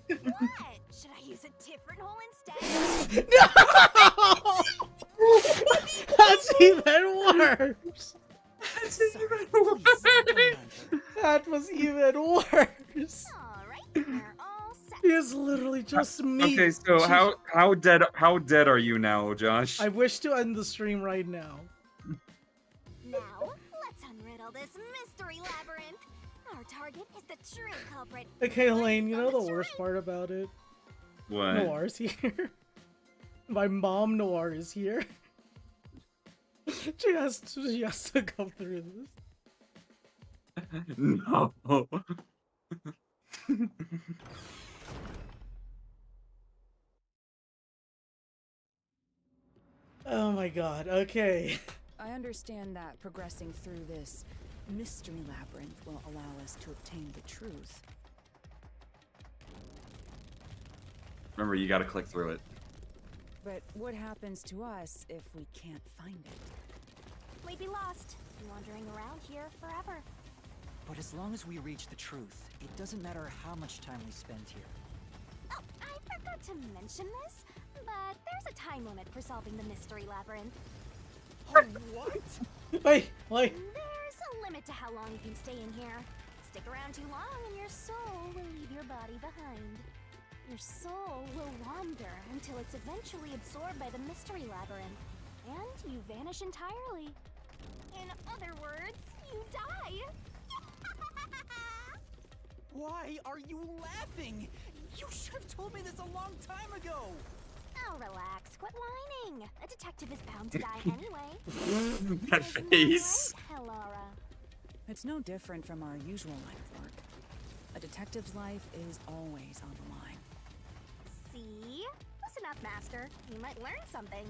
What? Should I use a different hole instead? No! That's even worse. That was even worse. Alright, we're all set. It's literally just me. Okay, so She- how dead are you now, Josh? I wish to end the stream right now. Now, let's unriddle this mystery labyrinth. Our target is the true culprit. Okay, Elaine, you know the worst part about it? What? Noir's here. My mom Noir is here. She has to go through this. No. Oh my god, okay. I understand that progressing through this mystery labyrinth will allow us to obtain the truth. Remember, you gotta click through it. But what happens to us if we can't find it? We'd be lost, wandering around here forever. But as long as we reach the truth, it doesn't matter how much time we spend here. Oh, I forgot to mention this, but there's a time limit for solving the mystery labyrinth. Oh, what? Wait. There's a limit to how long you can stay in here. Stick around too long and your soul will leave your body behind. Your soul will wander until it's eventually absorbed by the mystery labyrinth, and you vanish entirely. In other words, you die. Why are you laughing? You should have told me this a long time ago! Oh, relax. Quit whining. A detective is bound to die anyway. That face. Right, Laura? It's no different from our usual line of work. A detective's life is always on the line. See? Listen up, Master. You might learn something.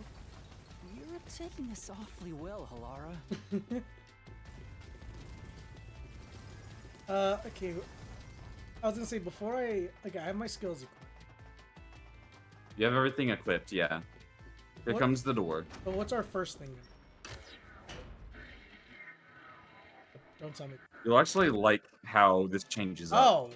You're taking this awfully well, Halara. Okay. I was gonna say, before I have my skills equipped. You have everything equipped, yeah. Here comes the door. But what's our first thing? Don't tell me. You'll actually like how this changes up. Oh!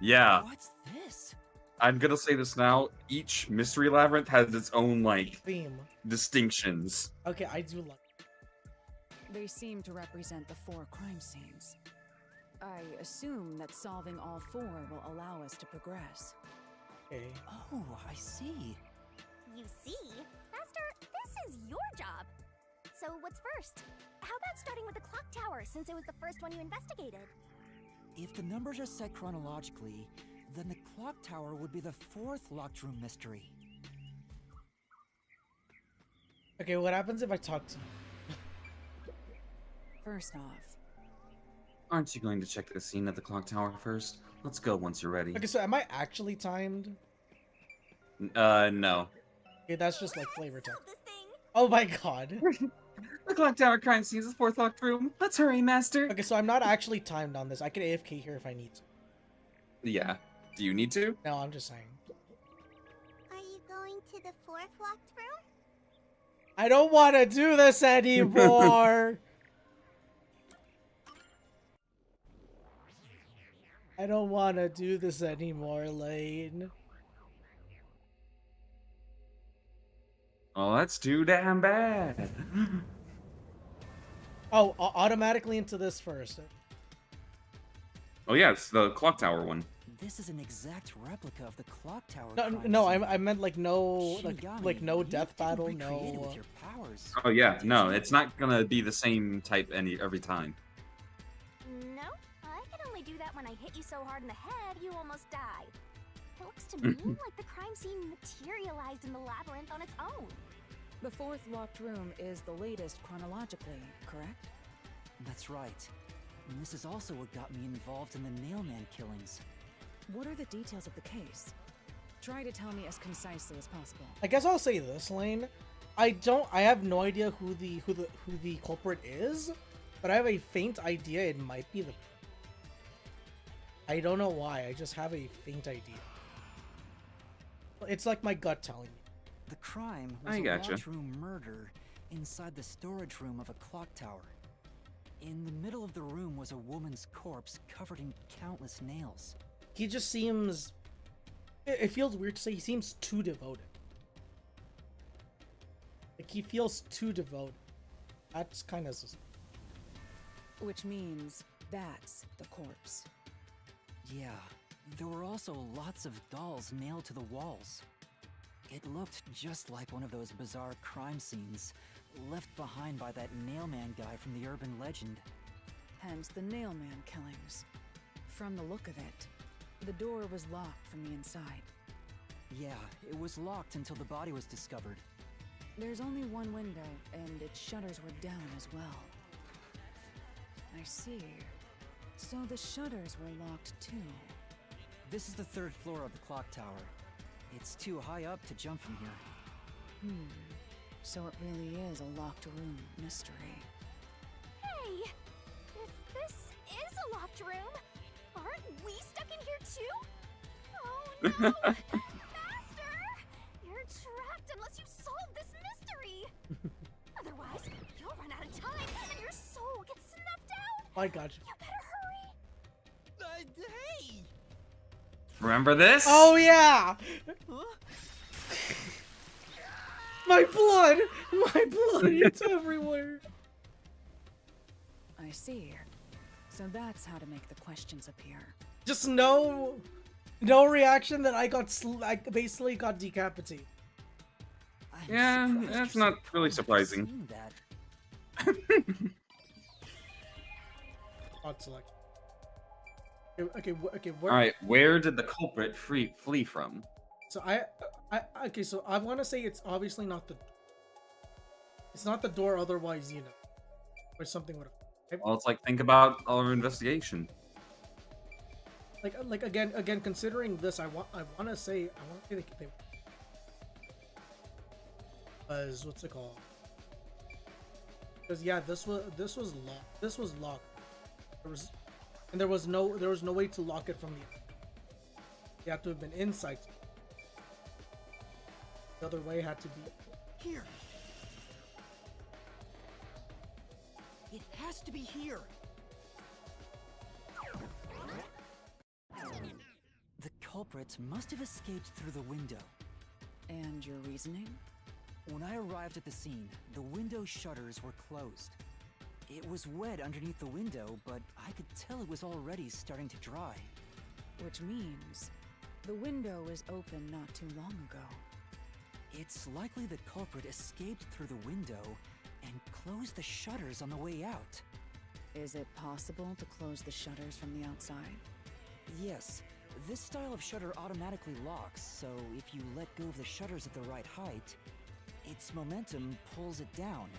Yeah. What's this? I'm gonna say this now. Each mystery labyrinth has its own, like, theme. Distinctions. Okay, I do like. They seem to represent the 4 crime scenes. I assume that solving all 4 will allow us to progress. Okay. Oh, I see. You see? Master, this is your job. So what's first? How about starting with the clock tower, since it was the first one you investigated? If the numbers are set chronologically, then the clock tower would be the 4th locked room mystery. Okay, what happens if I talk to you? First off, Aren't you going to check the scene at the clock tower first? Let's go once you're ready. Okay, so am I actually timed? No. Okay, that's just like flavor text. Oh my god. The clock tower crime scene is the 4th locked room. Let's hurry, Master. Okay, so I'm not actually timed on this. I can AFK here if I need to. Yeah. Do you need to? No, I'm just saying. Are you going to the 4th locked room? I don't want to do this anymore. I don't want to do this anymore, Lane. Oh, that's too damn bad. Oh, automatically into this first. Oh yeah, it's the clock tower one. This is an exact replica of the clock tower. No, I meant like no, like no death battle, With no. your powers. Oh yeah, no, it's not gonna be the same type every time. No, I can only do that when I hit you so hard in the head you almost die. It looks to me like the crime scene materialized in the labyrinth on its own. the 4th locked room is the latest chronologically, correct? That's right. And this is also what got me involved in the Nailman killings. What are the details of the case? Try to tell me as concisely as possible. I guess I'll say this, Lane. I have no idea who the culprit is, but I have a faint idea it might be the. I don't know why. I just have a faint idea. It's like my gut telling me. The crime was a locked room murder inside the storage room of a clock tower. In the middle of the room was a woman's corpse covered in countless nails. He just seems. It feels weird to say he seems too devoted. Like he feels too devoted. That's kind of. Which means that's the corpse. Yeah, there were also lots of dolls nailed to the walls. It looked just like one of those bizarre crime scenes left behind by that Nailman guy from the urban legend. Hence the Nailman killings. From the look of it, the door was locked from the inside. Yeah, it was locked until the body was discovered. There's only one window, and its shutters were down as well. I see. So the shutters were locked too. This is the 3rd floor of the clock tower. It's too high up to jump from here. So it really is a locked room mystery. Hey! If this is a locked room, aren't we stuck in here too? Oh no! Master! You're trapped unless you solve this mystery! Otherwise, you'll run out of time and your soul gets snuffed out! I got you. You better hurry! Hey! Remember this? Oh yeah! My blood! My blood! It's everywhere! I see. So that's how to make the questions appear. Just no reaction that I basically got decapitated. Yeah, that's not really surprising. Not select. Okay, where? All right, where did the culprit flee from? So okay, so I want to say it's obviously not the. It's not the door, otherwise, you know, or something would have. Well, it's like, think about our investigation. Like again, considering this, I want to say they was what's it called? Because yeah, this was locked. This was locked. There was no way to lock it from the. You have to have been inside. The other way had to be here. It has to be here. The culprit must have escaped through the window. And your reasoning? When I arrived at the scene, the window shutters were closed. It was wet underneath the window, but I could tell it was already starting to dry. Which means the window was open not too long ago. It's likely the culprit escaped through the window and closed the shutters on the way out. Is it possible to close the shutters from the outside? Yes. This style of shutter automatically locks, so if you let go of the shutters at the right height, its momentum pulls it down.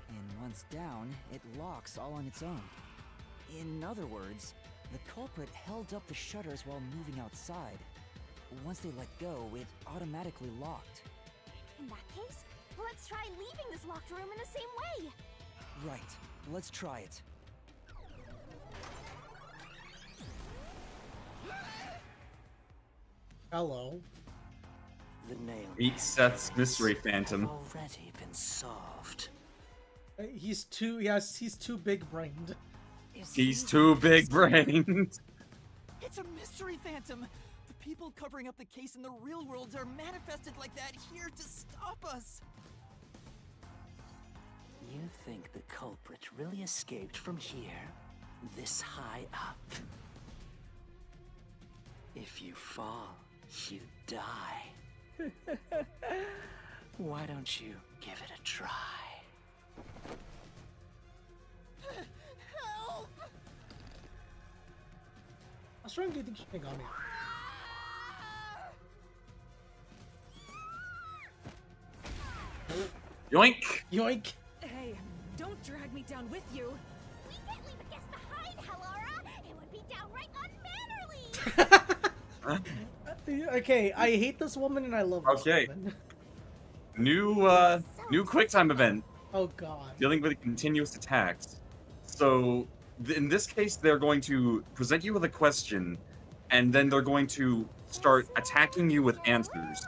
And once down, it locks all on its own. In other words, the culprit held up the shutters while moving outside. Once they let go, it automatically locked. In that case, let's try leaving this locked room in the same way. Right. Let's try it. Hello. The nail. Meet Seth's mystery phantom. Already been solved. He's too big brained. He's too big brained. It's a mystery phantom. The people covering up the case in the real world are manifested like that here to stop us. You think the culprit really escaped from here, this high up? If you fall, you die. Why don't you give it a try? Help! How strong do you think she got me? Yoink! Yoink! Hey, don't drag me down with you. We can't leave a guest behind, Hallara. It would be downright unmannerly. Okay, I hate this woman and I love this woman. New QuickTime event. Oh god. Dealing with continuous attacks. So in this case, they're going to present you with a question, and then they're going to start attacking you with answers.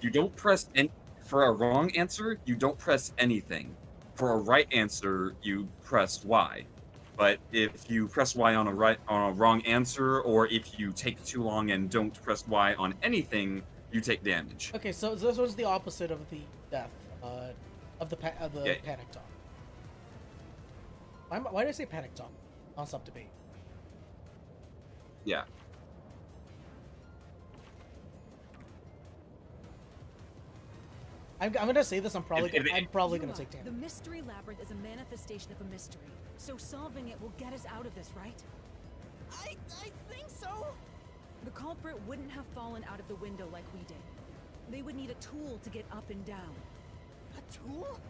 You don't press any. For a wrong answer, you don't press anything. For a right answer, you press Y. But if you press Y on a wrong answer, or if you take too long and don't press Y on anything, you take damage. Okay, so this was the opposite of the death, of the panic talk. Why did I say panic talk? Non-stop debate. Yeah. I'm gonna say this. I'm probably gonna take damage. The mystery labyrinth is a manifestation of a mystery, so solving it will get us out of this, right? I think so. The culprit wouldn't have fallen out of the window like we did. They would need a tool to get up and down. A tool?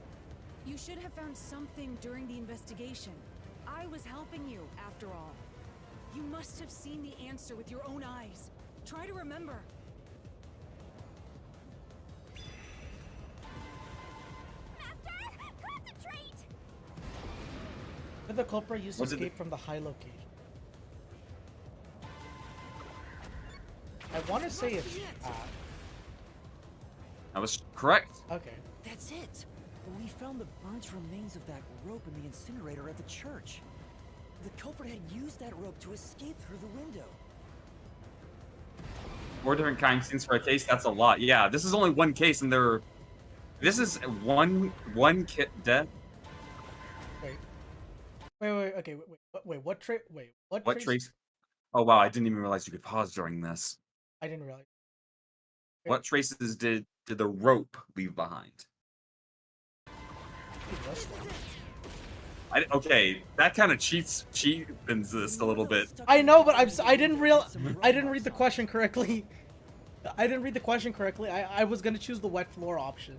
You should have found something during the investigation. I was helping you, after all. You must have seen the answer with your own eyes. Try to remember. Master, concentrate! Did the culprit use to Was it the- escape from the high location? I want to say it's That was correct. okay. That's it. We found the burnt remains of that rope in the incinerator at the church. The culprit had used that rope to escape through the window. 4 different crime scenes for a case. That's a lot. Yeah, this is only one case, and this is one kit death. Wait, okay, wait, what What trace? Oh wow, I didn't even realize you could pause during this. I didn't realize. What traces did the rope leave behind? Okay, that kind of cheats this a little bit. I know, but I didn't read the question correctly. I didn't read the question correctly. I was gonna choose the wet floor option.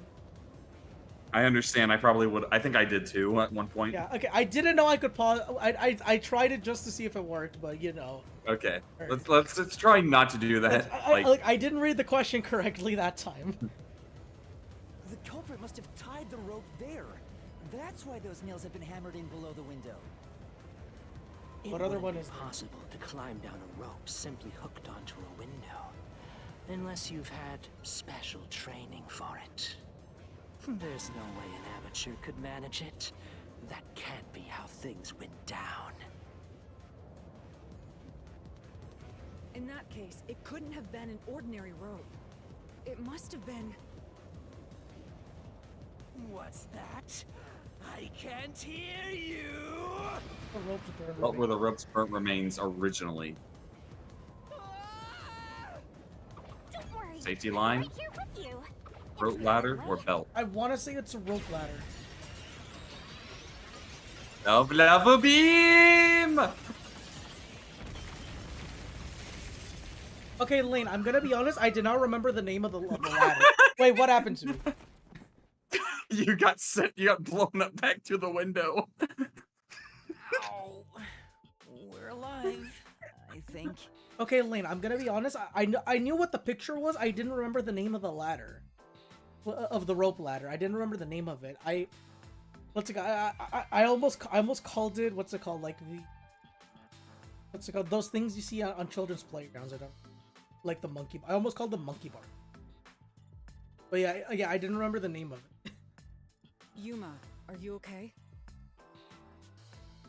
I understand. I probably would. I think I did too at one point. Yeah. Okay. I didn't know I could pause. I tried it just to see if it worked, but you know. Okay. Let's try not to do that. I didn't read the question correctly that time. The culprit must have tied the rope there. That's why those nails have been hammered in below the window. What other one is possible to climb down a rope simply hooked onto a window, unless you've had special training for it. There's no way an amateur could manage it. That can't be how things went down. In that case, it couldn't have been an ordinary rope. It must have been... What's that? I can't hear you! What were the rope's burnt remains originally? Don't worry. Safety I'm line? right here with you. Rope ladder or belt? I want to say it's a rope ladder. Lava beam! Okay, Lane, I'm gonna be honest. I did not remember the name of the ladder. Wait, what happened to me? You got blown up back through the window. Ow. We're alive, I think. Okay, Lane, I'm gonna be honest. I knew what the picture was. I didn't remember the name of the ladder, of the rope ladder. I didn't remember the name of it. I almost called it. What's it called? Like what's it called? Those things you see on children's playgrounds. I don't like the monkey. I almost called the monkey bar. But yeah, I didn't remember the name of it. Yuma, are you okay?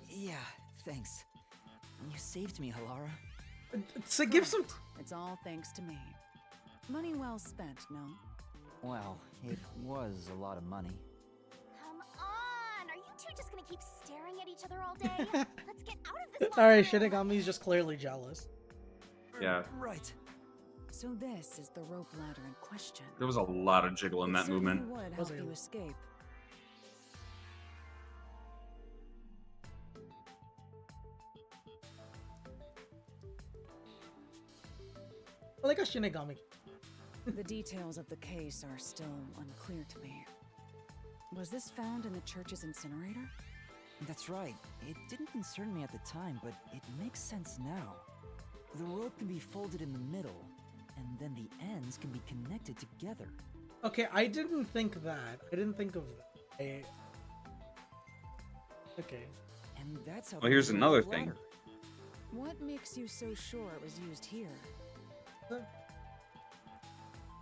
Yeah, thanks. You saved me, Halara. So give some... It's all thanks to me. Money well spent, no? Well, it was a lot of money. Come on! Are you two just gonna keep staring at each other all day? Let's get out of this. Alright, Shinigami's just clearly jealous. Yeah. Right. So this is the rope ladder in question. There was a lot of jiggle in that movement. Would help you escape. Like a Shinigami. The details of the case are still unclear to me. Was this found in the church's incinerator? That's right. It didn't concern me at the time, but it makes sense now. The rope can be folded in the middle, and then the ends can be connected together. Okay, I didn't think that. I didn't think of that. Okay. And that's how. Well, here's another thing. What makes you so sure it was used here?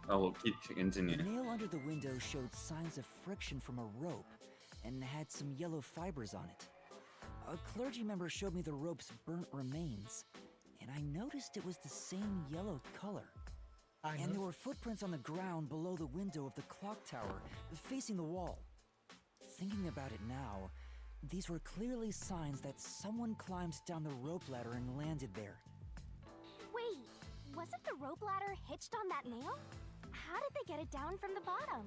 Oh, we'll keep continuing. The nail under the window showed signs of friction from a rope, and had some yellow fibers on it. A clergy member showed me the rope's burnt remains, and I noticed it was the same yellow color. And there were footprints on the ground below the window of the clock tower, facing the wall. Thinking about it now, these were clearly signs that someone climbed down the rope ladder and landed there. Wait, wasn't the rope ladder hitched on that nail? How did they get it down from the bottom?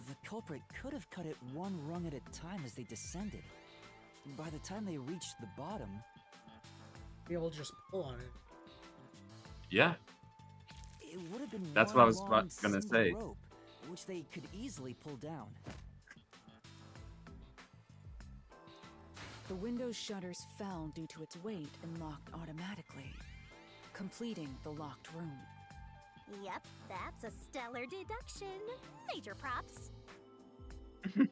The culprit could have cut it one rung at a time as they descended. By the time they reached the bottom, be able to just pull on it. Yeah. It would have been That's what I was gonna say. Rope, which they could easily pull down. The window's shutters fell due to its weight and locked automatically, completing the locked room. Yep, that's a stellar deduction. Major props. To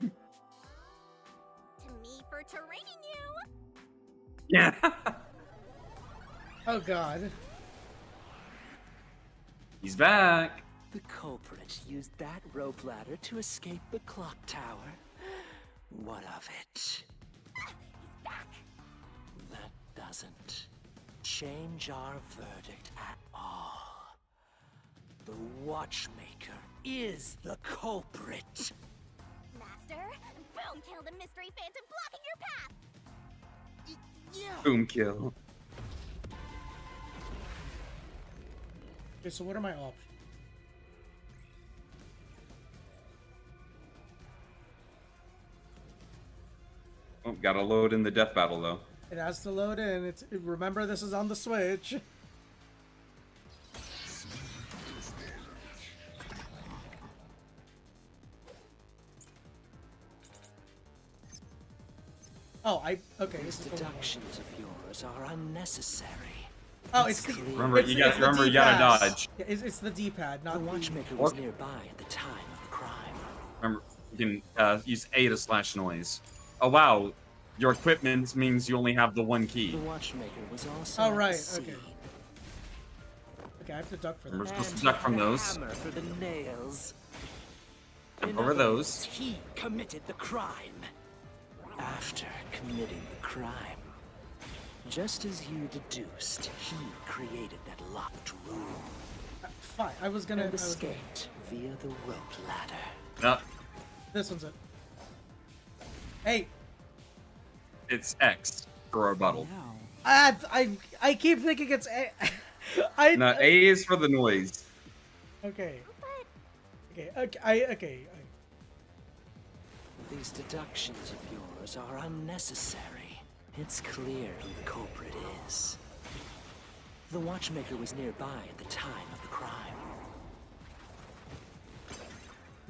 me for training you. Yeah. Oh god. He's back. The culprit used that rope ladder to escape the clock tower. What of it? He's back. That doesn't change our verdict at all. The watchmaker is the culprit. Master, boom kill the mystery phantom blocking your path. Yeah. Boom kill. Okay, so what are my options? Oh, gotta load in the death battle though. It has to load in. Remember, this is on the Switch. Oh, okay. These deductions of yours are unnecessary. Oh, it's the. Remember, you gotta dodge. Yeah, it's the D-pad, not the watchmaker was nearby at the time of the crime. Remember, you can use A to slash noise. Oh wow, your equipment means you only have the one key. The watchmaker was also. Oh right, okay. Okay, I have to duck for that. We're supposed to duck from those. Hammer for the nails. Jump over those. He committed the crime. After committing the crime, just as you deduced, he created that locked room. Fine, I was gonna. And escaped via the rope ladder. No. This one's it. Hey. It's X for a rebuttal. I keep thinking it's A. No, A is for the noise. Okay. Okay. These deductions of yours are unnecessary. It's clear who the culprit is. The watchmaker was nearby at the time of the crime.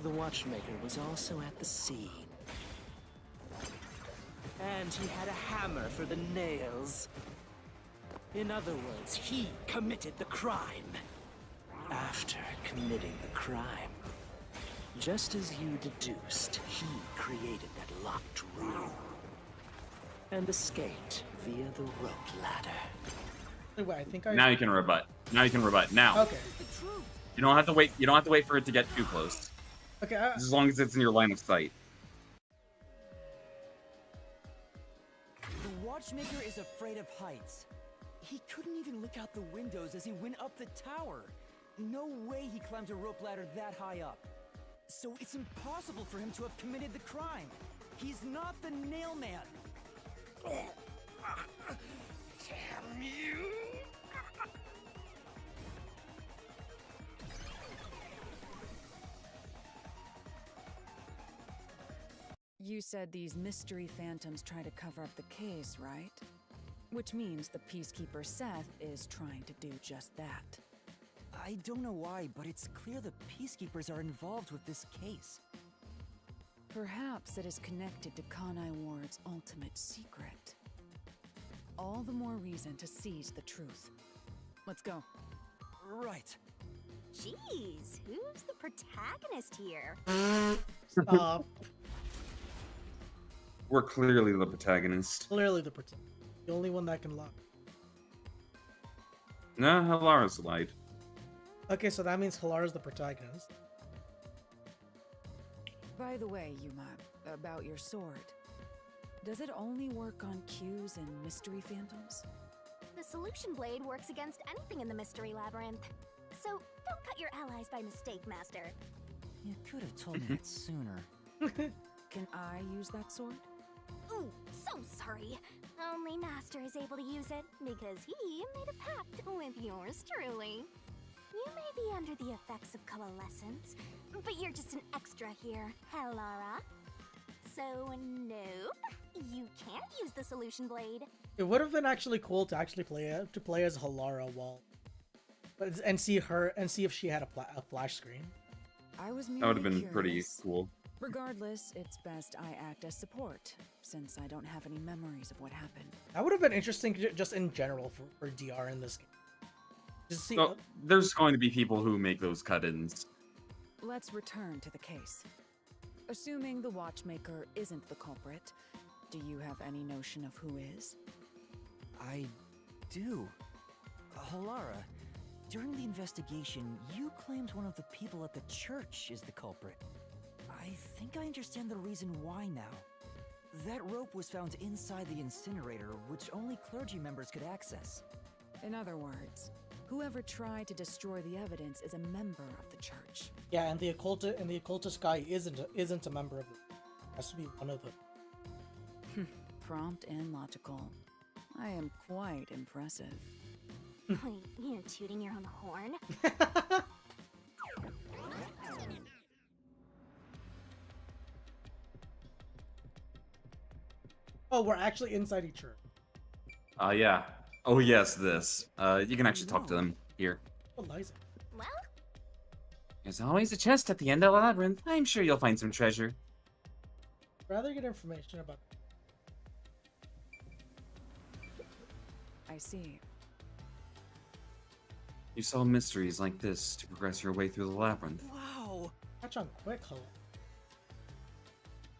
The watchmaker was also at the scene. And he had a hammer for the nails. In other words, he committed the crime. After committing the crime, just as you deduced, he created that locked room. And escaped via the rope ladder. Wait, I think Now you can rebut. Now. Okay. You don't have to wait. You don't have to wait for it to get too close. Okay. As long as it's in your line of sight. The watchmaker is afraid of heights. He couldn't even look out the windows as he went up the tower. No way he climbed a rope ladder that high up. So it's impossible for him to have committed the crime. He's not the nail man. Damn you! You said these mystery phantoms try to cover up the case, right? Which means the Peacekeeper Seth is trying to do just that. I don't know why, but it's clear the Peacekeepers are involved with this case. Perhaps it is connected to Kanai Ward's ultimate secret. All the more reason to seize the truth. Let's go. Right. Jeez, who's the protagonist here? Stop. We're clearly the protagonist. Clearly the protagonist. The only one that can lock. No, Halara's lied. Okay, so that means Halara's the protagonist. By the way, Yuma, about your sword. Does it only work on cues and mystery phantoms? The solution blade works against anything in the mystery labyrinth. So don't cut your allies by mistake, Master. You could have told me that sooner. Can I use that sword? Ooh, so sorry. Only Master is able to use it because he made a pact with yours truly. You may be under the effects of coalescence, but you're just an extra here, Halara. So nope, you can't use the solution blade. It would have been actually cool to actually play as Halara and see if she had a flash screen. I was That would have merely been pretty curious. cool. Regardless, it's best I act as support, since I don't have any memories of what happened. That would have been interesting just in general for DR in this game. Just see. Well, there's going to be people who make those cut-ins. Let's return to the case. Assuming the watchmaker isn't the culprit, do you have any notion of who is? I do. Halara, during the investigation, you claimed one of the people at the church is the culprit. I think I understand the reason why now. That rope was found inside the incinerator, which only clergy members could access. In other words, whoever tried to destroy the evidence is a member of the church. Yeah, and the occultist guy isn't a member of it. Has to be one of them. Prompt and logical. I am quite impressive. Wait, you're tooting your own horn? Oh, we're actually inside each other. Yeah. Oh yes, this. You can actually talk to them here. Oh, Liza. Well, There's always a chest at the end of the labyrinth. I'm sure you'll find some treasure. Rather get information about. I see. You solve mysteries like this to progress your way through the labyrinth. Wow. Catch on quick, hello.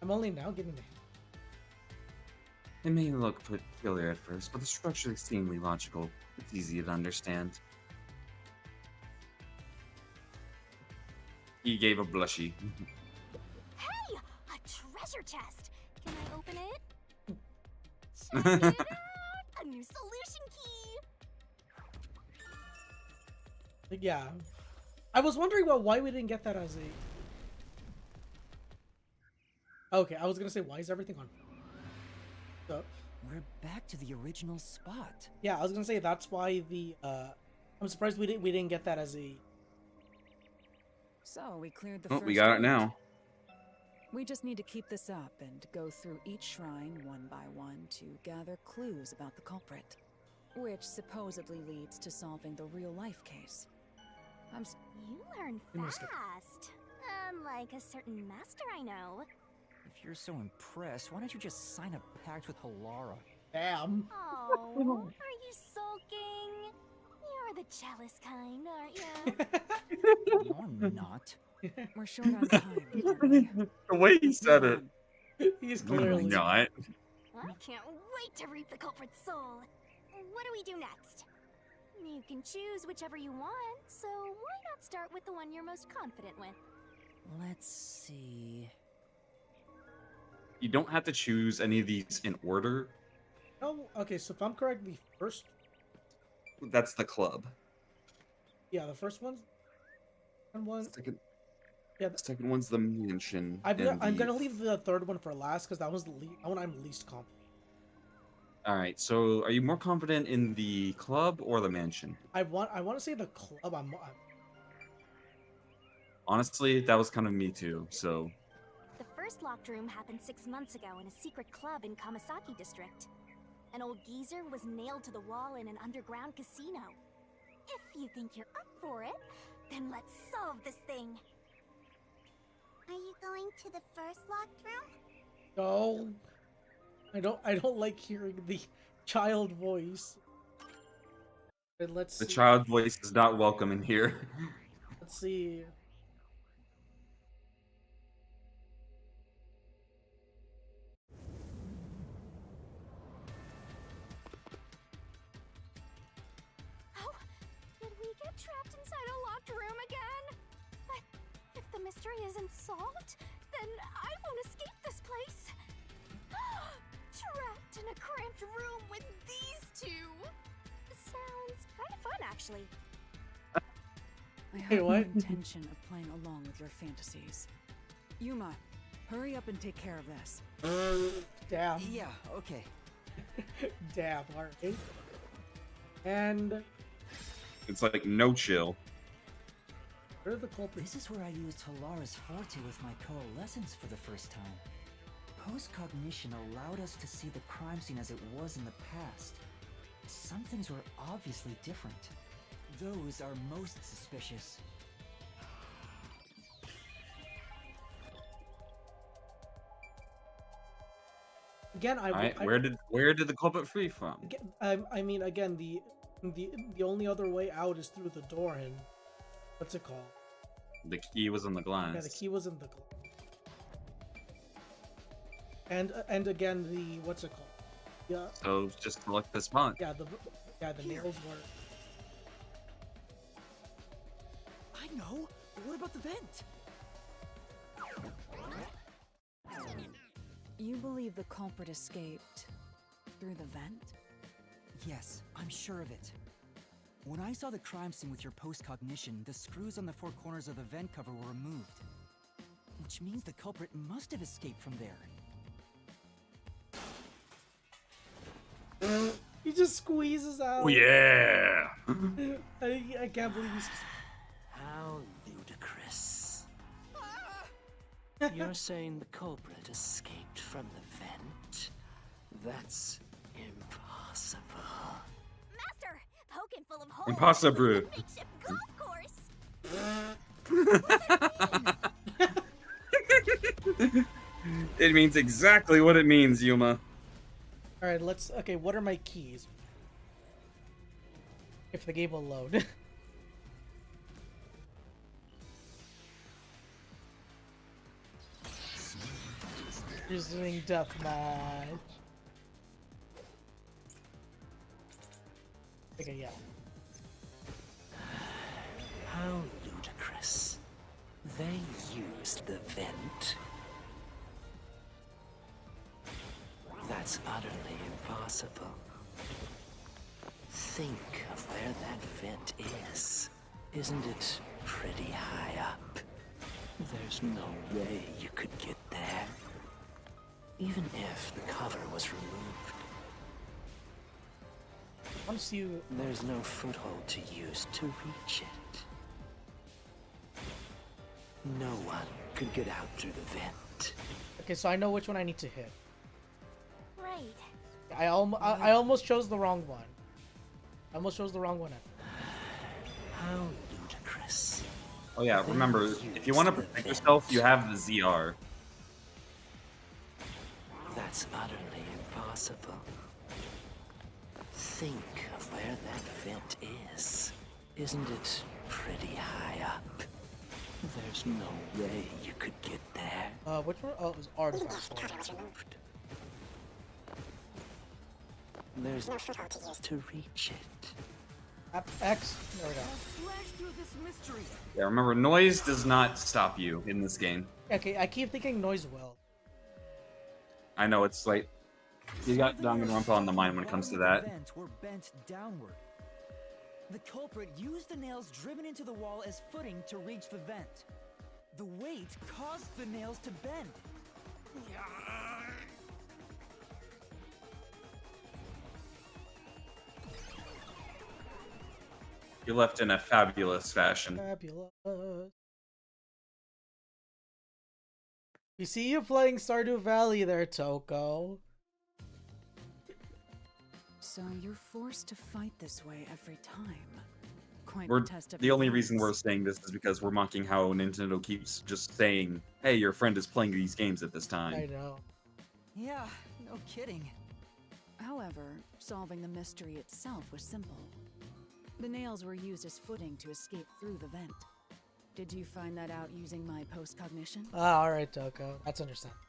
I'm only now getting the. It may look peculiar at first, but the structure is extremely logical. It's easy to understand. He gave a blushy. hey, a treasure chest. Can I open it? Check it out, a new solution key. Yeah. I was wondering why we didn't get that as a. Okay, I was gonna say, why is everything on? So, We're back to the original spot. yeah, I was gonna say that's why the. I'm surprised we didn't get that as a. So we cleared the Oh, first we got it gate. now. We just need to keep this up and go through each shrine one by one to gather clues about the culprit, which supposedly leads to solving the real-life case. You learn fast. Unlike a certain master I know. If you're so impressed, why don't you just sign a pact with Halara? Damn. Oh, are you sulking? You're the jealous kind, aren't you? I'm not. We're short on time. aren't we? The way he said it. He's clearly not. I can't wait to reap the culprit's soul. What do we do next? You can choose whichever you want, so why not start with the one you're most confident with? Let's see. You don't have to choose any of these in order. Oh, okay. So if I'm correct, the first. That's the club. Yeah, the first one. Second. Yeah. The second one's the mansion. I'm and gonna leave the third one for last because that was the one I'm least confident. All right. So, are you more confident in the club or the mansion? I want to say the club. Honestly, that was kind of me too. So, The first locked room happened 6 months ago in a secret club in Kamasaki district. An old geezer was nailed to the wall in an underground casino. If you think you're up for it, then let's solve this thing. Are you going to the first locked room? No. I don't like hearing the child voice. And let's the see. child voice is not welcome in here. Let's see. Oh, did we get trapped inside a locked room again? But if the mystery isn't solved, then I won't escape this place. Trapped in a cramped room with these two. Sounds kind of fun, actually. I have Hey, no what? intention of playing along with your fantasies. Yuma, hurry up and take care of this. Damn. Yeah, okay. Damn. Alright. And It's like no chill. where are the culprits? This is where I used Halara's forte with my coalescence for the first time. Post-cognition allowed us to see the crime scene as it was in the past. Some things were obviously different. Those are most suspicious. again, Alright, where did the culprit flee from? I mean, again, the only other way out is through the door, and what's it called? The key was in the glass. Yeah, the key was in the glass. And again, the what's it called? Yeah. So just select the spot. Yeah, the nails were. I know. What about the vent? You believe the culprit escaped through the vent? Yes, I'm sure of it. When I saw the crime scene with your post-cognition, the screws on the four corners of the vent cover were removed. Which means the culprit must have escaped from there. He just squeezes out. Oh yeah! I can't believe he's. How ludicrous. You're saying the culprit escaped from the vent? That's impossible. Master, poking full of holes. Impossible. Makeshift golf course. It means exactly what it means, Yuma. All right, okay, what are my keys? If the game will load. Using deathmatch. Okay, yeah. How ludicrous. They used the vent. That's utterly impossible. Think of where that vent is. Isn't it pretty high up? There's no way you could get there. Even if the cover was removed. Once you... There's no foothold to use to reach it. No one could get out through the vent. Okay, so I know which one I need to hit. Right. I almost chose the wrong one. I almost chose the wrong one. How ludicrous. Oh yeah, remember, if you want to protect yourself, you have the ZR. That's utterly impossible. Think of where that vent is. Isn't it pretty high up? There's no way you could get there. Which one? Oh, it was artifacts. There's no foothold to use to reach it. X. There we go. Slash through this mystery. Yeah, remember, noise does not stop you in this game. Okay, I keep thinking noise will. I know, it's like, you got Danganronpa on the mind when it comes to that. Vent were bent downward. The culprit used the nails driven into the wall as footing to reach the vent. The weight caused the nails to bend. You left in a fabulous fashion. Fabulous. We see you playing Stardew Valley there, Toko. So you're forced to fight this way every time. Quite We're, the test of the only endurance. reason we're saying this is because we're mocking how Nintendo keeps just saying, hey, your friend is playing these games at this time. I know. Yeah, no kidding. However, solving the mystery itself was simple. The nails were used as footing to escape through the vent. Did you find that out using my post-cognition? Ah, alright, Toko. That's understandable.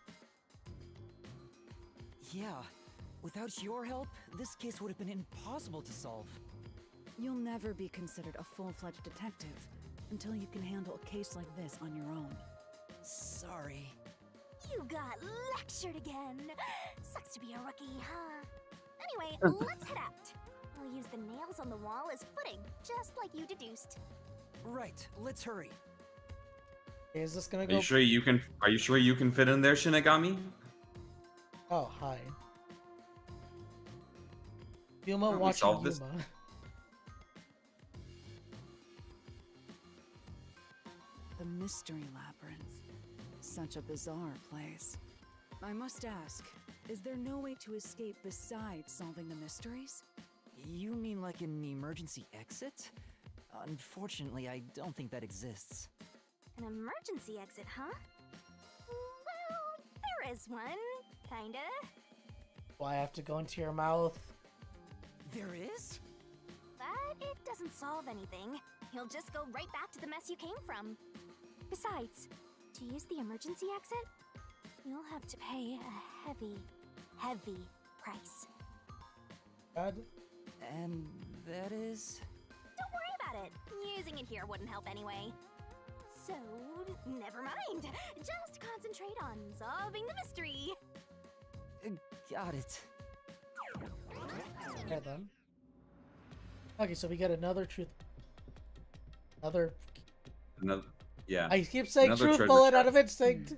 Yeah, without your help, this case would have been impossible to solve. You'll never be considered a full-fledged detective until you can handle a case like this on your own. Sorry. You got lectured again. Sucks to be a rookie, huh? Anyway, let's head out. We'll use the nails on the wall as footing, just like you deduced. Right, let's hurry. Is this gonna Are go? you sure you can? Are you sure you can fit in there, Shinigami? Oh, hi. Yuma we watching solved this? Yuma. The Mystery Labyrinth. Such a bizarre place. I must ask, is there no way to escape besides solving the mysteries? You mean like an emergency exit? Unfortunately, I don't think that exists. An emergency exit, huh? Well, there is one, kinda. Why I have to go into your mouth? There is? But it doesn't solve anything. You'll just go right back to the mess you came from. Besides, to use the emergency exit, you'll have to pay a heavy, heavy price. God. And that is? Don't worry about it. Using it here wouldn't help anyway. So, never mind. Just concentrate on solving the mystery. Got it. Okay then. Okay, so we get another truth. Another. Yeah. I keep saying Another truth treasure bullet chest. out of instinct.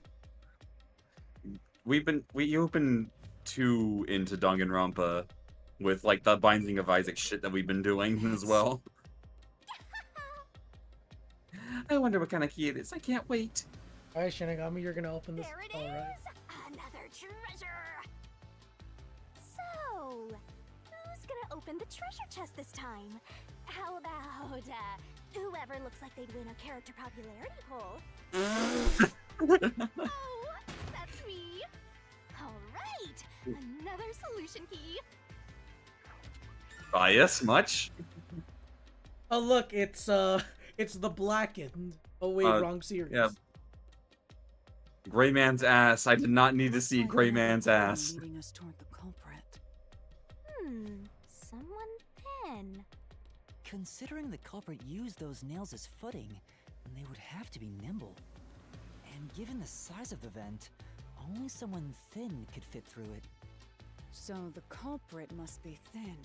You've been too into Danganronpa with like the Binding of Isaac shit that we've been doing as well. I wonder what kind of key it is. I can't wait. Alright, Shinigami, you're gonna open this. There it Alright. is! Another treasure! So, who's gonna open the treasure chest this time? How about, whoever looks like they'd win a character popularity poll? Oh, that's me! Alright, another solution key. Bias much? Oh look, it's the blackened. Oh wait, wrong series. Yeah. Gray Man's ass. I did not need to see Gray Man's ass. Leading us toward the culprit. Someone thin. Considering the culprit used those nails as footing, they would have to be nimble. And given the size of the vent, only someone thin could fit through it. So the culprit must be thin.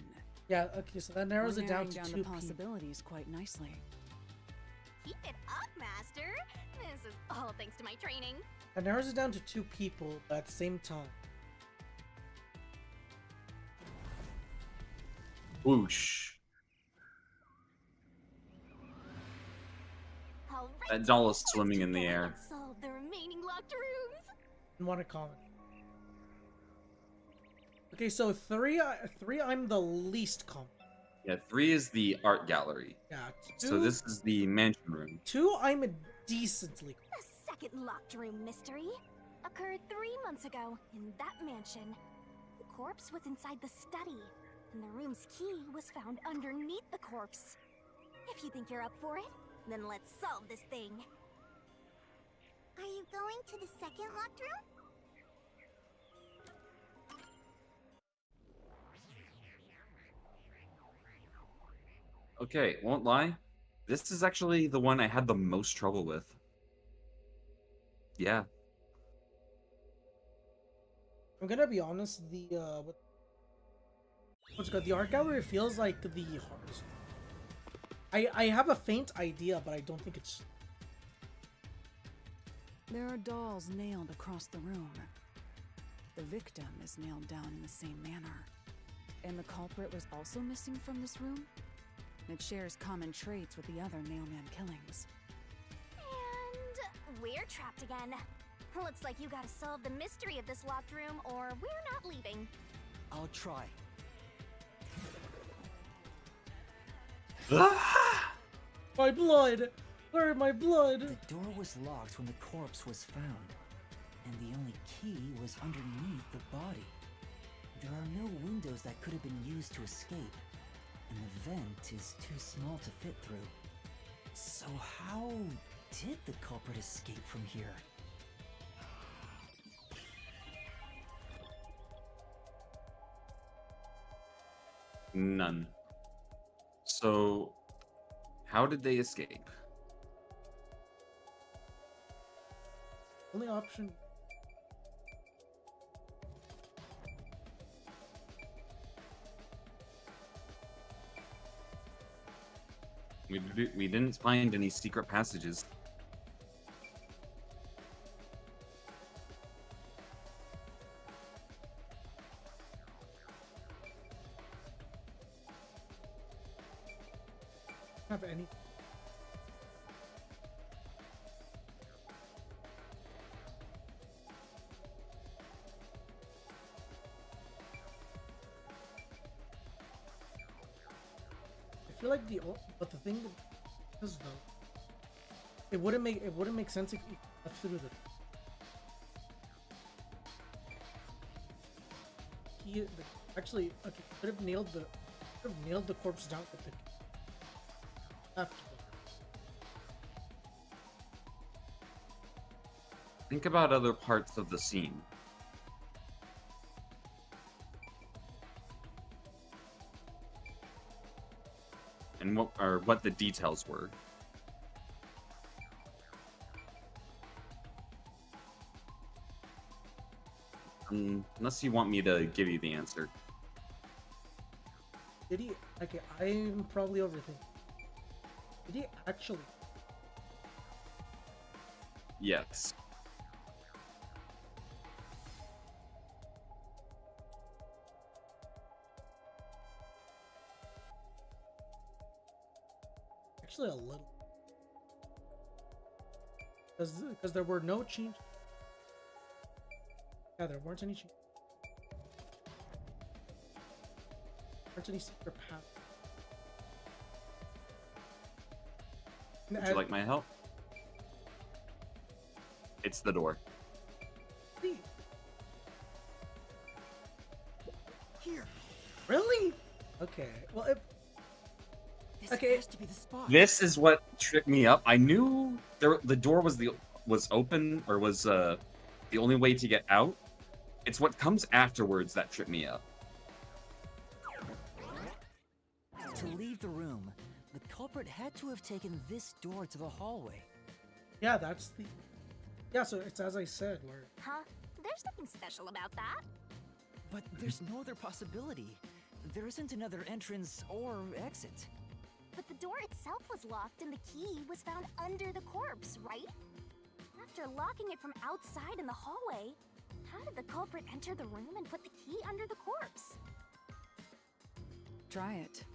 Yeah, okay, so that narrows We're it down narrowing to down two the people. possibilities quite nicely. Keep it up, Master. This is all thanks to my training. That narrows it down to two people, but at the same time. Whoosh. All right, That doll is swimming in the air. solve the remaining locked rooms. I want to comment. Okay, so three, I'm the least confident. Yeah, 3 is the art gallery. Yeah. So this is the mansion room. 2, I'm decently. The second locked room mystery occurred 3 months ago in that mansion. The corpse was inside the study, and the room's key was found underneath the corpse. If you think you're up for it, then let's solve this thing. Are you going to the second locked room? Okay, won't lie. This is actually the one I had the most trouble with. Yeah. I'm gonna be honest. What's good? The art gallery feels like the hardest. I have a faint idea, but I don't think it's. There are dolls nailed across the room. The victim is nailed down in the same manner. And the culprit was also missing from this room? It shares common traits with the other Nailman killings. And we're trapped again. Looks like you gotta solve the mystery of this locked room, or we're not leaving. I'll try. My blood! Where my blood? The door was locked when the corpse was found, and the only key was underneath the body. There are no windows that could have been used to escape, and the vent is too small to fit through. So how did the culprit escape from here? None. So, how did they escape? Only option. We didn't find any secret passages. Have any. I feel like but the thing is though, it wouldn't make sense if you left through the key. Actually, okay, could have nailed the corpse down with the left. Think about other parts of the scene. And what the details were. Unless you want me to give you the answer. Did he? Okay, I'm probably overthinking. Did he actually? Yes. Actually, a little. Because there were no changes. Yeah, there weren't any changes. There weren't any secret paths. Would you like my help? It's the door. Here. Really? Okay. Well, This okay. has to be the spot. This is what tripped me up. I knew the door was open or was the only way to get out. It's what comes afterwards that tripped me up. To leave the room, the culprit had to have taken this door to the hallway. Yeah, that's the. Yeah, so it's as I said, where. Huh? There's nothing special about that. But there's no other possibility. There isn't another entrance or exit. But the door itself was locked and the key was found under the corpse, right? After locking it from outside in the hallway, how did the culprit enter the room and put the key under the corpse? Try it.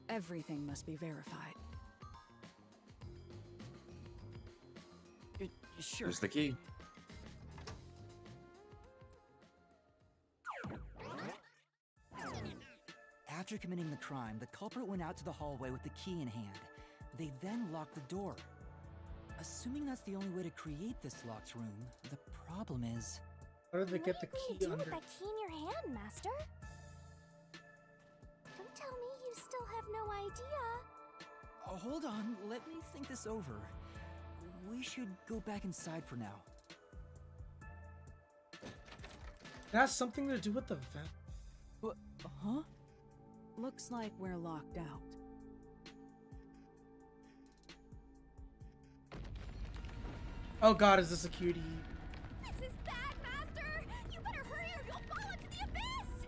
Everything must be verified. Sure. Here's the key. After committing the crime, the culprit went out to the hallway with the key in hand. They then locked the door. Assuming that's the only way to create this locked room, the problem is... How did they get the What are you key gonna do under? with that key in your hand, Master? Don't tell me you still have no idea. Oh, hold on, let me think this over. We should go back inside for now. It has something to do with the vent. What? Huh? Looks like we're locked out. Oh god, is this a cutie? This is bad, Master! You better hurry or you'll fall into the abyss!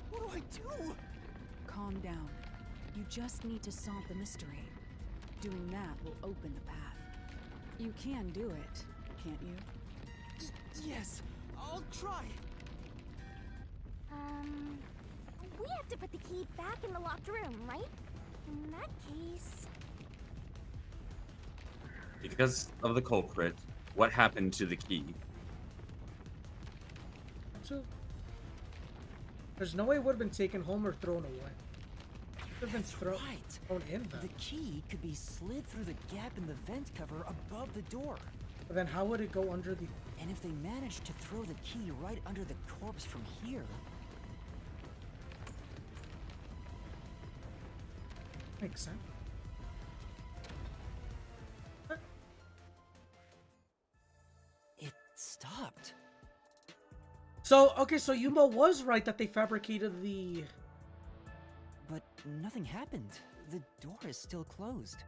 What do I do? Calm down. You just need to solve the mystery. Doing that will open the path. You can do it, can't you? Yes, I'll try. We have to put the key back in the locked room, right? In that case... Because of the culprit, what happened to the key? So, there's no way it would have been taken home or thrown away. It would have been thrown in The them. key could be slid through the gap in the vent cover above the door. But then how would it go under the... And if they managed to throw the key right under the corpse from here... Makes sense. It stopped. So, okay, so Yuma was right that they fabricated the... But nothing happened. The door is still closed.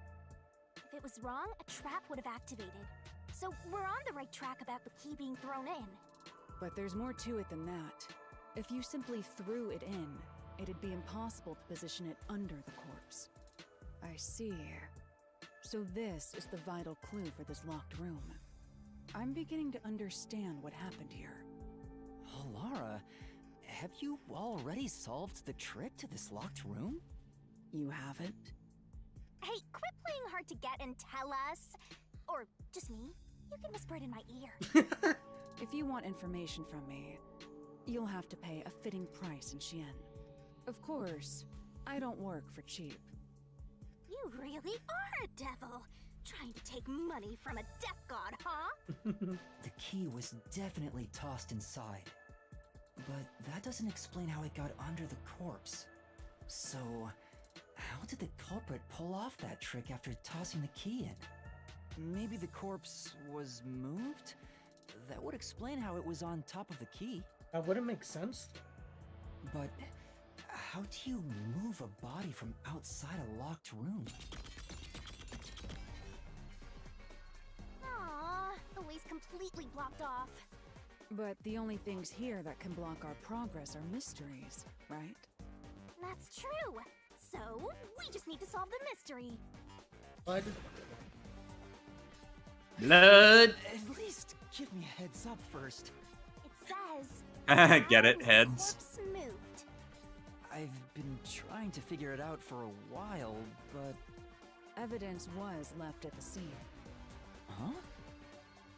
If it was wrong, a trap would have activated. So we're on the right track about the key being thrown in. But there's more to it than that. If you simply threw it in, it'd be impossible to position it under the corpse. I see. So this is the vital clue for this locked room. I'm beginning to understand what happened here. Oh, Lara, have you already solved the trick to this locked room? You haven't? Hey, quit playing hard to get and tell us. Or just me. You can whisper it in my ear. If you want information from me, you'll have to pay a fitting price in Xian. Of course, I don't work for cheap. You really are a devil. Trying to take money from a death god, huh? The key was definitely tossed inside. But that doesn't explain how it got under the corpse. So, how did the culprit pull off that trick after tossing the key in? Maybe the corpse was moved? That would explain how it was on top of the key. That wouldn't make sense. But how do you move a body from outside a locked room? Aww, the way's completely blocked off. But the only things here that can block our progress are mysteries, right? That's true. So, we just need to solve the mystery. Blood. Blood. At least give me a heads up first. It says... Get it, heads. Corpse moved. I've been trying to figure it out for a while, but... Evidence was left at the scene. Huh?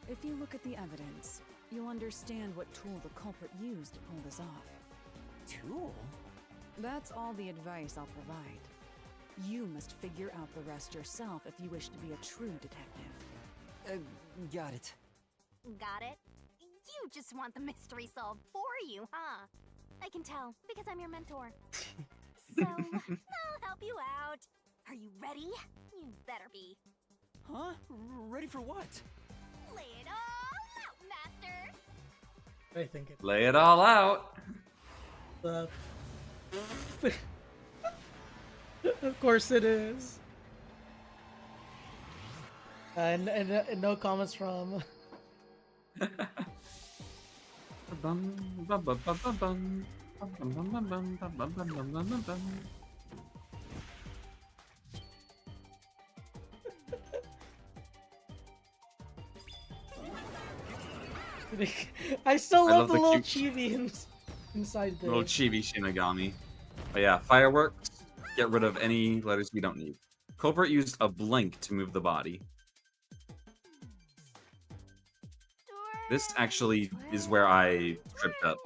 If you look at the evidence, you'll understand what tool the culprit used to pull this off. Tool? That's all the advice I'll provide. You must figure out the rest yourself if you wish to be a true detective. Got it. Got it? You just want the mystery solved for you, huh? I can tell, because I'm your mentor. So, I'll help you out. Are you ready? You better be. Huh? Ready for what? Lay it all out, Master! I think it. Lay it all out. Of course it is. And no comments from. I still love the little chibi inside the little chibi Shinigami. But yeah, fireworks. Get rid of any letters we don't need. Culprit used a blink to move the body. This actually is where I tripped up.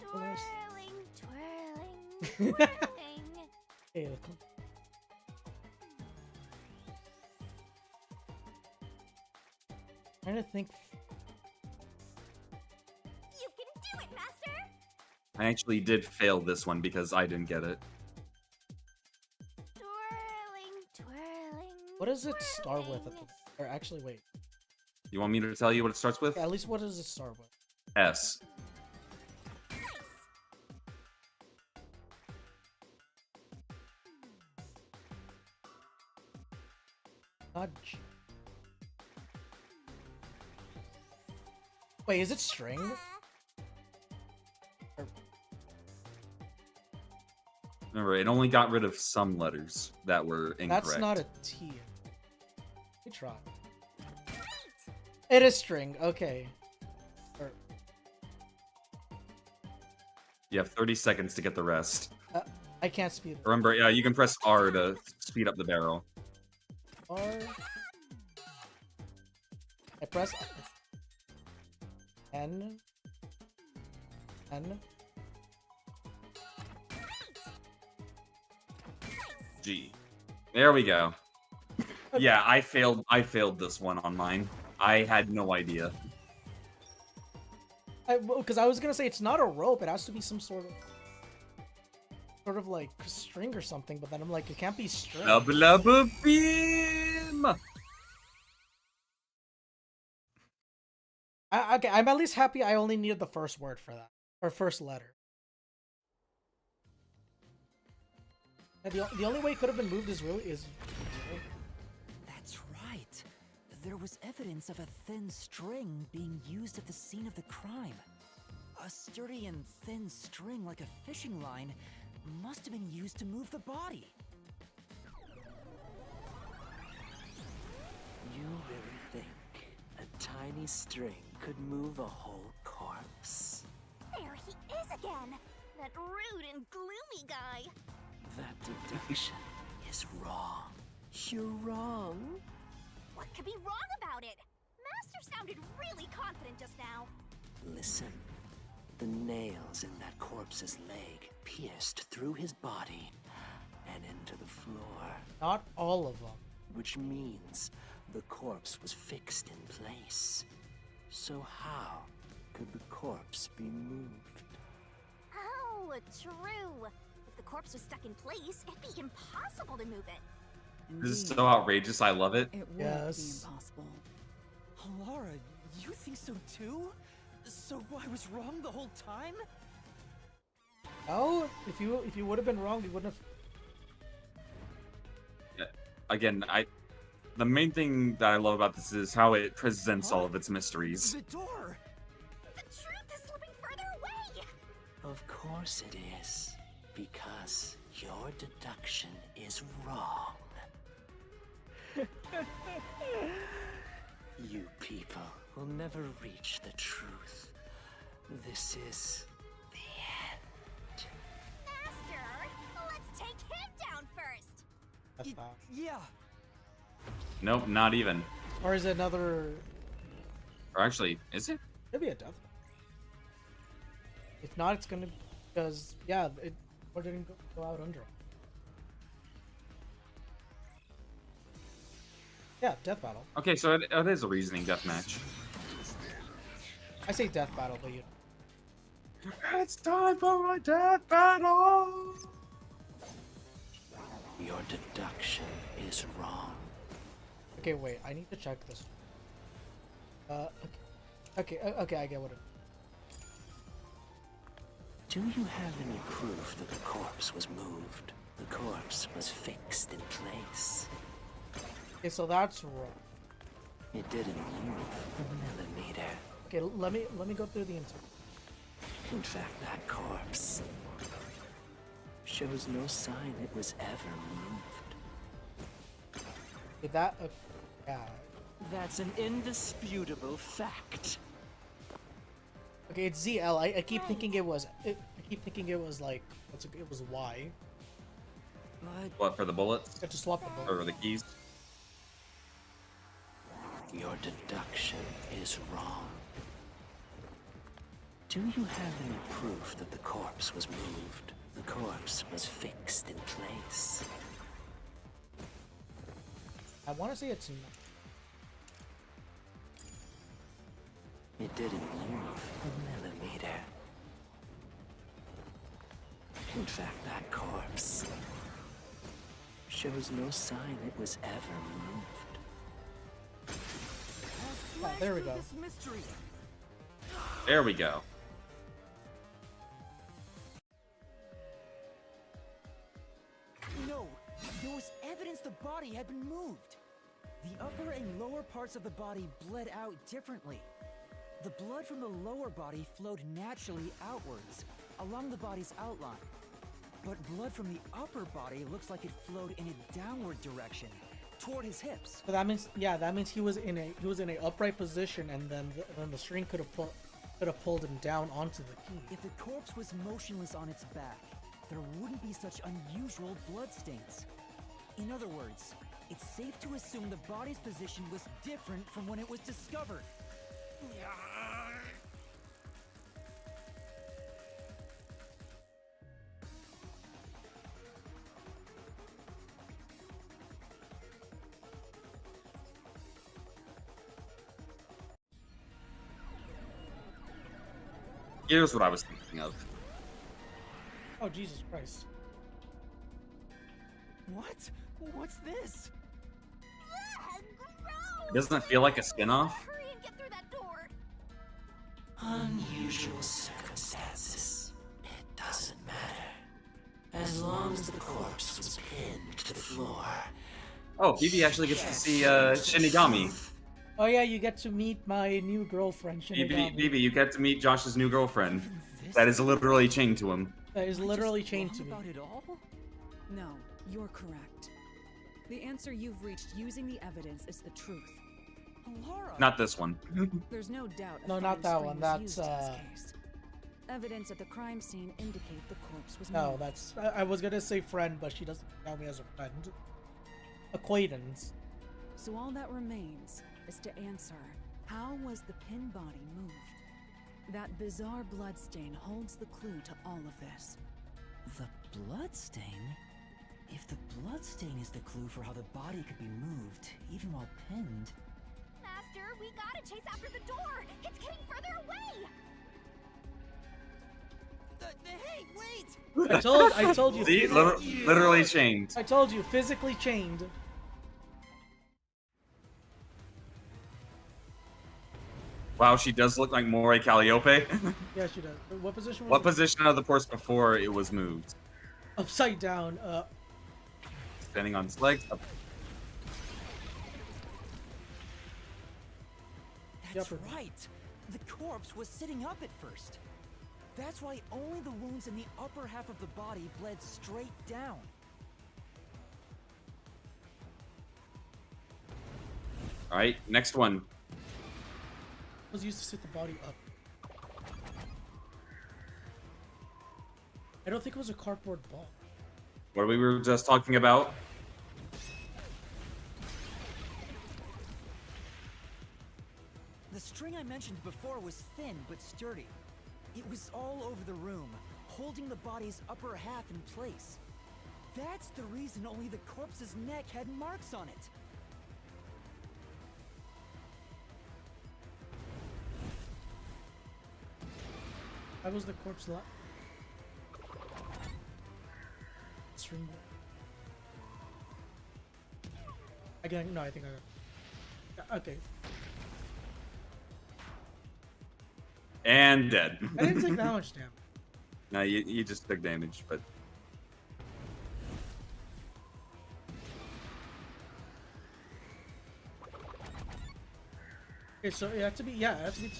Twirling, twirling, twirling. Hey, trying to think. You can do it, Master! I actually did fail this one because I didn't get it. Twirling, twirling. What does it start with? Or actually, wait. You want me to tell you what it starts with? Yeah, at least what does it start with? S. Not G. Wait, is it string? Or... Remember, it only got rid of some letters that were incorrect. That's not a T. We try. It is string. Okay. Or... You have 30 seconds to get the rest. I can't speed. Remember, yeah, you can press R to speed up the barrel. R. I press N. N. G. There we go. Yeah, I failed this one on mine. I had no idea. Because I was gonna say it's not a rope, it has to be some sort of like string or something, but then I'm like, it can't be string. Double beam! Okay, I'm at least happy I only needed the first word for that. Or first letter. Yeah, the only way it could have been moved is That's right. There was evidence of a thin string being used at the scene of the crime. A sturdy and thin string like a fishing line must have been used to move the body. You really think a tiny string could move a whole corpse? There he is again! That rude and gloomy guy! That deduction is wrong. You're wrong. What could be wrong about it? Master sounded really confident just now. Listen. The nails in that corpse's leg pierced through his body and into the floor. Not all of them. Which means the corpse was fixed in place. So how could the corpse be moved? Oh, true. If the corpse was stuck in place, it'd be impossible to move it. This is so outrageous. I love it. It would Yes. be impossible. Laura, you think so too? So I was wrong the whole time? Oh, if you would have been wrong, you wouldn't have. Again, the main thing that I love about this is how it presents all of its mysteries. The door! The truth is slipping further away! Of course it is, because your deduction is wrong. You people will never reach the truth. This is the end. Master, let's take him down first! That's fine. Yeah. Nope, not even. Or is it another? Or actually, is it? Maybe a death. If not, it's gonna because yeah, it didn't go out under. Yeah, death battle. Okay, so it is a reasoning deathmatch. I say death battle, but you. It's time for a death battle. Your deduction is wrong. Okay, wait. I need to check this. Okay, I get what it. Do you have any proof that the corpse was moved? The corpse was fixed in place. Okay, so that's wrong. It didn't move a millimeter. Okay, let me go through the entire. In fact, that corpse shows no sign it was ever moved. Okay, that. Yeah. That's an indisputable fact. Okay, it's ZL. I keep thinking it was. I keep thinking it was like. It was Y. What, for the bullets? I have to swap the bullet. Or the keys? Your deduction is wrong. Do you have any proof that the corpse was moved? The corpse was fixed in place. I want to say it's. It didn't move a millimeter. In fact, that corpse shows no sign it was ever moved. Oh, there we go. There we go. No, there was evidence the body had been moved. The upper and lower parts of the body bled out differently. The blood from the lower body flowed naturally outwards, along the body's outline. But blood from the upper body looks like it flowed in a downward direction, toward his hips. So that means, yeah, that means he was in a upright position, and then the string could have pulled him down onto the key. If the corpse was motionless on its back, there wouldn't be such unusual bloodstains. In other words, it's safe to assume the body's position was different from when it was discovered. Here's what I was thinking of. Oh, Jesus Christ. What? What's this? Doesn't it feel like a spin-off? Hurry and get through that door. Unusual circumstances. It doesn't matter. As long as the corpse was pinned to the floor. Oh, Phoebe actually gets to see Shinigami. Oh yeah, you get to meet my new girlfriend, Shinigami. Phoebe, you get to meet Josh's new girlfriend. That is literally chained to him. That is literally chained to me. No, you're correct. The answer you've reached using the evidence is the truth. Laura. Not this one. There's no doubt. No, not that one. That's evidence at the crime scene indicate the corpse was No, moved. that's. I was gonna say friend, but she doesn't count me as a friend. Acquaintance. So all that remains is to answer, how was the pin body moved? That bizarre bloodstain holds the clue to all of this. The bloodstain? If the bloodstain is the clue for how the body could be moved, even while pinned... Master, we gotta chase after the door! It's getting further away! Hey, wait! I told you. See, literally chained. I told you, physically chained. Wow, she does look like Moray Calliope. Yeah, she does. What position was What it? position of the horse before it was moved? Upside down. Standing on its legs. Up. That's right. The corpse was sitting up at first. That's why only the wounds in the upper half of the body bled straight down. All right, next one. Was used to sit the body up. I don't think it was a cardboard ball. What we were just talking about. The string I mentioned before was thin but sturdy. It was all over the room, holding the body's upper half in place. That's the reason only the corpse's neck had marks on it. How was the corpse string? Again, no, I think I got. Okay. And dead. I didn't take that much damage. No, you just took damage, but... Okay, so it had to be, yeah, it had to be...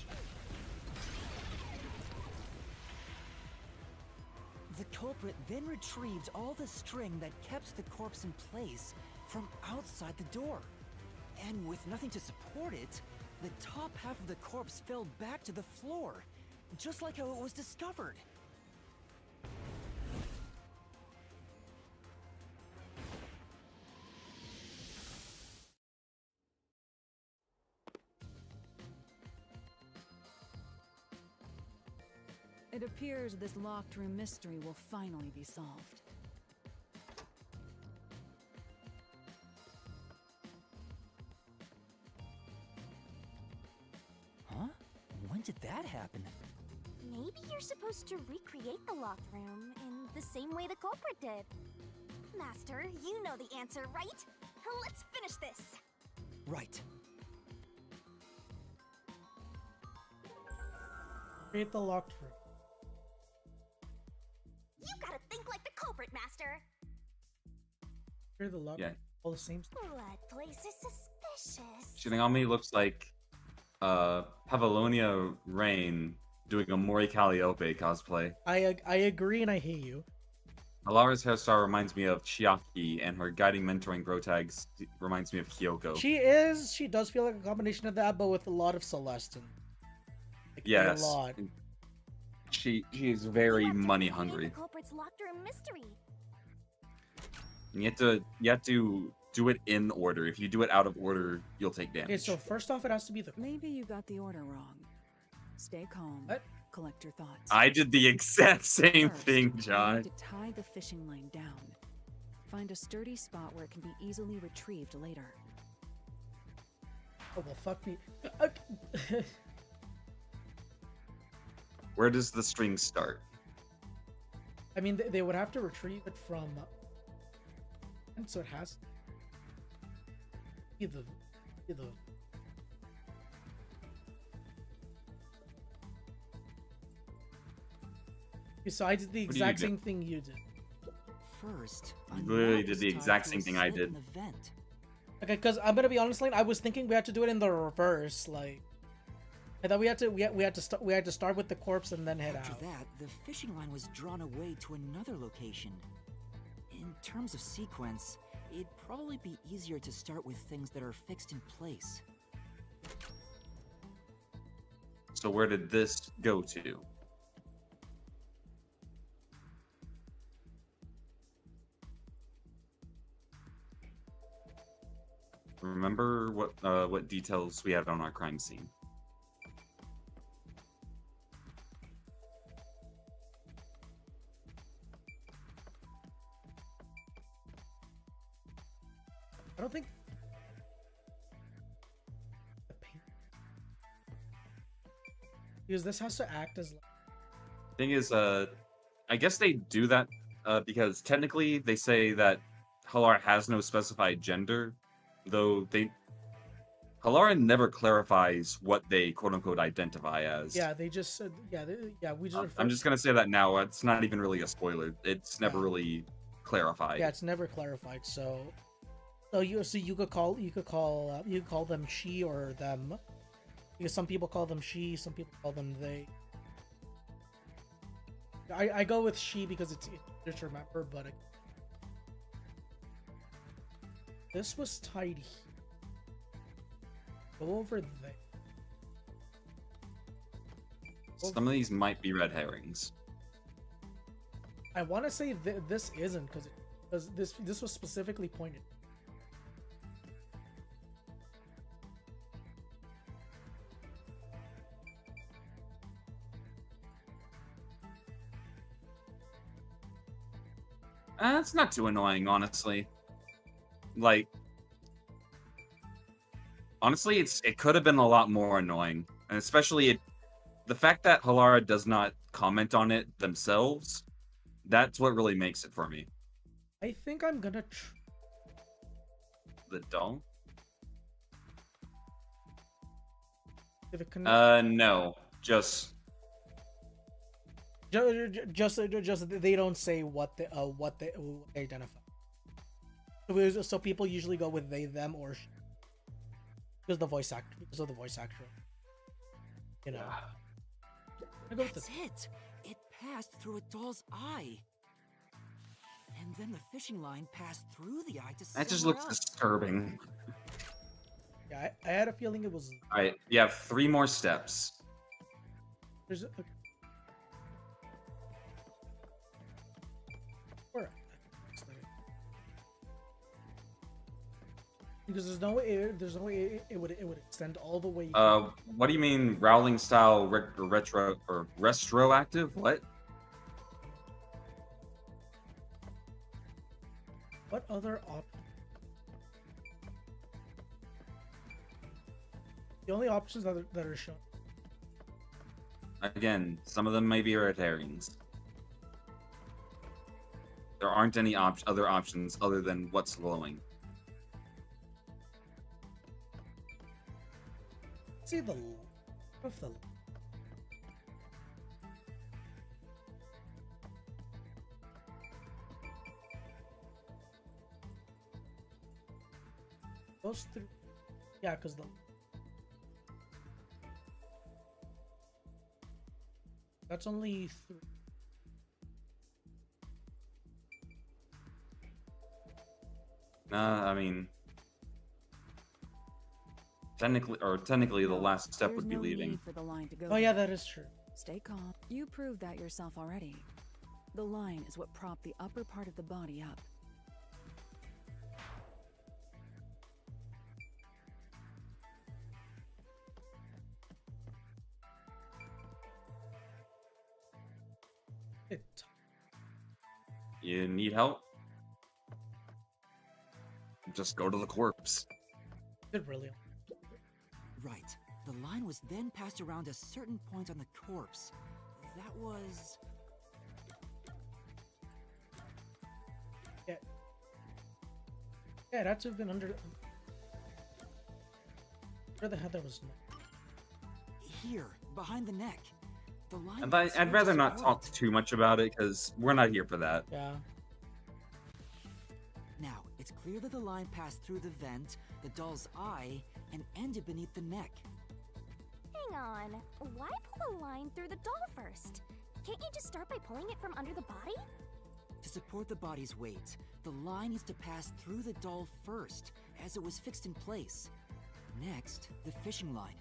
The culprit then retrieved all the string that kept the corpse in place from outside the door. And with nothing to support it, the top half of the corpse fell back to the floor, just like how it was discovered. It appears this locked room mystery will finally be solved. Huh? When did that happen? Maybe you're supposed to recreate the locked room in the same way the culprit did. Master, you know the answer, right? Let's finish this. Right. Create the locked room. You gotta think like the culprit, Master. Create the locked room. All the same stuff. Blood place is suspicious. Shinigami looks like Pavalonia Rain doing a Mori Calliope cosplay. I agree and I hate you. Alara's hairstyle reminds me of Chiaki, and her guiding mentoring bro tags reminds me of Kyoko. She does feel like a combination of that, but with a lot of Celestin. Like, Yes. A lot. She's very money hungry. The culprit's locked room mystery. And you have to do it in order. If you do it out of order, you'll take damage. Okay, so first off, it has to be the. Maybe you got the order wrong. Stay calm. Collect your thoughts. I did the exact same First, thing, you John. need to tie the fishing line down. Find a sturdy spot where it can be easily retrieved later. Oh well, fuck me. Where does the string start? I mean, they would have to retrieve it from. And so it has. Either. So I did the What do you exact do? same thing you did. First, You literally did the exact same thing I did. Okay, because I'm gonna be honest, Lane. I was thinking we had to do it in the reverse. Like, I thought we had to start with the corpse and then head After out. that, the fishing line was drawn away to another location. In terms of sequence, it'd probably be easier to start with things that are fixed in place. So where did this go to? Remember what details we had on our crime scene. Because this has to act as. Thing is, I guess they do that because technically they say that Halara has no specified gender, though Halara never clarifies what they quote unquote identify as. Yeah, they just said. Yeah, we just. I'm just gonna say that now. It's not even really a spoiler. It's never Yeah. really clarified. Yeah, it's never clarified. So you could call them she or them, because some people call them she, some people call them they. I go with she because it's easier to remember, but this was tidy. Go over there. Some of these might be red herrings. I want to say this isn't because this was specifically pointed. It's not too annoying, honestly. Like, honestly, it could have been a lot more annoying, and especially the fact that Halara does not comment on it themselves. That's what really makes it for me. I think I'm gonna. The doll? If it can. No, just they don't say what they identify. So people usually go with they, them, or she. Because of the voice actor. You know. I go with That's it. It passed through a doll's eye. And then the fishing line passed through the eye to that just somewhere looks else. disturbing. Yeah, I had a feeling it was. All right, you have 3 more steps. There's a. Alright. Because there's no way it would extend all the way. What do you mean Rowling style retro or retroactive? What? What other option? The only options that are shown. Again, some of them may be red herrings. There aren't any other options other than what's glowing. See the of the. Goes through. Yeah, because the. That's only 3. I mean, technically, the last step would be There's no leaving. need for the line to go Oh yeah, there. that is true. Stay calm. You proved that yourself already. The line is what propped the upper part of the body up. You need help? Just go to the corpse. It really. Right. The line was then passed around a certain point on the corpse. That was... Yeah. Yeah, that's have been under. Where the hell there was no. Here, behind the neck. The line And I'd rather not talk too much about it because we're not here for that. Yeah. Now, it's clear that the line passed through the vent, the doll's eye, and ended beneath the neck. Hang on. Why pull a line through the doll first? Can't you just start by pulling it from under the body? To support the body's weight, the line needs to pass through the doll first, as it was fixed in place. Next, the fishing line.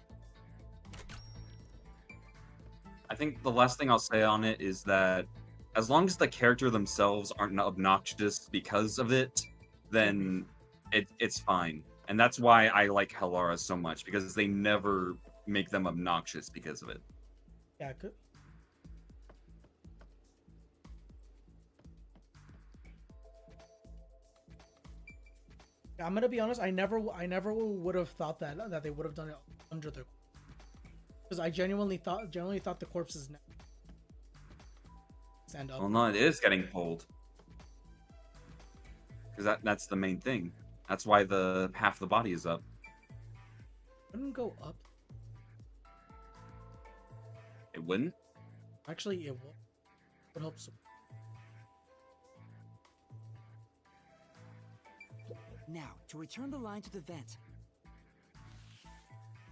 I think the last thing I'll say on it is that as long as the character themselves aren't obnoxious because of it, then it's fine. And that's why I like Halara so much, because they never make them obnoxious because of it. Yeah, good. I'm gonna be honest. I never would have thought that they would have done it under the. Because I genuinely thought the corpse is next. Stand up. Well, no, it is getting pulled. Because that's the main thing. That's why the half the body is up. Wouldn't go up. It wouldn't? Actually, it will. Would hope so. Now, to return the line to the vent.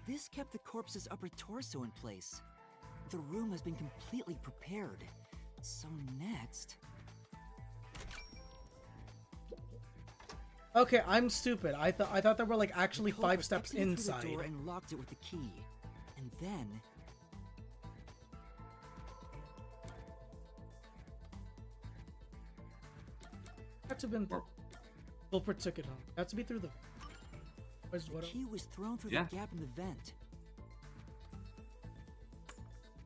This kept the corpse's upper torso in place. The room has been completely prepared. So next... Okay, I'm stupid. I thought there were like actually The 5 culprit steps exited through inside. the door and locked it with the key. And then... Had to have been. Culprit took it home. Had to be through the. The key was thrown through Yeah. the gap in the vent.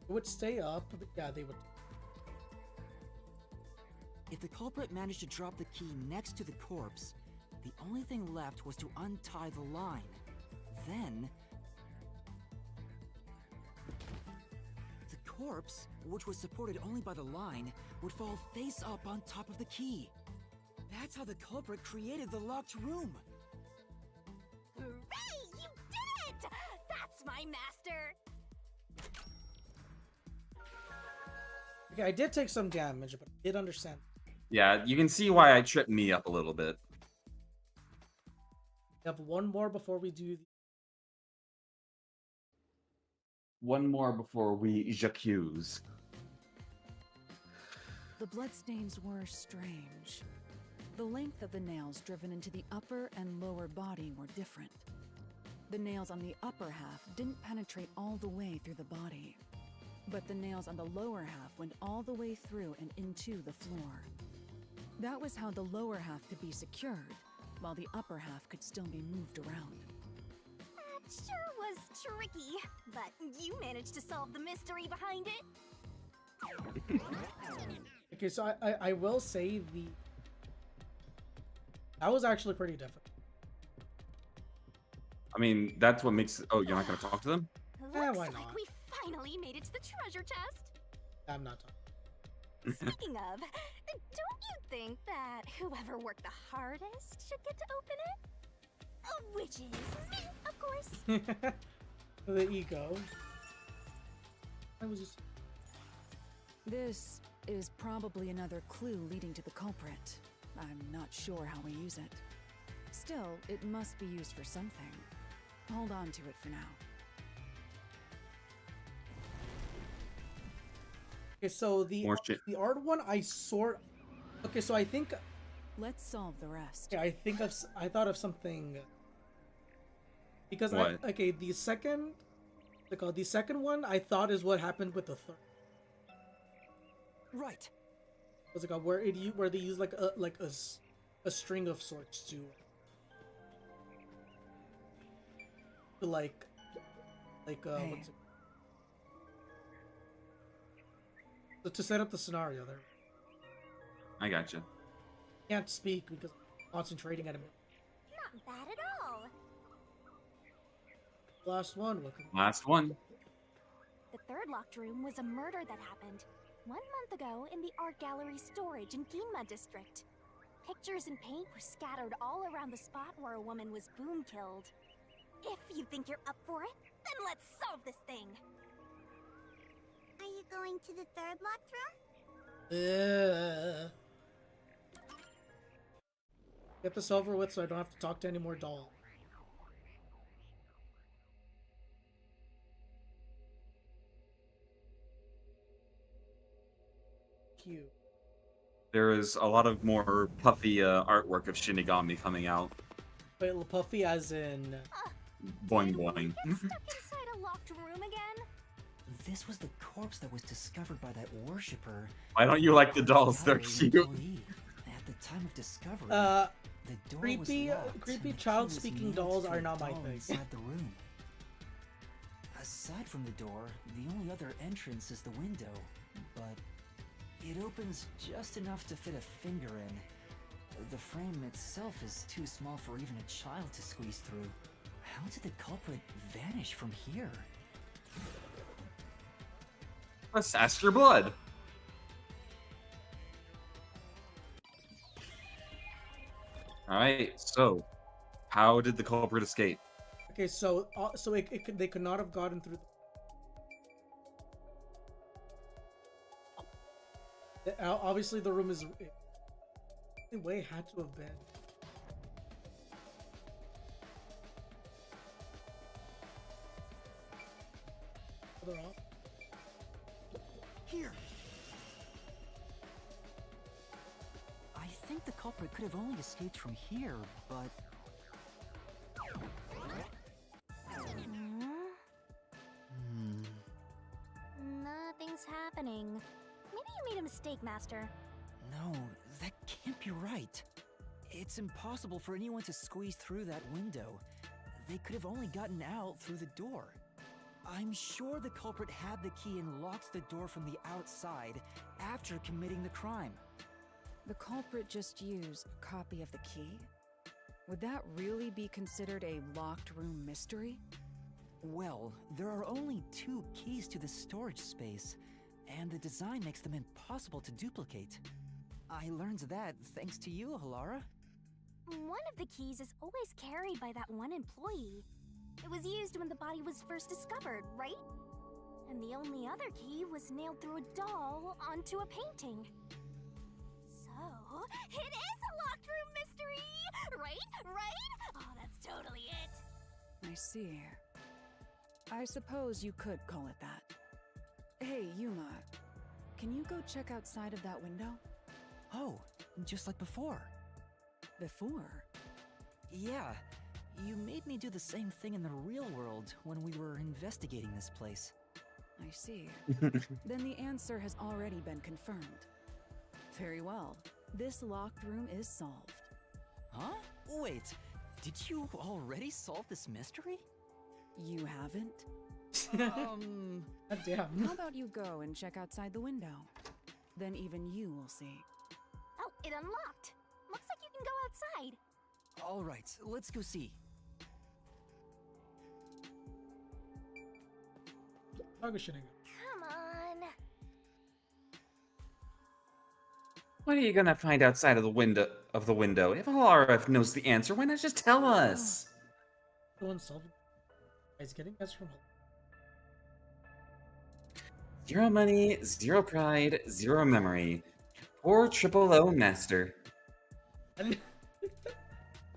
It would stay up. But yeah, they would. If the culprit managed to drop the key next to the corpse, the only thing left was to untie the line. Then... the corpse, which was supported only by the line, would fall face up on top of the key. That's how the culprit created the locked room. Hooray! You did it! That's my master! Okay, I did take some damage, but I did understand. Yeah, you can see why I tripped me up a little bit. We have one more before we do. One more before we j'accuse. The bloodstains were strange. The length of the nails driven into the upper and lower body were different. The nails on the upper half didn't penetrate all the way through the body, but the nails on the lower half went all the way through and into the floor. That was how the lower half could be secured, while the upper half could still be moved around. That sure was tricky, but you managed to solve the mystery behind it. Okay, so I will say that was actually pretty difficult. I mean, that's what makes. Oh, you're not gonna talk to them? Looks why like not? we finally made it to the treasure chest. I'm not talking. Speaking of, don't you think that whoever worked the hardest should get to open it? Which is me, of course. The ego. I was just. This is probably another clue leading to the culprit. I'm not sure how we use it. Still, it must be used for something. Hold on to it for now. Okay, so the art one I sort. Okay, so I think. Let's solve the rest. Yeah, I thought of something. Because What? the second one I thought is what happened with the third. Right. Was like where they use like a string of sorts to like Hey. what's it? So to set up the scenario there. I gotcha. Can't speak because I'm concentrating at a minute. Not bad at all. Last one. Last one. The third locked room was a murder that happened 1 month ago in the art gallery storage in Ginma district. Pictures and paint were scattered all around the spot where a woman was boom killed. If you think you're up for it, then let's solve this thing. Are you going to the third locked room? Get this over with so I don't have to talk to any more dolls. Cute. There is a lot of more puffy artwork of Shinigami coming out. Wait, puffy as in. Boing boing. Stuck inside a locked room again? This was the corpse that was discovered by that worshipper. Why don't you like the dolls? They're gallery cute. employee. At the time of discovery, the door was Creepy locked, and the key child-speaking was dolls nailed to are a not my doll thing. inside the room. Aside from the door, the only other entrance is the window, but it opens just enough to fit a finger in. The frame itself is too small for even a child to squeeze through. How did the culprit vanish from here? Assess your blood. Alright, so how did the culprit escape? Okay, so they could not have gotten through. Obviously, the room is. The way had to have been. They're off. Here. I think the culprit could have only escaped from here, but... Nothing's happening. Maybe you made a mistake, Master. No, that can't be right. It's impossible for anyone to squeeze through that window. They could have only gotten out through the door. I'm sure the culprit had the key and locked the door from the outside after committing the crime. The culprit just used a copy of the key? Would that really be considered a locked room mystery? Well, there are only 2 keys to the storage space, and the design makes them impossible to duplicate. I learned that thanks to you, Halara. One of the keys is always carried by that one employee. It was used when the body was first discovered, right? And the only other key was nailed through a doll onto a painting. So, it is a locked room mystery! Right? Oh, that's totally it! I see. I suppose you could call it that. Hey, Yuma, can you go check outside of that window? Oh, just like before. Before? Yeah, you made me do the same thing in the real world when we were investigating this place. I see. Then the answer has already been confirmed. Very well. This locked room is solved. Huh? Wait, did you already solve this mystery? You haven't? God damn. How about you go and check outside the window? Then even you will see. Oh, it unlocked. Looks like you can go outside. All right, let's go see. Come on. What are you gonna find outside of the window? If Halara knows the answer, why not just tell us? No one solved it. Guys, getting us from home. 0 money, 0 pride, 0 memory. Poor triple O master. Okay,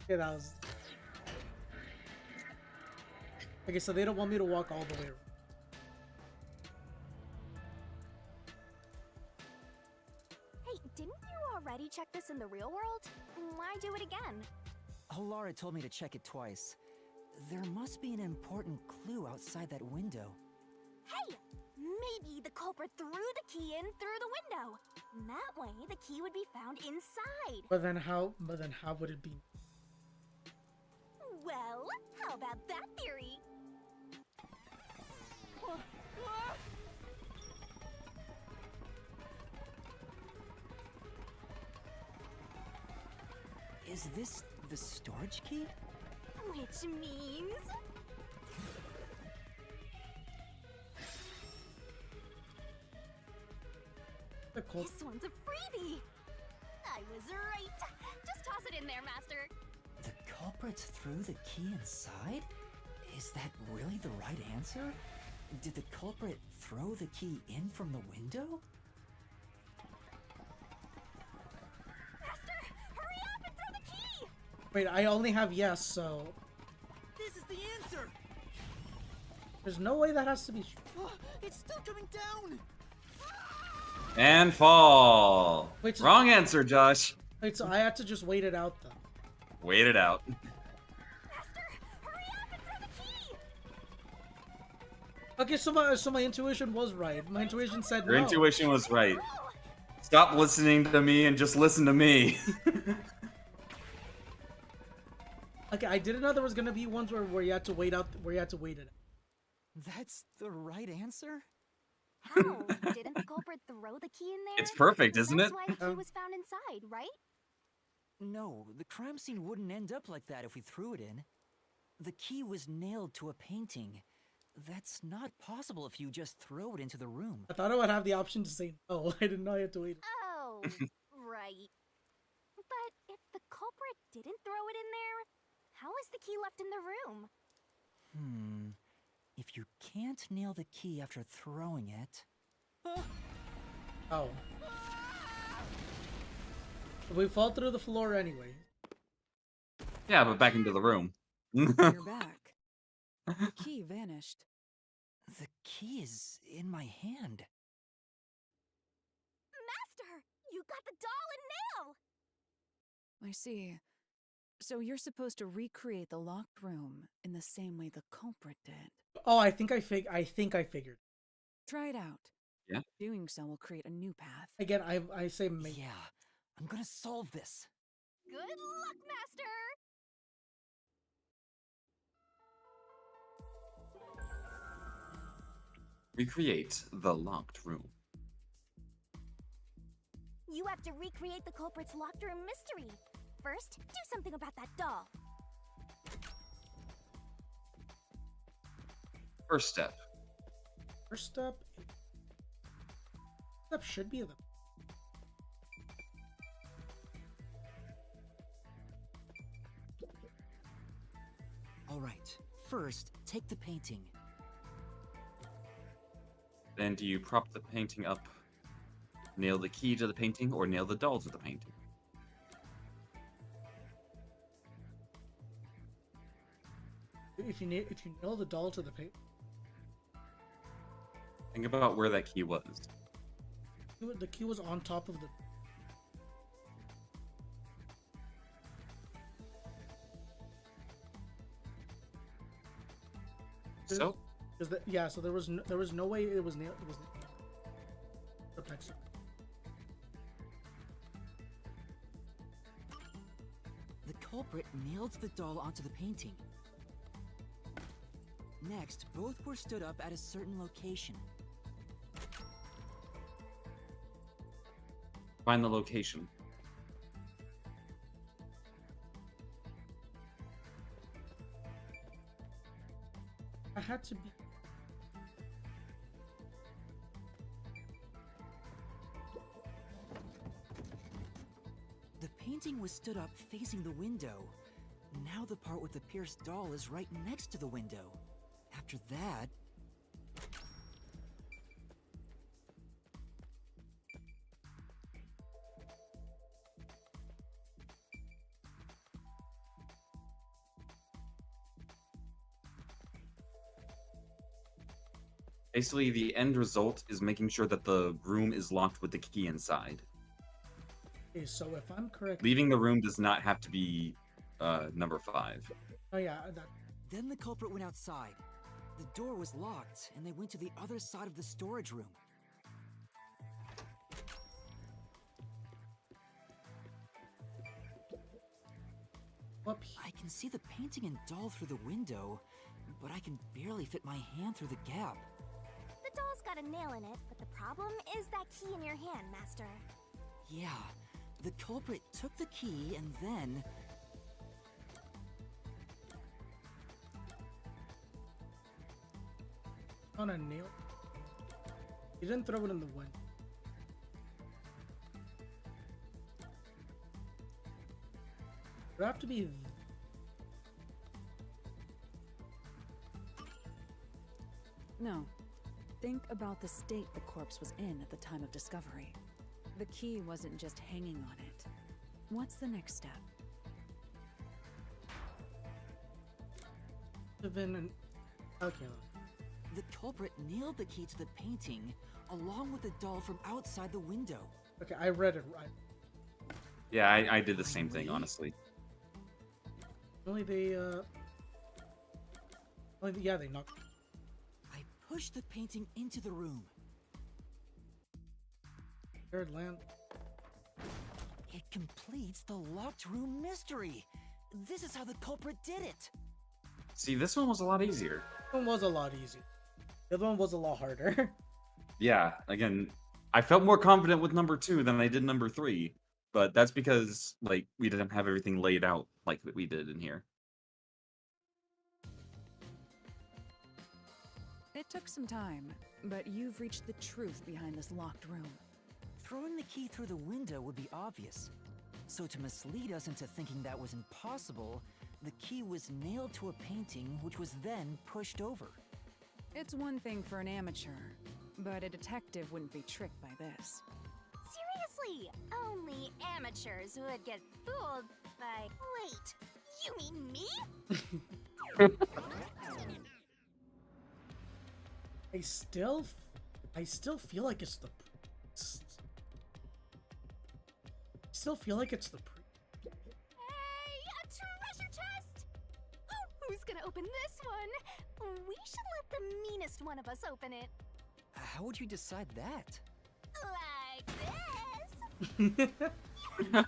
that was. Okay, so they don't want me to walk all the way around. Hey, didn't you already check this in the real world? Why do it again? Halara told me to check it twice. There must be an important clue outside that window. Hey! Maybe the culprit threw the key in through the window. That way, the key would be found inside. But then how would it be? Well, how about that theory? Is this the storage key? Which means... This one's a freebie! I was right! Just toss it in there, Master! The culprit threw the key inside? Is that really the right answer? Did the culprit throw the key in from the window? Master! Hurry up and throw the key! Wait, I only have yes, so... This is the answer! There's no way that has to be... It's still coming down! And fall. Wait, so- Wrong answer, Josh. Wait, so I had to just wait it out, though. Wait it out. Okay, so my intuition was right. My intuition said Your no. intuition was right. Stop listening to me and just listen to me. Okay, I didn't know there was gonna be ones where you had to wait out, where you had to wait it. That's the right answer? How? Didn't the culprit throw the key in there? It's perfect, isn't That's it? why the key was found inside, right? No, the crime scene wouldn't end up like that if we threw it in. The key was nailed to a painting. That's not possible if you just throw it into the room. I thought I would have the option to say no. I didn't know I had to wait. Oh, right. But if the culprit didn't throw it in there, how is the key left in the room? If you can't nail the key after throwing it... Oh. We fall through the floor anyway. Yeah, but back into the room. You're back. The key vanished. The key is in my hand. Master, you got the doll and nail! I see. So you're supposed to recreate the locked room in the same way the culprit did. Oh, I think I figured. Try it out. Yeah. Doing so will create a new path. Again, I say maybe. Yeah, I'm gonna solve this. Good luck, Master! Recreate the locked room. You have to recreate the culprit's locked room mystery. First, do something about that doll. First step. First step should be the. All right, first, take the painting. Then do you prop the painting up, nail the key to the painting, or nail the doll to the painting? If you nail the doll to the paint. Think about where that key was. The key was on top of the. So? So there was no way it was nailed. It was protection. The culprit nailed the doll onto the painting. Next, both were stood up at a certain location. Find the location. I had to be. The painting was stood up facing the window. Now the part with the pierced doll is right next to the window. After that... Basically, the end result is making sure that the room is locked with the key inside. Okay, so if I'm correct, Leaving the room does not have to be number 5. Oh yeah, that. Then the culprit went outside. The door was locked, and they went to the other side of the storage room. I can see the painting and doll through the window, but I can barely fit my hand through the gap. The doll's got a nail in it, but the problem is that key in your hand, Master. Yeah, the culprit took the key and then... On a nail. You didn't throw it in the wind. It would have to be. No. Think about the state the corpse was in at the time of discovery. The key wasn't just hanging on it. What's the next step? Been an. Okay. The culprit nailed the key to the painting, along with the doll from outside the window. Okay, I read it right. Yeah, I did the same thing, honestly. Only they, yeah, they knocked. I pushed the painting into the room. Third land. It completes the locked room mystery. This is how the culprit did it. See, this one was a lot easier. This one was a lot easier. The other one was a lot harder. Yeah, again, I felt more confident with number 2 than I did number 3, but that's because, like, we didn't have everything laid out like we did in here. It took some time, but you've reached the truth behind this locked room. Throwing the key through the window would be obvious. So to mislead us into thinking that was impossible, the key was nailed to a painting which was then pushed over. It's one thing for an amateur, but a detective wouldn't be tricked by this. Seriously, only amateurs would get fooled by... Wait, you mean me? I still feel like it's the priest. I still feel like it's the priest. Hey, a treasure chest! Who's gonna open this one? We should let the meanest one of us open it. How would you decide that? Like this. I'm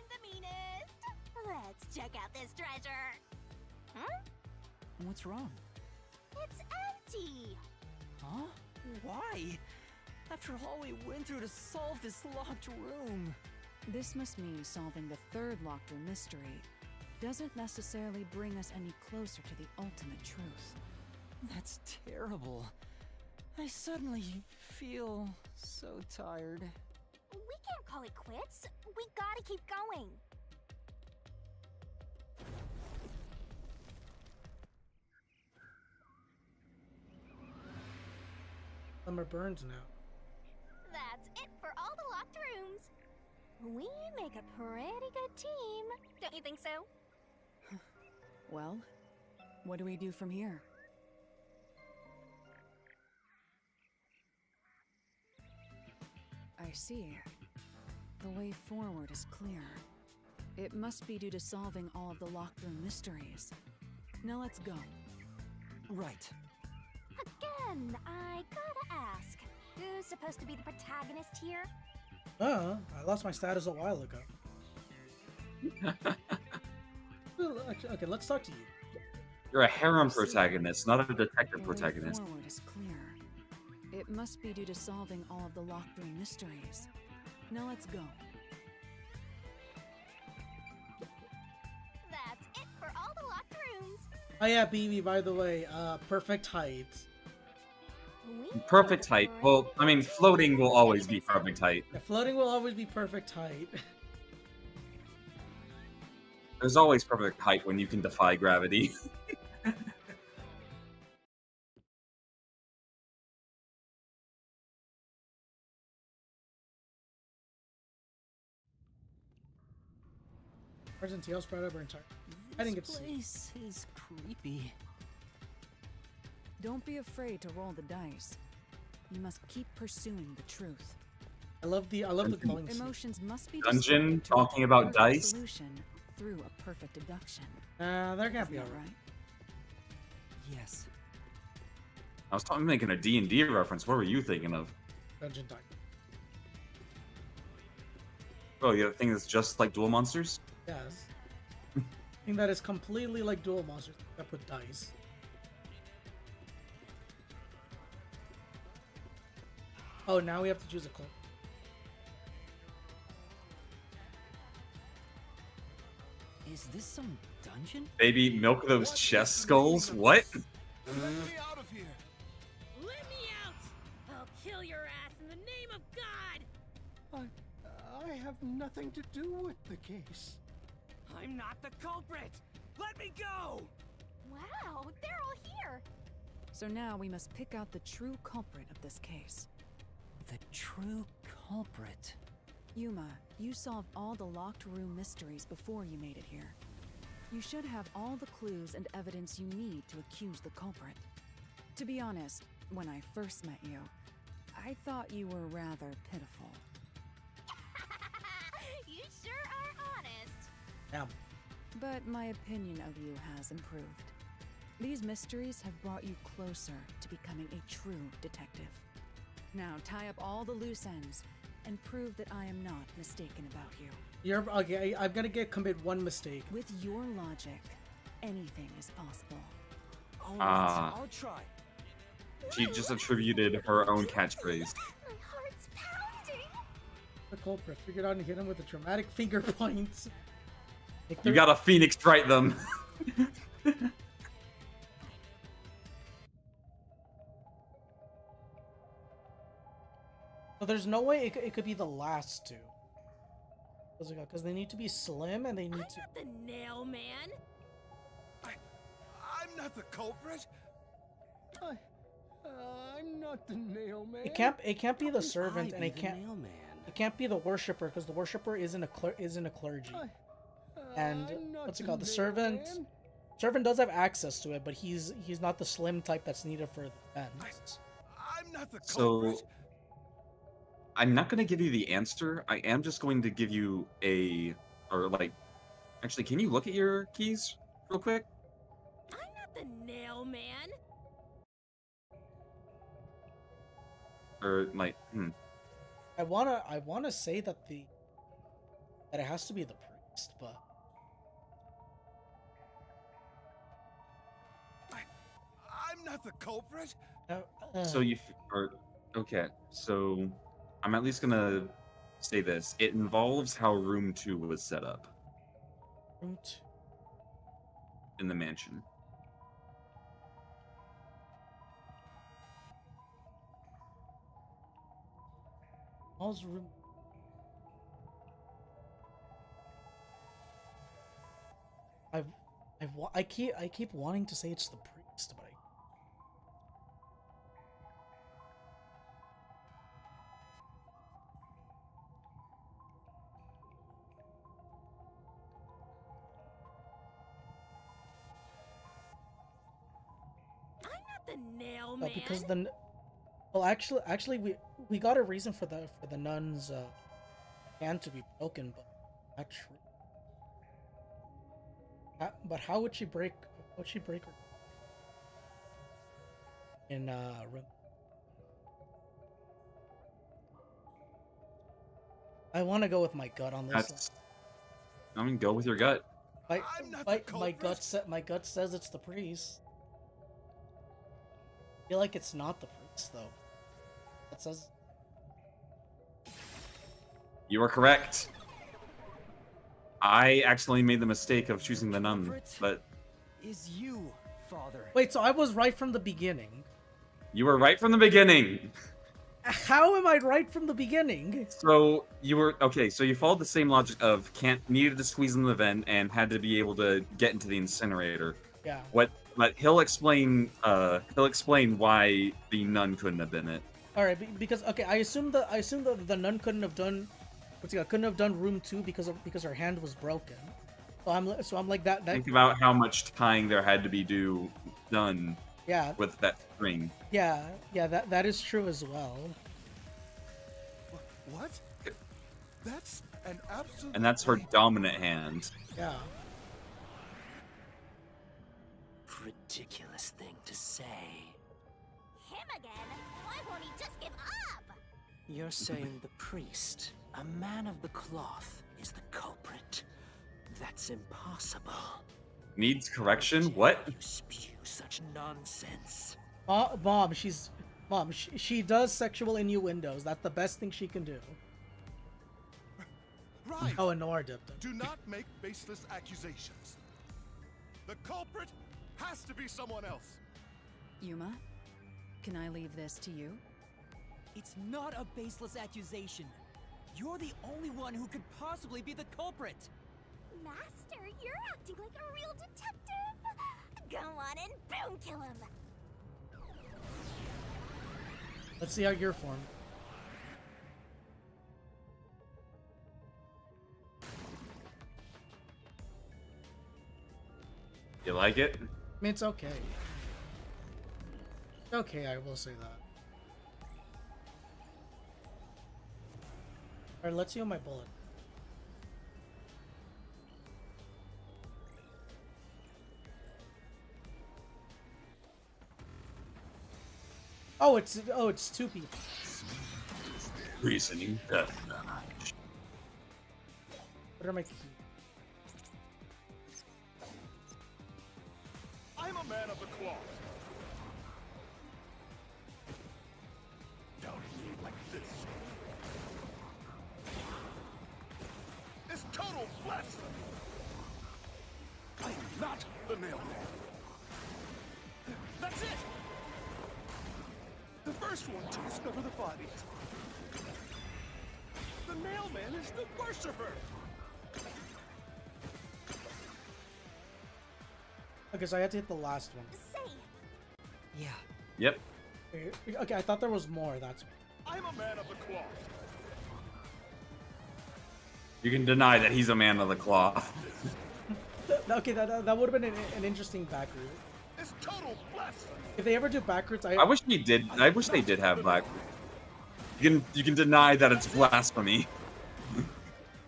the meanest. Let's check out this treasure. Huh? What's wrong? It's empty. Huh? Why? After all we went through to solve this locked room. This must mean solving the third locked room mystery doesn't necessarily bring us any closer to the ultimate truth. That's terrible. I suddenly feel so tired. We can't call it quits. We gotta keep going. Summer burns now. That's it for all the locked rooms. We make a pretty good team. Don't you think so? Well, what do we do from here? I see. The way forward is clear. It must be due to solving all of the locked room mysteries. Now let's go. Right. Again, I gotta ask. Who's supposed to be the protagonist here? I lost my status a while ago. Okay, let's talk to you. You're a harem protagonist, not a detective protagonist. The way forward is clear. It must be due to solving all of the locked room mysteries. Now let's go. That's it for all the locked rooms. Oh yeah, BB, by the way, perfect height. Perfect height. Well, I mean, floating will always be perfect height. Yeah, floating will always be perfect height. There's always perfect height when you can defy gravity. Present tail spread over entire. I didn't get to see. This place is creepy. Don't be afraid to roll the dice. You must keep pursuing the truth. I love the calling scene. Emotions must be Dungeon decided to talking a about perfect dice? solution through a perfect deduction. There can't be Isn't a that right. Yes. I was making a D&D reference. What were you thinking of? Dungeon time. Oh, you have a thing that's just like Duel Monsters? Yes. Thing that is completely like Duel Monsters, except with dice. Oh, now we have to choose a clone. Is this some dungeon? Baby, milk those chest skulls? What? Let me out of here! Let me out! I'll kill your ass in the name of God! I have nothing to do with the case. I'm not the culprit! Let me go! Wow, they're all here. So now we must pick out the true culprit of this case. The true culprit. Yuma, you solved all the locked room mysteries before you made it here. You should have all the clues and evidence you need to accuse the culprit. To be honest, when I first met you, I thought you were rather pitiful. You sure are honest. Damn. But my opinion of you has improved. These mysteries have brought you closer to becoming a true detective. Now tie up all the loose ends and prove that I am not mistaken about you. You're okay. I'm gonna commit one mistake. With your logic, anything is possible. I'll try. She just attributed her own catchphrase. My heart's pounding. The culprit figured out and hit him with a dramatic finger point. You gotta Phoenix strike them. So there's no way it could be the last two. Because they need to be slim and they need to. The nail man? I'm not the culprit. I'm not the nail man. It can't be the servant, and be it the can't. nailman? It can't be the worshipper, because the worshipper isn't a clergy. And what's it called? The servant. Man. Servant does have access to it, but he's not the slim type that's needed for the defense. I'm not the So, I'm not going to give you the answer. I am just going to give you actually, can you look at your keys real quick? I'm not the nail man. Or I wanna say that it has to be the priest, but I'm not the culprit. So okay. So I'm at least gonna say this. It involves how room 2 was set up room 2. in the mansion. How's room? I keep wanting to say it's the priest, but The nail man. because well, actually, we got a reason for the nun's hand to be broken, but not true. But how would she break? Would she break her in room? I want to go with my gut on this. I mean, go with your gut. My gut says it's the priest. I feel like it's not the priest though. It says. You are correct. I accidentally made the mistake of choosing the nun, but Is you, Father. Wait, so I was right from the beginning. you were right from the beginning. How am I right from the beginning? So you were okay. So you followed the same logic of needed to squeeze in the vent and had to be able to get into the incinerator. Yeah. But he'll explain why the nun couldn't have been it. All right, because okay, I assume that the nun couldn't have done room 2 because her hand was broken. So I'm like that. Think about how much tying there had to be done. Yeah. With that string. Yeah, that is true as well. What? That's an absolute. And that's her dominant hand. Yeah. Ridiculous thing to say. Him again? Why won't he just give up? You're saying the priest, a man of the cloth, is the culprit. That's impossible. Needs correction? What? You spew such nonsense. Mom, she does sexual innuendos. That's the best thing she can do. Right. Oh, and Noir dipped him. Do not make baseless accusations. The culprit has to be someone else. Yuma, can I leave this to you? It's not a baseless accusation. You're the only one who could possibly be the culprit. Master, you're acting like a real detective. Go on and boom kill him. Let's see how you're formed. You like it? I mean, it's okay. Okay, I will say that. Alright, let's see on my bullet. Oh, it's 2 people. Reasoning death. What are my keys? I'm a man of the cloth. Down here like this. It's total blasphemy. I am not the nailman. That's it. The first one to discover the bodies. The mailman is the worshiper! Okay, so I had to hit the last one. Say, Yeah. Yep. Okay, I thought there was more. That's I'm a man of the cloth. You can deny that he's a man of the cloth. okay. That would have been an interesting back route. It's total blasphemy. If they ever do back routes, I wish we did. I wish they did have black. You can deny that it's blasphemy.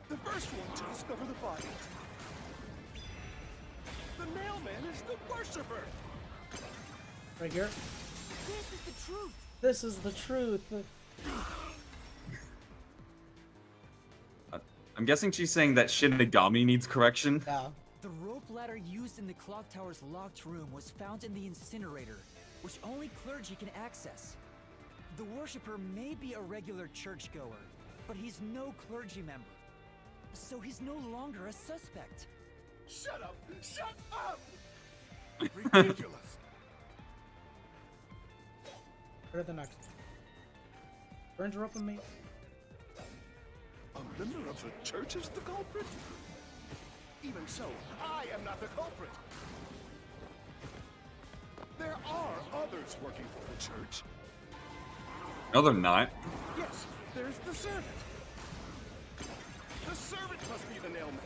The first one to discover the body. The mailman is the worshiper. Right here. This is the truth. This is the truth. I'm guessing she's saying that Shinigami needs correction. Yeah. The rope ladder used in the clock tower's locked room was found in the incinerator, which only clergy can access. The worshipper may be a regular churchgoer, but he's no clergy member. So he's no longer a suspect. Shut up! Shut up! Ridiculous. Where's the next? Burns rope with me. A member of the church is the culprit? Even so, I am not the culprit. There are others working for the church. No, they're not. Yes, there's the servant. The servant must be the nailman.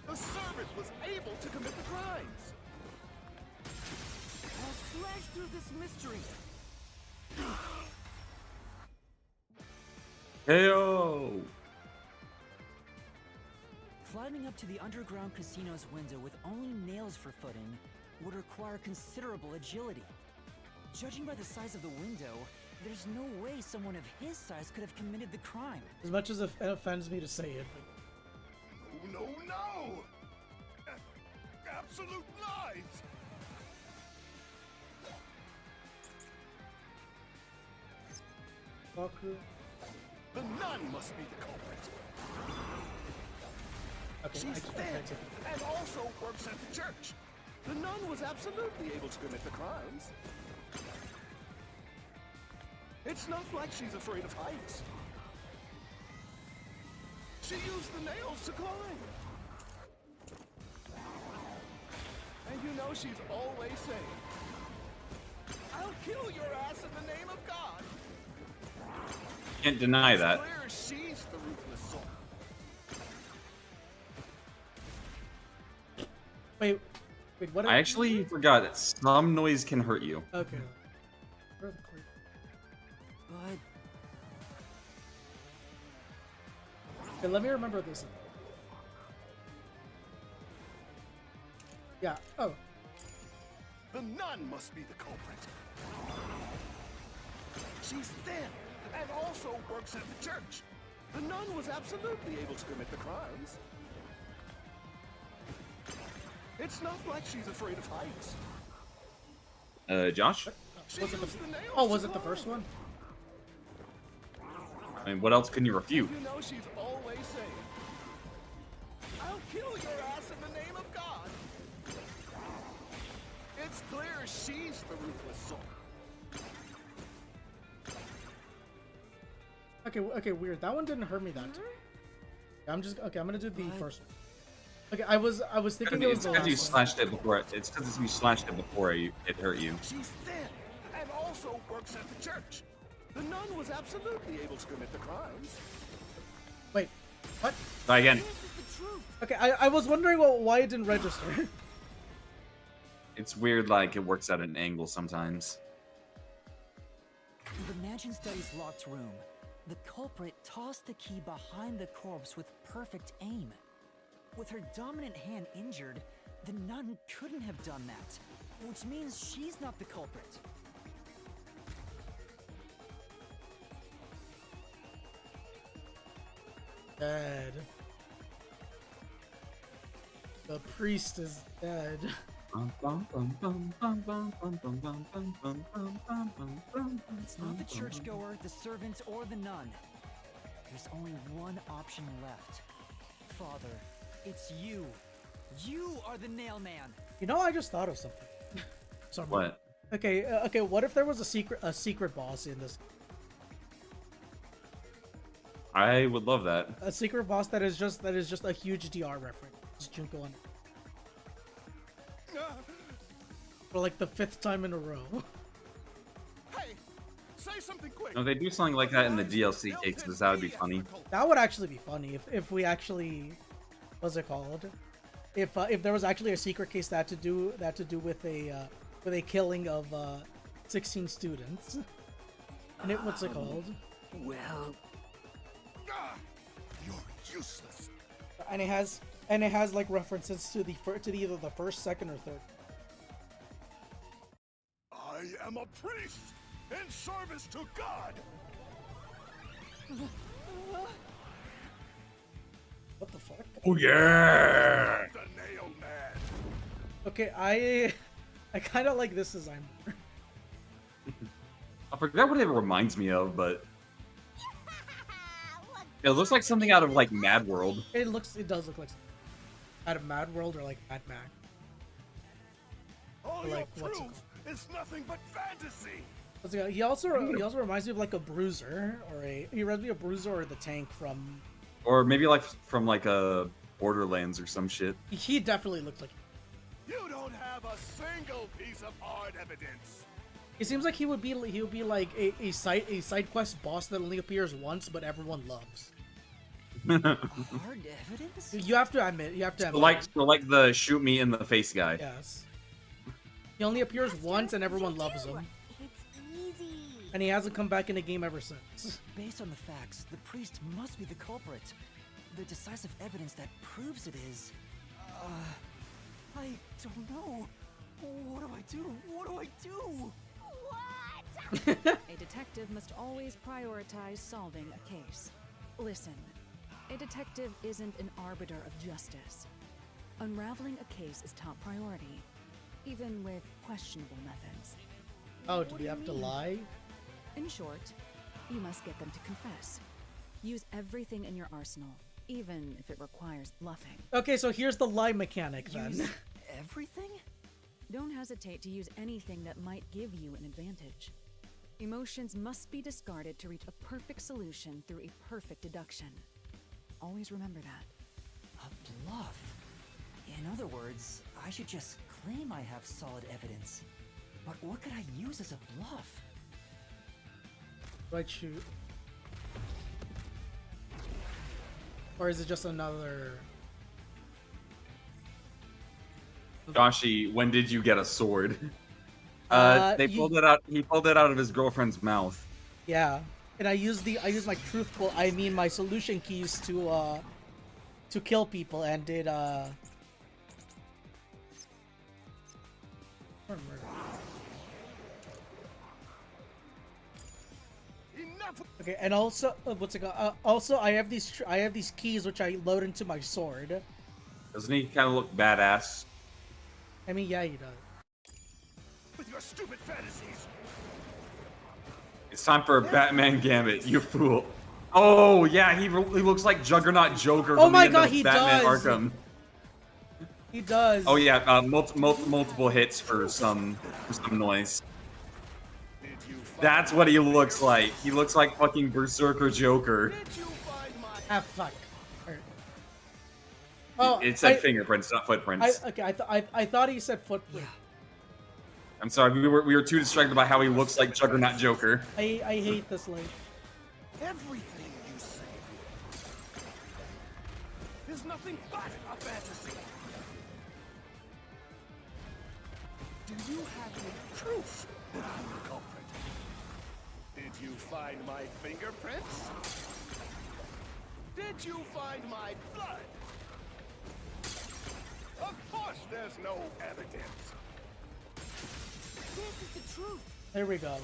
The servant was able to commit the crimes. I'll slash through this mystery. Heyo! Climbing up to the underground casino's window with only nails for footing would require considerable agility. Judging by the size of the window, there's no way someone of his size could have committed the crime. As much as it offends me to say it. No, no, no! Absolute lies! Baku. The nun must be the culprit. Okay, She's thin and also works at the church. The nun was absolutely able to commit the crimes. It's not like she's afraid of heights. She used the nails to climb. And you know she's always saying, I'll kill your ass in the name of God. Can't deny that. It's clear she's the ruthless soul. Wait, what? I actually forgot that some noise can hurt you. Okay. Where's the clear? But Okay, let me remember this. Yeah. Oh. The nun must be the culprit. She's thin and also works at the church. The nun was absolutely able to commit the crimes. It's not like she's afraid of heights. Josh? Was it the, oh, was it the first one? I mean, what else can you refute? You know she's always saying, I'll kill your ass in the name of God. It's clear she's the ruthless soul. Okay, weird. That one didn't hurt me that time. I'm gonna do the first one. Okay, I was thinking it was It's the because you last one. slashed it before. It's because you slashed it before it hurt you. She's thin and also works at the church. The nun was absolutely able to commit the crimes. Wait, what? Try again. Okay, I was wondering why it didn't register. It's weird, like it works at an angle sometimes. in the mansion study's locked room, the culprit tossed the key behind the corpse with perfect aim. With her dominant hand injured, the nun couldn't have done that, which means she's not the culprit. Dead. The priest is dead. It's not the churchgoer, the servant, or the nun. There's only one option left. Father, it's you. You are the nail man. You know, I just thought of something. Sorry. What? Okay, okay. What if there was a secret boss in this? I would love that. A secret boss that is just a huge DR reference. Just Junko on it. For like the 5th time in a row. Hey, say something quick. No, they do something like that in the DLC cases. That would be funny. That would actually be funny if we actually, what's it called? If there was actually a secret case that had to do with a killing of 16 students. And what's it called? Well, you're useless. And it has like references to either the first, second, or third. I am a priest in service to God. What the fuck? Oh yeah! The nail man. Okay, I kind of like this design. I forgot what it reminds me of, but it looks like something out of like Mad World. It does look like out of Mad World or like Mad Max. All Or like your what's it proof is nothing but fantasy. called? He also reminds me of like a Bruiser he reminds me of Bruiser or the Tank from. Or maybe like from like a Borderlands or some shit. He definitely looks like. You don't have a single piece of hard evidence. It seems like he would be like a side quest boss that only appears once but everyone loves. hard evidence? You have to admit. So like the shoot me in the face guy. Yes. He only appears once and everyone loves him. It's easy. And he hasn't come back in the game ever since. Based on the facts, the priest must be the culprit. The decisive evidence that proves it is... I don't know. What do I do? What do I do? A detective must always prioritize solving a case. Listen, a detective isn't an arbiter of justice. Unraveling a case is top priority, even with questionable methods. Oh, do we have to lie? In short, you must get them to confess. Use everything in your arsenal, even if it requires bluffing. Okay, so here's the lie mechanic then. Use everything? Don't hesitate to use anything that might give you an advantage. Emotions must be discarded to reach a perfect solution through a perfect deduction. Always remember that. a bluff. In other words, I should just claim I have solid evidence. But what could I use as a bluff? Right shoot. Or is it just another... Joshi, when did you get a sword? They pulled it out. He pulled it out of his girlfriend's mouth. Yeah, and I use my truthful, I mean my solution keys to kill people, and did Okay, and also what's it called? Also, I have these keys which I load into my sword. Doesn't he kind of look badass? I mean, yeah, he does. With your stupid fantasies. It's time for a Batman Gambit, you fool. Oh yeah, he looks like Juggernaut Joker. Oh from my the end god, of he Batman does. Arkham. He does. Oh yeah, multiple hits for some noise. That's what he looks like. He looks like fucking Berserker Joker. Ah, fuck. Oh, It said fingerprints, not footprints. I thought he said footprint. I'm sorry, we were too distracted by how he looks like Juggernaut Joker. I hate this link. Everything you say is nothing but a fantasy. Do you have any proof that I'm the culprit? Did you find my fingerprints? Did you find my blood? Of course there's no evidence. This is the truth. There we go.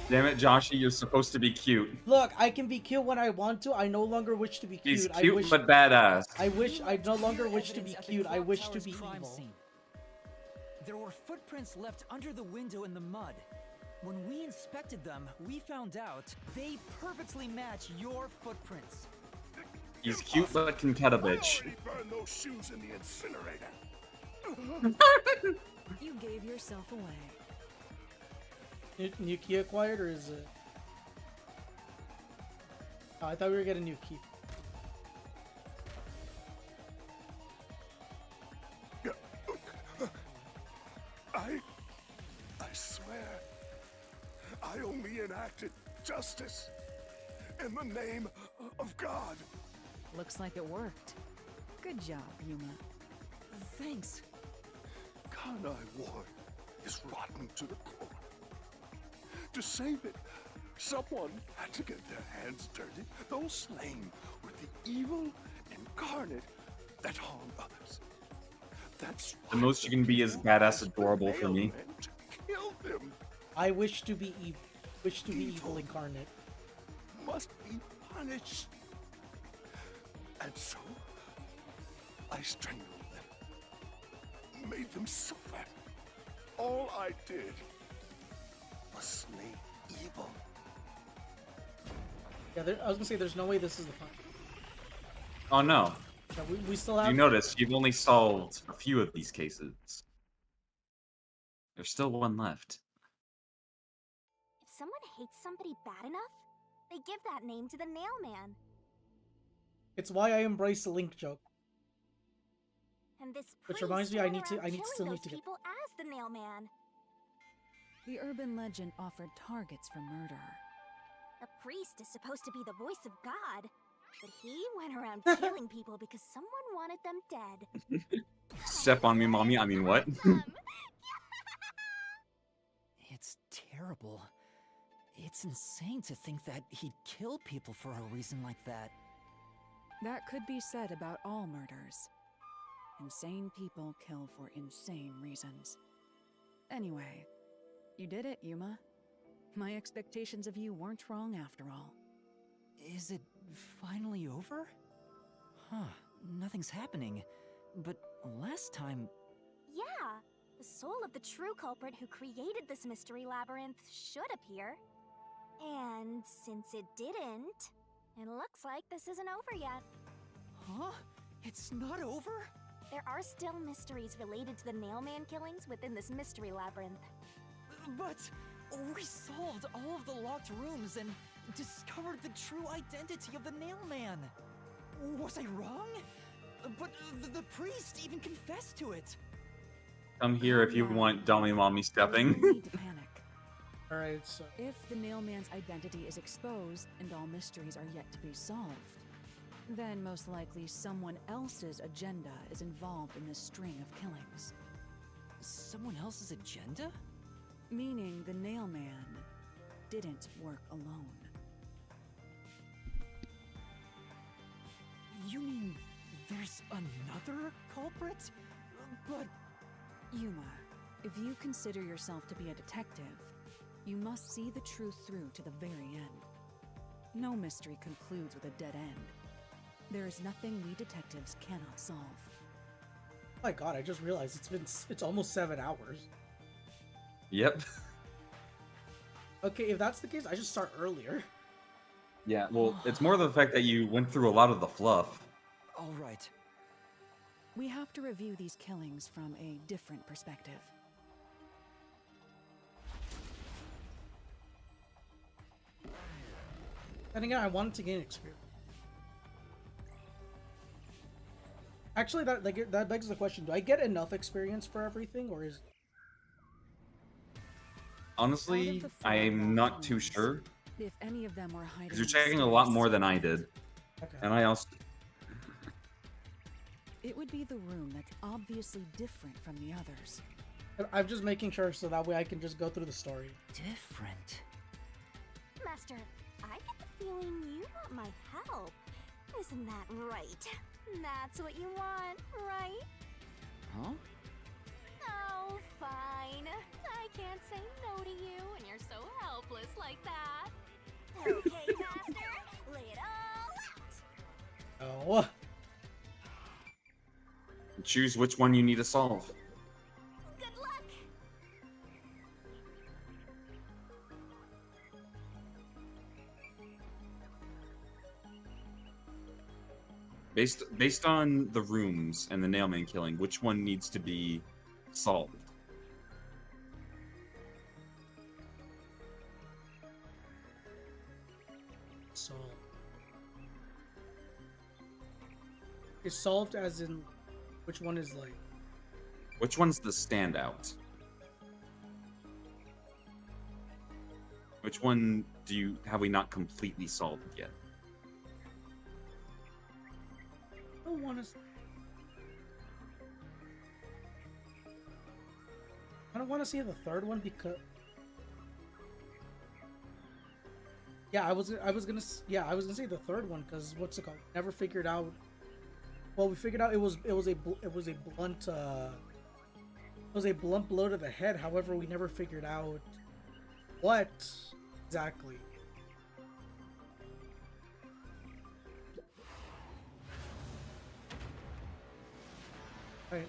Damn it, Joshi, you're supposed to be cute. Look, I can be cute when I want to. I no longer wish to be cute. He's cute I wish, but badass. I no longer wish to be cute. I wish to be Crime evil. scene. There were footprints left under the window in the mud. When we inspected them, we found out they perfectly match your footprints. He's cute but can cut a bitch. I already burned those shoes in the incinerator. You gave yourself away. New key acquired, or is it? Oh, I thought we were getting a new key. I swear, I only enacted justice in the name of God. Looks like it worked. Good job, Yuma. Thanks. Kanai Ward is rotten to the core. To save it, someone had to get their hands dirty. Those slain were the evil incarnate that harm others. That's The most you can be is badass adorable for me. kill them. I wish to be evil. Wish to be evil incarnate. Must be punished. And so, I strangled them. Made them suffer. All I did was slay evil. Yeah, I was gonna say there's no way this is the final. Oh no. Yeah, we still have. You notice you've only solved a few of these cases. There's still one left. If someone hates somebody bad enough, they give that name to the Nail Man. It's why I embrace the Link joke. And this Which priest reminds me, I went need to. around I killing still need those to get. people as the Nail Man. The urban legend offered targets for murder. A priest is supposed to be the voice of God, but he went around killing people because someone wanted them dead. Step on me, mommy. I mean, what? It's terrible. It's insane to think that he'd kill people for a reason like that. That could be said about all murders. Insane people kill for insane reasons. Anyway, you did it, Yuma. My expectations of you weren't wrong after all. Is it finally over? Huh, nothing's happening. But last time... Yeah, the soul of the true culprit who created this mystery labyrinth should appear. And since it didn't, it looks like this isn't over yet. Huh? It's not over? There are still mysteries related to the Nailman killings within this mystery labyrinth. But we solved all of the locked rooms and discovered the true identity of the Nailman. Was I wrong? But the priest even confessed to it. Come here if you want dummy mommy stepping. Need to panic. Alright, so. If the Nailman's identity is exposed and all mysteries are yet to be solved, then most likely someone else's agenda is involved in this string of killings. Someone else's agenda? Meaning the Nailman didn't work alone. You mean there's another culprit? But... Yuma, if you consider yourself to be a detective, you must see the truth through to the very end. No mystery concludes with a dead end. There is nothing we detectives cannot solve. Oh my god, I just realized it's almost 7 hours. Yep. Okay, if that's the case, I should start earlier. Yeah, well, it's more the fact that you went through a lot of the fluff. All right. We have to review these killings from a different perspective. And again, I wanted to gain experience. Actually, that begs the question: do I get enough experience for everything, or is? Honestly, I'm not too sure. If any of them were hiding, Because you're checking a lot more than I did. Okay. And I also... It would be the room that's obviously different from the others. I'm just making sure so that way I can just go through the story. Different? Master, I get the feeling you want my help. Isn't that right? That's what you want, right? Huh? Oh, fine. I can't say no to you when you're so helpless like that. Okay, Master, lay it all out. Oh. Choose which one you need to solve. Good luck. Based on the rooms and the Nailman killing, which one needs to be solved? So, Is solved as in which one is like? Which one's the standout? Which one have we not completely solved yet? I don't want to. I don't want to see the third one because. Yeah, I was gonna say the third one because what's it called? Never figured out. Well, we figured out it was a blunt blow to the head. However, we never figured out what exactly. Right.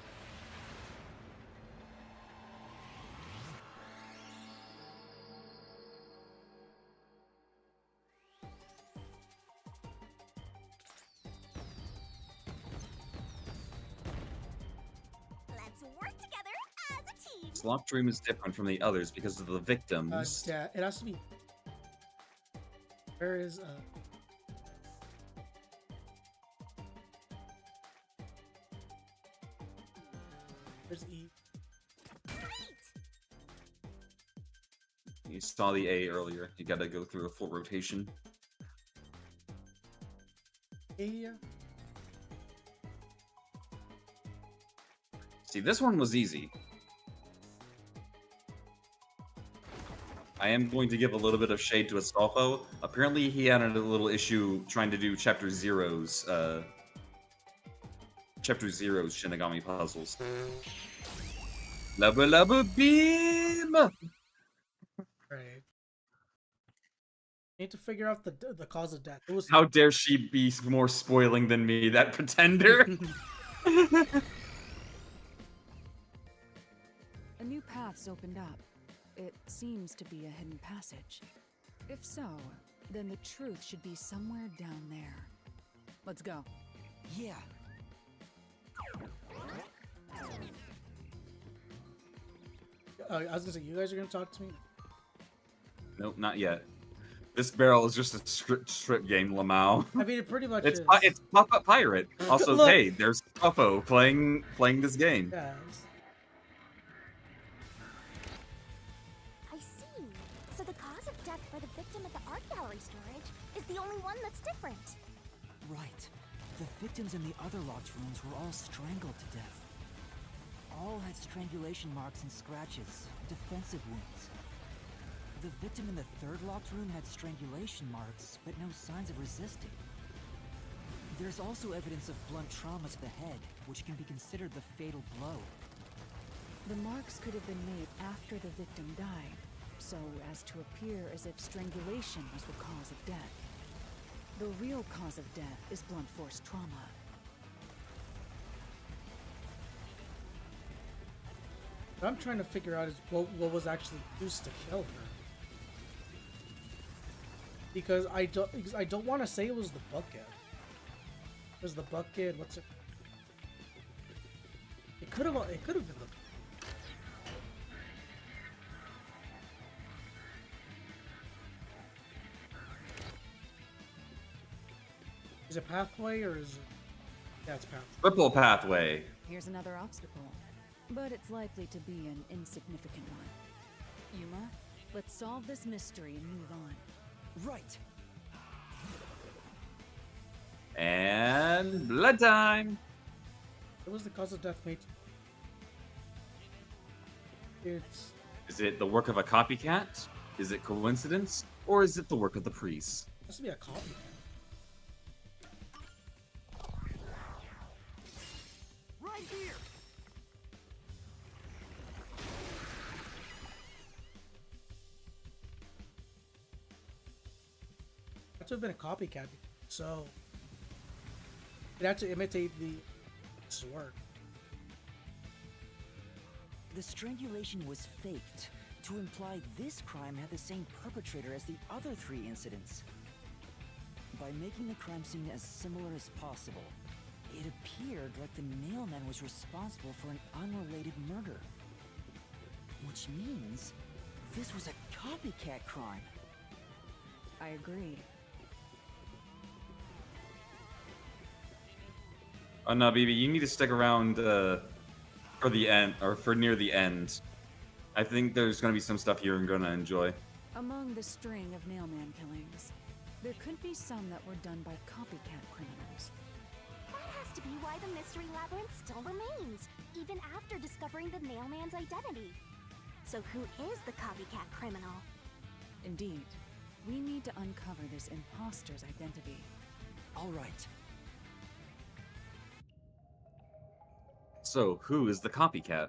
Let's work together as a team. Slop Dream is different from the others because of the victims. Yeah, it has to be. Where is Where's E? You saw the A earlier. You gotta go through a full rotation. A. See, this one was easy. I am going to give a little bit of shade to Astolfo. Apparently, he had a little issue trying to do Chapter Zero's Shinigami puzzles. Lubba lubba beam! Right. Need to figure out the cause of death. It was. How dare she be more spoiling than me, that pretender? A new path's opened up. It seems to be a hidden passage. If so, then the truth should be somewhere down there. Let's go. Yeah. I was gonna say, you guys are gonna talk to me? Nope, not yet. This barrel is just a strip game, Lamau. I mean, it pretty much it's is. It's Pop-Up Pirate. Also, Look. hey, there's Puffo playing this game. Yeah. I see. So the cause of death for the victim at the art gallery storage is the only one that's different. Right. The victims in the other locked rooms were all strangled to death. All had strangulation marks and scratches, defensive wounds. The victim in the third locked room had strangulation marks, but no signs of resisting. There's also evidence of blunt trauma to the head, which can be considered the fatal blow. The marks could have been made after the victim died, so as to appear as if strangulation was the cause of death. The real cause of death is blunt force trauma. What I'm trying to figure out is what was actually used to kill her. Because I don't want to say it was the bucket. It was the bucket. What's it? It could have been the. Is it pathway or is it? Yeah, it's pathway. Triple pathway. Here's another obstacle, but it's likely to be an insignificant one. Yuma, let's solve this mystery and move on. Right. And blood time. What was the cause of death, mate? It's. Is it the work of a copycat? Is it coincidence? Or is it the work of the priest? It has to be a copy. Right here. That to have been a copycat. So it had to imitate the sword. The strangulation was faked to imply this crime had the same perpetrator as the other 3 incidents. By making the crime scene as similar as possible, it appeared like the mailman was responsible for an unrelated murder. Which means this was a copycat crime. I agree. Oh no, BB, you need to stick around for the end, or for near the end. I think there's gonna be some stuff you're gonna enjoy. Among the string of Nailman killings, there could be some that were done by copycat criminals. That has to be why the mystery labyrinth still remains, even after discovering the Nailman's identity. So who is the copycat criminal? Indeed, we need to uncover this imposter's identity. All right. So, who is the copycat?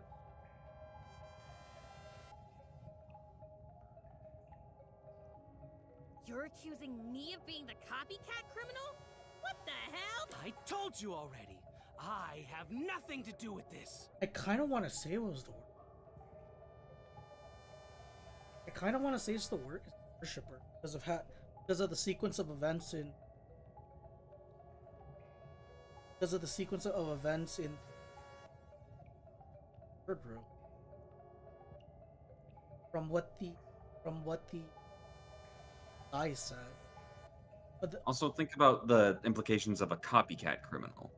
You're accusing me of being the copycat criminal? What the hell? I told you already. I have nothing to do with this. I kind of want to say it was the I kind of want to say it's the worshipper because of the sequence of events in third room. From what the guy said. But Also, think about the implications of a copycat criminal.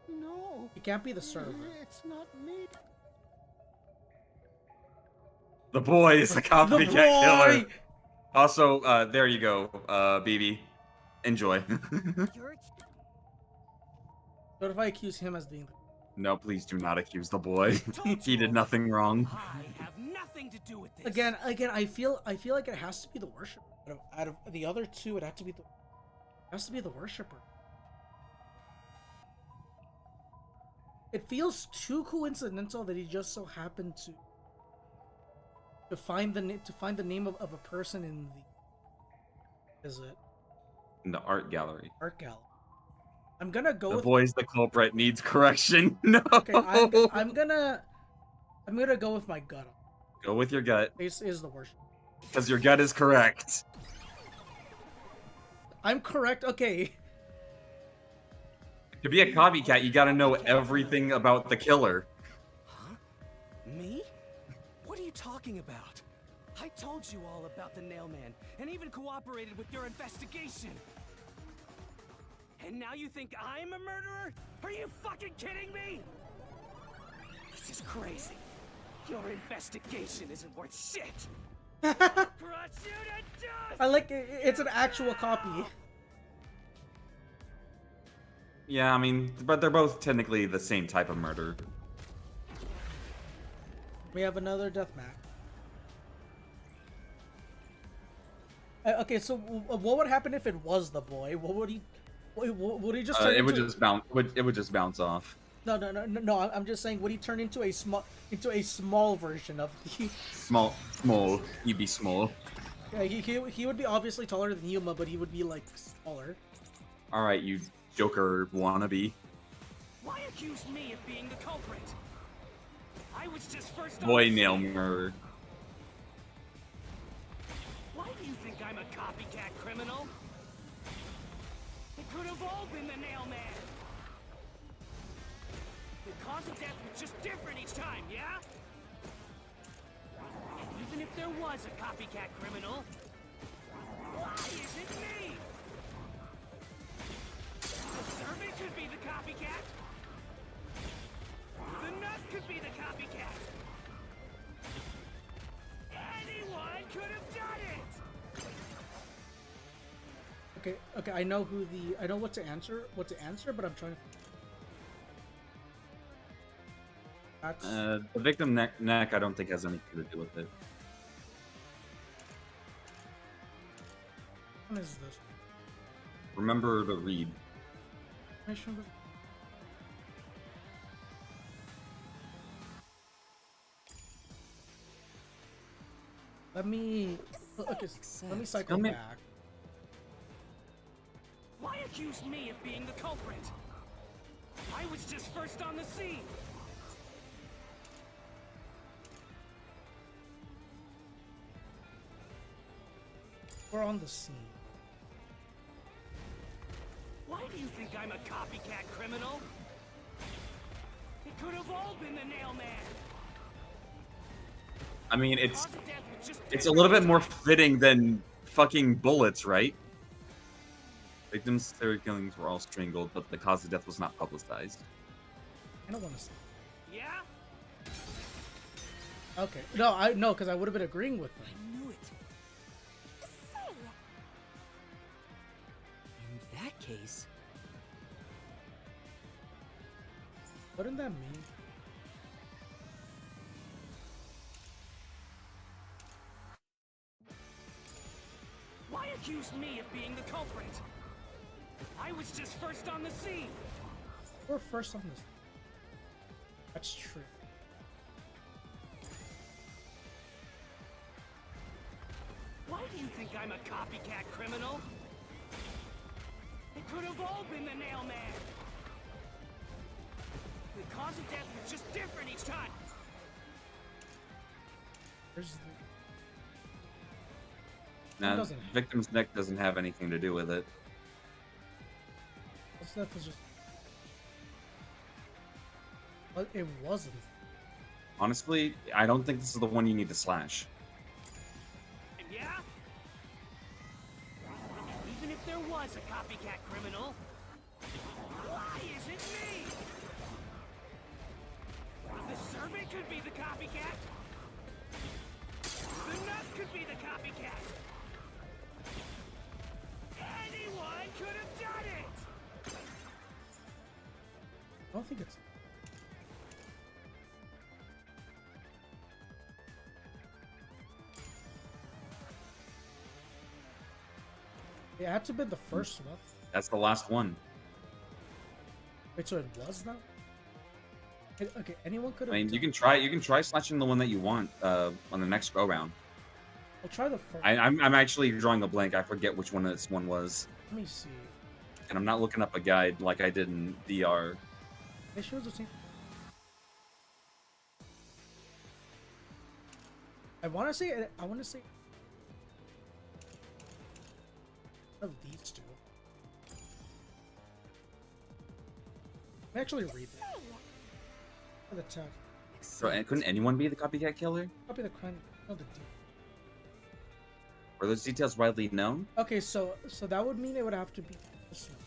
No. It can't be the server. It's not me. The boy is the copycat boy! killer. Also, there you go, BB. Enjoy. What if I accuse him as being No, please do not accuse the boy. He did nothing wrong. I have nothing to do with this. Again, I feel like it has to be the worshiper. Out of the other two, it has to be the worshiper. It feels too coincidental that he just so happened to find the name of a person in In the art gallery. art gallery. I'm gonna go The with boy's the culprit needs correction. No. okay. I'm gonna go with my gut. Go with your gut. Is the worshiper. Because your gut is correct. I'm correct. Okay. To be a copycat, you gotta know everything about the killer. Huh? Me? What are you talking about? I told you all about the Nailman, and even cooperated with your investigation. And now you think I'm a murderer? Are you fucking kidding me? This is crazy. Your investigation isn't worth shit. I like it. It's an actual copy. Yeah, I mean, but they're both technically the same type of murder. We have another deathmatch. Okay, so what would happen if it was the boy? What would he? Would he just? Turn It would into... just bounce. It would just bounce off. No. I'm just saying, would he turn into a small version of the? Small. He'd be small. Yeah, he would be obviously taller than Yuma, but he would be like smaller. All right, you Joker wannabe. Why accuse me of being the culprit? I was just first. Boy nail murder. Why do you think I'm a copycat criminal? It could have all been the Nailman. The cause of death was just different each time, yeah? And even if there was a copycat criminal, why is it me? The servant could be the copycat. The nut could be the copycat. Anyone could have done it. Okay. I know what to answer, but I'm trying to. That's... The victim neck, I don't think has anything to do with it. What is this? Remember to read. Let me cycle back. Why accuse me of being the culprit? I was just first on the scene. We're on the scene. Why do you think I'm a copycat criminal? It could have all been the Nailman. I mean, it's a little bit more fitting than fucking bullets, right? Victims' serial killings were all strangled, but the cause of death was not publicized. I don't want to say. Yeah? Okay. No, because I would have been agreeing with them. I knew it. In that case, What did that mean? Why accuse me of being the culprit? I was just first on the scene. We're first on this. That's true. Why do you think I'm a copycat criminal? It could have all been the nail man. The cause of death was just different each time. There's Now, doesn't. victim's neck doesn't have anything to do with it. That was just. But it wasn't. Honestly, I don't think this is the one you need to slash. Yeah? Even if there was a copycat criminal, why is it me? The servant could be the copycat. The nut could be the copycat. Anyone could have done it. I don't think it's. It had to be the first one. That's the last one. Wait, so it was that? Okay, anyone could I have. mean, you can try slashing the one that you want on the next go round. I'll try the first. I'm actually drawing a blank. I forget which one this one was, Let me see. and I'm not looking up a guide like I did in DR. It shows the same. I want to say. Of these two. I actually read it. For the text. So, and couldn't anyone be the copycat killer? Copy the crime. No, the Were those details widely known? Okay, so that would mean it would have to be this one.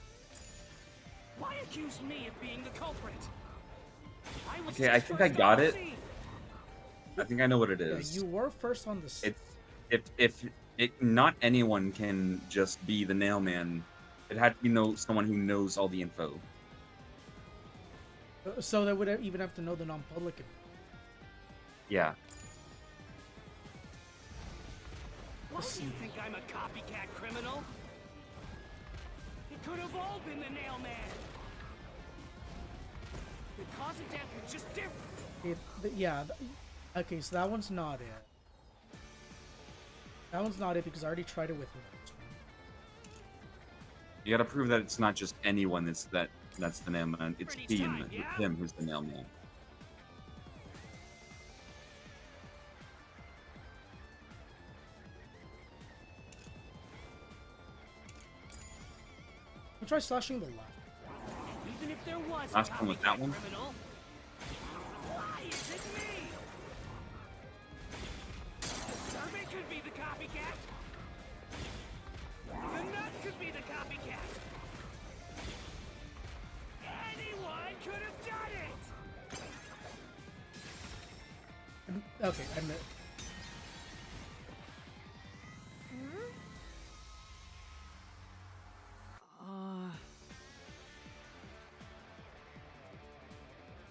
Why accuse me of being the culprit? Okay, I think I got it. I think I know what it is. Yeah, you were first on the scene. If not anyone can just be the nail man. It had to be someone who knows all the info. So they would even have to know the non-public. Yeah. Why do you think I'm a copycat criminal? It could have all been the nail man. The cause of death was just different. Okay, so that one's not it. That one's not it because I already tried it with him. You gotta prove that it's not just anyone that's the nail man. It's him who's the nail man. I'll try slashing the last. Even if there was Last one with that one? criminal, why is it me? The servant could be the copycat. The nut could be the copycat. Anyone could have done it. Okay, I admit.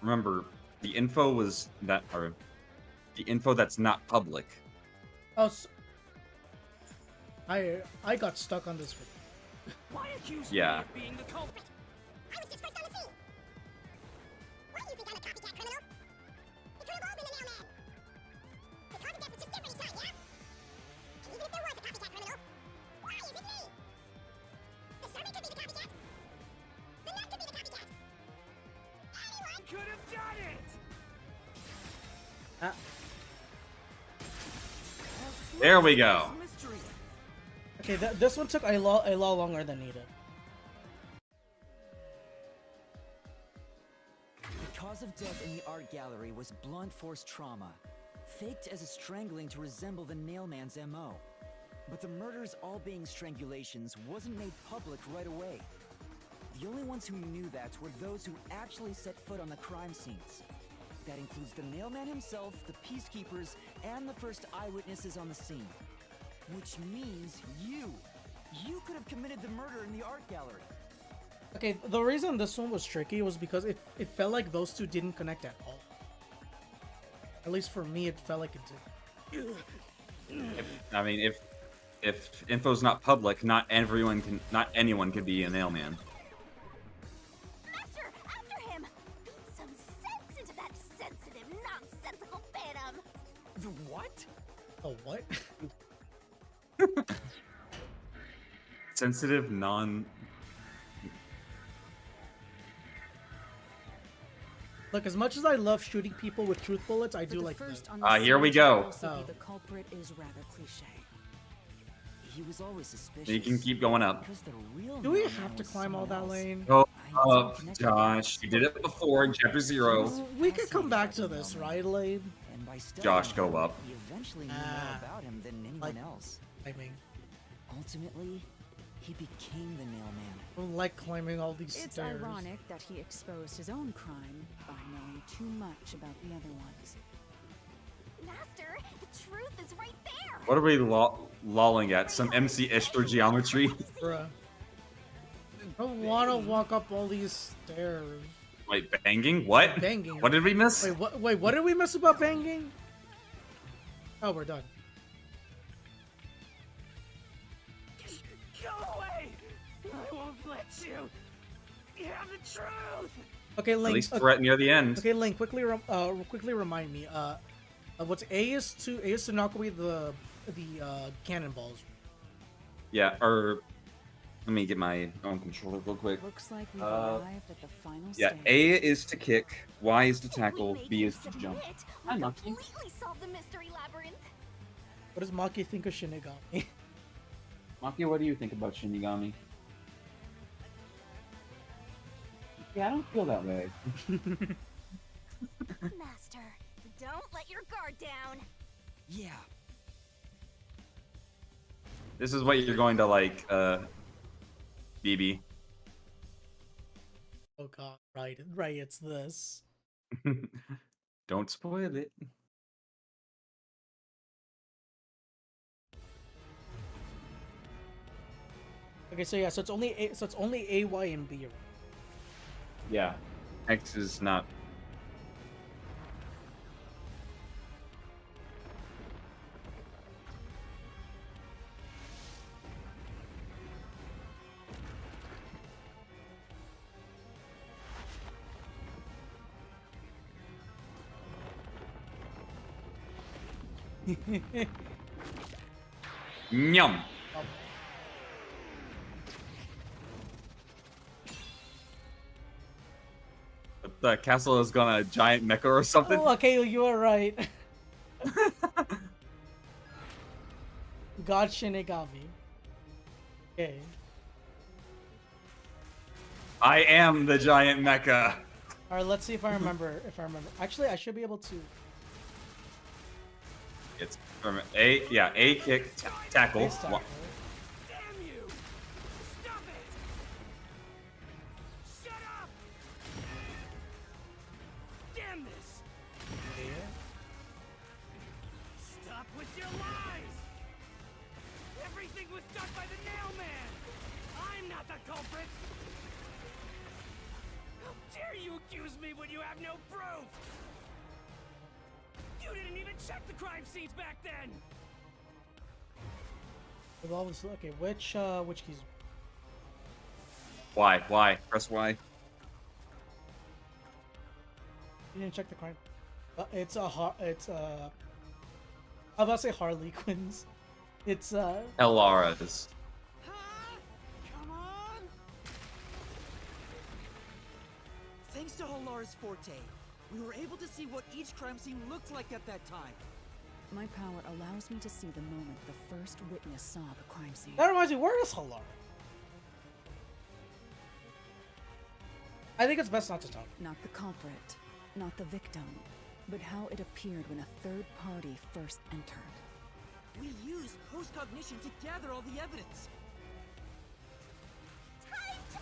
Remember, the info that's not public. Oh, I got stuck on this one. Why accuse Yeah. me of being the culprit? I was just first on the scene. Why do you think I'm a copycat criminal? It could have all been the nail man. The cause of death was just different each time, yeah? And even if there was a copycat criminal, why is it me? The servant could be the copycat. The nut could be the copycat. Anyone could have done it. There we go. Okay, this one took a lot longer than needed. The cause of death in the art gallery was blunt force trauma, faked as a strangling to resemble the nailman's MO. But the murders all being strangulations wasn't made public right away. The only ones who knew that were those who actually set foot on the crime scenes. That includes the mailman himself, the peacekeepers, and the first eyewitnesses on the scene. Which means you! You could have committed the murder in the art gallery. Okay, the reason this one was tricky was because it felt like those two didn't connect at all. At least for me, it felt like it did. I mean, if info's not public, not anyone can be a nailman. Master, after him! Beat some sense into that sensitive, nonsensical phantom! The what? Oh, what? Sensitive, non. Look, as much as I love shooting people with truth bullets, I do like first this. on the Here we scene to go. also Oh. be the culprit is rather cliche. He was always suspicious. You can keep going up. Because the real Do we mailman have to was climb all someone that else. lane? Go up, Josh. You did it before in Chapter 0. We could come back to this, right, Lane? And by studying Josh, go him, up. He eventually knew more about him than anyone like- else. I mean, Ultimately, he became the mailman. I don't like climbing all these It's stairs. ironic that he exposed his own crime by knowing too much about the other ones. Master, the truth is right there! What are we lolling at? Some MC Ishtar geometry? Bruh. I don't want to walk up all these stairs. Wait, banging? What? Banging. What did we miss? Wait, what did we miss about banging? Oh, we're done. Go away! I won't let you! You have the truth! Okay, Link. At least threat near the end. Okay, Link. Quickly remind me. What's A is to knock away the cannonballs. Yeah, or let me get my own controller real quick. Looks like we've arrived at the final Yeah, stage. A is to kick, Y is to tackle, B is to jump. We completely solved the mystery labyrinth! What does Maki think of Shinigami? Maki, what do you think about Shinigami? Yeah, I don't feel that way. Master, don't let your guard down! Yeah. This is what you're going to like, BB. Oh god, right, it's this. Don't spoil it. Okay, so yeah, so it's only A, Y, and B. Yeah. X is not. Nyum. The castle has gone a giant mecha or something. Oh, okay, you are right. God Shinigami. Okay. I am the giant mecha. All right, let's see if I remember. Actually, I should be able to. It's from A. Yeah, A kick, tackle. Base tackle. Damn you! Stop it! Shut up! Damn this! Stop with your lies! Everything was done by the nailman! I'm not the culprit! How dare you accuse me when you have no proof! You didn't even check the crime scenes back then! With all this, okay, which keys? Y. Press Y. You didn't check the crime. It's I'm about to say Harley Quinn's. It's Elara's. Come on! Thanks to Hallar's forte, we were able to see what each crime scene looked like at that time. My power allows me to see the moment the first witness saw the crime scene. That reminds me, where is Halar? I think it's best not to talk. Not the culprit, not the victim, but how it appeared when a third party first entered. We used post-cognition to gather all the evidence. Time to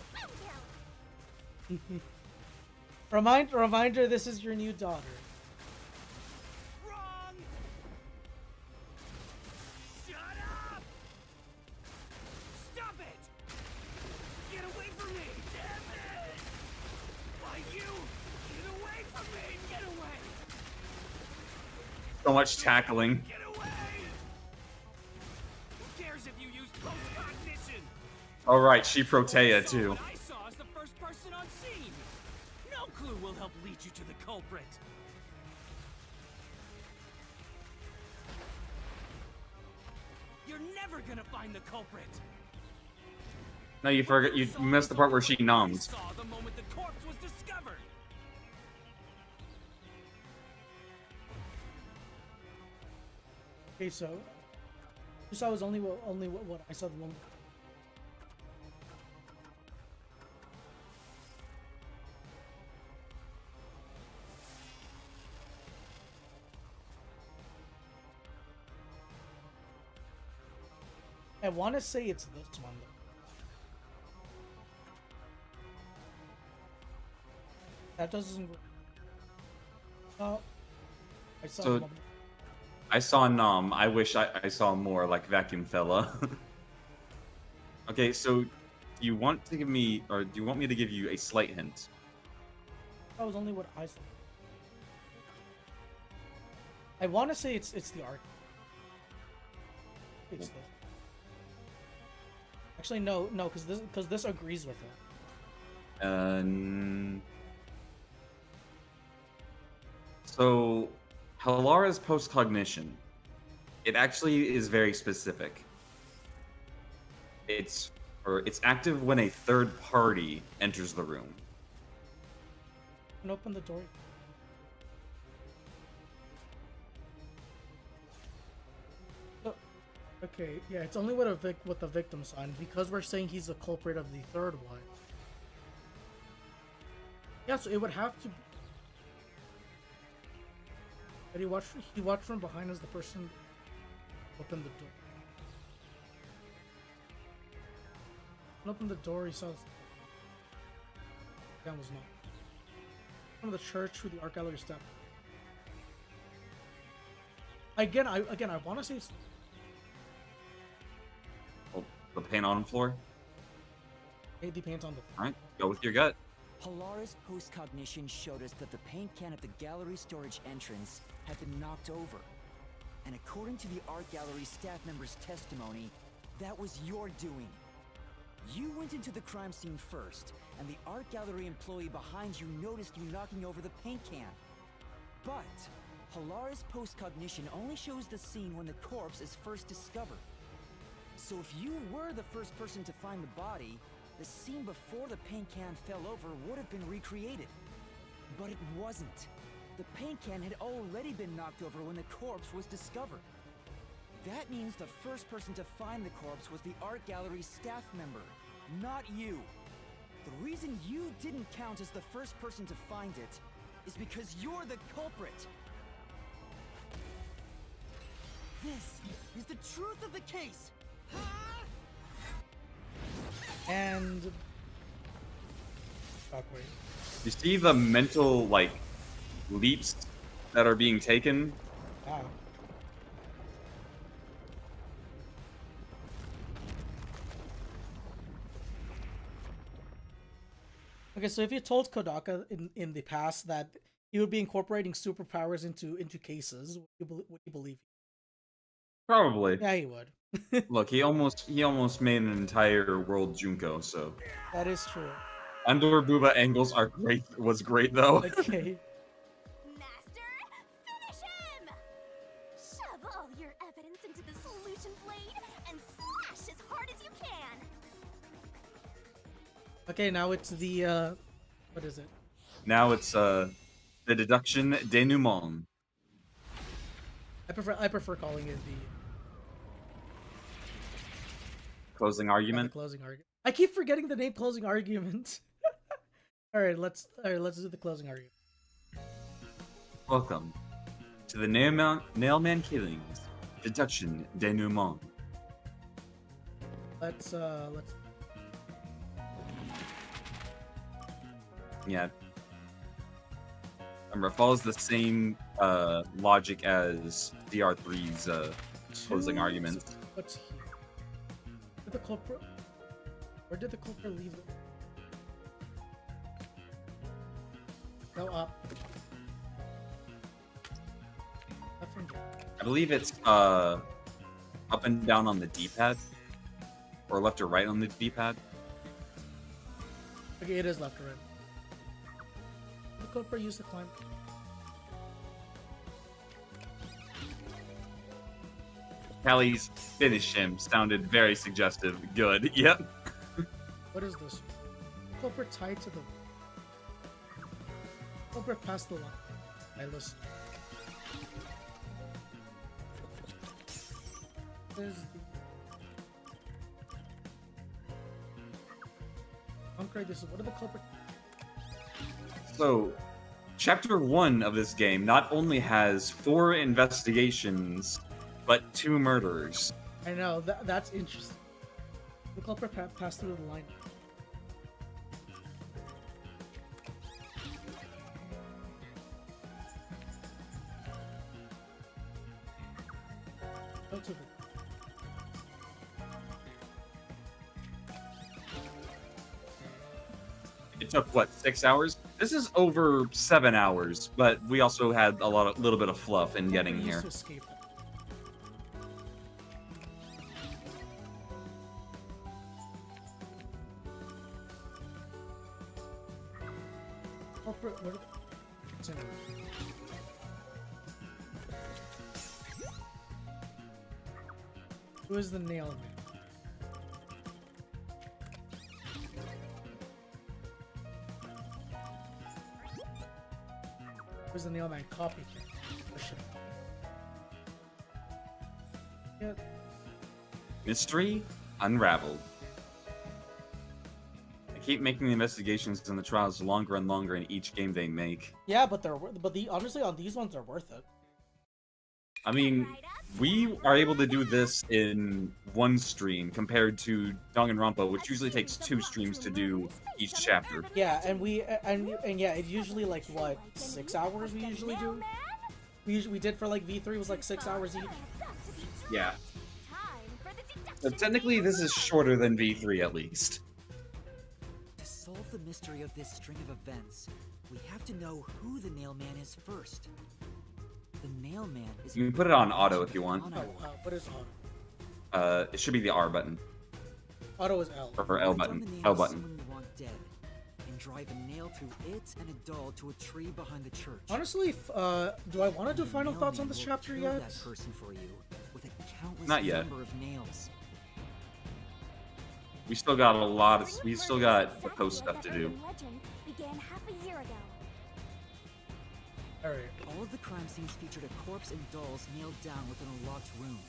bingo! Reminder, this is your new daughter. Wrong! Shut up! Stop it! Get away from me! Damn it! Why you? Get away from me! Get away! So much tackling. Get away! Who cares if you use post-cognition? All right, she Protea too. What I saw as the first person on scene. No clue will help lead you to the culprit. You're never gonna find the culprit. No, you forgot. You missed the part where she noms. Saw the moment the corpse was discovered. Okay, so you saw was only what I saw the one. I want to say it's this one. That doesn't. Oh, I saw. So, I saw Nom. I wish I saw more like Vacuum Fella. Okay, so do you want to give me, or do you want me to give you a slight hint? That was only what I saw. I want to say it's the art. It's this. Actually, no, because this agrees with it. So, Halara's post-cognition, it actually is very specific. It's active when a third party enters the room. And open the door. Oh, okay, yeah, it's only with the victim sign because we're saying he's the culprit of the third one. Yeah, so it would have to. But he watched from behind as the person opened the door. Opened the door, he saw that was not. From the church through the art gallery step. Again, I want to say it's... Oh, the paint on the floor? Hey, the paint on the floor. Alright, go with your gut. Halara's post-cognition showed us that the paint can at the gallery storage entrance had been knocked over. And according to the art gallery staff member's testimony, that was your doing. You went into the crime scene first, and the art gallery employee behind you noticed you knocking over the paint can. But Halara's post-cognition only shows the scene when the corpse is first discovered. So if you were the first person to find the body, the scene before the paint can fell over would have been recreated. But it wasn't. The paint can had already been knocked over when the corpse was discovered. That means the first person to find the corpse was the art gallery staff member, not you. The reason you didn't count as the first person to find it is because you're the culprit. This is the truth of the case. And awkward. You see the mental, like, leaps that are being taken? Wow. Okay, so if you told Kodaka in the past that he would be incorporating superpowers into cases, would you believe? Probably. Yeah, he would. Look, he almost made an entire world Junko, so. That is true. Under Booba angles are great. Was great though. Okay. Master, finish him! Shove all your evidence into the solution blade and slash as hard as you can. Okay, now it's the what is it? Now it's the deduction denouement. I prefer calling it the Closing argument. closing argument. I keep forgetting the name closing argument. All right, let's do the closing argument. Welcome to the Nailman Killings Deduction, denouement. Let's Yeah. Remember, it follows the same logic as DR3's closing arguments. What's here? Did the culprit? Where did the culprit leave it? Go up. Nothing. I believe it's up and down on the D-pad, or left or right on the D-pad. Okay, it is left or right. The culprit used to climb. Callie's finish him sounded very suggestive. Good. Yep. What is this? Culprit tied to the. Culprit past the line. I listen. There's the. I'm crazy. What are the culprit? So, Chapter 1 of this game not only has 4 investigations, but 2 murders. I know, that's interesting. The culprit passed through the line. Go to the... It took, what, 6 hours? This is over 7 hours, but we also had a little bit of fluff in getting here. To escape it. Culprit, what? It's in there. Who is the nail man? Who's the nail man copycat? Yeah. Mystery unraveled. They keep making the investigations and the trials longer and longer in each game they make. Yeah, but honestly on these ones they're worth it. I mean, we are able to do this in one stream compared to Danganronpa, which usually takes 2 streams to do each chapter. Yeah, and yeah, it's usually like what 6 hours we usually do. We did for like V3 was like 6 hours each. Yeah. So technically, this is shorter than V3 at least. To solve the mystery of this string of events, we have to know who the Nailman is first. The Nailman is. You can put it on auto if you want. What is auto? It should be the R button. Auto is L. Or L button. L button. You want dead, and drive a nail through it and a doll to a tree behind the church. Honestly, do I want to do final thoughts on this chapter yet? That person for you with a countless Not yet. number of nails. We still got we still got the post stuff to do. Legend began half a year ago. Alright. All of the crime scenes featured a corpse and dolls nailed down within a locked room.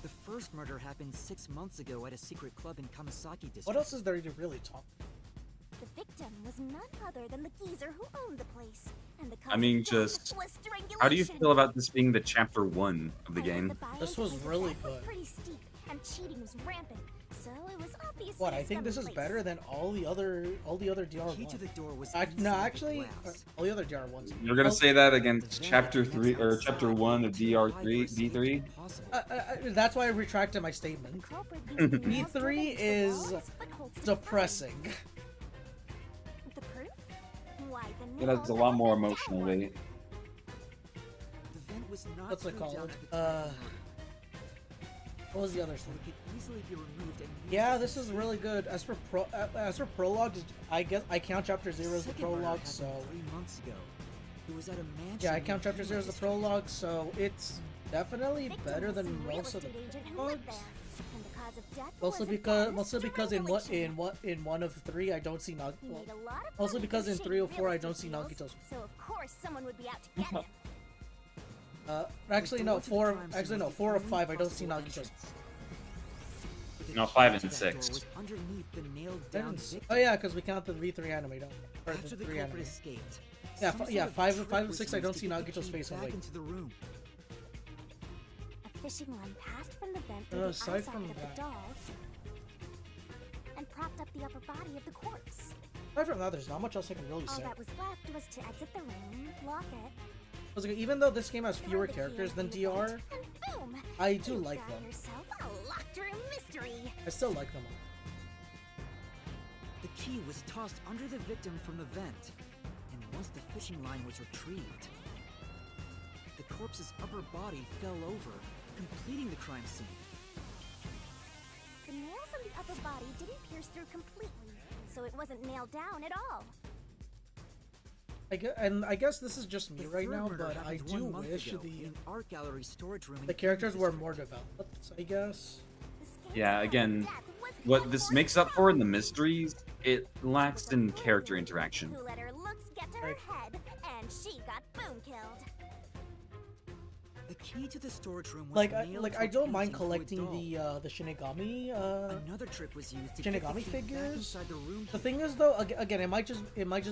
The first murder happened 6 months ago at a secret club in Kamasaki district. What else is there to really talk? The victim was none other than the geezer who owned the place. And the I mean, cause of just death was how do you strangulation. feel about this being the chapter 1 of the game? This was really good. Pretty steep, and cheating was rampant. So it was obviously What? a I think this is stubborn better place. than all the other DR Key ones. to the door was No, inside the actually, glass. all the other DR ones. You're gonna say that against chapter 3 or chapter 1 of DR3 D3? That's why I retracted my statement. B3 is depressing. The proof? Why, the It has a lot more emotional weight. The vent was not What's it screwed down called? at the top. What was the other thing? It could easily be removed and used Yeah, as this a is really good. As for prologues, I guess I count chapter 0 as the second murder prologue, happened so 3 months ago. It was at a mansion. yeah, I near count chapter 0 as the District. prologue, so it's definitely victim better was than some real most of the estate agent who lived there. And the cause of death mostly because in one of 3 I don't see Nag. He Well, made a lot of mostly money because from in shady 3 or 4 I real don't estate see deals, Nagito's. So of course someone would be out to get him. Actually no, 4 or 5 I don't see Nagito's. No, 5 and That door 6. was underneath the nailed down victim. Oh yeah, because we count the V3 anime down. Or After the the 3 culprit anime. escaped, Yeah, some yeah, sort of 5 trick and was 6 I used don't to see get the Nagito's key face back away. into the room. fishing line passed from the vent through the eye aside from socket of that. the doll and propped up the upper body of the corpse. Aside from that, there's not much else I can really All say. that was left was to exit the room, lock it, I was like, even though this game has fewer characters than DR, and boom! I do You like got them. yourself a locked room mystery. I still like them all. The key was tossed under the victim from the vent, and once the fishing line was retrieved, the corpse's upper body fell over, completing the crime scene. The nails on the upper body didn't pierce through completely, so it wasn't nailed down at all. I guess this is just me right third now, murder but I happened do 1 month wish ago the in an art gallery storage room in the characters were more developed, I guess. Yeah, again, what this makes up for in the mysteries, it lacks in character interaction. Who let her looks get to her head, and she got boom killed. The key to the storage room was Like, nailed to I a don't mind painting collecting doll. the Shinigami Another trick was used to get the Shinigami key back figures. inside the room. The thing is though, again, it might just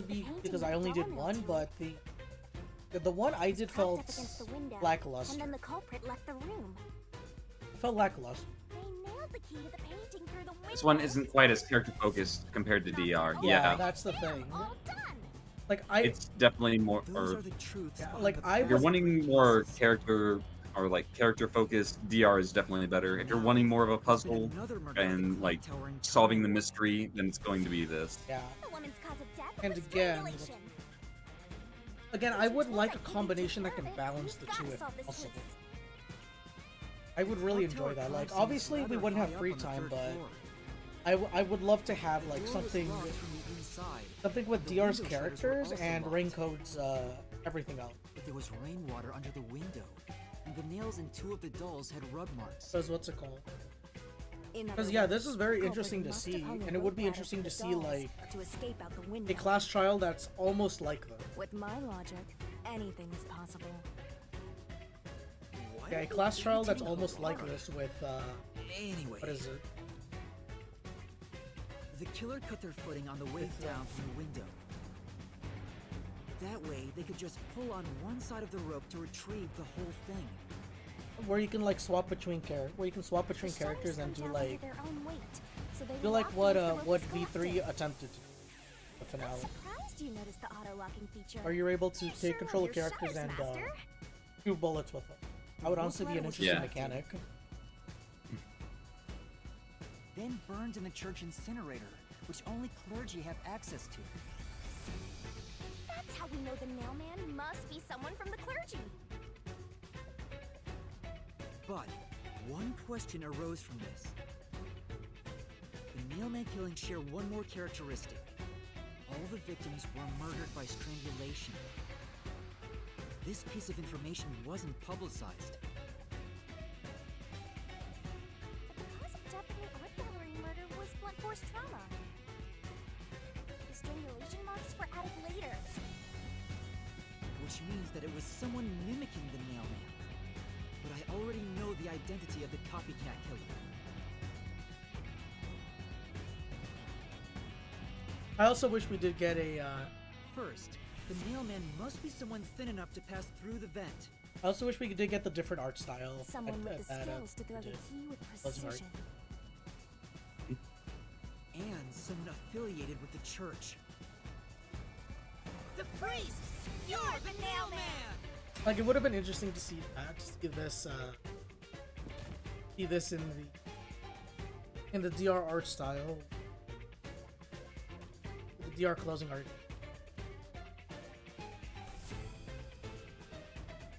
be because I only did one, but the one I did felt Against the window, lackluster. and then the culprit left the room. Felt lackluster. They nailed the key to the painting through the window. This one isn't quite as character focused compared to DR. Yeah, Yeah, that's the thing. All done. Like it's definitely more. Those Or are the truths. Yeah, behind like the I if you're was wanting more character or like character focused, DR is definitely better. If you're wanting more of a puzzle and like solving the mystery, then it's going to be this. Yeah. The woman's cause of death And was again, strangulation. Again, I would like a combination that can balance the two if possible. I would really enjoy that. Like, obviously we wouldn't have free time, but I would love to have like something with DR's characters and Raincode's everything else. But there was rainwater under the window, and the nails in 2 of the dolls had rub marks. Because what's it called? Because yeah, this is very interesting to see, and it would be interesting to see like to escape out the window. a class trial that's almost like them. With my logic, anything is possible. Yeah, a class trial that's almost like this with Anyway, what is it? the killer cut their footing on the way down from the window. That way, they could just pull on one side of the rope to retrieve the whole thing. Where you can like swap between characters and do like Their own weight, so they do like locked what once the rope what was V3 collected. attempted to do, the finale. I'm surprised you noticed the auto-locking feature. Are you able to You take sure control love of your characters shutters, and Master. shoot bullets with them? That would honestly be an interesting mechanic. Then burned in the church incinerator, which only clergy have access to. That's how we know the mailman must be someone from the clergy. But one question arose from this. The mailman killings share one more characteristic. All the victims were murdered by strangulation. This piece of information wasn't publicized. The cause of death in the art gallery murder was blunt force trauma. The strangulation marks were added later. Which means that it was someone mimicking the mailman. But I already know the identity of the copycat killer. I also wish we did get a. First, the mailman must be someone thin enough to pass through the vent. I also wish we did get the different art style. Someone with the skills to throw the key with precision. And someone affiliated with the church. The priest! You're the nailman! Like, it would have been interesting to see that, see this in the DR art style, the DR closing art.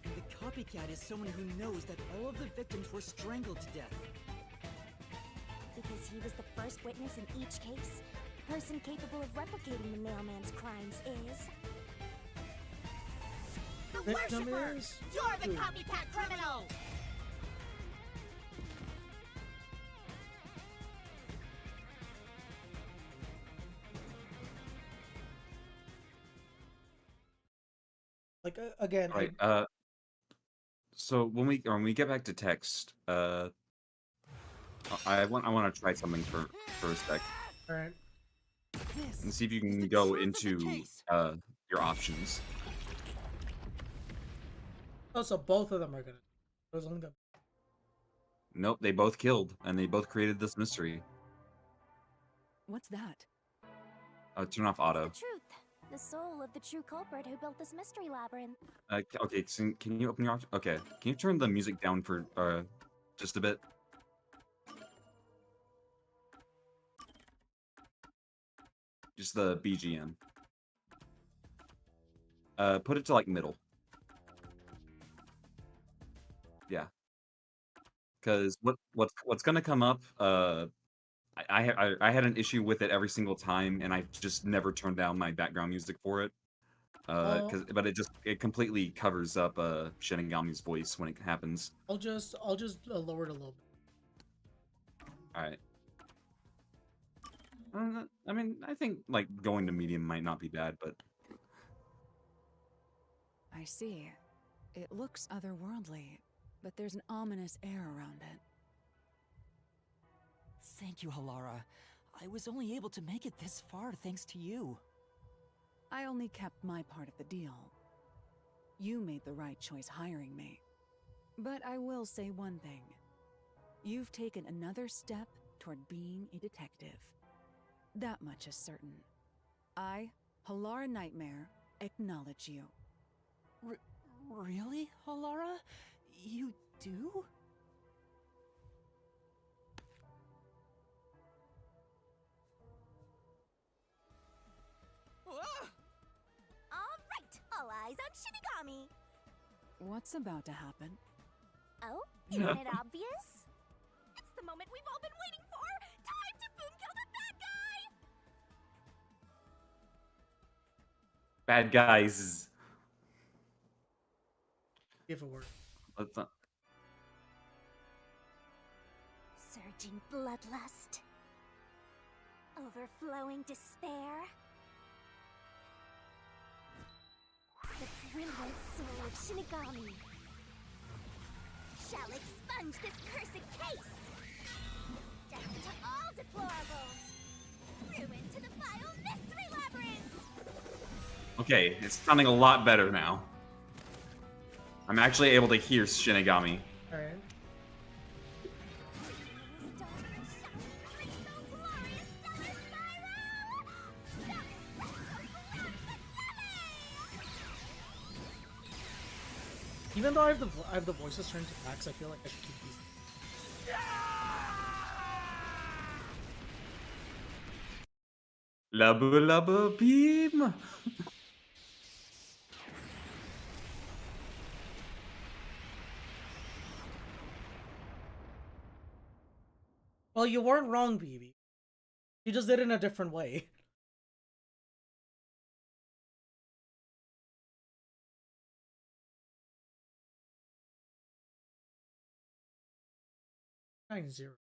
And the copycat is someone who knows that all of the victims were strangled to death. Because he was the first witness in each case, the person capable of replicating the mailman's crimes is... The Victim worshiper! is- You're the copycat criminal! Like again, Right. So when we get back to text, I want to try something for a sec all right. and see if you can go into your options. Oh, so both of them are gonna. There's only gonna. Nope, they both killed, and they both created this mystery. What's that? Turn off auto. The truth. The soul of the true culprit who built this mystery labyrinth. Okay, so can you open your... Okay, can you turn the music down for just a bit? Just the BGM. Put it to like middle. Yeah. Because what's gonna come up? I had an issue with it every single time, and I just never turned down my background music for it. But it completely covers up Shinigami's voice when it happens. I'll just lower it a little bit. All right. I mean, I think like going to medium might not be bad, but I see. It looks otherworldly, but there's an ominous air around it. Thank you, Halara. I was only able to make it this far thanks to you. I only kept my part of the deal. You made the right choice hiring me. But I will say one thing. You've taken another step toward being a detective. That much is certain. I, Halara Nightmare, acknowledge you. Really, Halara? You do? Alright, all eyes on Shinigami. What's about to happen? Oh, isn't it obvious? It's the moment we've all been waiting for! Time to boom kill the bad guy! bad guys. Give a word. Let's not. Surging bloodlust. Overflowing despair. The brilliant soul of Shinigami shall expunge this cursed case. Death to all deplorables. Ruin to the vile mystery labyrinth. Okay, it's sounding a lot better now. I'm actually able to hear Shinigami. All right. Even though I have the voices turned to max, I feel like I should keep these. Lubba lubba beam. Well, you weren't wrong, BB. You just did it in a different way. (9-0).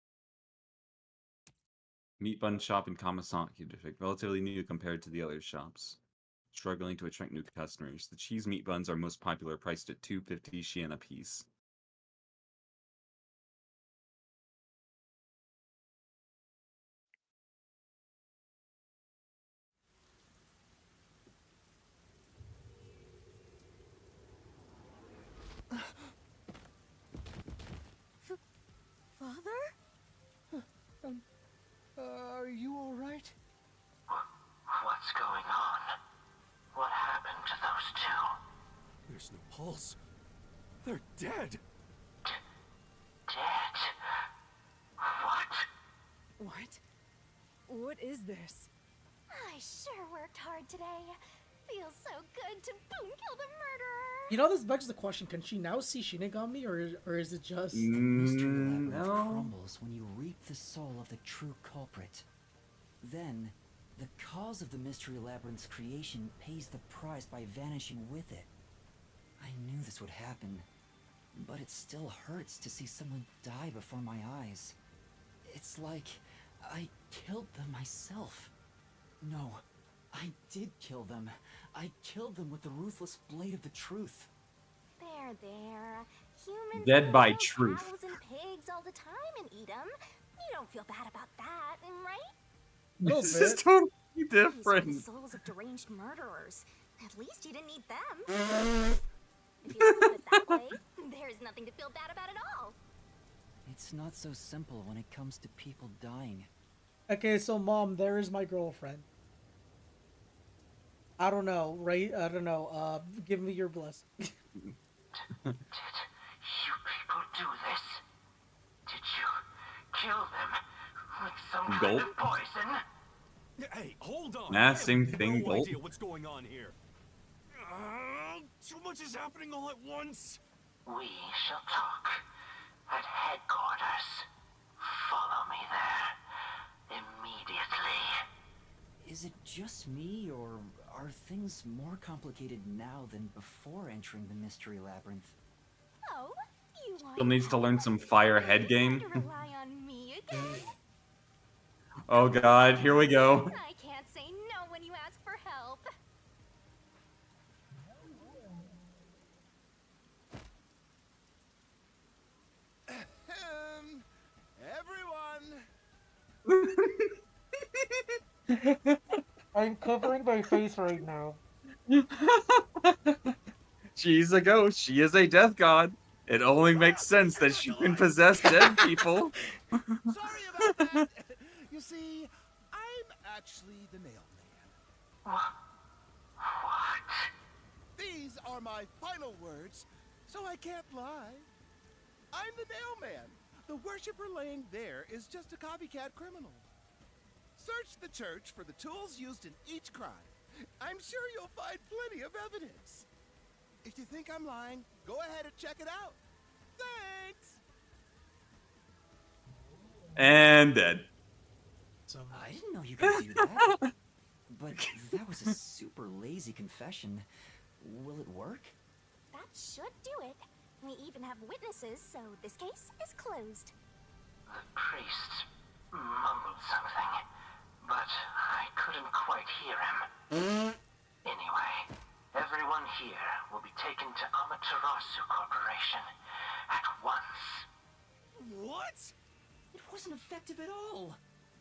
Meat Bun Shop in Kamisaki District, relatively new compared to the other shops. Struggling to attract new customers. The cheese meat buns are most popular, priced at 250 yen a piece. Father? Are you all right? What's going on? What happened to those two? There's no pulse. They're dead. Dead? What? What is this? I sure worked hard today. Feels so good to boom kill the murderer. You know, this begs the question: can she now see Shinigami, or is it just The mystery labyrinth no? crumbles when you reap the soul of the true culprit. Then, the cause of the mystery labyrinth's creation pays the price by vanishing with it. I knew this would happen, but it still hurts to see someone die before my eyes. It's like I killed them myself. No, I did kill them. I killed them with the ruthless blade of the truth. There. Humans Dead by kill truth. cows and pigs all the time and eat them. You don't feel bad about that, right? This is totally These were the different. souls of deranged murderers. At least you didn't eat them. If you look at it that way, there's nothing to feel bad about at all. It It's not so simple when it comes to people dying. Okay, so Mom, there is my girlfriend. I don't know, right? I don't know. Give me your blessing. Did you people do this? Did you kill them with some kind Gulp. of poison? Hey, hold on. Nah, I have same thing, no Gulp. idea what's going on here. Too much is happening all at once. We shall talk at headquarters. Follow me there immediately. Is it just me, or are things more complicated now than before entering the Mystery Labyrinth? Oh, you want Still needs to learn some fire head game. to rely on me again? Oh god, here we go. I can't say no when you ask for help. Everyone! I'm covering my face right now. She's a ghost. She is a death god. It only makes sense that she can possess dead people. Sorry about that. You see, I'm actually the nail man. What? These are my final words, so I can't lie. I'm the nail man. The worshiper laying there is just a copycat criminal. Search the church for the tools used in each crime. I'm sure you'll find plenty of evidence. If you think I'm lying, go ahead and check it out. Thanks! And dead. I didn't know you could do that. But that was a super lazy confession. Will it work? That should do it. We even have witnesses, so this case is closed. The priest mumbled something, but I couldn't quite hear him. Anyway, everyone here will be taken to Amaterasu Corporation at once. What? It wasn't effective at all.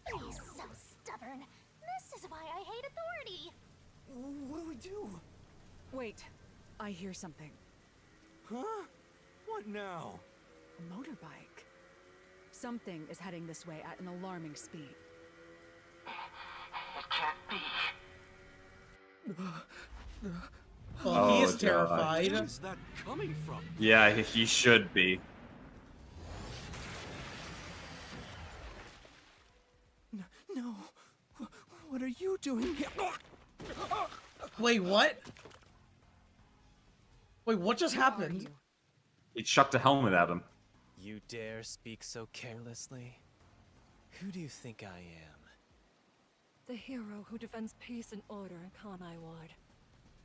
He's so stubborn. This is why I hate authority. What do we do? Wait, I hear something. Huh? What now? A motorbike. Something is heading this way at an alarming speed. It can't be. Well, he Oh, is God. terrified. Where is that coming from? Yeah, he should be. No. What are you doing here? Wait, what? Wait, what just happened? He chucked a helmet at him. You dare speak so carelessly? Who do you think I am? The hero who defends peace and order in Kanai Ward.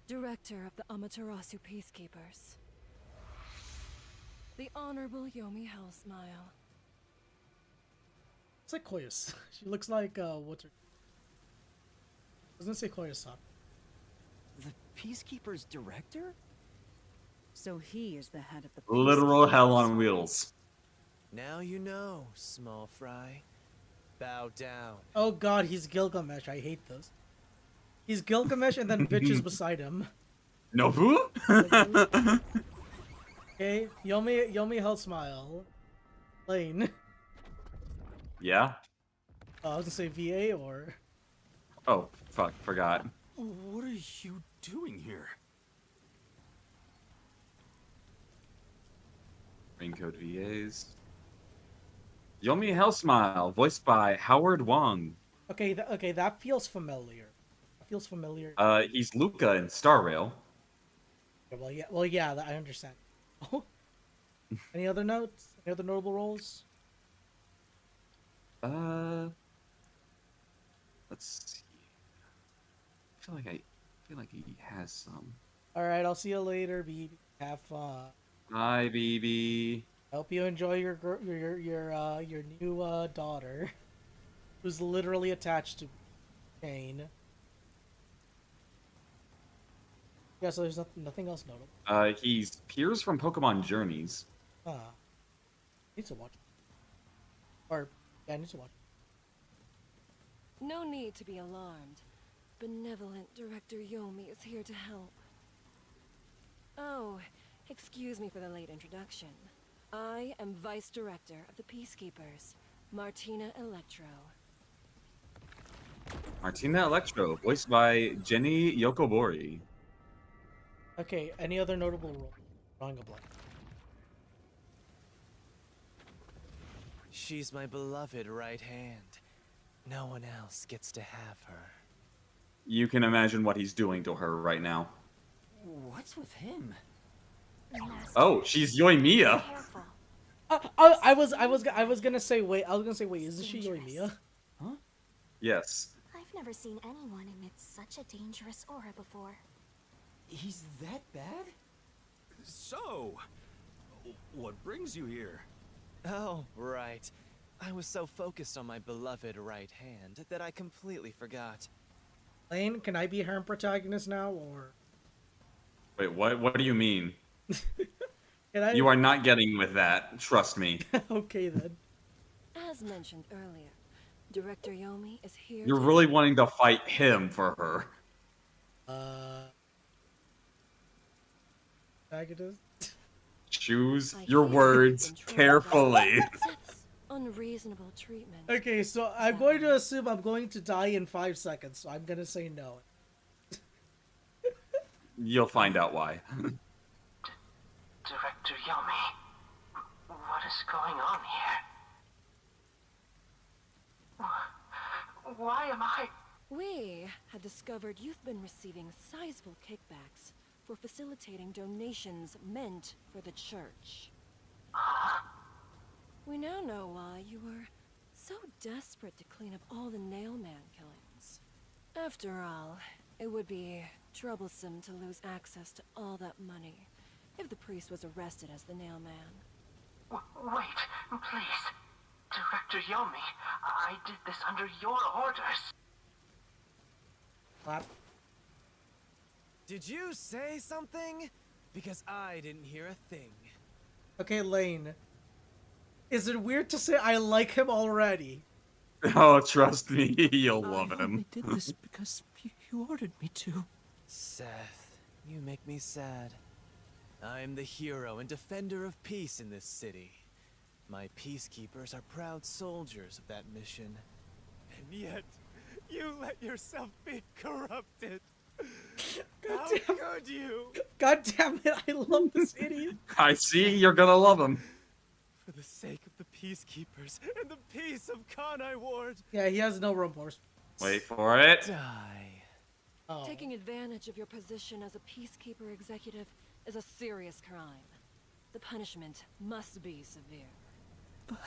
Director of the Amaterasu Peacekeepers. The Honorable Yomi Hellsmile. It's like Koyas. She looks like, what's her... Doesn't say Koyas-san. The Peacekeeper's director? So he is the head of the Literal hell on wheels. Now you know, small fry. Bow down. Oh god, he's Gilgamesh. I hate those. He's Gilgamesh and then bitches beside him. Nobu? Okay, Yomi Hell Smile. Lane. Yeah? I was gonna say VA or... Oh, fuck, forgot. What are you doing here? Raincoat VAs. Yomi Hellsmile, voiced by Howard Wong. Okay, that feels familiar. That feels familiar. He's Luca in Star Rail. Okay, well, yeah, I understand. Any other notes? Any other notable roles? Let's see. I feel like he has some. All right, I'll see you later, BB. Have fun. Hi, BB. Hope you enjoy your new daughter, who's literally attached to Kane. Yeah, so there's nothing else notable. He's Piers from Pokemon Journeys. Need to watch. Or yeah, I need to watch. No need to be alarmed. Benevolent Director Yomi is here to help. Oh, excuse me for the late introduction. I am Vice Director of the Peacekeepers, Martina Electro. Martina Electro, voiced by Jenny Yokobori. Okay, any other notable role? Drawing a blank. She's my beloved right hand. No one else gets to have her. You can imagine what he's doing to her right now. What's with him? Oh, she's Yoimiya. I was gonna say wait. Isn't she Yoimiya? Huh? Yes. I've never seen anyone emit such a dangerous aura before. He's that bad? So, what brings you here? Oh, right. I was so focused on my beloved right hand that I completely forgot. Lane, can I be her protagonist now, or? Wait, what? What do you mean? Can I... You are not getting with that. Trust me. Okay then. As mentioned earlier, Director Yomi is here. You're really wanting to fight him for her. Protagonist. Choose your words carefully. Unreasonable treatment. Okay, so I'm going to assume I'm going to die in 5 seconds, so I'm gonna say no. You'll find out why. Director Yomi, what is going on here? Why am I... We have discovered you've been receiving sizable kickbacks for facilitating donations meant for the church. We now know why you were so desperate to clean up all the Nailman killings. After all, it would be troublesome to lose access to all that money if the priest was arrested as the Nailman. Wait, please. Director Yomi, I did this under your orders. Clap. Did you say something? Because I didn't hear a thing. Okay, Lane. Is it weird to say I like him already? Oh, trust me, you'll love him. I did this because you ordered me to. Seth, you make me sad. I'm the hero and defender of peace in this city. My peacekeepers are proud soldiers of that mission. And yet, you let yourself be corrupted. How could you? God damn it, I love this idiot. I see, you're gonna love him. For the sake of the peacekeepers and the peace of Kanai Ward. Yeah, he has no remorse. Wait for it. Die. Oh. Taking advantage of your position as a peacekeeper executive is a serious crime. The punishment must be severe. But...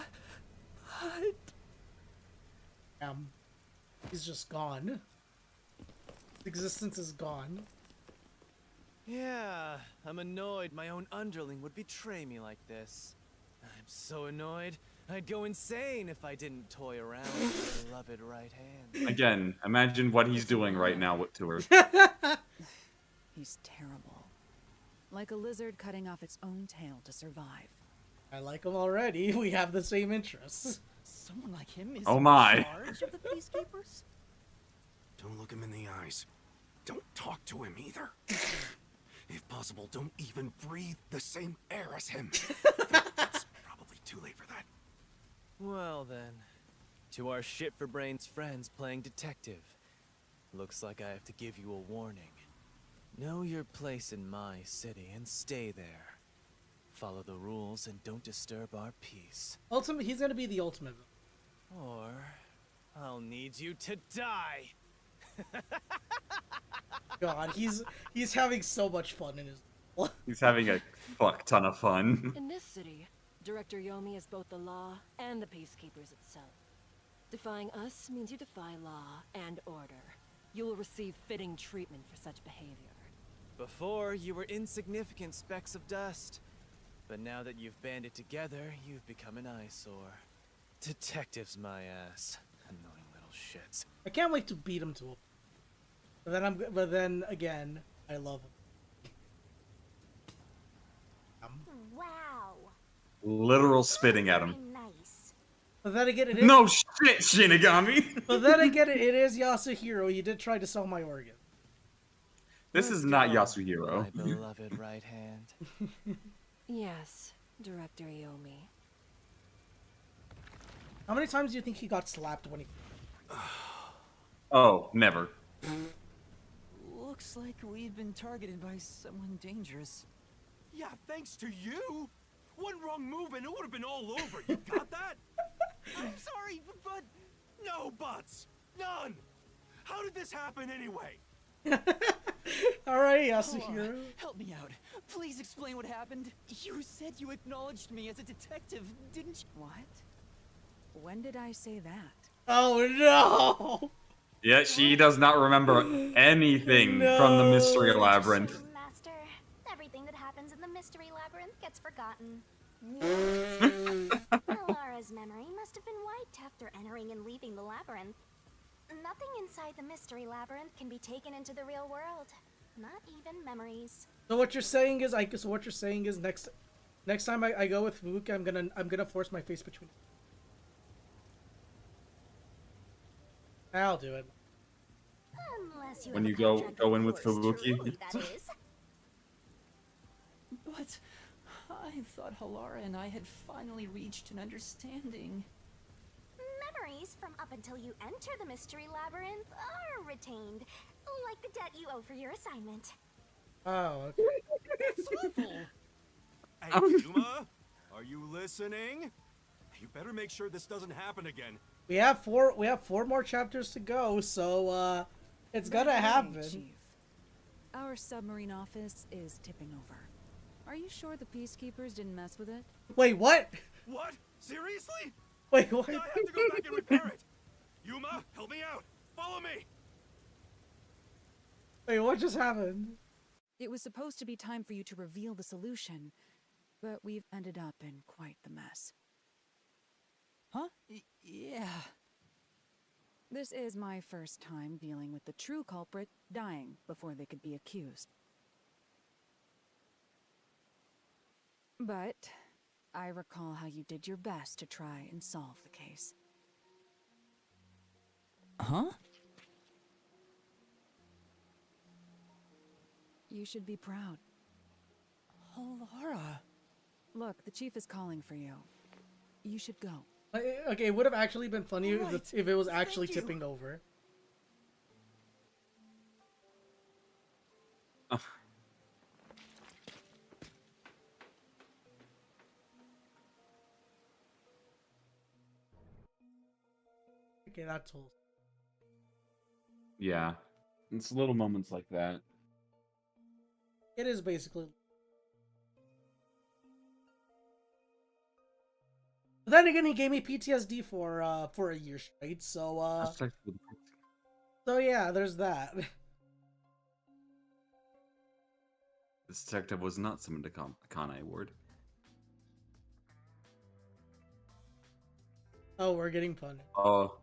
He's just gone. His existence is gone. Yeah, I'm annoyed my own underling would betray me like this. I'm so annoyed, I'd go insane if I didn't toy around with my beloved right hand. Again, imagine what he's doing right now to her. He's terrible. Like a lizard cutting off its own tail to survive. I like him already. We have the same interests. Someone like him is Oh my. in charge of the peacekeepers? Don't look him in the eyes. Don't talk to him either. If possible, don't even breathe the same air as him. It's probably too late for that. Well then, to our shit-for-brains friends playing detective. Looks like I have to give you a warning. Know your place in my city and stay there. Follow the rules and don't disturb our peace. Ultimate, he's gonna be the ultimate. Or I'll need you to die. God, he's having so much fun in his. He's having a fuck ton of fun. In this city, Director Yomi is both the law and the peacekeepers itself. Defying us means you defy law and order. You will receive fitting treatment for such behavior. Before, you were insignificant specks of dust. But now that you've banded together, you've become an eyesore. Detectives, my ass. Annoying little shits. I can't wait to beat him to him. But then again, I love him. Wow. Literal spitting at him. Nice. But then again, it is. No shit, Shinigami. But then again, it is Yasuhiro. You did try to sell my organ. This is not Yasuhiro. My beloved right hand. Yes, Director Yomi. How many times do you think he got slapped when he... Oh, never. Looks like we've been targeted by someone dangerous. Yeah, thanks to you. One wrong move and it would have been all over. You got that? I'm sorry, but no buts. None. How did this happen anyway? Alright, Hold on. Yasuhiro. Help me out. Please explain what happened. You said you acknowledged me as a detective, didn't you? What? When did I say that? Oh no! Yeah, she does not remember anything from the Mystery Labyrinth. Master, everything that happens in the Mystery Labyrinth gets forgotten. Laura's memory must have been wiped after entering and leaving the labyrinth. Nothing inside the Mystery Labyrinth can be taken into the real world. Not even memories. So what you're saying is, next time I go with Fubuki, I'm gonna force my face between. I'll do it. Unless you When have you a go contract in with yours Fubuki. truly, that is. But I thought Halara and I had finally reached an understanding. Memories from up until you enter the Mystery Labyrinth are retained, like the debt you owe for your assignment. Oh, okay. That's awful. Hey, Yuma, are you listening? You better make sure this doesn't happen again. We have four more chapters to go, so it's gonna By the way, happen. Chief, our submarine office is tipping over. Are you sure the peacekeepers didn't mess with it? Wait, what? What? Seriously? Wait, what? I have to go back and repair it. Yuma, help me out. Follow me. Wait, what just happened? It was supposed to be time for you to reveal the solution, but we've ended up in quite the mess. Huh? Yeah. This is my first time dealing with the true culprit dying before they could be accused. But I recall how you did your best to try and solve the case. Huh? You should be proud. Halara. Look, the chief is calling for you. You should go. Okay, it would have actually been funny Right. if it was actually Thank you. tipping over. Okay, that's all. Yeah. It's little moments like that. It is basically. But then again, he gave me PTSD for a year straight, so so yeah, there's that. This detective was not summoned to Kanai Ward. Oh, we're getting punished. Oh.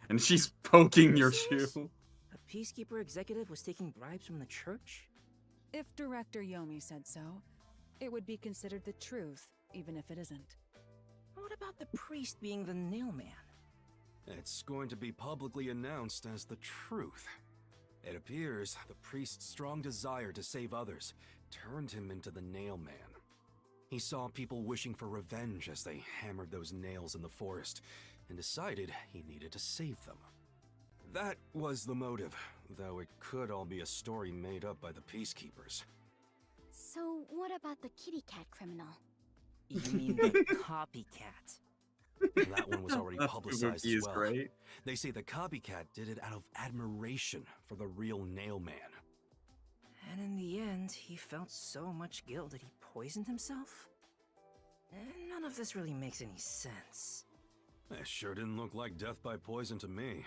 And she's poking your shoe. A peacekeeper executive was taking bribes from the church? If Director Yomi said so, it would be considered the truth, even if it isn't. What about the priest being the nail man? It's going to be publicly announced as the truth. It appears the priest's strong desire to save others turned him into the nail man. He saw people wishing for revenge as they hammered those nails in the forest and decided he needed to save them. That was the motive, though it could all be a story made up by the peacekeepers. So, what about the kitty cat criminal? You mean the copycat? That one was already publicized Fubuki as is well. great. They say the copycat did it out of admiration for the real nail man. And in the end, he felt so much guilt that he poisoned himself? None of this really makes any sense. That sure didn't look like death by poison to me.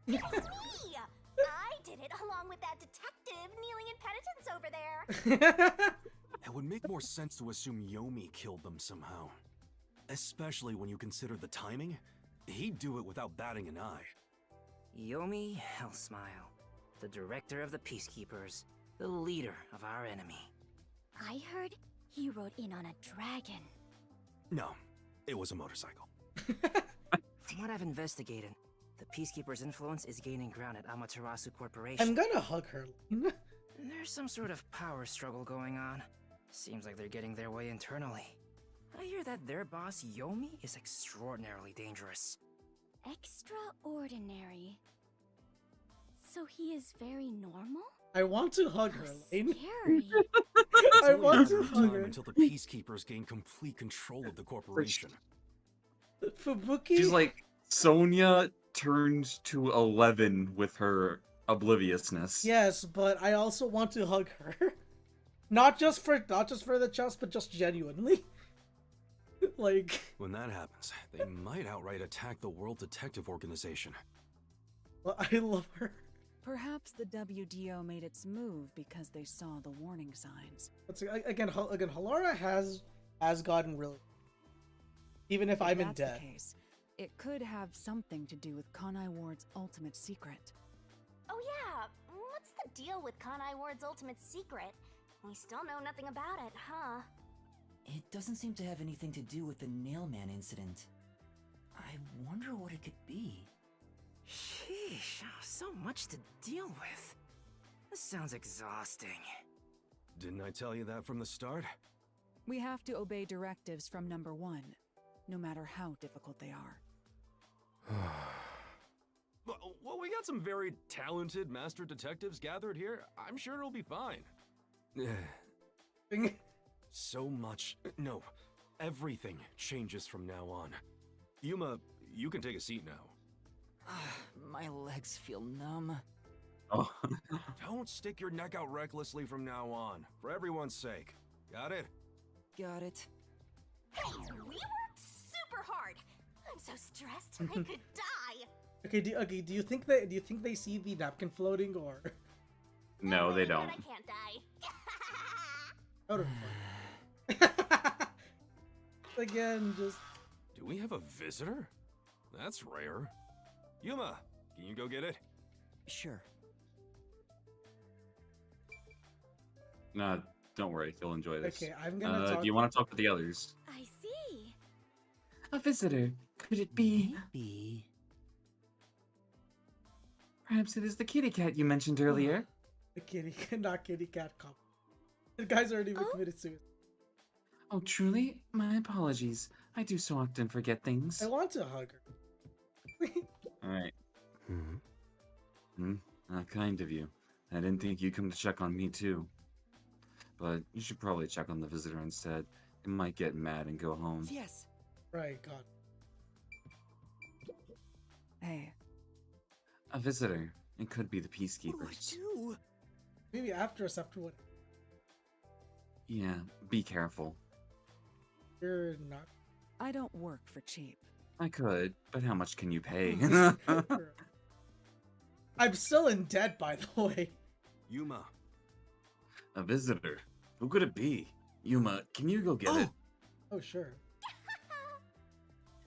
It's me! I did it along with that detective kneeling in penitence over there. It would make more sense to assume Yomi killed them somehow. Especially when you consider the timing. He'd do it without batting an eye. Yomi Hellsmile, the director of the Peacekeepers, the leader of our enemy. I heard he rode in on a dragon. No, it was a motorcycle. From what I've investigated, the Peacekeepers' influence is gaining ground at Amaterasu Corporation. I'm gonna hug her. There's some sort of power struggle going on. Seems like they're getting their way internally. I hear that their boss, Yomi, is extraordinarily dangerous. Extraordinary. So he is very normal? I want to hug her, Lane. Scary. It's I only a want matter to of hug time her. until the peacekeepers gain complete control of the corporation. Fubuki? She's like, Sonia turned to 11 with her obliviousness. Yes, but I also want to hug her. Not just for the chest, but just genuinely. Like, When that happens, they might outright attack the World Detective Organization. well, I love her. Perhaps the WDO made its move because they saw the warning signs. But again, Halara has gotten really. Even if I'm in that's debt. the case, it could have something to do with Kanai Ward's ultimate secret. Oh yeah, what's the deal with Kanai Ward's ultimate secret? We still know nothing about it, huh? It doesn't seem to have anything to do with the Nailman incident. I wonder what it could be. Sheesh, so much to deal with. This sounds exhausting. Didn't I tell you that from the start? We have to obey directives from number 1, no matter how difficult they are. Well, we got some very talented master detectives gathered here. I'm sure it'll be fine. So much. No, everything changes from now on. Yuma, you can take a seat now. My legs feel numb. Oh. Don't stick your neck out recklessly from now on, for everyone's sake. Got it? Got it. Hey, we worked super hard. I'm so stressed I could die. Okay, do you think they see the napkin floating or? No, they don't. I can't die. Out of Again, just. Do we have a visitor? That's rare. Yuma, can you go get it? Sure. No, don't worry. You'll enjoy this. Okay, I'm gonna talk. Do you want to talk to the others? I see. A visitor. Could it be? Maybe. Perhaps it is the kitty cat you mentioned earlier. The not kitty cat cop. The guy's already been committed suicide. Oh, truly? My apologies. I do so often forget things. I want to hug her. Alright. Not kind of you. I didn't think you'd come to check on me too. But you should probably check on the visitor instead. It might get mad and go home. Yes. Right, God. Hey. A visitor. It could be the peacekeepers. Do? Maybe after us, after what? Yeah, be careful. You're not. I don't work for cheap. I could, but how much can you pay? I'm still in debt, by the way. Yuma. A visitor? Who could it be? Yuma, can you go get it? Oh, sure.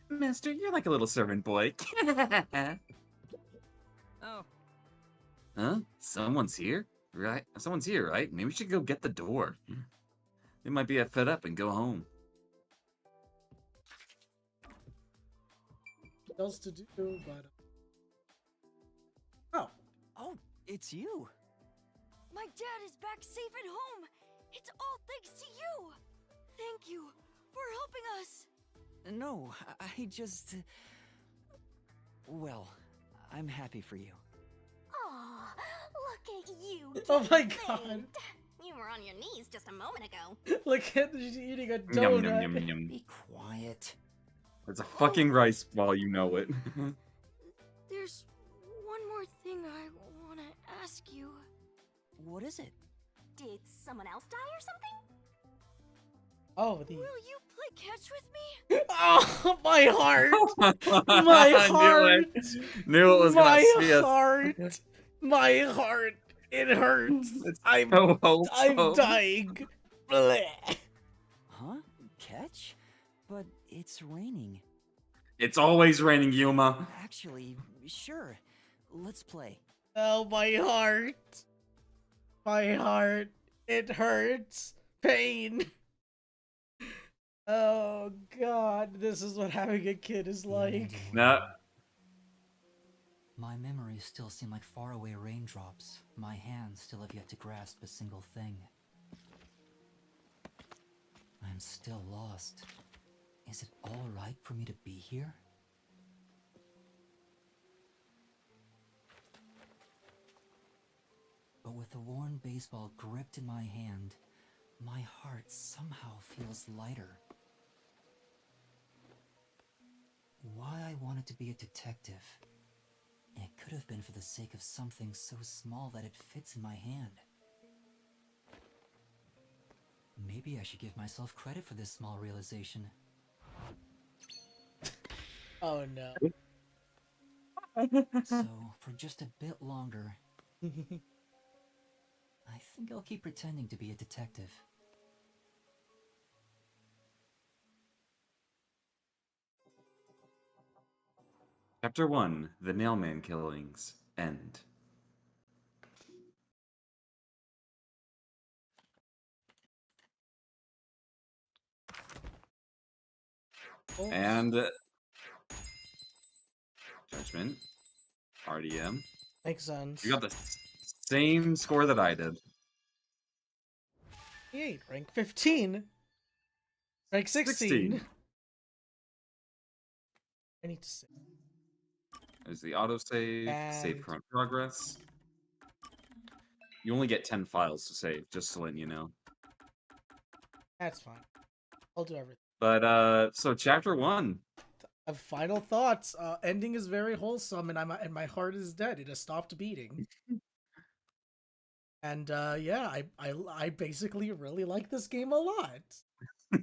Master, you're like a little servant boy. Oh. Huh? Someone's here? Right? Someone's here, right? Maybe we should go get the door. They might be fed up and go home. What else to do, but... Oh. Oh, it's you. My dad is back safe at home. It's all thanks to you. Thank you for helping us. No, I just... Well, I'm happy for you. Aw, look at you. Oh my getting God. saved. You were on your knees just a moment ago. Look at she's eating a Yum, donut. yum, yum, yum. Be quiet. It's a fucking rice ball, you know it. There's one more thing I want to ask you. What is it? Did someone else die or something? Oh, the... Will you play catch with me? Oh, my heart! My heart! Knew it was gonna My see us. heart! My heart! It hurts! I'm so dying! Blech. Huh? Catch? But it's raining. It's always raining, Yuma. Actually, sure. Let's play. Oh, my heart! My heart! It hurts! Pain! Oh, God, this is what having a kid is like. No. My memories still seem like faraway raindrops. My hands still have yet to grasp a single thing. I'm still lost. Is it all right for me to be here? But with the worn baseball gripped in my hand, my heart somehow feels lighter. Why I wanted to be a detective? It could have been for the sake of something so small that it fits in my hand. Maybe I should give myself credit for this small realization. Oh no. So, for just a bit longer, I think I'll keep pretending to be a detective. Chapter 1, The Nailman Killings, End. And Judgment, RDM. Makes sense. You got the same score that I did. 8, rank 15. Rank 16. I need to save. There's the autosave, save And- current progress. You only get 10 files to save, just to let you know. That's fine. I'll do everything. But so chapter 1. Final thoughts. Ending is very wholesome, and my heart is dead. It has stopped beating. And yeah, I basically really like this game a lot.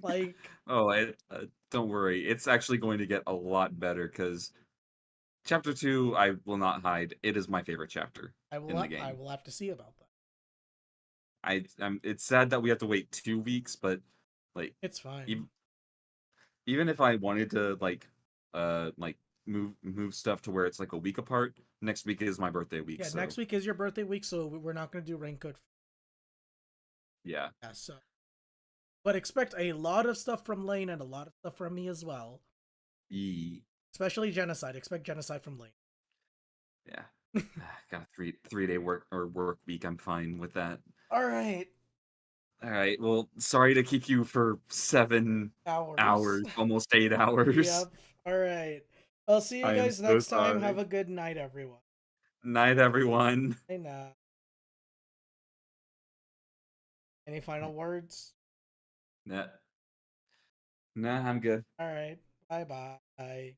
Like, Oh, don't worry. It's actually going to get a lot better because chapter 2, I will not hide, it is my favorite chapter in the game. I will have to see about that. It's sad that we have to wait 2 weeks, but like it's fine. Even if I wanted to like move stuff to where it's like a week apart, next week is my birthday week. Yeah, so. next week is your birthday week, so we're not going to do Rain Code. Yeah. Yeah, so. But expect a lot of stuff from Lane and a lot of stuff from me as well. Especially Genocide. Expect Genocide from Lane. Yeah. Got a 3-day work week. I'm fine with that. All right. All right. Well, sorry to keep you for 7 hours, almost 8 hours. Yep. All right. I'll see you guys next time. Have a good night, everyone. Night, everyone. Hey, nah. Any final words? Nah, I'm good. All right. Bye-bye.